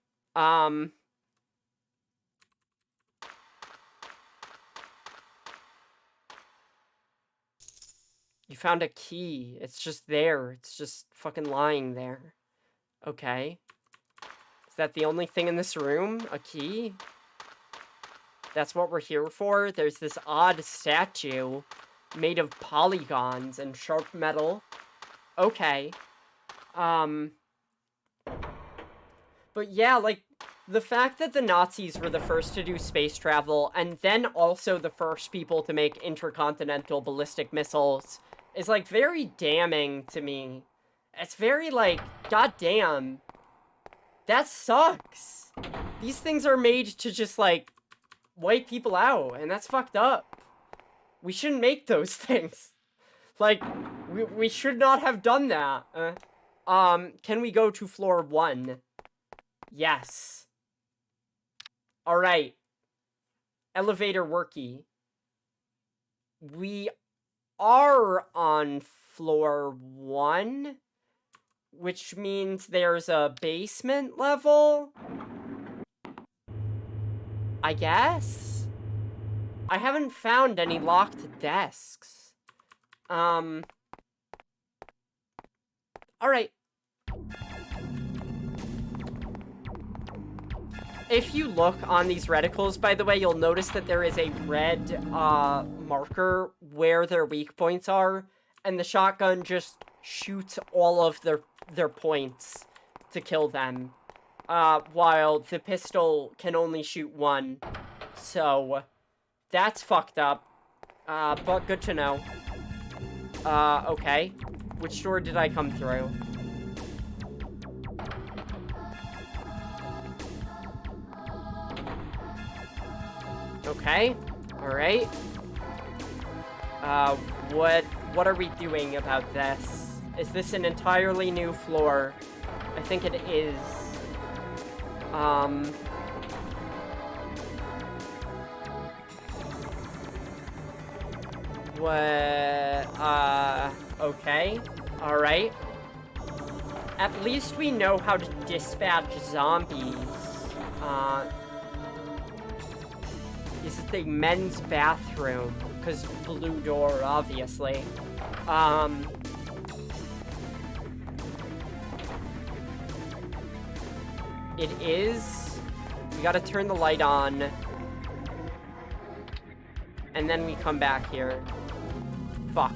You found a key. It's just there. It's just fucking lying there. Okay. Is that the only thing in this room? A key? That's what we're here for? There's this odd statue made of polygons and sharp metal. Okay. But yeah, like, the fact that the Nazis were the first to do space travel, and then also the first people to make intercontinental ballistic missiles, is, like, very damning to me. It's very, like, goddamn. That sucks. These things are made to just, like, wipe people out, and that's fucked up. We shouldn't make those things. Like, we should not have done that. Can we go to floor 1? Yes. Alright. Elevator worky. We are on floor 1, which means there's a basement level, I guess? I haven't found any locked desks. Alright. If you look on these reticles, by the way, you'll notice that there is a red, marker where their weak points are, and the shotgun just shoots all of their points to kill them. while the pistol can only shoot one. So, that's fucked up. But good to know. Okay. Which door did I come through? Okay. Alright. What are we doing about this? Is this an entirely new floor? I think it is. Okay. Alright. At least we know how to dispatch zombies. This is the men's bathroom. Because blue door, obviously. It is. We gotta turn the light on. And then we come back here. Fuck.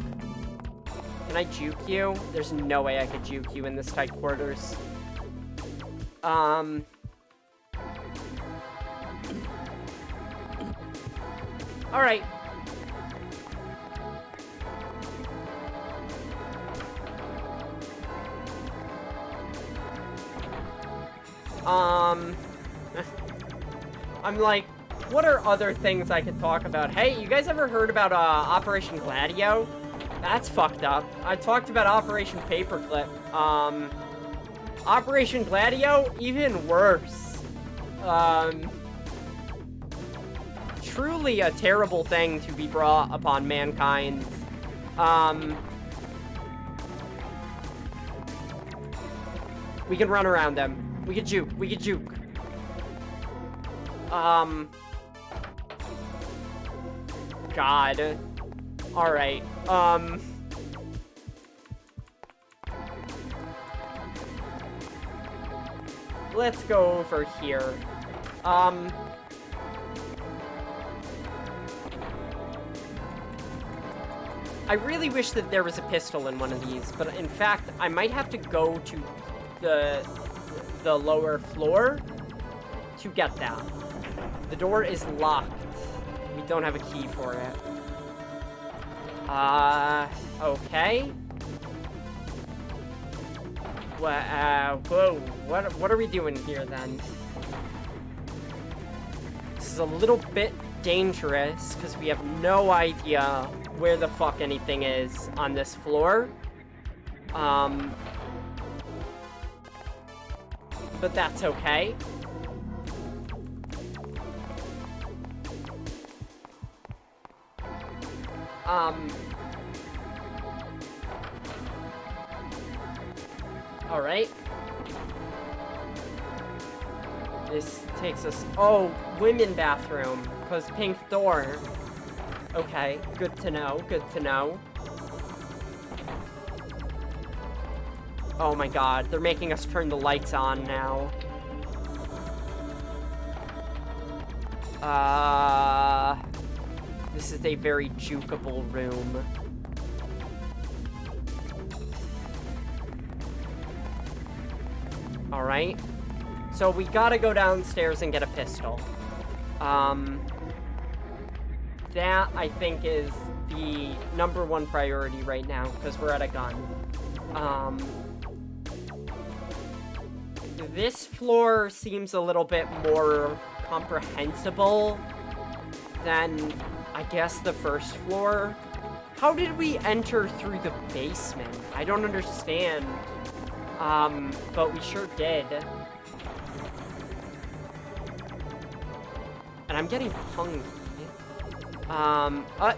Can I juke you? There's no way I could juke you in this tight quarters. Alright. I'm like, what are other things I could talk about? Hey, you guys ever heard about, Operation Gladio? That's fucked up. I talked about Operation Paperclip. Operation Gladio? Even worse. Truly a terrible thing to be brought upon mankind. We can run around them. We can juke. We can juke. God. Alright. Let's go over here. I really wish that there was a pistol in one of these, but in fact, I might have to go to the lower floor to get that. The door is locked. We don't have a key for it. Okay. Whoa, what are we doing here, then? This is a little bit dangerous, because we have no idea where the fuck anything is on this floor. But that's okay. Alright. This takes us... Oh, women bathroom. Because pink door. Okay, good to know, good to know. Oh my god, they're making us turn the lights on now. This is a very jukeable room. Alright. So we gotta go downstairs and get a pistol. That, I think, is the #1 priority right now, because we're at a gun. This floor seems a little bit more comprehensible than, I guess, the first floor. How did we enter through the basement? I don't understand. But we sure did. And I'm getting hungry.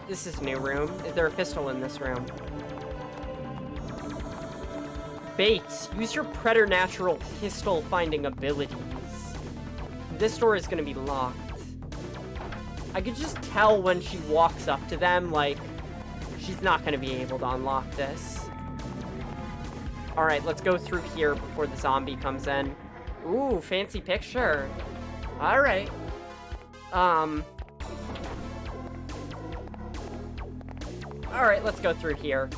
This is a new room. Is there a pistol in this room? Bates, use your preternatural pistol finding abilities. This door is gonna be locked. I could just tell when she walks up to them, like, she's not gonna be able to unlock this. Alright, let's go through here before the zombie comes in. Ooh, fancy picture. Alright. Alright, let's go through here.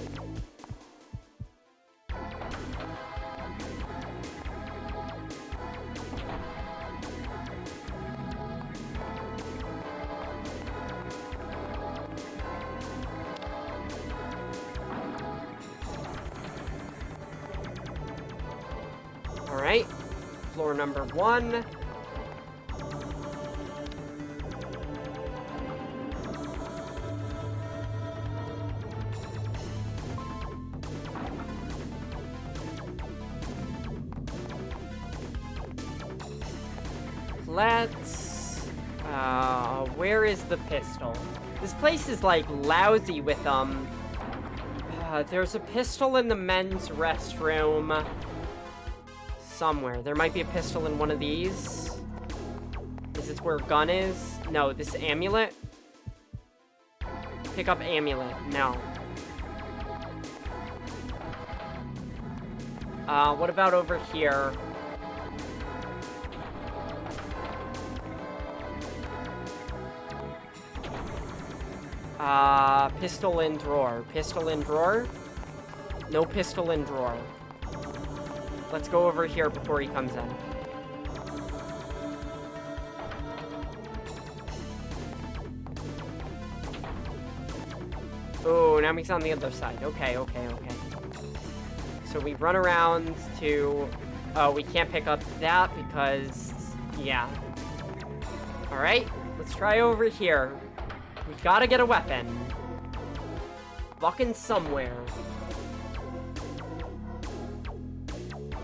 floor number 1. Let's... where is the pistol? This place is, like, lousy with, there's a pistol in the men's restroom. Somewhere. There might be a pistol in one of these. Is this where a gun is? No, this amulet? Pick up amulet. No. What about over here? Pistol in drawer. Pistol in drawer? No pistol in drawer. Let's go over here before he comes in. Oh, now he's on the other side. Okay. So we run around to... Oh, we can't pick up that because... Yeah. Alright, let's try over here. We gotta get a weapon. Fucking somewhere.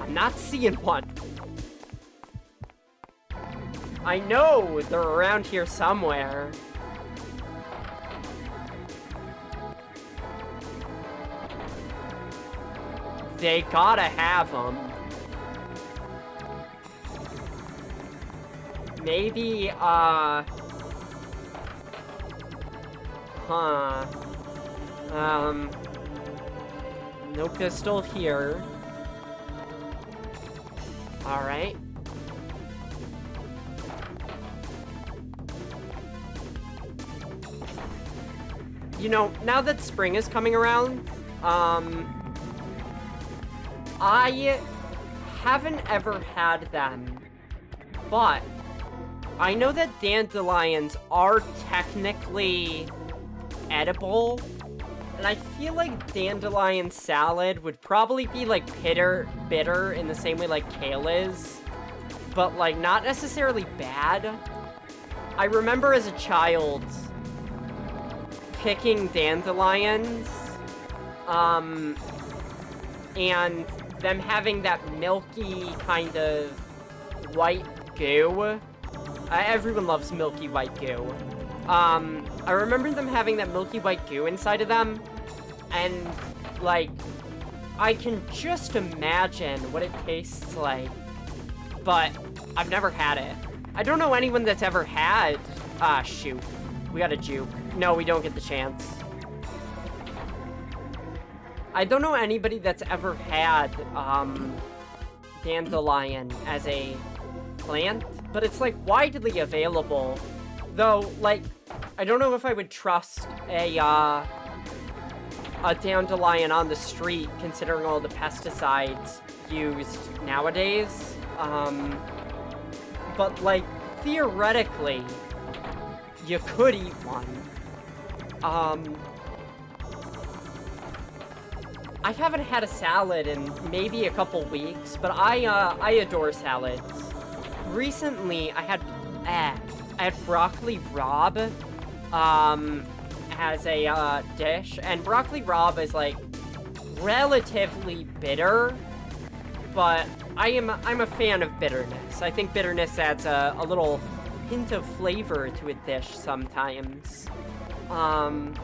I'm not seeing one. I know they're around here somewhere. They gotta have them. Maybe, no pistol here. Alright. You know, now that spring is coming around, I haven't ever had them, but I know that dandelions are technically edible, and I feel like dandelion salad would probably be, like, bitter in the same way like kale is, but, like, not necessarily bad. I remember as a child picking dandelions, and them having that milky kind of white goo. Everyone loves milky white goo. I remember them having that milky white goo inside of them, and, like, I can just imagine what it tastes like, but I've never had it. I don't know anyone that's ever had... Ah, shoot. We got a juke. No, we don't get the chance. I don't know anybody that's ever had, dandelion as a plant, but it's, like, widely available. Though, like, I don't know if I would trust a dandelion on the street, considering all the pesticides used nowadays. But, like, theoretically, you could eat one. I haven't had a salad in maybe a couple weeks, but I adore salads. Recently, I had broccoli rabe, as a, dish, and broccoli rabe is, like, relatively bitter, but I'm a fan of bitterness. I think bitterness adds a little hint of flavor to a dish sometimes. And,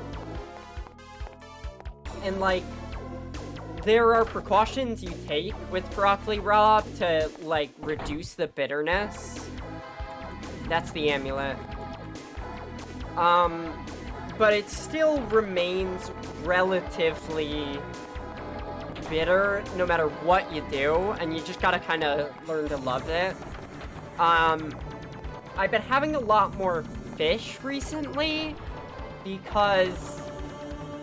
like, there are precautions you take with broccoli rabe to, like, reduce the bitterness. That's the amulet. But it still remains relatively bitter no matter what you do, and you just gotta kind of learn to love it. I've been having a lot more fish recently because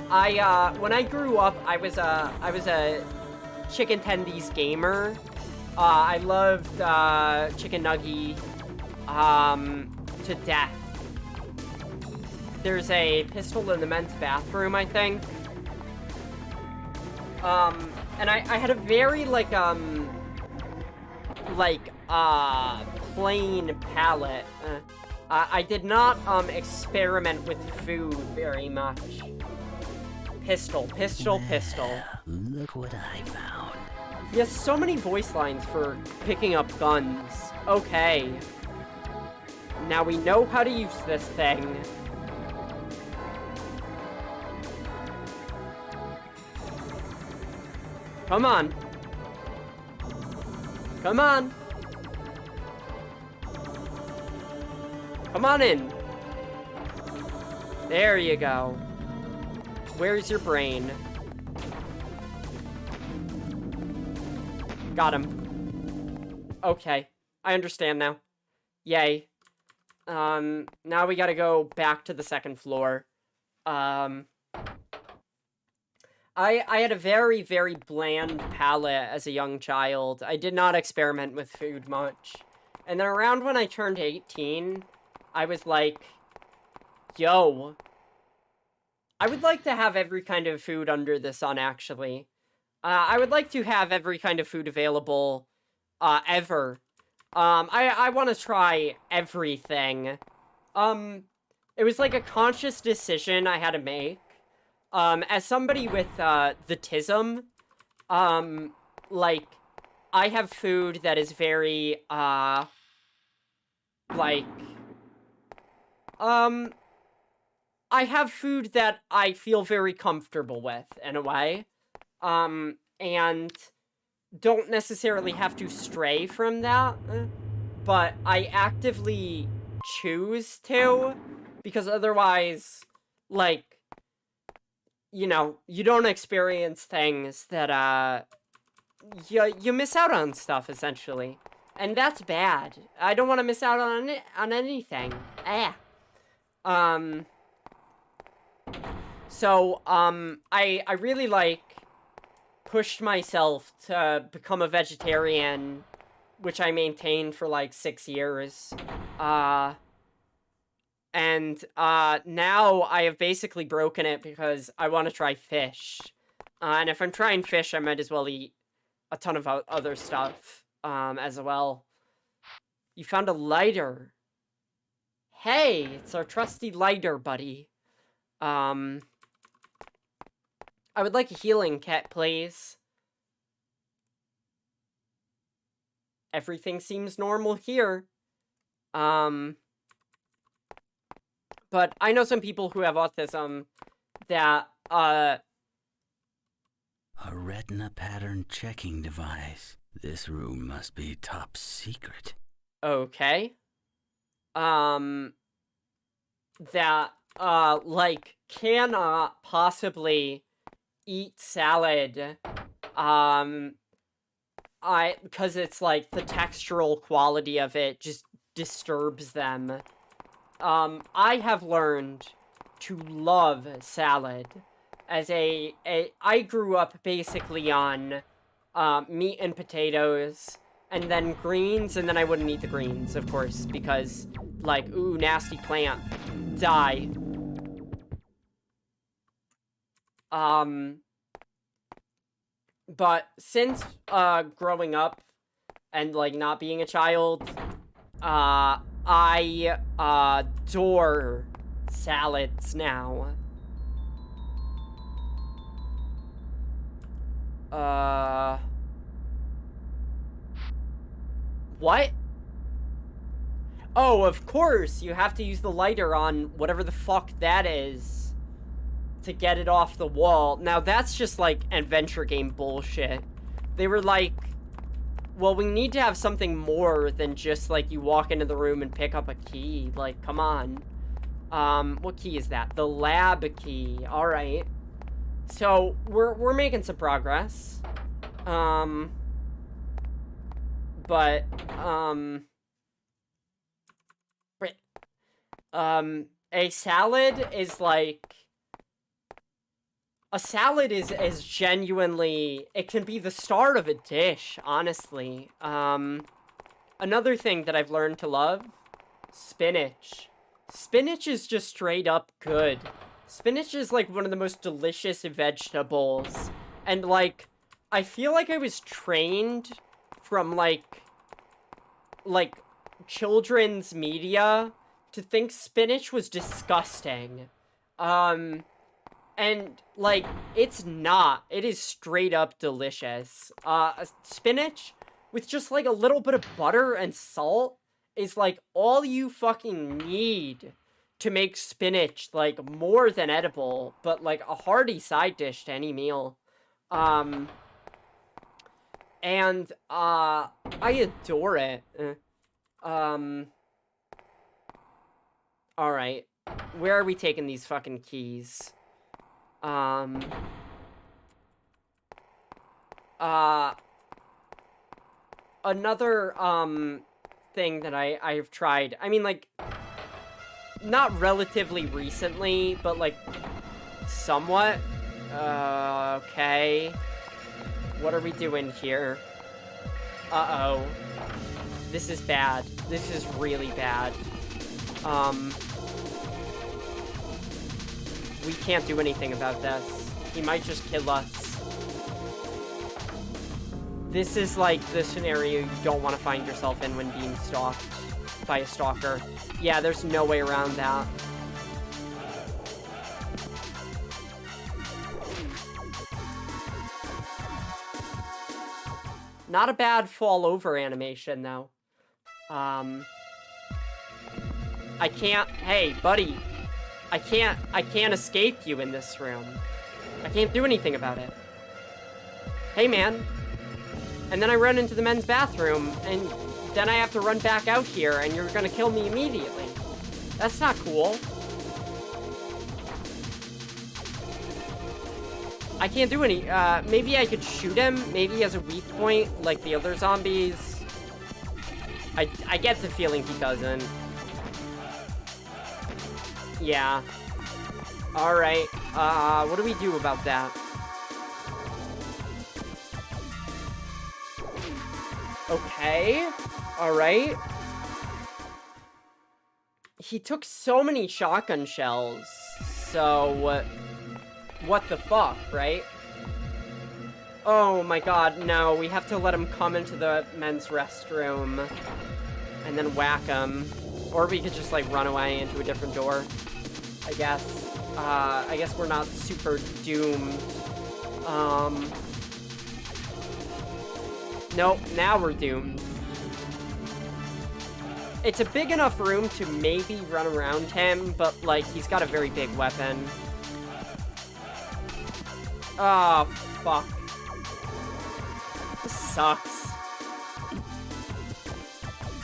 when I grew up, I was a chicken tendies gamer. I loved chicken nugget to death. There's a pistol in the men's bathroom, I think. And I had a very, like, plain palate. I did not, experiment with food very much. Pistol.
Look what I found.
He has so many voice lines for picking up guns. Okay. Now we know how to use this thing. Come on. Come on. Come on in. There you go. Where's your brain? Got him. Okay. I understand now. Yay. Now we gotta go back to the second floor. I had a very, very bland palate as a young child. I did not experiment with food much. And then around when I turned 18, I was like, yo, I would like to have every kind of food under the sun, actually. I would like to have every kind of food available, ever. I want to try everything. It was like a conscious decision I had to make. As somebody with, the tism, like, I have food that is very, like, I have food that I feel very comfortable with, in a way, and don't necessarily have to stray from that, but I actively choose to, because otherwise, like, you know, you don't experience things that, you miss out on stuff, essentially. And that's bad. I don't want to miss out on anything. So, I really, like, pushed myself to become a vegetarian, which I maintained for, like, 6 years. And now I have basically broken it because I want to try fish. And if I'm trying fish, I might as well eat a ton of other stuff, as well. You found a lighter. Hey, it's our trusty lighter, buddy. I would like a healing kit, please. Everything seems normal here. But I know some people who have autism that,
A retina pattern checking device. This room must be top secret.
okay. That, like, cannot possibly eat salad, because it's, like, the textural quality of it just disturbs them. I have learned to love salad as I grew up basically on, meat and potatoes, and then greens, and then I wouldn't eat the greens, of course, because, like, ooh, nasty plant, die. But since, growing up, and, like, not being a child, I adore salads now. What? Oh, of course, you have to use the lighter on whatever the fuck that is to get it off the wall. Now, that's just, like, adventure game bullshit. They were like, well, we need to have something more than just, like, you walk into the room and pick up a key. Like, come on. What key is that? The lab key. Alright. So, we're making some progress. But, a salad is, like... A salad is genuinely... It can be the start of a dish, honestly. Another thing that I've learned to love... Spinach. Spinach is just straight up good. Spinach is, like, one of the most delicious vegetables. And, like, I feel like I was trained from, like... like, children's media to think spinach was disgusting. And, like, it's not. It is straight up delicious. Spinach with just, like, a little bit of butter and salt is, like, all you fucking need to make spinach, like, more than edible, but, like, a hearty side dish to any meal. And, I adore it. Alright. Where are we taking these fucking keys? Another, thing that I've tried. I mean, like, not relatively recently, but, like, somewhat. Okay. What are we doing here? Uh-oh. This is bad. This is really bad. We can't do anything about this. He might just kill us. This is like the scenario you don't want to find yourself in when being stalked by a stalker. Yeah, there's no way around that. Not a bad fall over animation, though. I can't... Hey, buddy. I can't escape you in this room. I can't do anything about it. Hey, man. And then I run into the men's bathroom, and then I have to run back out here, and you're gonna kill me immediately. That's not cool. I can't do any, maybe I could shoot him. Maybe he has a weak point, like the other zombies. I get the feeling he doesn't. Yeah. Alright, what do we do about that? Okay. Alright. He took so many shotgun shells, so... what the fuck, right? Oh my god, no. We have to let him come into the men's restroom and then whack him. Or we could just, like, run away into a different door, I guess. I guess we're not super doomed. Nope, now we're doomed. It's a big enough room to maybe run around him, but, like, he's got a very big weapon. Oh, fuck. This sucks.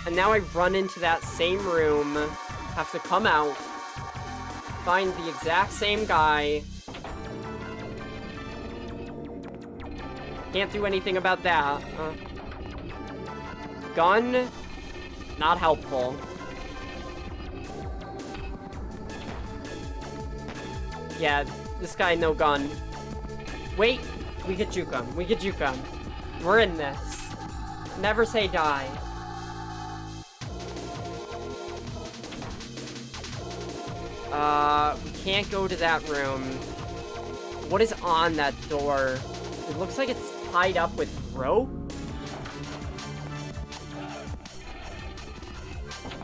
And now I run into that same room, have to come out, find the exact same guy. Can't do anything about that. Gun, not helpful. Yeah, this guy, no gun. Wait, we could juke him. We could juke him. We're in this. Never say die. We can't go to that room. What is on that door? It looks like it's tied up with rope.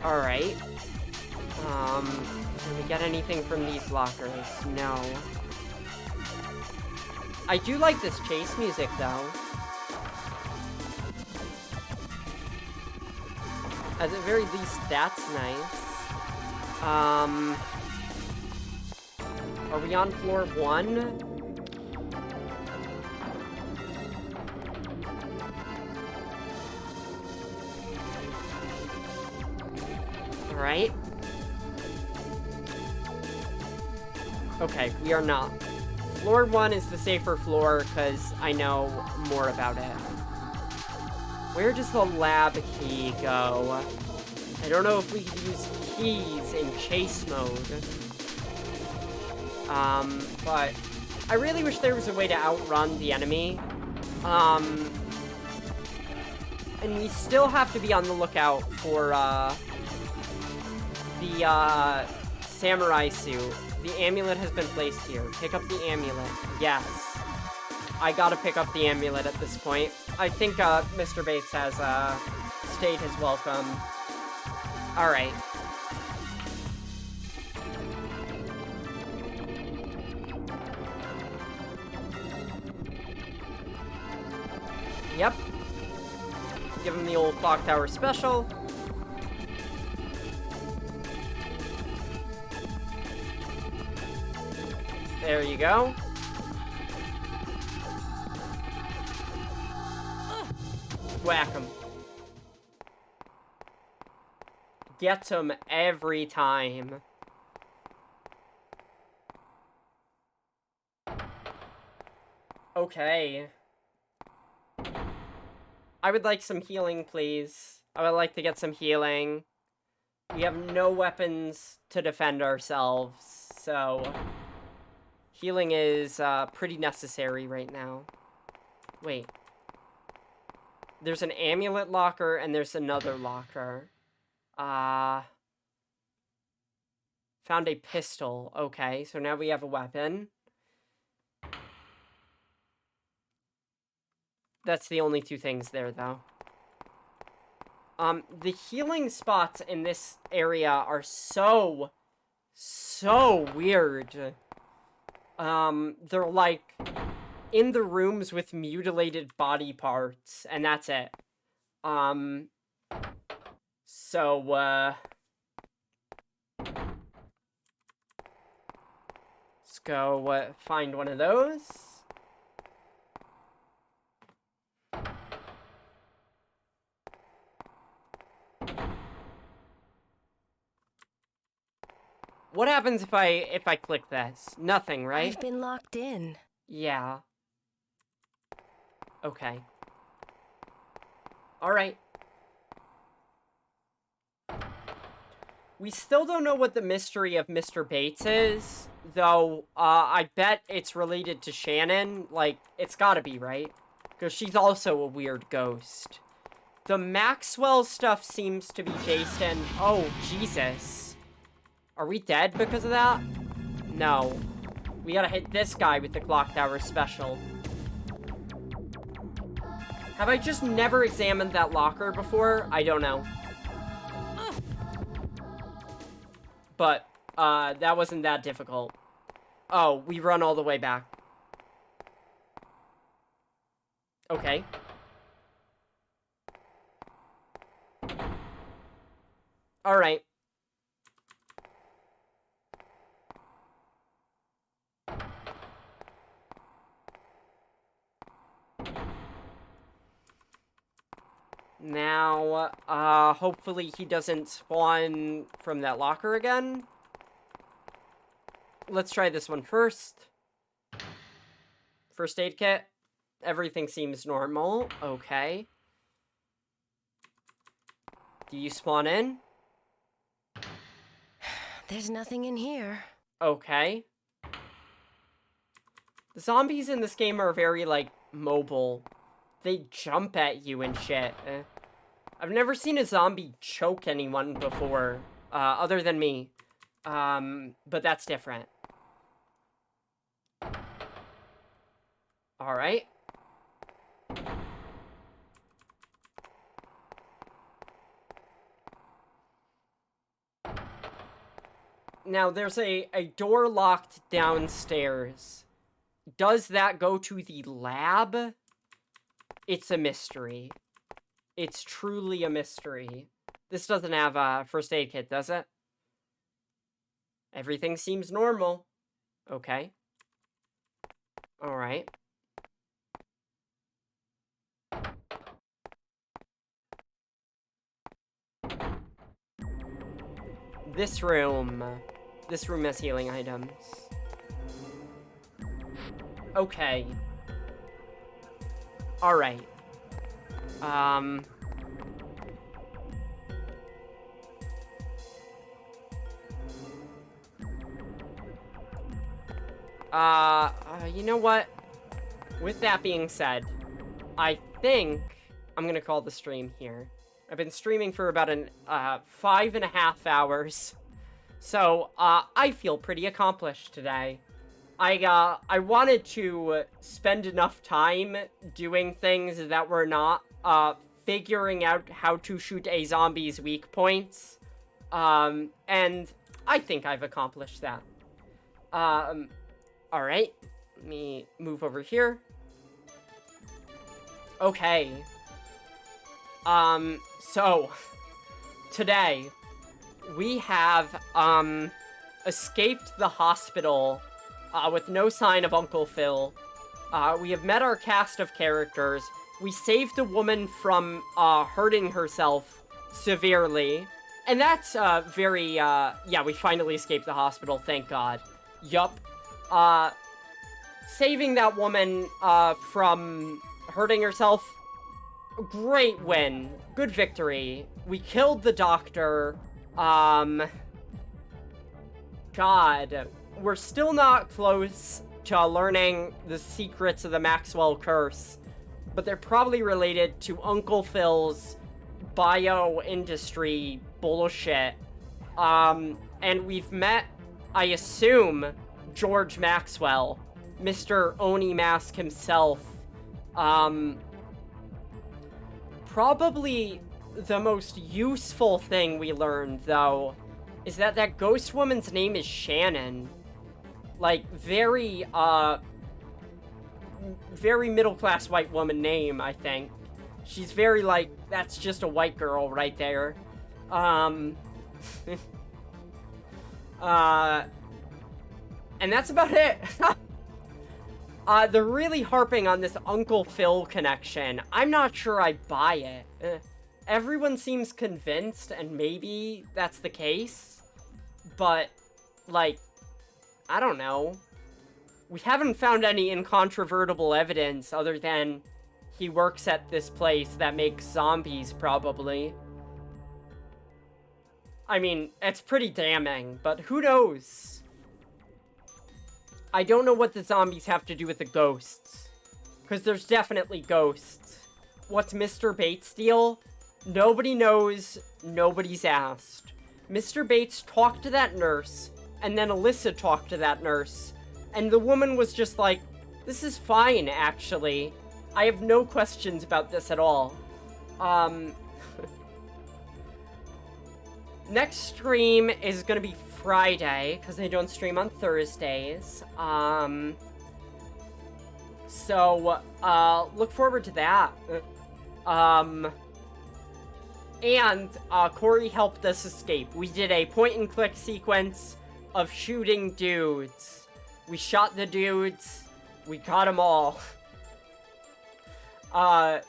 Alright. Can we get anything from these lockers? No. I do like this chase music, though. At the very least, that's nice. Are we on floor 1? Alright. Okay, we are not. Floor 1 is the safer floor, because I know more about it. Where does the lab key go? I don't know if we can use keys in chase mode. But I really wish there was a way to outrun the enemy. And we still have to be on the lookout for, the, samurai suit. The amulet has been placed here. Pick up the amulet. Yes. I gotta pick up the amulet at this point. I think, Mr. Bates has, first aid is welcome. Alright. Yep. Give him the old clock tower special. There you go. Whack him. Gets him every time. Okay. I would like some healing, please. I would like to get some healing. We have no weapons to defend ourselves, so... healing is, pretty necessary right now. Wait. There's an amulet locker, and there's another locker. Found a pistol. Okay, so now we have a weapon. That's the only two things there, though. The healing spots in this area are so weird. They're like in the rooms with mutilated body parts, and that's it. Let's go, find one of those. What happens if I click this? Nothing, right?
I've been locked in.
Yeah. Okay. Alright. We still don't know what the mystery of Mr. Bates is, though, I bet it's related to Shannon. Like, it's gotta be, right? Because she's also a weird ghost. The Maxwell stuff seems to be based in... Oh, Jesus. Are we dead because of that? No. We gotta hit this guy with the clock tower special. Have I just never examined that locker before? I don't know. But, that wasn't that difficult. Oh, we run all the way back. Okay. Alright. Now, hopefully he doesn't spawn from that locker again. Let's try this one first. First aid kit. Everything seems normal. Okay. Do you spawn in?
There's nothing in here.
Okay. The zombies in this game are very, like, mobile. They jump at you and shit. I've never seen a zombie choke anyone before, other than me. But that's different. Alright. Now, there's a door locked downstairs. Does that go to the lab? It's a mystery. It's truly a mystery. This doesn't have a first aid kit, does it? Everything seems normal. Okay. Alright. This room has healing items. Okay. Alright. You know what? With that being said, I think I'm gonna call the stream here. I've been streaming for about 5.5 hours. So, I feel pretty accomplished today. I wanted to spend enough time doing things that were not, figuring out how to shoot a zombie's weak points. And I think I've accomplished that. Alright. Let me move over here. Okay. So, today, we have, escaped the hospital, with no sign of Uncle Phil. We have met our cast of characters. We saved a woman from, hurting herself severely. And that's, yeah, we finally escaped the hospital, thank God. Yup. Saving that woman, from hurting herself, great win. Good victory. We killed the doctor. God. We're still not close to learning the secrets of the Maxwell curse, but they're probably related to Uncle Phil's bio-industry bullshit. And we've met, I assume, George Maxwell, Mr. Oni Mask himself. Probably the most useful thing we learned, though, is that ghost woman's name is Shannon. Like, very middle-class white woman name, I think. She's very, like, that's just a white girl right there. And that's about it. They're really harping on this Uncle Phil connection. I'm not sure I buy it. Everyone seems convinced, and maybe that's the case. But, like, I don't know. We haven't found any incontrovertible evidence other than he works at this place that makes zombies, probably. I mean, it's pretty damning, but who knows? I don't know what the zombies have to do with the ghosts. Because there's definitely ghosts. What's Mr. Bates' deal? Nobody knows, nobody's asked. Mr. Bates talked to that nurse, and then Alyssa talked to that nurse, and the woman was just like, this is fine, actually. I have no questions about this at all. Next stream is gonna be Friday, because I don't stream on Thursdays. So, look forward to that. And, Corey helped us escape. We did a point-and-click sequence of shooting dudes. We shot the dudes. We got them all.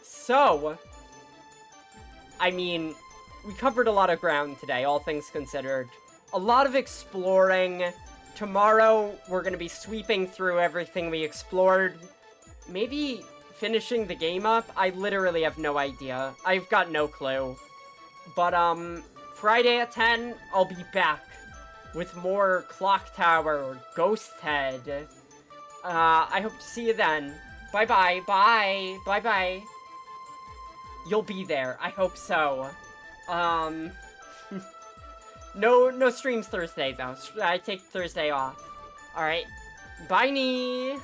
So, I mean, we covered a lot of ground today, all things considered. A lot of exploring. Tomorrow, we're gonna be sweeping through everything we explored. Maybe finishing the game up? I literally have no idea. I've got no clue. But, Friday at 10, I'll be back with more Clock Tower, Ghost Head. I hope to see you then. Bye-bye, bye, bye-bye. You'll be there, I hope so. No streams Thursday, though. I take Thursday off. Alright, bye-nie!